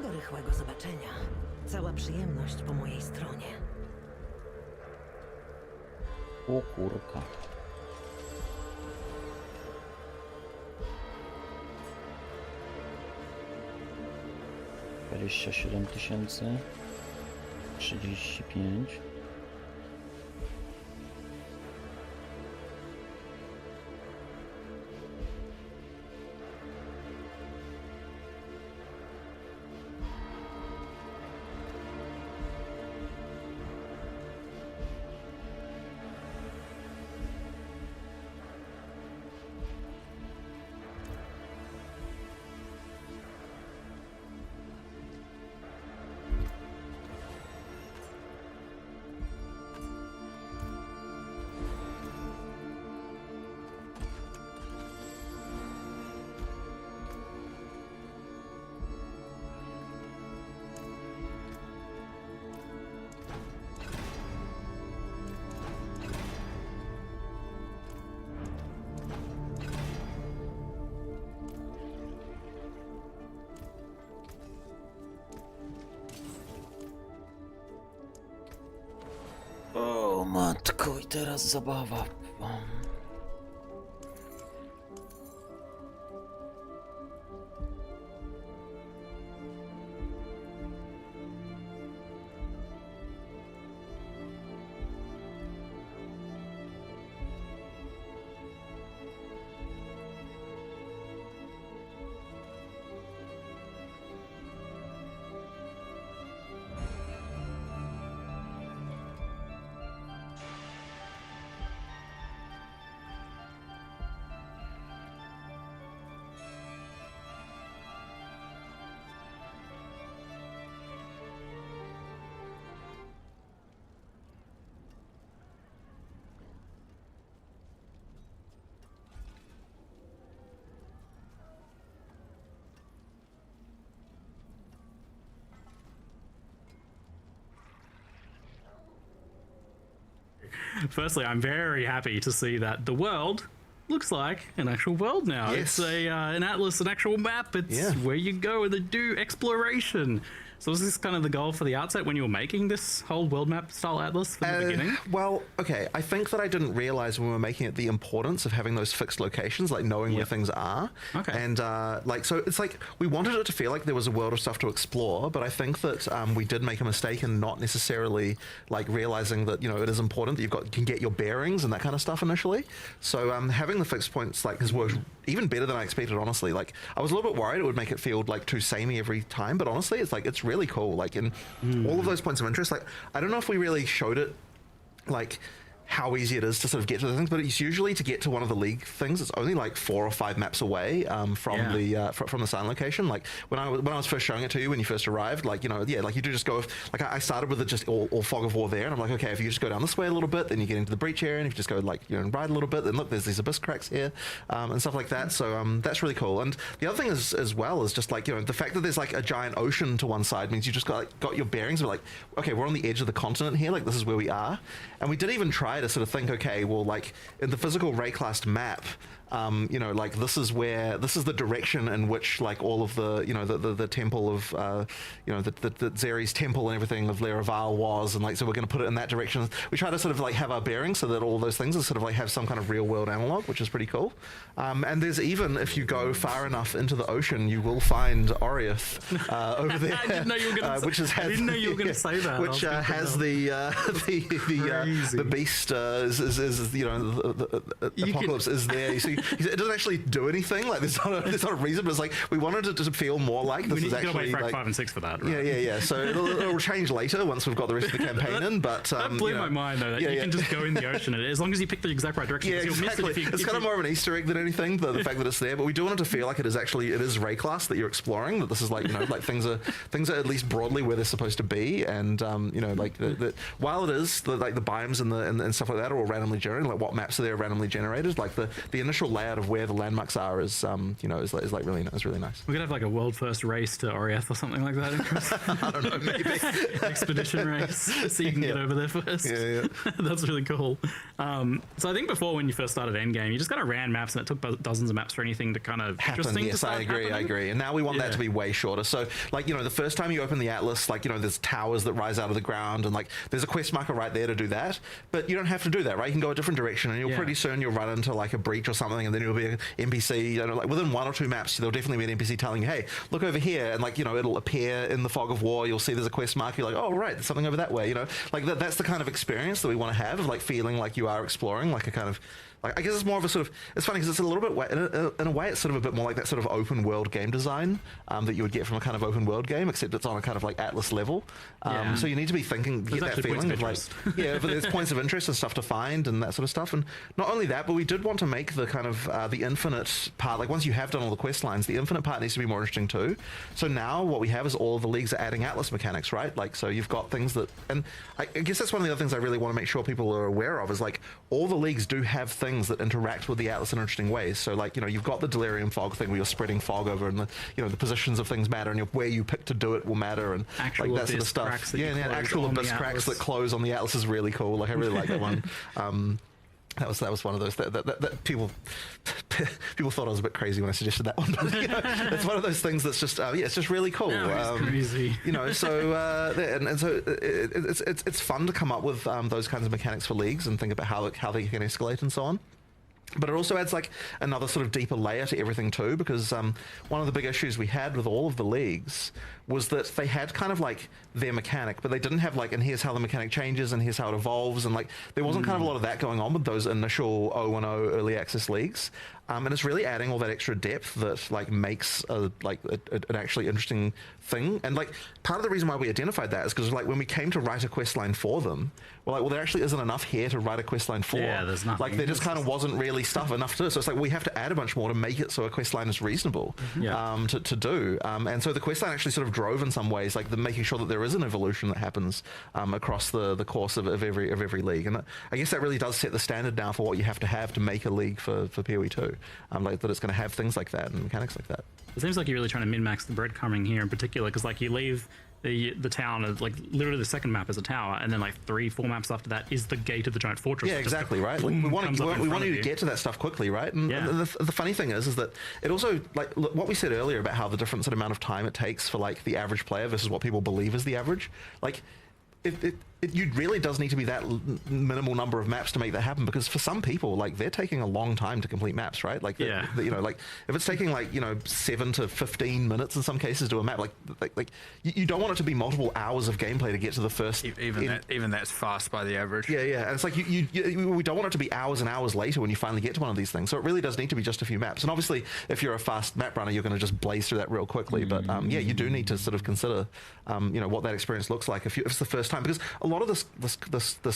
Do rychłego zobaczenia. Cała przyjemność po mojej stronie. O kurka. $27 035. O matko, i teraz zabawa. Firstly, I'm very happy to see that the world looks like an actual world now. Yes. It's an atlas, an actual map. It's where you go and do exploration. So was this kind of the goal for the outset when you were making this whole world map style atlas from the beginning? Well, okay, I think that I didn't realize when we were making it the importance of having those fixed locations, like knowing where things are. Okay. And like, so it's like we wanted it to feel like there was a world of stuff to explore, but I think that we did make a mistake in not necessarily like realizing that, you know, it is important that you can get your bearings and that kind of stuff initially. So having the fixed points like has worked even better than I expected, honestly. Like I was a little bit worried it would make it feel like too samey every time, but honestly, it's like it's really cool. Like in all of those points of interest, like I don't know if we really showed it like how easy it is to sort of get to the things, but it's usually to get to one of the league things, it's only like 4 or 5 maps away from the sign location. Like when I was first showing it to you when you first arrived, like, you know, like you do just go, like I started with it just all fog of war there, and I'm like, okay, if you just go down this way a little bit, then you get into the breach area, and if you just go like, you know, and ride a little bit, then look, there's these abyss cracks here, and stuff like that. So that's really cool. And the other thing is as well is just like, you know, the fact that there's like a giant ocean to one side means you just got your bearings. We're like, okay, we're on the edge of the continent here, like this is where we are. And we did even try to sort of think, okay, well, like in the physical Rayclast map, you know, like this is the direction in which like all of the, you know, the temple of, you know, the Zeri's temple and everything of Laraval was, and like, so we're going to put it in that direction. We try to sort of like have our bearings so that all those things are sort of like have some kind of real world analog, which is pretty cool. And there's even, if you go far enough into the ocean, you will find Oriath over there. I didn't know you were going to say that. Which has the beast, is you know, the apocalypse is there. So it doesn't actually do anything. Like there's not a reason, but it's like we wanted it to feel more like this is actually wait for like 5 and 6 for that. Right? Yeah. So it'll change later once we've got the rest of the campaign in. But that blew my mind though. That you can just go in the ocean, and as long as you pick the exact right direction, yeah, you'll exactly. miss it. It's kind of more of an Easter egg than anything. The fact that it's there, but we do want it to feel like it is Ray class that you're exploring. That this is like like things are at least broadly where they're supposed to be, and like while it is like the biomes and stuff like that are all randomly generated, like what maps are there randomly generated, like the initial layout of where the landmarks are is is like really nice. We could have like a world first race to Oriath or something like that. I don't know, maybe expedition race so you can get over there first. Yeah. That's really cool. So I think before, when you first started Endgame, you just kind of ran maps and it took dozens of maps for anything to kind of happen. Yes, I agree. And now we want that to be way shorter. So like the first time you open the Atlas, like there's towers that rise out of the ground, and like there's a quest marker right there to do that, but you don't have to do that, right? You can go a different direction, and you'll pretty soon you'll run into like a breach or something, and then you'll be an NPC, like within 1 or 2 maps there'll definitely be an NPC telling you, hey, look over here, and like it'll appear in the fog of war. You'll see there's a quest marker, you're like, oh right, there's something over that way, like that's the kind of experience that we want to have, of like feeling like you are exploring, like a kind of like, I guess it's more of a sort of, it's funny because it's a little bit, in a way it's sort of a bit more like that sort of open world game design that you would get from a kind of open world game, except it's on a kind of like Atlas level. So you need to be thinking, get that feeling of like, but there's points of interest and stuff to find and that sort of stuff. And not only that, but we did want to make the kind of the infinite part, like once you have done all the quest lines, the infinite part needs to be more interesting too. So now what we have is all of the leagues are adding Atlas mechanics, right? Like, so you've got things that, and I guess that's one of the other things I really want to make sure people are aware of, is like all the leagues do have things that interact with the Atlas in interesting ways. So like, you've got the delirium fog thing where you're spreading fog over, and the positions of things matter, and where you pick to do it will matter, and actual like that sort of stuff. Actual abyss cracks that close on the Atlas is really cool. Like I really like that one. That was one of those that people thought I was a bit crazy when I suggested that one. But, it's one of those things that's just it's just really cool. No, it's crazy. So it's fun to come up with those kinds of mechanics for leagues and think about how they can escalate and so on. But it also adds like another sort of deeper layer to everything too, because one of the big issues we had with all of the leagues was that they had kind of like their mechanic, but they didn't have like, and here's how the mechanic changes and here's how it evolves, and like there wasn't kind of a lot of that going on with those initial 0-1-0 early access leagues. And it's really adding all that extra depth that like makes an actually interesting thing. And like part of the reason why we identified that is because like when we came to write a quest line for them, we're like, well, there actually isn't enough here to write a quest line for. Yeah, there's nothing. Like there just kind of wasn't really stuff enough to do. So it's like we have to add a bunch more to make it so a quest line is reasonable to do. And so the quest line actually sort of drove in some ways like the making sure that there is an evolution that happens across the course of every league. And I guess that really does set the standard now for what you have to make a league for PoE 2. Like that it's going to have things like that and mechanics like that. It seems like you're really trying to min-max the breadcrumbing here in particular, because like you leave the town, like literally the second map is a tower, and then like 3-4 maps after that is the gate of the giant fortress. Yeah, exactly, right? Like, we want you to get to that stuff quickly, right? And the funny thing is that it also, like what we said earlier about how the different sort of amount of time it takes for like the average player versus what people believe is the average, like it really does need to be that minimal number of maps to make that happen, because for some people, like they're taking a long time to complete maps, right? Like, like if it's taking like 7 to 15 minutes in some cases to a map, like you don't want it to be multiple hours of gameplay to get to the first. Even that's fast by the average. Yeah, and it's like we don't want it to be hours and hours later when you finally get to one of these things. So it really does need to be just a few maps. And obviously, if you're a fast map runner, you're going to just blaze through that real quickly. But you do need to sort of consider, what that experience looks like if it's the first time, because a lot of this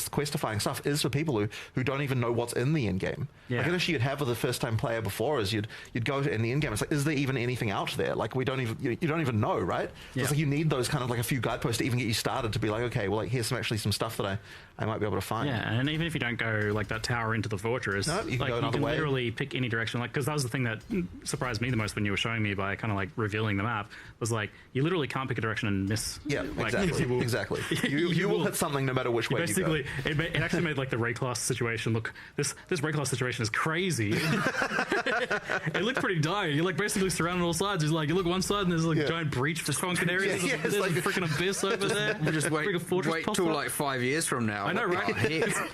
questifying stuff is for people who don't even know what's in the end game. Like an issue you'd have with a first time player before is you'd go to in the end game, it's like, is there even anything out there? Like you don't even know, right? It's like you need those kind of like a few guideposts to even get you started to be like, okay, well, like here's some stuff that I might be able to find. Yeah, and even if you don't go like that tower into the fortress, you can literally pick any direction. Like, because that was the thing that surprised me the most when you were showing me by kind of like revealing the map, was like you literally can't pick a direction and miss. Yeah, like, exactly. You will hit something no matter which way basically, you go. It actually made like the Ray class situation look. This Ray class situation is crazy. It looked pretty dire. You're like basically surrounded on all sides. It's like you look one side and there's like a giant breach for sunken areas. There's like a freaking abyss over there. We'll just wait till like 5 years from now. I know, right?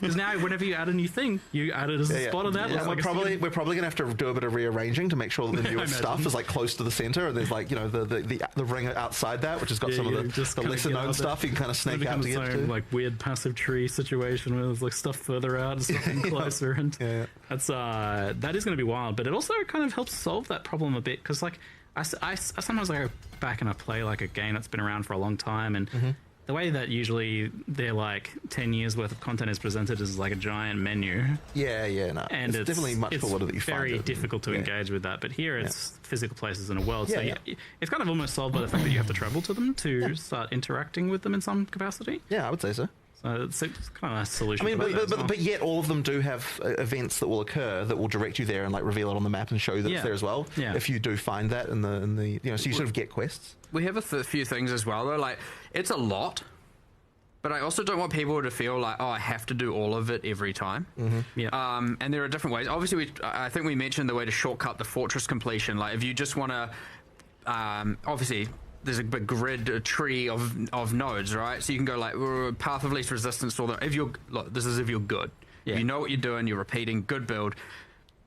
Because now whenever you add a new thing, you add it as a spot on that. Yeah, we're probably going to have to do a bit of rearranging to make sure that the newest stuff is like close to the center, and there's like the ring outside that, which has got some of the lesser known stuff you can kind of snake out to get to. like weird passive tree situation where there's like stuff further out and stuff in closer, and that's that is going to be wild. But it also kind of helps solve that problem a bit because like I sometimes I go back and I play like a game that's been around for a long time, and the way that usually they're like 10 years worth of content is presented is like a giant menu. No. And it's definitely much cooler that you find very it. difficult to engage with that. But here it's physical places in a world. So it's kind of almost solved by the fact that you have to travel to them to start interacting with them in some capacity. Yeah, I would say so. So it's kind of a nice solution. I mean, but yet all of them do have events that will occur that will direct you there and like reveal it on the map and show you that it's there as well. Yeah. If you do find that in the so you sort of get quests. We have a few things as well though. Like it's a lot, but I also don't want people to feel like I have to do all of it every time. And there are different ways. Obviously, I think we mentioned the way to shortcut the fortress completion. Like if you just want to, obviously. There's a big grid, a tree of nodes, right? So you can go like path of least resistance to all that. If you're this is if you're good. If you know what you're doing, you're repeating, good build.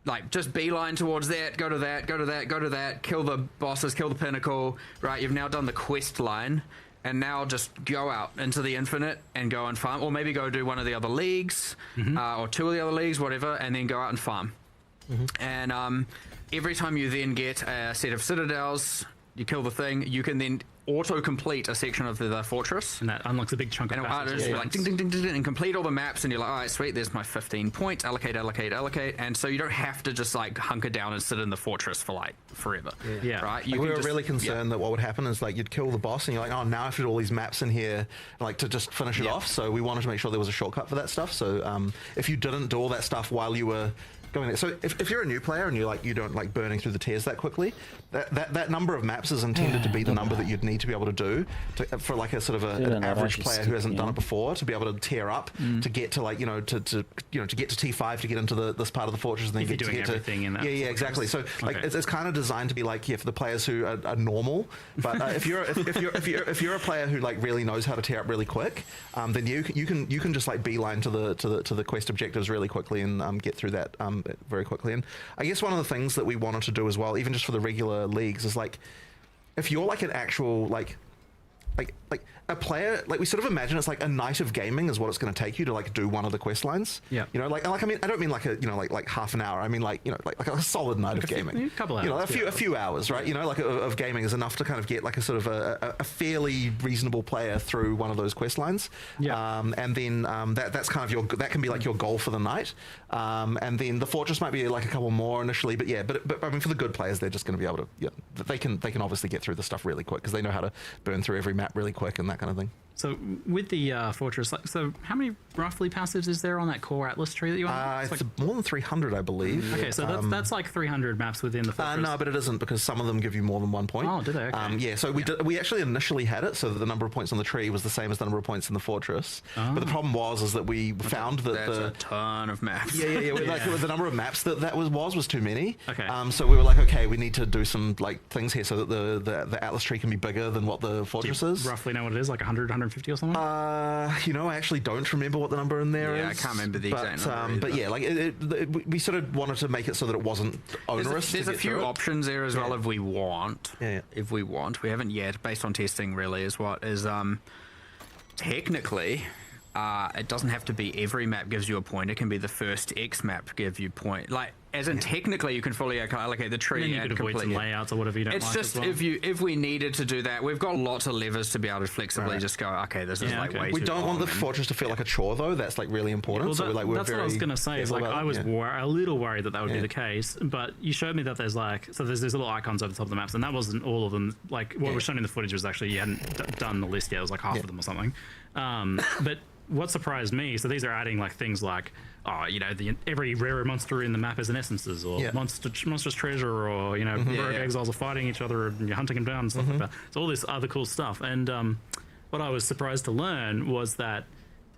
Like just beeline towards that, go to that, go to that, go to that, kill the bosses, kill the pinnacle, right? You've now done the quest line, and now just go out into the infinite and go and farm, or maybe go do one of the other leagues, or two of the other leagues, whatever, and then go out and farm. And every time you then get a set of citadels, you kill the thing, you can then auto-complete a section of the fortress. And that unlocks a big chunk of passage. And it'll just like ding, ding, ding, ding, ding, and complete all the maps, and you're like, all right, sweet, there's my 15 points, allocate, allocate, allocate. And so you don't have to just like hunker down and sit in the fortress for like forever. Right? We were really concerned that what would happen is like you'd kill the boss and you're like, oh, now I have to do all these maps in here like to just finish it off. So we wanted to make sure there was a shortcut for that stuff. So if you didn't do all that stuff while you were going there. So if you're a new player and you don't like burning through the tiers that quickly, that number of maps is intended to be the number that you'd need to be able to do for like a sort of an average player who hasn't done it before to be able to tear up to get to like to get to T5 to get into this part of the fortress and then get to everything in that exactly. So like it's kind of designed to be like for the players who are normal, but if you're a player who like really knows how to tear up really quick, then you can just like beeline to the quest objectives really quickly and get through that very quickly. And I guess one of the things that we wanted to do as well, even just for the regular leagues, is like if you're like an actual like a player, like we sort of imagine it's like a night of gaming is what it's going to take you to like do one of the quest lines. I mean, I don't mean like a like half an hour. I mean like like a solid night of gaming. A couple hours. A few hours, right? Like of gaming is enough to kind of get like a sort of a fairly reasonable player through one of those quest lines. And then that's kind of that can be like your goal for the night. And then the fortress might be like a couple more initially, but I mean for the good players, they're just going to be able to they can obviously get through the stuff really quick because they know how to burn through every map really quick and that kind of thing. So with the fortress, so how many roughly passives is there on that core atlas tree that you want? It's like more than 300, I believe. Okay, so that's like 300 maps within the fortress. No, but it isn't because some of them give you more than 1 point. Oh, do they? Okay. So we actually initially had it so that the number of points on the tree was the same as the number of points in the fortress. But the problem was that we found that that's a ton of maps. Like the number of maps that was too many. Okay. So we were like, okay, we need to do some like things here so that the atlas tree can be bigger than what the fortress is. Roughly know what it is, like 100, 150 or something? I actually don't remember what the number in there is. Yeah, I can't remember the exact number. But yeah, like we sort of wanted to make it so that it wasn't onerous. There's a few options there as well if we want. If we want. We haven't yet, based on testing really, is what is technically it doesn't have to be every map gives you a point. It can be the first X map give you point. Like as in technically you can fully allocate the tree and you could avoid some layouts or whatever you don't like. It's just well. if we needed to do that, we've got lots of levers to be able to flexibly just go, okay, this is like way we too don't long want the fortress to feel like a chore though. That's like really important. Well, we're that's what I was going to say. Is like I was a little worried that would be the case, but you showed me that there's there's little icons over the top of the maps, and that wasn't all of them. Like what was shown in the footage was actually you hadn't done the list yet. It was like half of them or something. But what surprised me, so these are adding like things like every rare monster in the map is an essences or monstrous treasure or rogue exiles are fighting each other and you're hunting them down and stuff like that. So all this other cool stuff. And what I was surprised to learn was that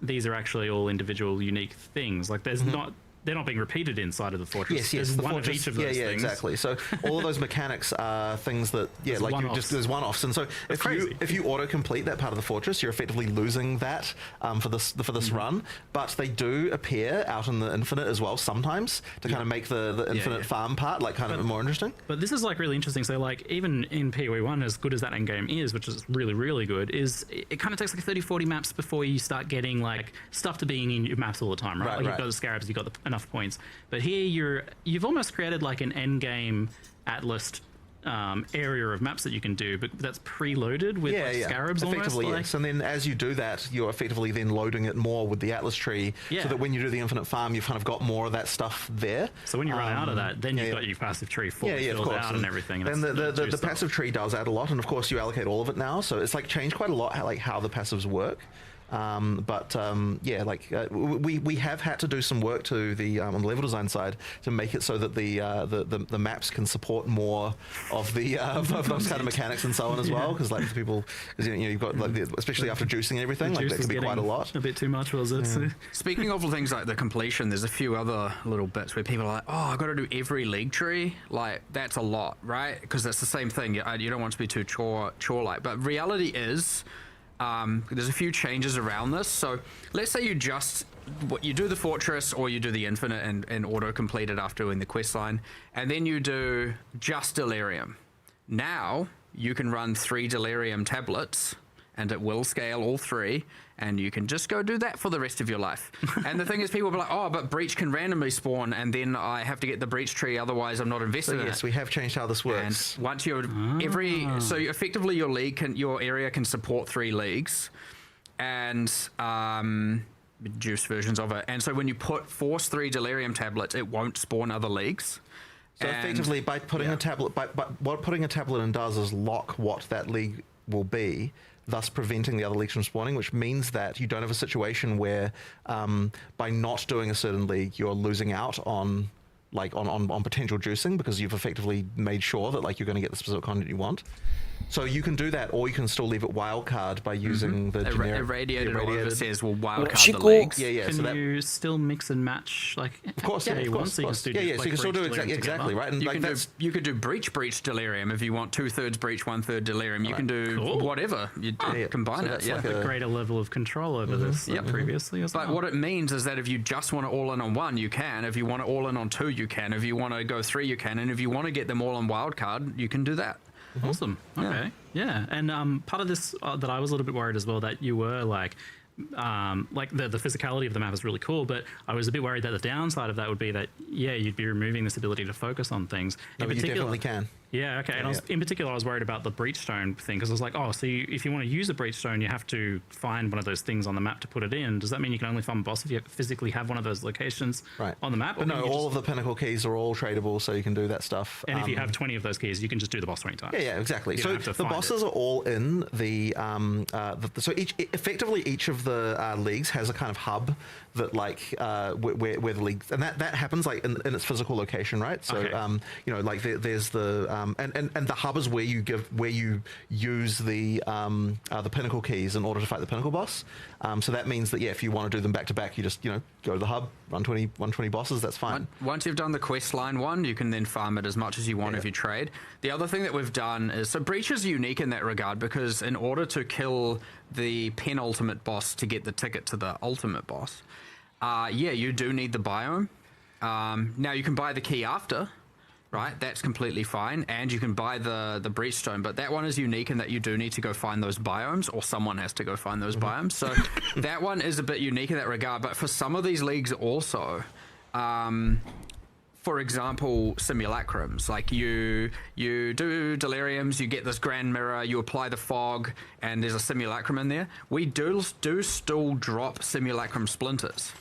these are actually all individual unique things. Like there's not they're not being repeated inside of the fortress. Yes, There's the one fortress, of each of those things. exactly. So all of those mechanics are things that There's like one-offs. there's one-offs, and so if you auto-complete that part of the fortress, you're effectively losing that for this run. But they do appear out in the infinite as well sometimes to kind of make the infinite farm part like kind of more interesting. But this is like really interesting. So like even in PoE 1, as good as that end game is, which is really, really good, is it kind of takes like 30-40 maps before you start getting like stuff to being in your maps all the time, right? Like you've got the scarabs, you've got enough points. But here you've almost created like an end game atlas area of maps that you can do, but that's preloaded with like scarabs effectively, almost. yes. And then as you do that, you're effectively then loading it more with the atlas tree, so that when you do the infinite farm, you've kind of got more of that stuff there. So when you run out of that, then you've got your passive tree fully filled out and everything. And the passive tree does add a lot, and of course you allocate all of it now, so it's like changed quite a lot how the passives work. We have had to do some work to the on the level design side to make it so that the maps can support more of the of those kind of mechanics and so on as well, because like people, you've got like especially after juicing and everything, like that can be quite a lot. A bit too much, was it? Yeah. Speaking of things like the completion, there's a few other little bits where people are like, oh, I've got to do every league tree. Like that's a lot, right? Because that's the same thing. You don't want to be too chore-like, but reality is. There's a few changes around this. So let's say you do the fortress or you do the infinite and auto complete it after doing the quest line, and then you do just delirium. Now you can run 3 delirium tablets and it will scale all 3, and you can just go do that for the rest of your life. And the thing is, people will be like, oh, but breach can randomly spawn, and then I have to get the breach tree, otherwise I'm not invested in it. Yes, we have changed how this works. And once you're so effectively your area can support 3 leagues, and reduced versions of it. And so when you force 3 delirium tablets, it won't spawn other leagues. So effectively, by putting a tablet, what putting a tablet in does is lock what that league will be, thus preventing the other leagues from spawning, which means that you don't have a situation where by not doing a certain league, you're losing out on potential juicing, because you've effectively made sure that like you're going to get the specific content you want. So you can do that, or you can still leave it wildcard by using the generic irradiated. Or whatever it says will wildcard the leagues. Can you still mix and match? Like, of course, so you can still do exactly right. And you could do breach delirium if you want 2/3 breach, 1/3 delirium. You can do whatever. You combine it. It's like a greater level of control over this previously. But what it means is that if you just want to all in on 1, you can. If you want to all in on 2, you can. If you want to go 3, you can. And if you want to get them all on wildcard, you can do that. Awesome. Okay. Yeah. And part of this that I was a little bit worried as well, that you were like the physicality of the map is really cool, but I was a bit worried that the downside of that would be that you'd be removing this ability to focus on things. No, but you definitely can. Yeah, okay. And in particular, I was worried about the breachstone thing, because I was like, oh, so if you want to use a breachstone, you have to find one of those things on the map to put it in. Does that mean you can only farm a boss if you physically have one of those locations on the map? But no, all of the pinnacle keys are all tradable, so you can do that stuff. And if you have 20 of those keys, you can just do the boss 20 times. Yeah, exactly. So the bosses are all in the so each of the leagues has a kind of hub that where the league, and that happens like in its physical location, right? So there's the and the hub is where you use the pinnacle keys in order to fight the pinnacle boss. So that means that if you want to do them back to back, you just go to the hub, run 20 bosses. That's fine. Once you've done the quest line one, you can then farm it as much as you want if you trade. The other thing that we've done is, so breach is unique in that regard, because in order to kill the penultimate boss to get the ticket to the ultimate boss, you do need the biome. Now you can buy the key after. Right, that's completely fine, and you can buy the breachstone, but that one is unique in that you do need to go find those biomes, or someone has to go find those biomes. So that one is a bit unique in that regard. But for some of these leagues also, for example, simulacrums, like you do deliriums, you get this grand mirror, you apply the fog, and there's a simulacrum in there. We do still drop simulacrum splinters.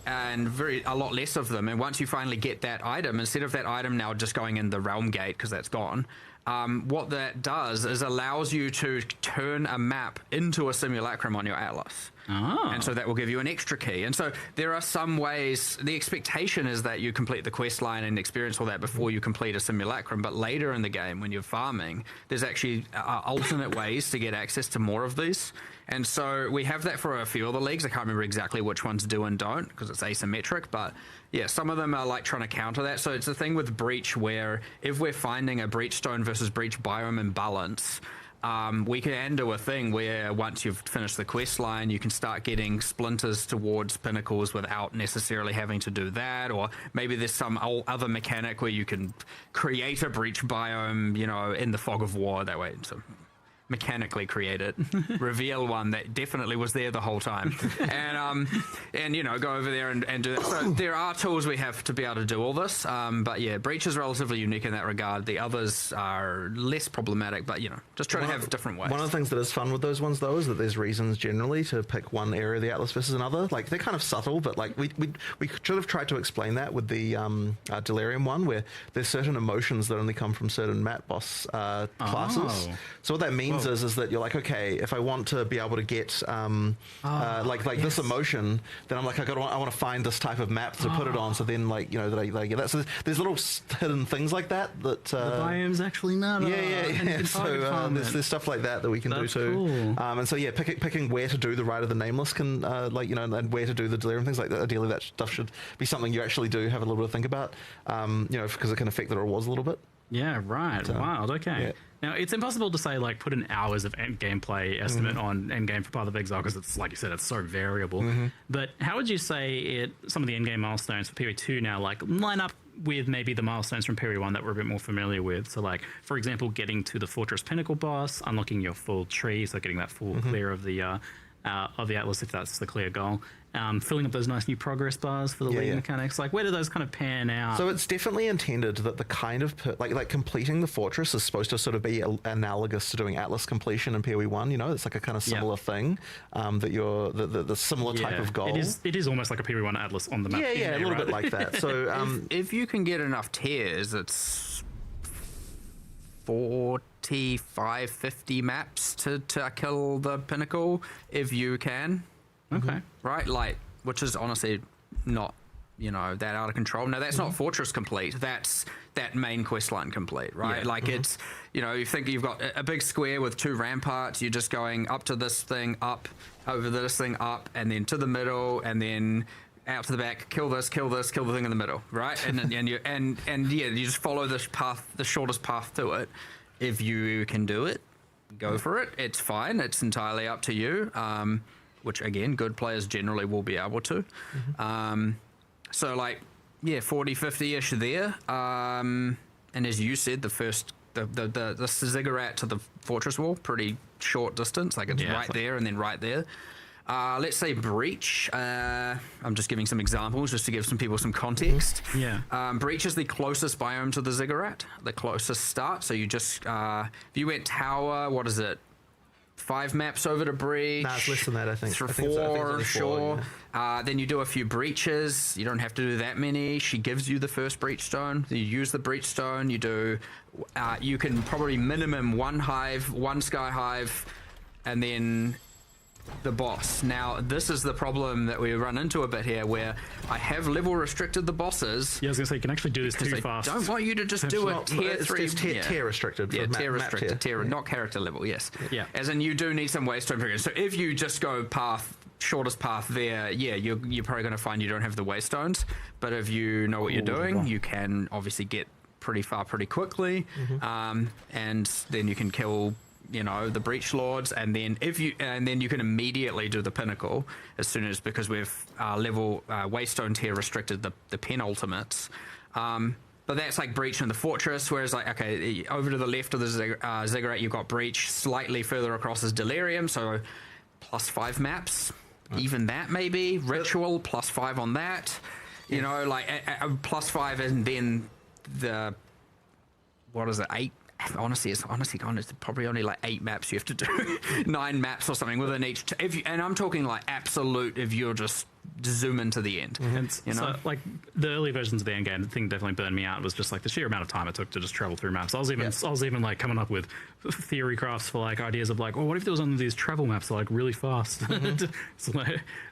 And a lot less of them. And once you finally get that item, instead of that item now just going in the realm gate because that's gone, what that does is allows you to turn a map into a simulacrum on your atlas. Oh. And so that will give you an extra key. And so there are some ways, the expectation is that you complete the quest line and experience all that before you complete a simulacrum, but later in the game when you're farming, there's actually alternate ways to get access to more of these. And so we have that for a few of the leagues. I can't remember exactly which ones do and don't because it's asymmetric, but yeah, some of them are like trying to counter that. So it's a thing with Breach where if we're finding a Breach Stone versus Breach biome imbalance, we can do a thing where once you've finished the quest line, you can start getting splinters towards pinnacles without necessarily having to do that. Or maybe there's some other mechanic where you can create a breach biome, you know, in the fog of war that way. So mechanically create it, reveal one that definitely was there the whole time, and you know, go over there and do that. So there are tools we have to be able to do all this, but yeah, Breach is relatively unique in that regard. The others are less problematic, but you know, just trying to have different ways. One of the things that is fun with those ones though is that there's reasons generally to pick one area of the Atlas versus another. Like they're kind of subtle, but like we should have tried to explain that with the Delirium one, where there's certain emotions that only come from certain map boss classes. So what that means is that you're like, okay, if I want to be able to get this emotion, then I'm like, I want to find this type of map to put it on. So then, like, you know, that I get that. So there's little hidden things like that the biomes actually matter. Yeah. So there's stuff like that we can do too. Cool. And so yeah, picking where to do the Rite of the Nameless can like, you know, and where to do the Delirium, things like that. Ideally, that stuff should be something you actually do have a little bit to think about. You know, because it can affect the rewards a little bit. Yeah, right. Wild. Okay. Yeah. Now, it's impossible to say, like, put an hours of gameplay estimate on endgame for Path of Exile because it's, like you said, it's so variable. But how would you say some of the endgame milestones for Period 2 now, like, line up with maybe the milestones from Period 1 that we're a bit more familiar with? So, like, for example, getting to the Fortress Pinnacle boss, unlocking your full tree, so getting that full clear of the Atlas, if that's the clear goal. Filling up those nice new progress bars for the league mechanics. Like, where do those kind of pan out? So it's definitely intended that the kind of like completing the fortress is supposed to sort of be analogous to doing Atlas completion in PoE 1. You know, it's like a kind of similar thing. That you're the similar type of goal. It is almost like a PoE 1 Atlas on the map. Yeah, a little bit like that. So if you can get enough tears, it's 45, 50 maps to kill the pinnacle if you can. Okay. Right? Like, which is honestly not, you know, that out of control. No, that's not Fortress complete. That's that main quest line complete, right? Yeah. Like it's, you know, you think you've got a big square with 2 ramparts. You're just going up to this thing, up, over this thing, up, and then to the middle, and then out to the back, kill the thing in the middle, right? And you just follow this path, the shortest path to it. If you can do it, go for it. It's fine. It's entirely up to you. Which again, good players generally will be able to. So like, yeah, 40, 50-ish there. And as you said, the ziggurat to the fortress wall, pretty short distance. Like it's right there and then right there. Let's say Breach. I'm just giving some examples just to give some people some context. Breach is the closest biome to the ziggurat, the closest start. So you just, if you went tower, what is it? 5 maps over to Breach. Nah, it's less than that, I think. 4, sure. Yeah. Then you do a few breaches. You don't have to do that many. She gives you the first breach stone. You use the breach stone. You do. You can probably minimum 1 hive, 1 sky hive, and then the boss. Now, this is the problem that we run into a bit here, where I have level restricted the bosses. Yeah, I was going to say, you can actually do this too fast. I don't want you to just do a tier 3. It's tier restricted. Yeah, tier restricted. Tier, not character level, yes. Yeah. As in, you do need some waystone figures. So if you just go shortest path there, yeah, you're probably going to find you don't have the waystones. But if you know what you're doing, you can obviously get pretty far pretty quickly. And then you can kill, you know, the breach lords, and then you can immediately do the pinnacle as soon as, because we've level waystone tier restricted the penultimates. But that's like breach in the fortress, whereas like, okay, over to the left of the ziggurat you've got breach, slightly further across is delirium, so +5 maps, even that maybe ritual +5 on that, you know, like +5, and then the, what is it, 8. Honestly, it's probably only like 8 maps you have to do, 9 maps or something within each. And I'm talking like absolute. If you're just zoom into the end. You know, so, like the early versions of the end game, the thing definitely burned me out was just like the sheer amount of time it took to just travel through maps. I was even like coming up with theory crafts for like ideas of like, oh, what if there was one of these travel maps that are like really fast?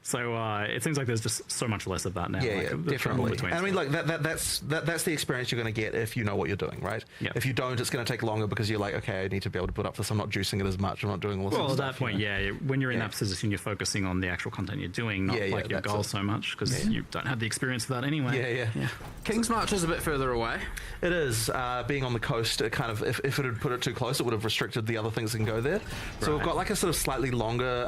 So it seems like there's just so much less of that now. Yeah, like, yeah, the travel definitely. between And I mean, like that's the experience you're going to get if you know what you're doing, right? Yeah. If you don't, it's going to take longer because you're like, okay, I need to be able to put up this. I'm not juicing it as much. I'm not doing all this. Well, at stuff, that point, yeah, when you're in that position, you're focusing on the actual content you're doing, not like your goals so much, because you don't have the experience for that anyway. Yeah. King's March is a bit further away. It is. Being on the coast, it kind of, if it had put it too close, it would have restricted the other things that can go there. So we've got like a sort of slightly longer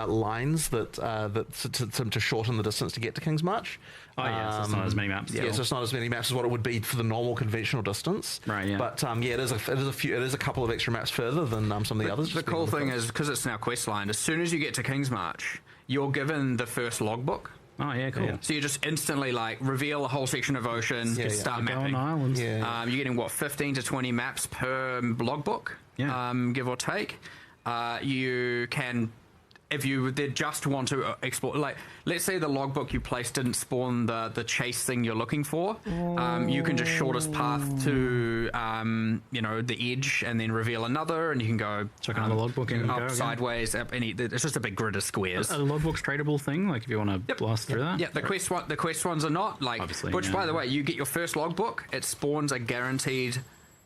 lines that to shorten the distance to get to King's March. Oh yeah, so it's not as many maps. Yeah, so it's not as many maps as what it would be for the normal conventional distance. Right. Yeah. But it is a couple of extra maps further than some of the others. The cool thing is, because it's now questline, as soon as you get to King's March, you're given the first logbook. Oh yeah, cool. Yeah. So you just instantly like reveal a whole section of ocean, start mapping. Islands. You're getting what 15 to 20 maps per logbook, give or take. You can, if you did just want to explore, like let's say the logbook you placed didn't spawn the chase thing you're looking for, you can just shortest path to the edge and then reveal another, and you can go check another logbook and up go sideways. It's just a big grid of squares. A logbook's tradable thing, like if you want to blast through that. Yeah, the quest ones are not like. Obviously, which, by the way, you get your first logbook, it spawns a guaranteed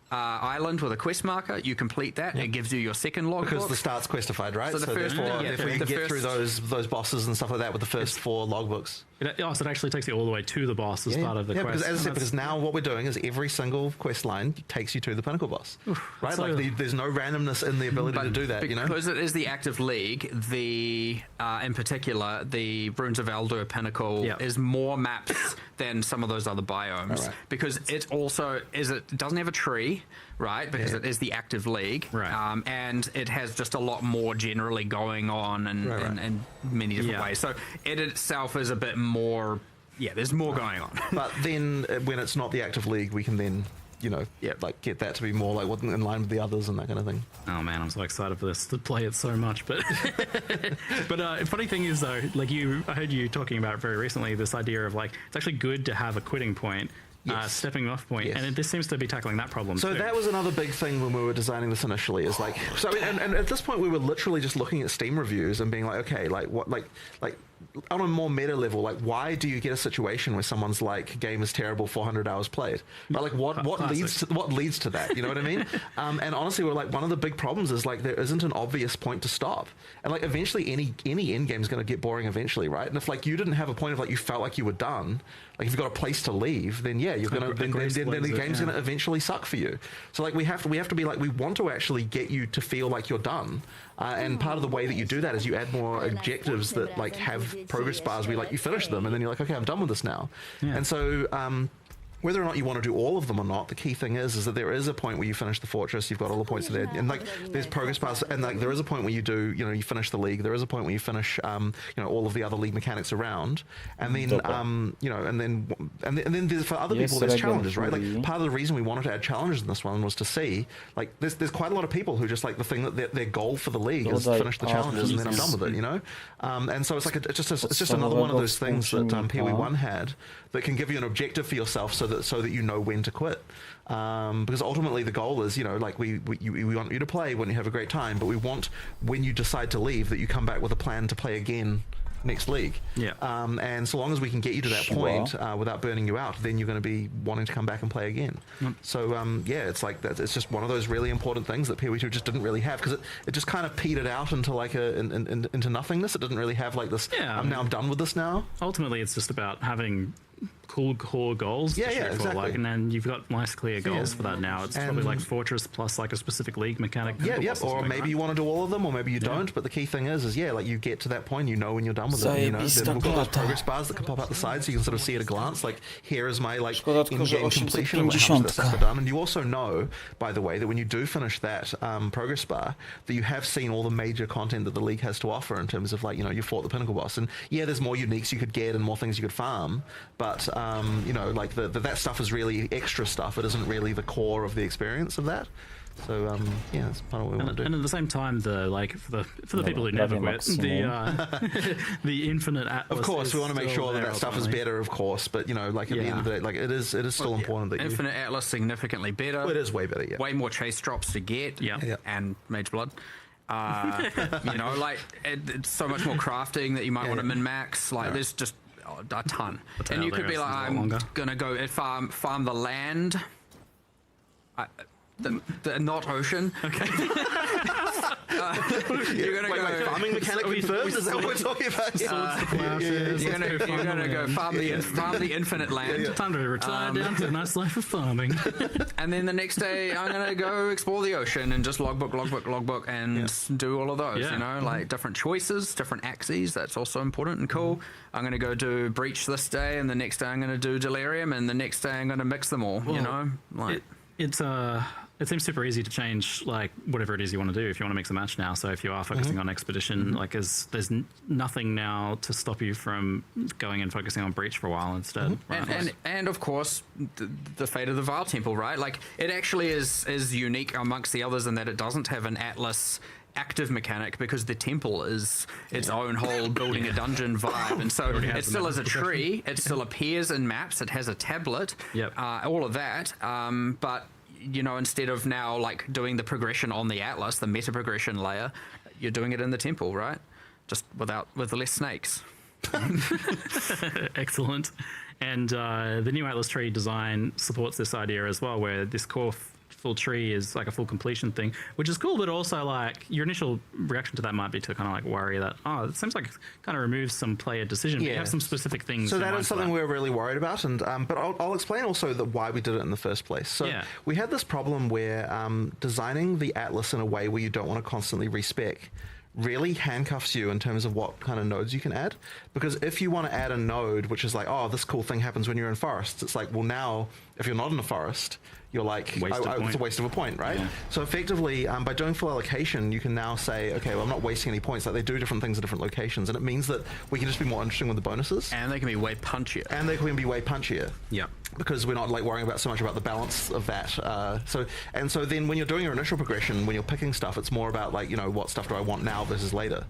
island with a quest marker. You complete that, it gives you your second logbook. Because the start's questified, right? So the first, if we get through those bosses and stuff like that with the first 4 logbooks. So it actually takes you all the way to the boss as part of the quest. Because, as I said, because now what we're doing is every single quest line takes you to the pinnacle boss. Right? So, like there's no randomness in the ability to do that, Because it is the active league, in particular, the Runes of Eldur pinnacle is more maps than some of those other biomes. Because it also it doesn't have a tree, right? Because it is the active league. Right. And it has just a lot more generally going on in many different ways. So it itself is a bit more, there's more going on. But then when it's not the active league, we can then, like get that to be more like in line with the others and that kind of thing. Oh man, I'm so excited for this to play it so much. But funny thing is though, like I heard you talking about very recently this idea of like it's actually good to have a quitting point. Stepping off point, and this seems to be tackling that problem. So that was another big thing when we were designing this initially. Is like, so and at this point we were literally just looking at Steam reviews and being like, okay, like what, like on a more meta level, like why do you get a situation where someone's like game is terrible, 400 hours played? Right? Like what leads to that? You know what I mean? And honestly, we're like one of the big problems is like there isn't an obvious point to stop, and like eventually any end game is going to get boring eventually, right? And if like you didn't have a point of like you felt like you were done, like if you've got a place to leave, then you're gonna then the game's gonna eventually suck for you. So like we have to be like we want to actually get you to feel like you're done, and part of the way that you do that is you add more objectives that like have progress bars where like you finish them and then you're like, okay, I'm done with this now. And so whether or not you want to do all of them or not, the key thing is that there is a point where you finish the fortress, you've got all the points there, and like there's progress bars, and like there is a point where you do, you finish the league. There is a point where you finish, all of the other league mechanics around, and then, and then there's, for other people there's challenges, right? Like part of the reason we wanted to add challenges in this one was to see, like there's quite a lot of people who just like the thing that their goal for the league is finish the challenges and then I'm done with it, and so it's like it's just another one of those things that PoE1 had that can give you an objective for yourself so that you know when to quit, because ultimately the goal is like we want you to play when you have a great time, but we want when you decide to leave that you come back with a plan to play again next league. And so long as we can get you to that point without burning you out, then you're going to be wanting to come back and play again. So it's like that. It's just one of those really important things that PoE2 just didn't really have, because it just kind of petered out into like into nothingness. It didn't really have like this. I'm done with this now. Ultimately, it's just about having cool core goals. Exactly. Like, and then you've got nice clear goals for that now. It's probably like Fortress plus like a specific league mechanic. Or maybe you want to do all of them, or maybe you don't. But the key thing is like you get to that point, when you're done with it. Then we've got those progress bars that can pop out the side, so you can sort of see at a glance. Like here is my like in-game completion, how much this stuff I've done. And you also know, by the way, that when you do finish that progress bar, that you have seen all the major content that the league has to offer in terms of like you fought the pinnacle boss, and there's more uniques you could get and more things you could farm, but like that stuff is really extra stuff. It isn't really the core of the experience of that. So yeah, that's part of what we want to do. And at the same time, for the people who never quit, the infinite atlas. Of course, we want to make sure that stuff is better, of course. But at the end of the day, like it is still important that infinite atlas significantly better. Well, it is way better. Yeah. Way more chase drops to get. Yeah. And mage blood. It's so much more crafting that you might want to min max. Like there's just a ton. And you could be like, I'm gonna go farm the land. The not ocean. Okay. You're gonna go farming mechanic confirmed. Is that what we're talking about? You're gonna go farm the infinite land. Time to retire down to a nice life of farming. And then the next day, I'm gonna go explore the ocean and just logbook, and do all of those. Like different choices, different axes. That's also important and cool. I'm gonna go do breach this day, and the next day I'm gonna do delirium, and the next day I'm gonna mix them all. It seems super easy to change like whatever it is you want to do if you want to mix a match now. So if you are focusing on expedition, like there's nothing now to stop you from going and focusing on breach for a while instead. And of course the fate of the Vile Temple, right? Like it actually is unique amongst the others in that it doesn't have an Atlas active mechanic because the temple is its own whole building a dungeon vibe, and so it still is a tree. It still appears in maps. It has a tablet. All of that. But instead of now like doing the progression on the Atlas, the meta progression layer, you're doing it in the temple, right? Just with less snakes. Excellent. And the new Atlas tree design supports this idea as well, where this core full tree is like a full completion thing, which is cool, but also like your initial reaction to that might be to kind of like worry that, it seems like it kind of removes some player decision. You have some specific things. So that is something we're really worried about, and but I'll explain also why we did it in the first place. So we had this problem where designing the Atlas in a way where you don't want to constantly respec really handcuffs you in terms of what kind of nodes you can add. Because if you want to add a node which is like, this cool thing happens when you're in forests, it's like, well, now if you're not in a forest, you're like, it's a waste of a point, right? So effectively, by doing full allocation, you can now say, okay, well, I'm not wasting any points. Like they do different things at different locations, and it means that we can just be more interesting with the bonuses. And they can be way punchier. Yeah. Because we're not like worrying about so much about the balance of that. So then when you're doing your initial progression, when you're picking stuff, it's more about like, what stuff do I want now versus later.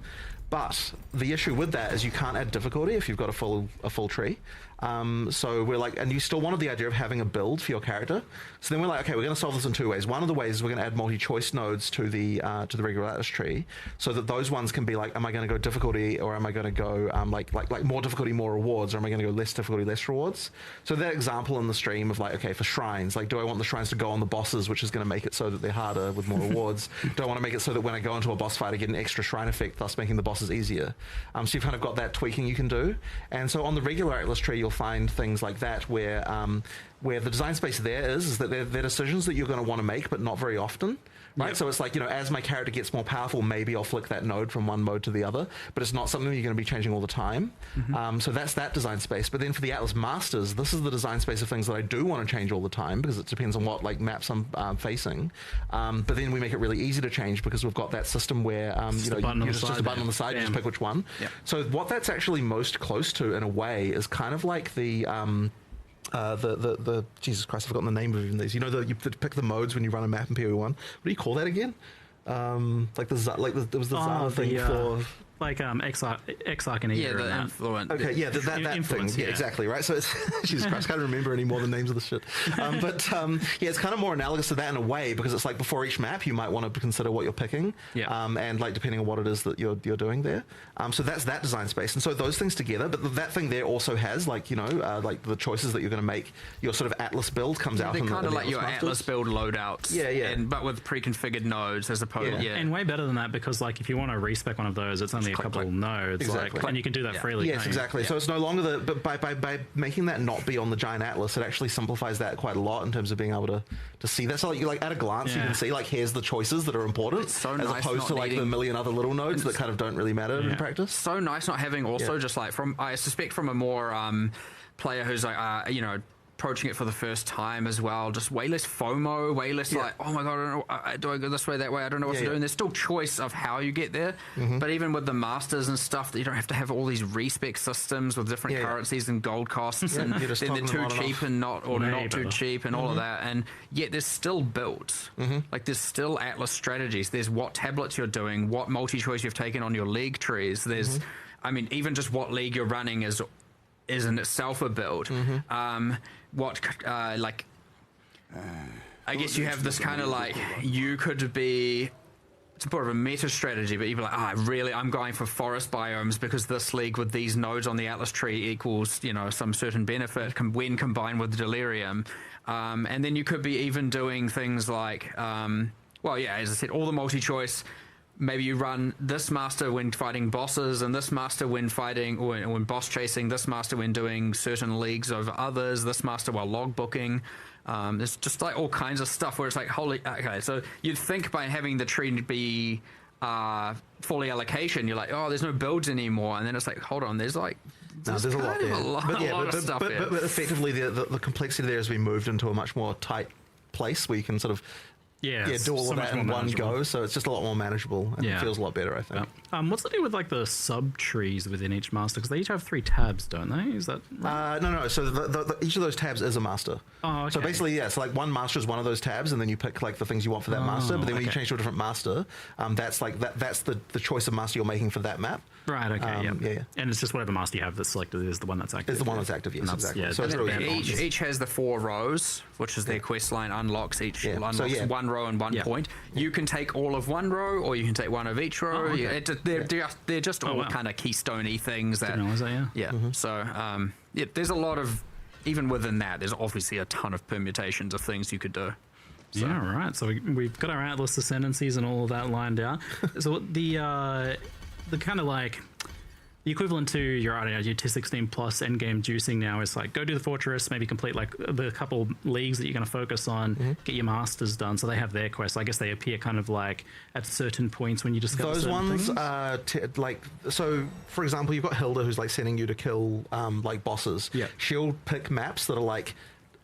But the issue with that is you can't add difficulty if you've got a full tree. So we're like, and you still wanted the idea of having a build for your character. So then we're like, okay, we're going to solve this in two ways. One of the ways is we're going to add multi-choice nodes to the regular Atlas tree, so that those ones can be like, am I going to go difficulty, or am I going to go like more difficulty, more rewards, or am I going to go less difficulty, less rewards? So that example in the stream of like, okay, for shrines, like, do I want the shrines to go on the bosses, which is going to make it so that they're harder with more rewards? Do I want to make it so that when I go into a boss fight, I get an extra shrine effect, thus making the bosses easier? So you've kind of got that tweaking you can do. And so on the regular Atlas tree, you'll find things like that where the design space there is that they're decisions that you're going to want to make, but not very often. Right, so it's like, as my character gets more powerful, maybe I'll flick that node from one mode to the other, but it's not something you're going to be changing all the time. So that's that design space. But then for the Atlas Masters, this is the design space of things that I do want to change all the time, because it depends on what like maps I'm facing. But then we make it really easy to change because we've got that system where just a button on the side, you just pick which one. So what that's actually most close to, in a way, is kind of like the Jesus Christ, I've forgotten the name of even these. You pick the modes when you run a map in PoE1. What do you call that again? There was the Zana thing for Exarch and Eater. The influence. Okay, that thing. Yeah, exactly, right? So it's, Jesus Christ, I can't remember any more of the names of the shit. It's kind of more analogous to that in a way, because it's like before each map, you might want to consider what you're picking, and like depending on what it is that you're doing there. So that's that design space, and so those things together. But that thing there also has like like the choices that you're going to make. Your sort of Atlas build comes out. They're kind of like your Atlas build loadouts. But with pre-configured nodes as opposed. And way better than that, because like if you want to respec one of those, it's only a couple nodes, and you can do that freely. Yes, exactly. So it's no longer but by making that not be on the giant Atlas, it actually simplifies that quite a lot in terms of being able to see that. So like at a glance, you can see like here's the choices that are important, as opposed to like the million other little nodes that kind of don't really matter in practice. So nice not having also just like I suspect from a more player who's like approaching it for the first time as well, just way less FOMO, way less like, oh my god, I don't know, do I go this way, that way, I don't know what to do. And there's still choice of how you get there, but even with the masters and stuff, you don't have to have all these respec systems with different currencies and gold costs, and then they're too cheap and not too cheap and all of that, and yet there's still builds. Like there's still Atlas strategies. There's what tablets you're doing, what multi-choice you've taken on your league trees. There's, I mean, even just what league you're running is in itself a build. I guess you have this kind of like, you could be, it's more of a meta strategy, but you'd be like, I'm going for forest biomes because this league with these nodes on the Atlas tree equals, you know, some certain benefit when combined with Delirium. And then you could be even doing things like, as I said, all the multi-choice. Maybe you run this master when fighting bosses, and this master when fighting or when boss chasing, this master when doing certain leagues over others, this master while logbooking. There's just like all kinds of stuff where it's like, okay, so you'd think by having the tree be fully allocation, you're like, oh, there's no builds anymore, and then it's like, hold on, there's like, there's a lot there. But effectively the complexity there has been moved into a much more tight place where you can sort of do all of that in one go, so it's just a lot more manageable and it feels a lot better, I think. What's the deal with like the sub trees within each master? Because they each have 3 tabs, don't they? Is that right? No. So each of those tabs is a master. Oh, okay. So basically, so like one master is one of those tabs, and then you pick like the things you want for that master. But then when you change to a different master, that's like that's the choice of master you're making for that map. Right. Okay. And it's just whatever master you have that's selected is the one that's active. Is the one that's active. Yes, exactly. Yeah, so it's really each has the 4 rows, which is their quest line unlocks each unlocks one row and 1 point. You can take all of one row, or you can take one of each row. They're just all kind of keystone-y things that. So there's a lot of, even within that, there's obviously a ton of permutations of things you could do. So. Yeah, right. So we've got our Atlas ascendancies and all of that lined out. So the kind of like the equivalent to your, I don't know, your tier 16 plus endgame juicing now is like, go do the fortress, maybe complete like the couple leagues that you're going to focus on, get your masters done. So they have their quests. I guess they appear kind of like at certain points when you discover those ones things. Like, so for example, you've got Hilda who's like sending you to kill like bosses. She'll pick maps that are like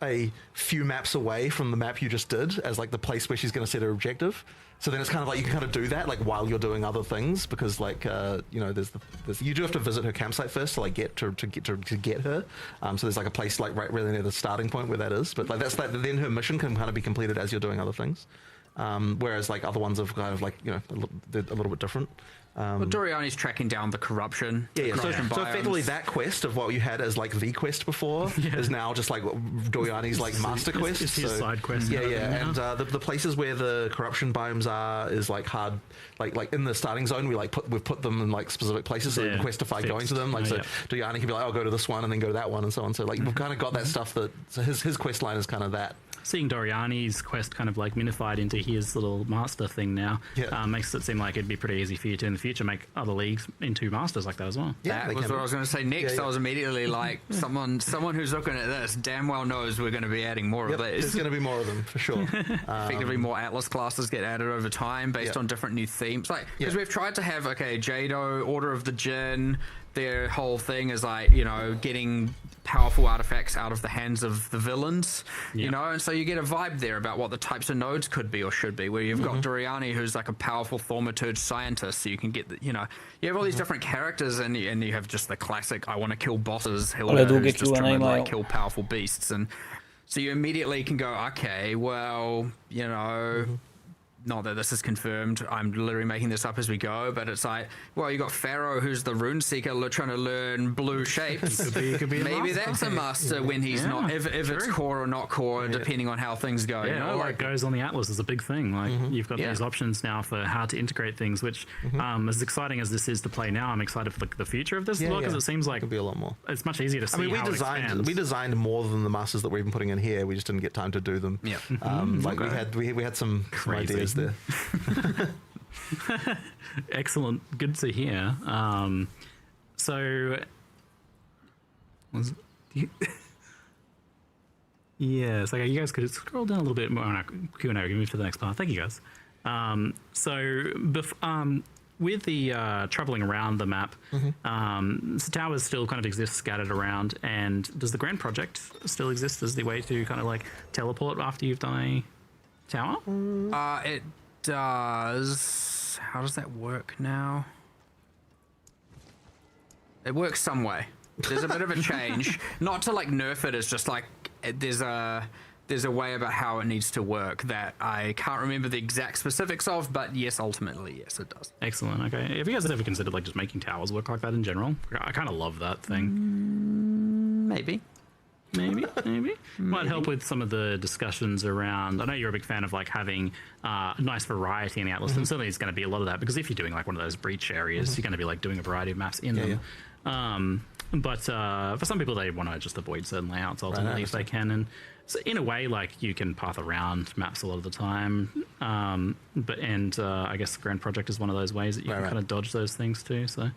a few maps away from the map you just did as like the place where she's going to set her objective. So then it's kind of like you can kind of do that like while you're doing other things, because like you know there's you do have to visit her campsite first to like get her. So there's like a place like right really near the starting point where that is. But like that's then her mission can kind of be completed as you're doing other things. Whereas like other ones have kind of like, you know, they're a little bit different. Well, Doriani's tracking down the corruption. So effectively that quest of what you had as like the quest before is now just like Doriani's like master quest. It's his side quest. And the places where the corruption biomes are is like hard, like in the starting zone we've put them in like specific places so you can questify going to them. Like Doriani can be like, I'll go to this one and then go to that one and so on. So like we've kind of got that stuff that so his quest line is kind of that. Seeing Doriani's quest kind of like minified into his little master thing now makes it seem like it'd be pretty easy for you to in the future make other leagues into masters like that as well. That was what I was going to say next. I was immediately like, someone who's looking at this damn well knows we're going to be adding more of these. There's going to be more of them for sure. Effectively, more Atlas classes get added over time based on different new themes. Like because we've tried to have Jado, Order of the Jinn. Their whole thing is like, you know, getting powerful artifacts out of the hands of the villains, you know, and so you get a vibe there about what the types of nodes could be or should be, where you've got Doriani who's like a powerful thaumaturge scientist, so you can get you know, you have all these different characters, and you have just the classic I want to kill bosses, Hilda who's just trying to like kill powerful beasts, and so you immediately can go, okay, well, you know, not that this is confirmed, I'm literally making this up as we go, but it's like, well, you got Pharaoh, who's the rune seeker trying to learn blue shapes. could be Maybe that's a master when he's not, if it's core or not core, depending on how things go. Yeah, you know? like goes on the Atlas is a big thing. Like you've got these options now for how to integrate things, which as exciting as this is to play now, I'm excited for the future of this as well, because it seems like it'll be a lot more. It's much easier to see. I mean, we designed more than the masters that we're even putting in here. We just didn't get time to do them. Like we had some ideas there. Excellent, good to hear. So yes, okay, you guys could scroll down a little bit more on our Q&A. We can move to the next part. Thank you guys. with the traveling around the map, so towers still kind of exist scattered around, and does the Grand Project still exist as the way to kind of like teleport after you've done a tower? It does. How does that work now? It works some way. There's a bit of a change. Not to like nerf it, it's just like there's a way about how it needs to work that I can't remember the exact specifics of, but yes, ultimately, yes, it does. Excellent. Okay. Have you guys ever considered like just making towers work like that in general? I kind of love that thing. Maybe. Might help with some of the discussions around. I know you're a big fan of like having nice variety in the Atlas, and certainly it's going to be a lot of that because if you're doing like one of those breach areas, you're going to be like doing a variety of maps in them. But for some people, they want to just avoid certain layouts ultimately if they can. And so in a way, like you can path around maps a lot of the time. I guess the Grand Project is one of those ways that you can kind of dodge those things too. So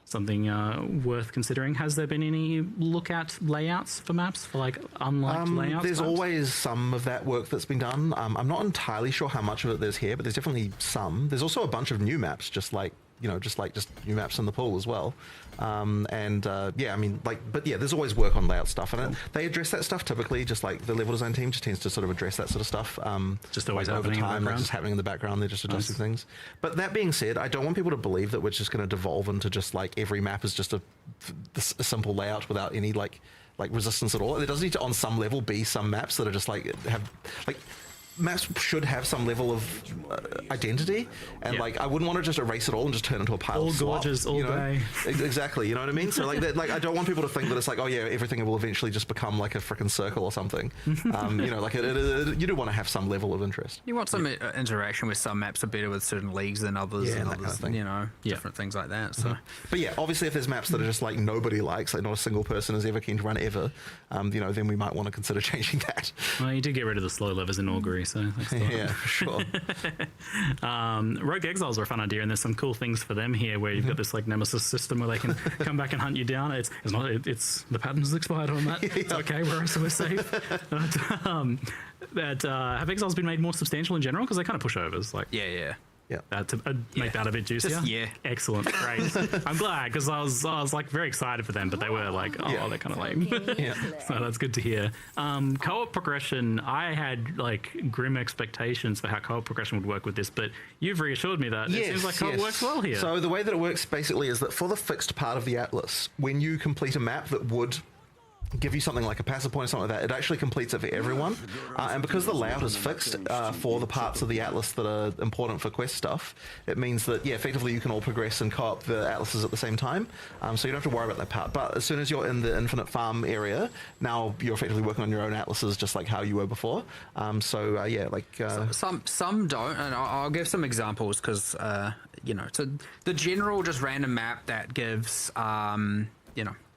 something worth considering. Has there been any look at layouts for maps for like unliked layouts? There's always some of that work that's been done. I'm not entirely sure how much of it there's here, but there's definitely some. There's also a bunch of new maps, just new maps in the pool as well. There's always work on layout stuff, and they address that stuff typically. Just like the level design team just tends to sort of address that sort of stuff. Just always like over time, like just happening in the background. They're just adjusting things. But that being said, I don't want people to believe that we're just going to devolve into just like every map is just a simple layout without any like resistance at all. There does need to, on some level, be some maps that are just like have like. Maps should have some level of identity, and like I wouldn't want to just erase it all and just turn it into a pile of slop, gorgeous, all day. Exactly, you know what I mean? So like I don't want people to think that it's like, oh yeah, everything will eventually just become like a freaking circle or something. You do want to have some level of interest. You want some interaction with some maps are better with certain leagues than others, and that others, kind of thing. Different things like that. So, but yeah, obviously if there's maps that are just like nobody likes, like not a single person is ever keen to run ever, then we might want to consider changing that. Well, you did get rid of the slow levers in Augury, so yeah, for sure. Rogue Exiles are a fun idea, and there's some cool things for them here where you've got this like nemesis system where they can come back and hunt you down. It's the patent's expired on that. It's okay, we're safe. Have Exiles been made more substantial in general because they kind of pushovers? Like to make that a bit juicier. Excellent, great. I'm glad because I was like very excited for them, but they were like, they're kind of lame. So that's good to hear. Co-op progression, I had like grim expectations for how co-op progression would work with this, but you've reassured me that it seems like co-op works well here. So the way that it works basically is that for the fixed part of the Atlas, when you complete a map that would give you something like a passive point or something like that, it actually completes it for everyone. And because the layout is fixed for the parts of the Atlas that are important for quest stuff, it means that, effectively you can all progress and co-op the Atlases at the same time. So you don't have to worry about that part. But as soon as you're in the infinite farm area, now you're effectively working on your own Atlases just like how you were before. Some don't, and I'll give some examples because, so the general just random map that gives,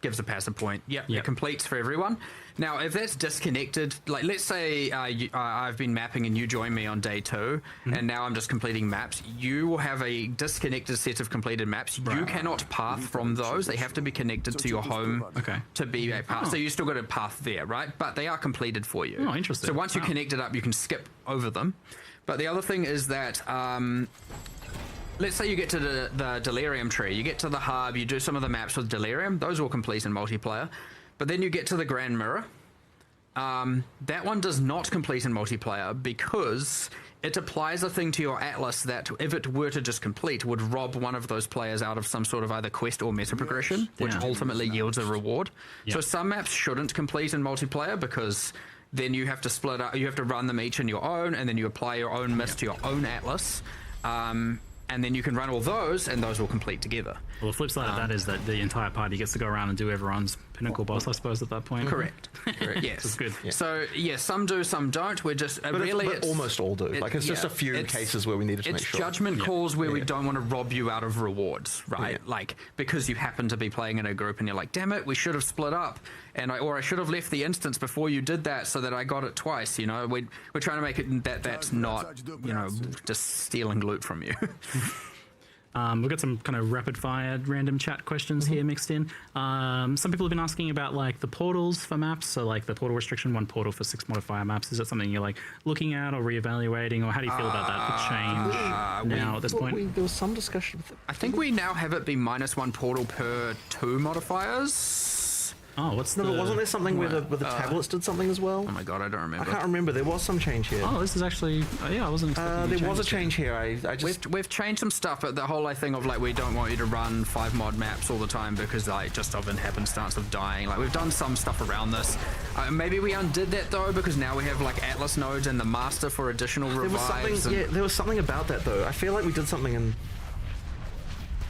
gives a passive point. It completes for everyone. Now, if that's disconnected, like let's say I've been mapping and you join me on day 2, and now I'm just completing maps, you will have a disconnected set of completed maps. You cannot path from those. They have to be connected to your home to be a path. So you still got a path there, right? But they are completed for you. Oh, interesting. So once you connect it up, you can skip over them. But the other thing is that let's say you get to the Delirium tree, you get to the hub, you do some of the maps with Delirium, those will complete in multiplayer. But then you get to the Grand Mirror. That one does not complete in multiplayer because it applies a thing to your Atlas that, if it were to just complete, would rob one of those players out of some sort of either quest or meta progression, which ultimately yields a reward. So some maps shouldn't complete in multiplayer because then you have to split up, you have to run them each in your own, and then you apply your own miss to your own Atlas. And then you can run all those, and those will complete together. Well, the flip side of that is that the entire party gets to go around and do everyone's pinnacle boss, I suppose, at that point. Correct. Yes. That's good. So, some do, some don't. We're just but almost all do. It's just a few cases where we needed to make sure. It's judgment calls where we don't want to rob you out of rewards, right? Like, because you happen to be playing in a group and you're like, damn it, we should have split up. Or I should have left the instance before you did that so that I got it twice, We're trying to make it that's not, just stealing loot from you. We've got some kind of rapid-fire random chat questions here mixed in. Some people have been asking about like the portals for maps, so like the portal restriction, 1 portal for 6 modifier maps. Is that something you're like looking at or reevaluating, or how do you feel about that? The change now at this point? There was some discussion with it. I think we now have it be -1 portal per 2 modifiers. Oh, what's No, but wasn't there something where the tablets did something as well? Oh my god, I don't remember. I can't remember. There was some change here. Oh, this is actually... yeah, I wasn't expecting there was a change here. I just... We've changed some stuff, but the whole thing of like we don't want you to run 5 mod maps all the time because like just of an happenstance of dying. Like we've done some stuff around this. Maybe we undid that though because now we have like Atlas nodes and the master for additional revives. There was something about that though. I feel like we did something in...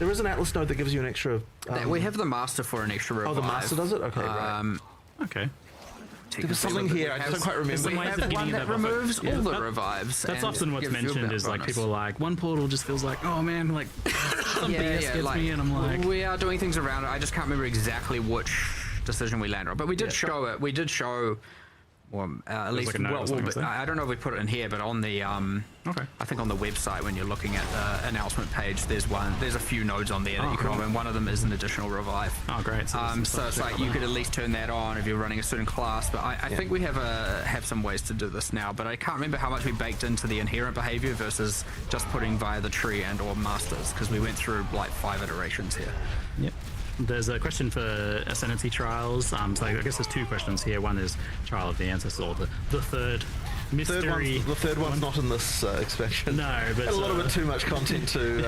There is an Atlas node that gives you an extra... we have the master for an extra revive. Oh, the master does it? Okay, right. Okay. There was something here, I just don't quite remember. We have one that removes all the revives. That's and often what's gives you a mentioned bit is like bonus. people are like, 1 portal just feels like, oh man, like some BS gets like, me, and I'm like... We are doing things around it. I just can't remember exactly which decision we landed on. But we did show it. We did show... Well, at least, like I don't know if we put it in here, but on the, I think on the website when you're looking at the announcement page, there's a few nodes on there that you can run, and one of them is an additional revive. Oh, great. So it's like you could at least turn that on if you're running a certain class, but I think we have some ways to do this now, but I can't remember how much we baked into the inherent behavior versus just putting via the tree and or masters, because we went through like 5 iterations here. Yep. There's a question for Ascendancy Trials. So I guess there's 2 questions here. One is Trial of the Ancestors, or the third mystery. The third one's not in this expansion. No, but... a little bit too much content to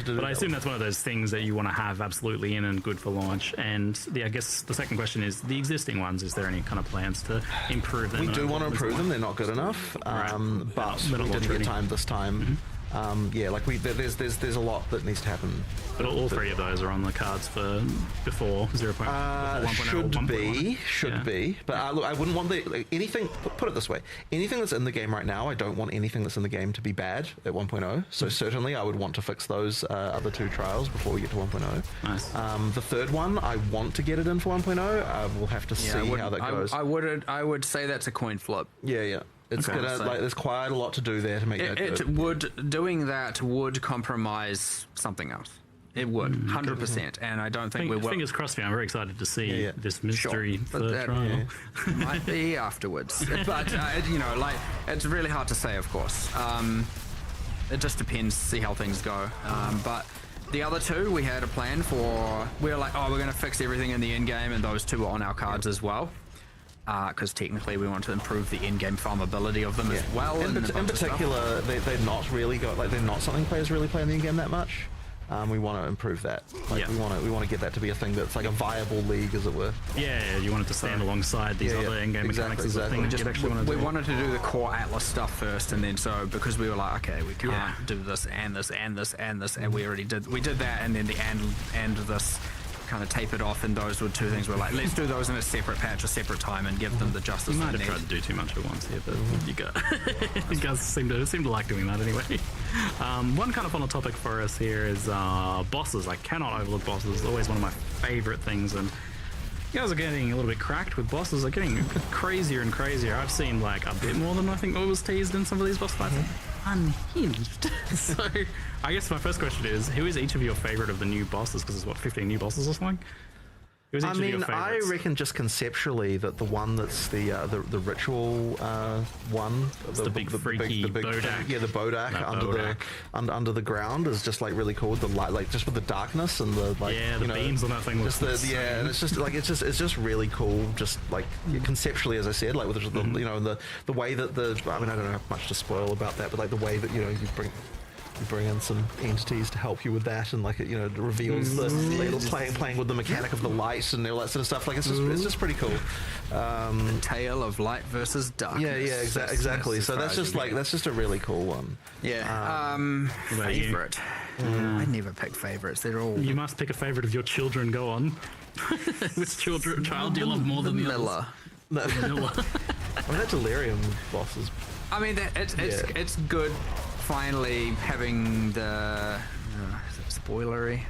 do. But I assume that's one of those things that you want to have absolutely in and good for launch. And I guess the second question is the existing ones. Is there any kind of plans to improve them? We do want to improve them. They're not good enough. But we didn't get time this time. Yeah, like there's a lot that needs to happen. But all 3 of those are on the cards for before 0.1. Should be. But look, I wouldn't want anything. Put it this way: anything that's in the game right now, I don't want anything that's in the game to be bad at 1.0. So certainly, I would want to fix those other 2 trials before we get to 1.0. Nice. The third one, I want to get it in for 1.0. We'll have to see how that goes. I would say that's a coin flip. Yeah. It's gonna there's quite a lot to do there to make that good. Doing that would compromise something else. It would 100%, and I don't think we will. Fingers crossed. I'm very excited to see this mystery trial. Might be afterwards, but like it's really hard to say. Of course, it just depends. See how things go. But the other 2, we had a plan for. We were like, we're going to fix everything in the end game, and those 2 were on our cards as well. Because technically we want to improve the in-game farmability of them as well. In particular, they're not really they're not something players really play in the in-game that much. We want to improve that. We want to get that to be a thing that's like a viable league, as it were. Yeah, you want it to stand alongside these other in-game mechanics as a thing. We wanted to do the core Atlas stuff first, and then because we were like, okay, we can't do this and this and this and this, and we did that, and then the and this kind of tapered off, and those were 2 things we're like, let's do those in a separate patch, a separate time, and give them the justice you might they have need. tried to do too much at once here, but you guys seem to like doing that anyway. One kind of fun topic for us here is bosses. I cannot overlook bosses. Always one of my favorite things, and you guys are getting a little bit cracked with bosses. They're getting crazier and crazier. I've seen like a bit more than I think what was teased in some of these boss fights. Unhinged. So I guess my first question is, who is each of your favorite of the new bosses? Because there's 15 new bosses or something. I mean, I reckon just conceptually that the one that's the ritual one, the big freaky Bodak. Yeah, the Bodak under the ground is just like really cool. The light, like just with the darkness and the the beams on that thing. Just and it's just like it's just really cool. Just like conceptually, as I said, like with the way that I mean, I don't have much to spoil about that, but like the way that you bring in some entities to help you with that, and like it reveals the little playing with the mechanic of the light and all that sort of stuff. Like it's just pretty cool. The tale of light versus darkness. Yeah, exactly. So that's just a really cool one. Yeah. Favorite. I never pick favorites. They're all. You must pick a favorite of your children. Go on. Which child do you love more than the Miller? Miller. I mean, that Delirium boss is. I mean, it's good. Finally having the spoilery.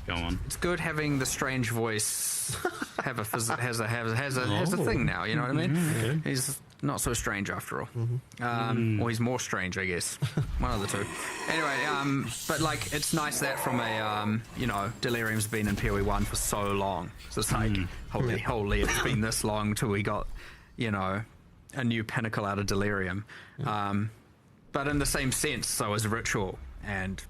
Go on. It's good having the strange voice has a thing now. You know what I mean? Okay. He's not so strange after all. Or he's more strange, I guess. One of the two. Anyway, but like, it's nice that from a, you know, Delirium's been in PoE 1 for so long. So it's like, holy, it's been this long till we got, you know, a new pinnacle out of Delirium. But in the same sense, so is Ritual. And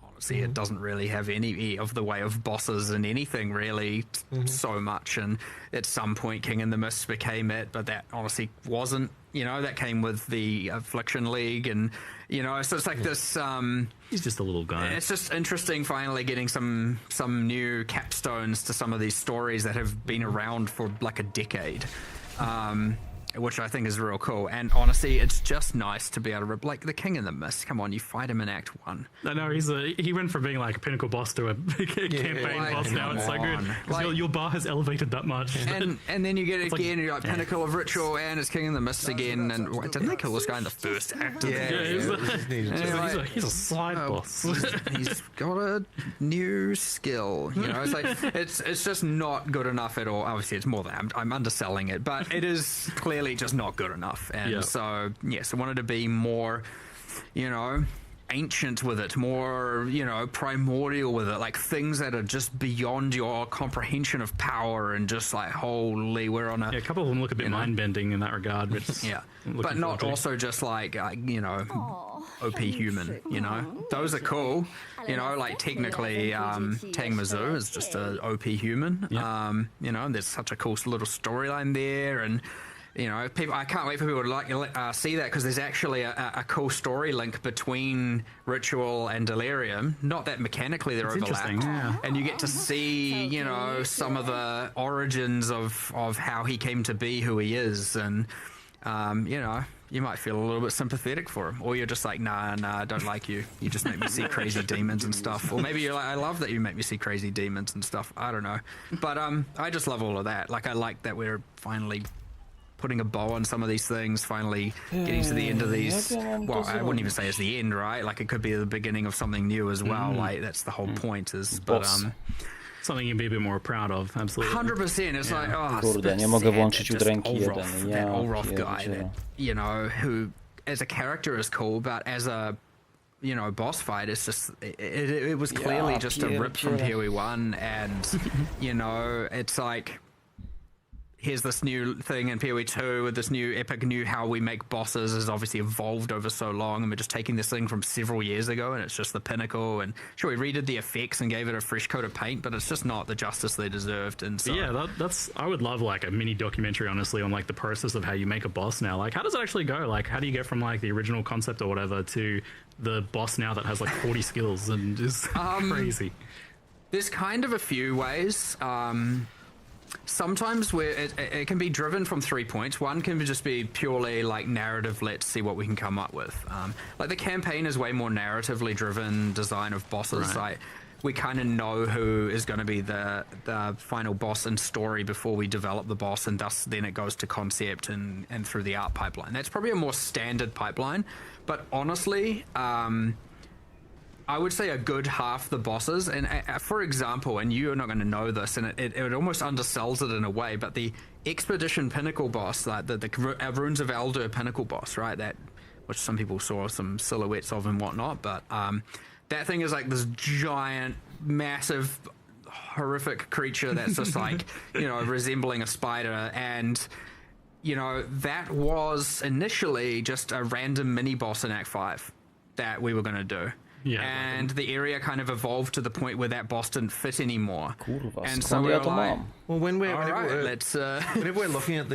honestly, it doesn't really have any of the way of bosses and anything really so much. And at some point, King and the Mist became it, but that honestly wasn't, you know, that came with the Affliction League. And, you know, so it's like this... he's just a little guy. It's just interesting finally getting some new capstones to some of these stories that have been around for like a decade. Which I think is real cool. And honestly, it's just nice to be able to... Like, the King in the Mist, come on, you fight him in Act 1. I know, he went from being like a pinnacle boss to a campaign boss now. It's so good. Like, your bar has elevated that much. And then you get it again, you're like Pinnacle of Ritual, and it's King in the Mist again. And didn't they kill this guy in the first act? He's a side boss. He's got a new skill. You know, it's like, it's just not good enough at all. Obviously, it's more than... I'm underselling it, but it is clearly just not good enough. And so, yes, I wanted to be more, you know, ancient with it, more, you know, primordial with it, like things that are just beyond your comprehension of power, and just like, holy, we're on a... Yeah, a couple of them look a bit mind-bending in that regard, which but not also just like, you know, OP human, you know? Those are cool. You know, like technically, Tang Mizu is just a OP human. You know, there's such a cool little storyline there, and you know, people. I can't wait for people to see that, because there's actually a cool story link between Ritual and Delirium. Not that mechanically they're overlapped, and you get to see, you know, some of the origins of how he came to be who he is, and you know, you might feel a little bit sympathetic for him, or you're just like, nah, I don't like you. You just make me see crazy demons and stuff. Or maybe you're like, I love that you make me see crazy demons and stuff. I don't know, but I just love all of that. Like, I like that we're finally putting a bow on some of these things, finally getting to the end of these. Well, I wouldn't even say it's the end, right? Like, it could be the beginning of something new as well. Like, that's the whole point. Is but something you'd be a bit more proud of, absolutely. 100%. It's like, oh, Kurde, nie mogę włączyć udręki jeden. That Olroth guy, that, you know, who as a character is cool, but as a, you know, boss fight, it's just, it was clearly just a rip from PoE 1, and, you know, it's like, here's this new thing in PoE 2 with this new epic new how we make bosses has obviously evolved over so long, and we're just taking this thing from several years ago, and it's just the pinnacle. And sure, we redid the effects and gave it a fresh coat of paint, but it's just not the justice they deserved. And so, yeah, that's I would love like a mini documentary, honestly, on like the process of how you make a boss now. Like, how does it actually go? Like, how do you get from like the original concept or whatever to the boss now that has like 40 skills and is crazy? There's kind of a few ways. Sometimes where it can be driven from 3 points. One can just be purely like narrative, let's see what we can come up with. Like, the campaign is way more narratively driven design of bosses. Like, we kind of know who is going to be the final boss in story before we develop the boss, and thus then it goes to concept and through the art pipeline. That's probably a more standard pipeline, but honestly, I would say a good half the bosses, and for example, and you're not going to know this, and it almost undersells it in a way, but the Expedition Pinnacle boss, like the Runes of Eldur Pinnacle boss, right? That, which some people saw some silhouettes of and whatnot, but that thing is like this giant, massive, horrific creature that's just like, you know, resembling a spider, and you know, that was initially just a random mini boss in Act 5 that we were going to do. Yeah, and the area kind of evolved to the point where that boss didn't fit anymore. Kurwa, and so we're like, well, whenever we're looking at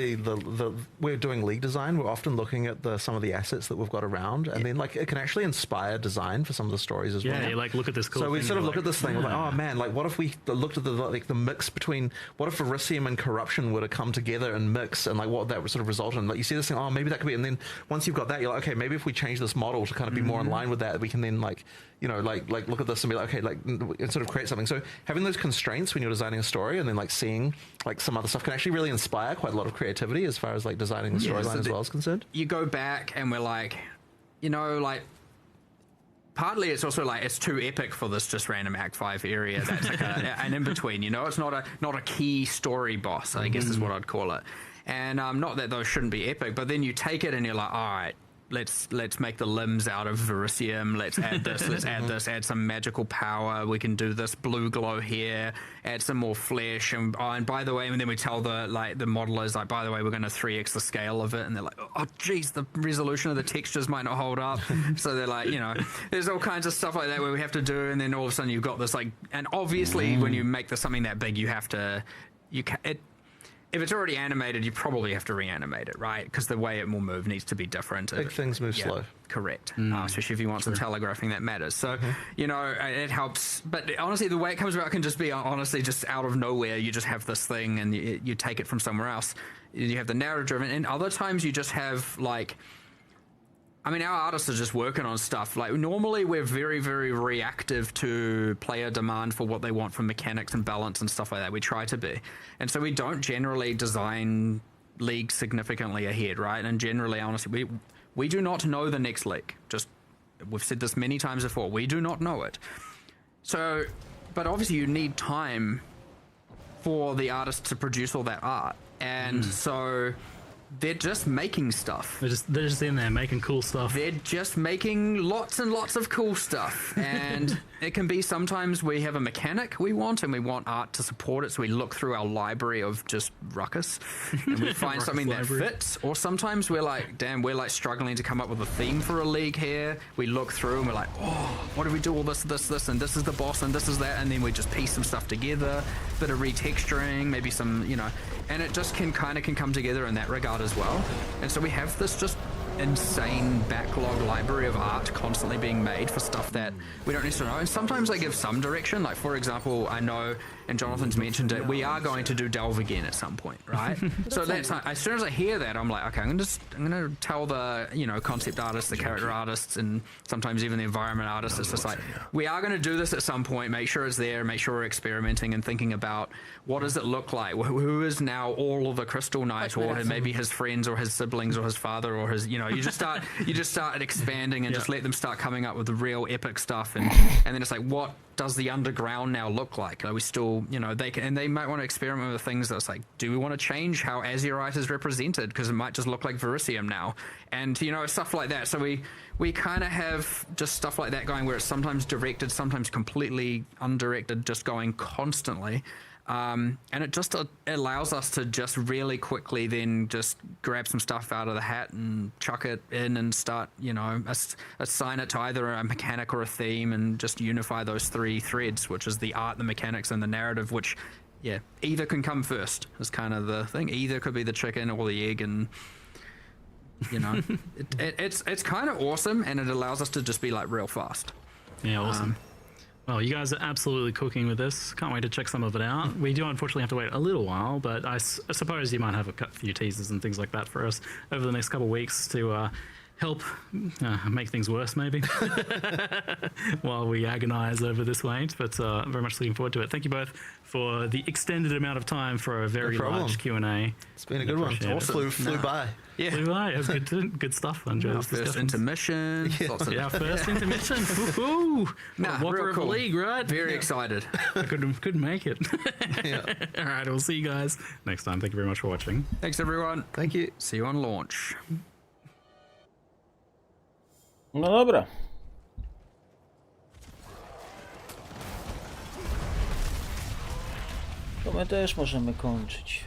we're doing league design, we're often looking at some of the assets that we've got around, and then like it can actually inspire design for some of the stories as well. Yeah, you like look at this cool so we thing, sort of look at this thing, we're like, oh man, like what if we looked at the mix between, what if Elysium and Corruption were to come together and mix, and like what that would sort of result in. Like, you see this thing, oh maybe that could be, and then once you've got that, you're like, okay, maybe if we change this model to kind of be more in line with that, we can then like, you know, like look at this and be like, okay, like, and sort of create something. So having those constraints when you're designing a story, and then like seeing like some other stuff can actually really inspire quite a lot of creativity as far as like designing the storyline as well is concerned. You go back and we're like, you know, like partly it's also like it's too epic for this just random Act 5 area that's like an in-between, you know? It's not a key story boss, I guess is what I'd call it. And not that those shouldn't be epic, but then you take it and you're like, all right, let's make the limbs out of Verisium. Let's add this. Let's add this. Add some magical power. We can do this blue glow here. Add some more flesh. And by the way, and then we tell the modelers, like, by the way, we're going to 3x the scale of it. And they're like, oh geez, the resolution of the textures might not hold up. So they're like, you know, there's all kinds of stuff like that where we have to do. And then all of a sudden you've got this like, and obviously when you make something that big, you have to, if it's already animated, you probably have to reanimate it, right? Because the way it will move needs to be different. Big things move slow. Correct. Especially if you want some telegraphing that matters. So, you know, it helps. But honestly, the way it comes about can just be honestly just out of nowhere. You just have this thing and you take it from somewhere else. You have the narrative driven. And other times you just have like, I mean, our artists are just working on stuff. Like, normally we're very, very reactive to player demand for what they want from mechanics and balance and stuff like that. We try to be. And so we don't generally design leagues significantly ahead, right? And generally, honestly, we do not know the next league. Just, we've said this many times before. We do not know it. So, but obviously you need time for the artist to produce all that art. And so they're just making stuff. They're just in there making cool stuff. They're just making lots and lots of cool stuff. And it can be sometimes we have a mechanic we want and we want art to support it. So we look through our library of just ruckus and we find something that fits. Or sometimes we're like, damn, we're like struggling to come up with a theme for a league here. We look through and we're like, oh, what do we do? All this, and this is the boss and this is that. And then we just piece some stuff together, bit of retexturing, maybe some, you know, and it just can come together in that regard as well. And so we have this just insane backlog library of art constantly being made for stuff that we don't necessarily know. And sometimes they give some direction. Like, for example, I know, and Jonathan's mentioned it, we are going to do Delve again at some point, right? So that's as soon as I hear that, I'm like, okay, I'm gonna tell the, you know, concept artists, the character artists, and sometimes even the environment artists. It's just like, we are going to do this at some point. Make sure it's there. Make sure we're experimenting and thinking about what does it look like. Who is now all of a Crystal Knight, or maybe his friends, or his siblings, or his father, or his, you know, you just start expanding and just let them start coming up with the real epic stuff, and then it's like, what does the underground now look like? Are we still, you know, they might want to experiment with things that's like, do we want to change how Azurite is represented, because it might just look like Verisium now, and you know, stuff like that. So we kind of have just stuff like that going, where it's sometimes directed, sometimes completely undirected, just going constantly. And it just allows us to just really quickly then just grab some stuff out of the hat and chuck it in and start, you know, assign it to either a mechanic or a theme, and just unify those three threads, which is the art, the mechanics, and the narrative, which, yeah, either can come first is kind of the thing. Either could be the chicken or the egg, and, you know, it's kind of awesome, and it allows us to just be like real fast. Yeah, awesome. Well, you guys are absolutely cooking with this. Can't wait to check some of it out. We do unfortunately have to wait a little while, but I suppose you might have a few teasers and things like that for us over the next couple of weeks to help make things worse, maybe, while we agonize over this wait. But very much looking forward to it. Thank you both for the extended amount of time for a very large Q&A. It's been a good one. Awesome. Flew by. Yeah. Flew by. It was good stuff. I enjoyed this first intermission. Yeah, first intermission. Woohoo! Real cool. League, right? Very excited. I couldn't make it. Yeah. All right, we'll see you guys next time. Thank you very much for watching. Thanks, everyone. Thank you. See you on launch. No dobra. To my też możemy kończyć.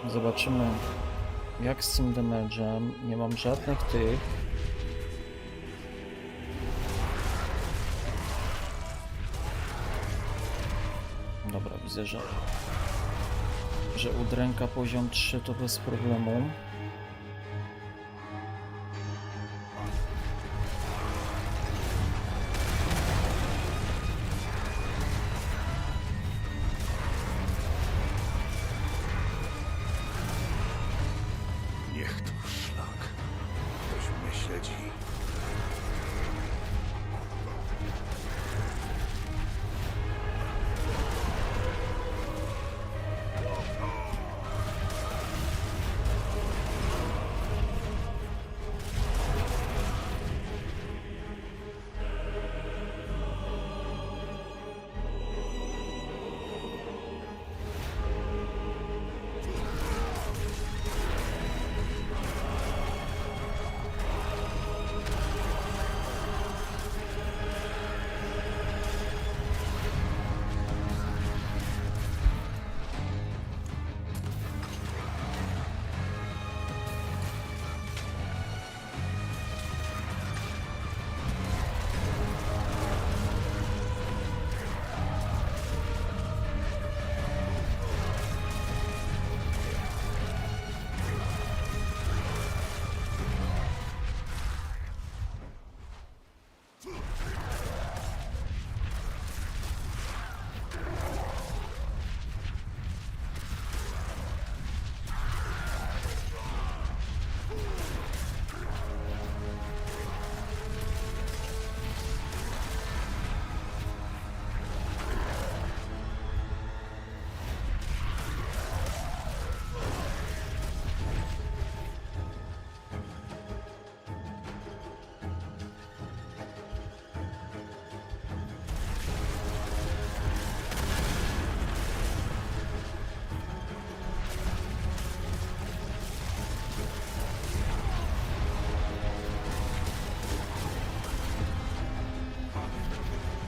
Zobaczymy, jak z tym damage'em. Nie mam żadnych tych. Dobra, widzę, że udręka poziom 3 to bez problemu. siedzi.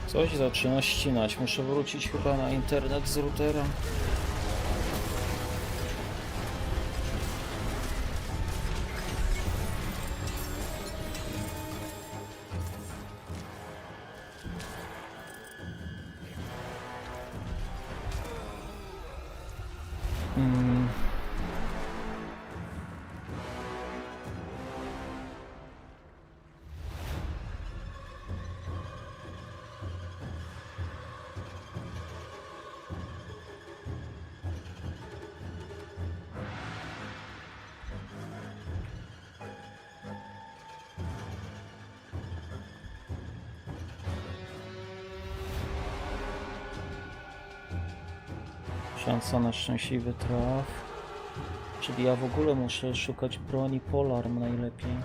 Coś zaczyna ścinać. Muszę wrócić chyba na internet z routera. Szansa na szczęśliwy traf. Czyli ja w ogóle muszę szukać broni polarm najlepiej.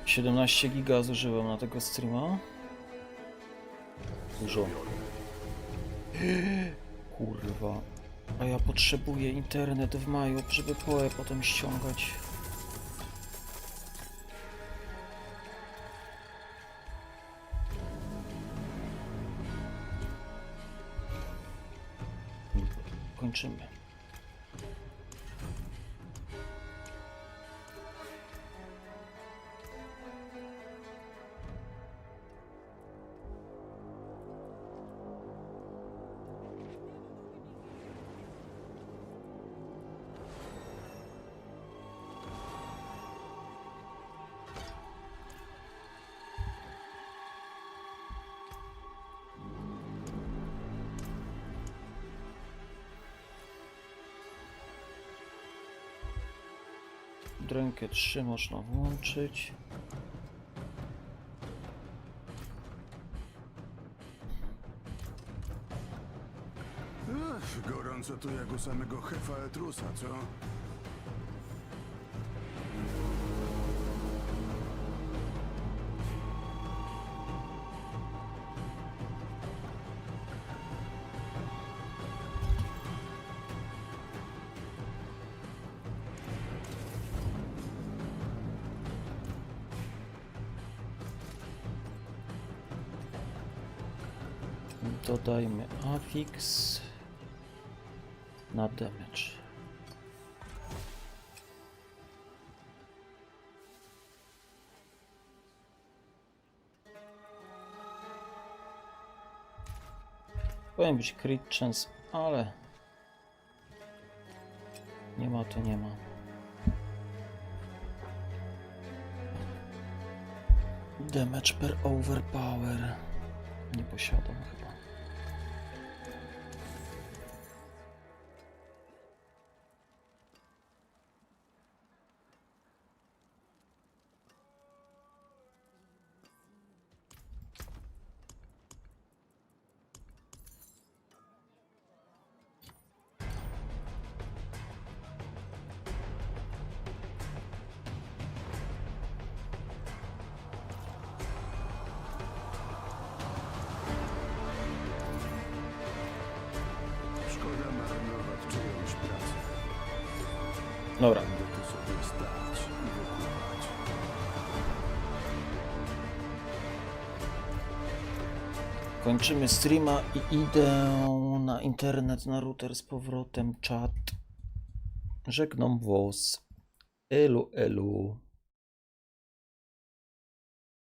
$17 giga zużyłem na tego streama. Dużo. Kurwa. A ja potrzebuję internet w maju, żeby PoE potem ściągać. Kończymy. Rękę 3 można włączyć. Gorąco tu jak u samego Hefa Etrusa, co? Dodajmy affix na damage. Powinien być crit chance, ale nie ma to nie ma. Damage per overpower. Nie posiadam chyba. Szkoda marnować czyjąś pracę. Dobra. Będę tu sobie stać i wykuwać. Kończymy streama i idę na internet, na router z powrotem, czat. Żegnam was. Elu, elu.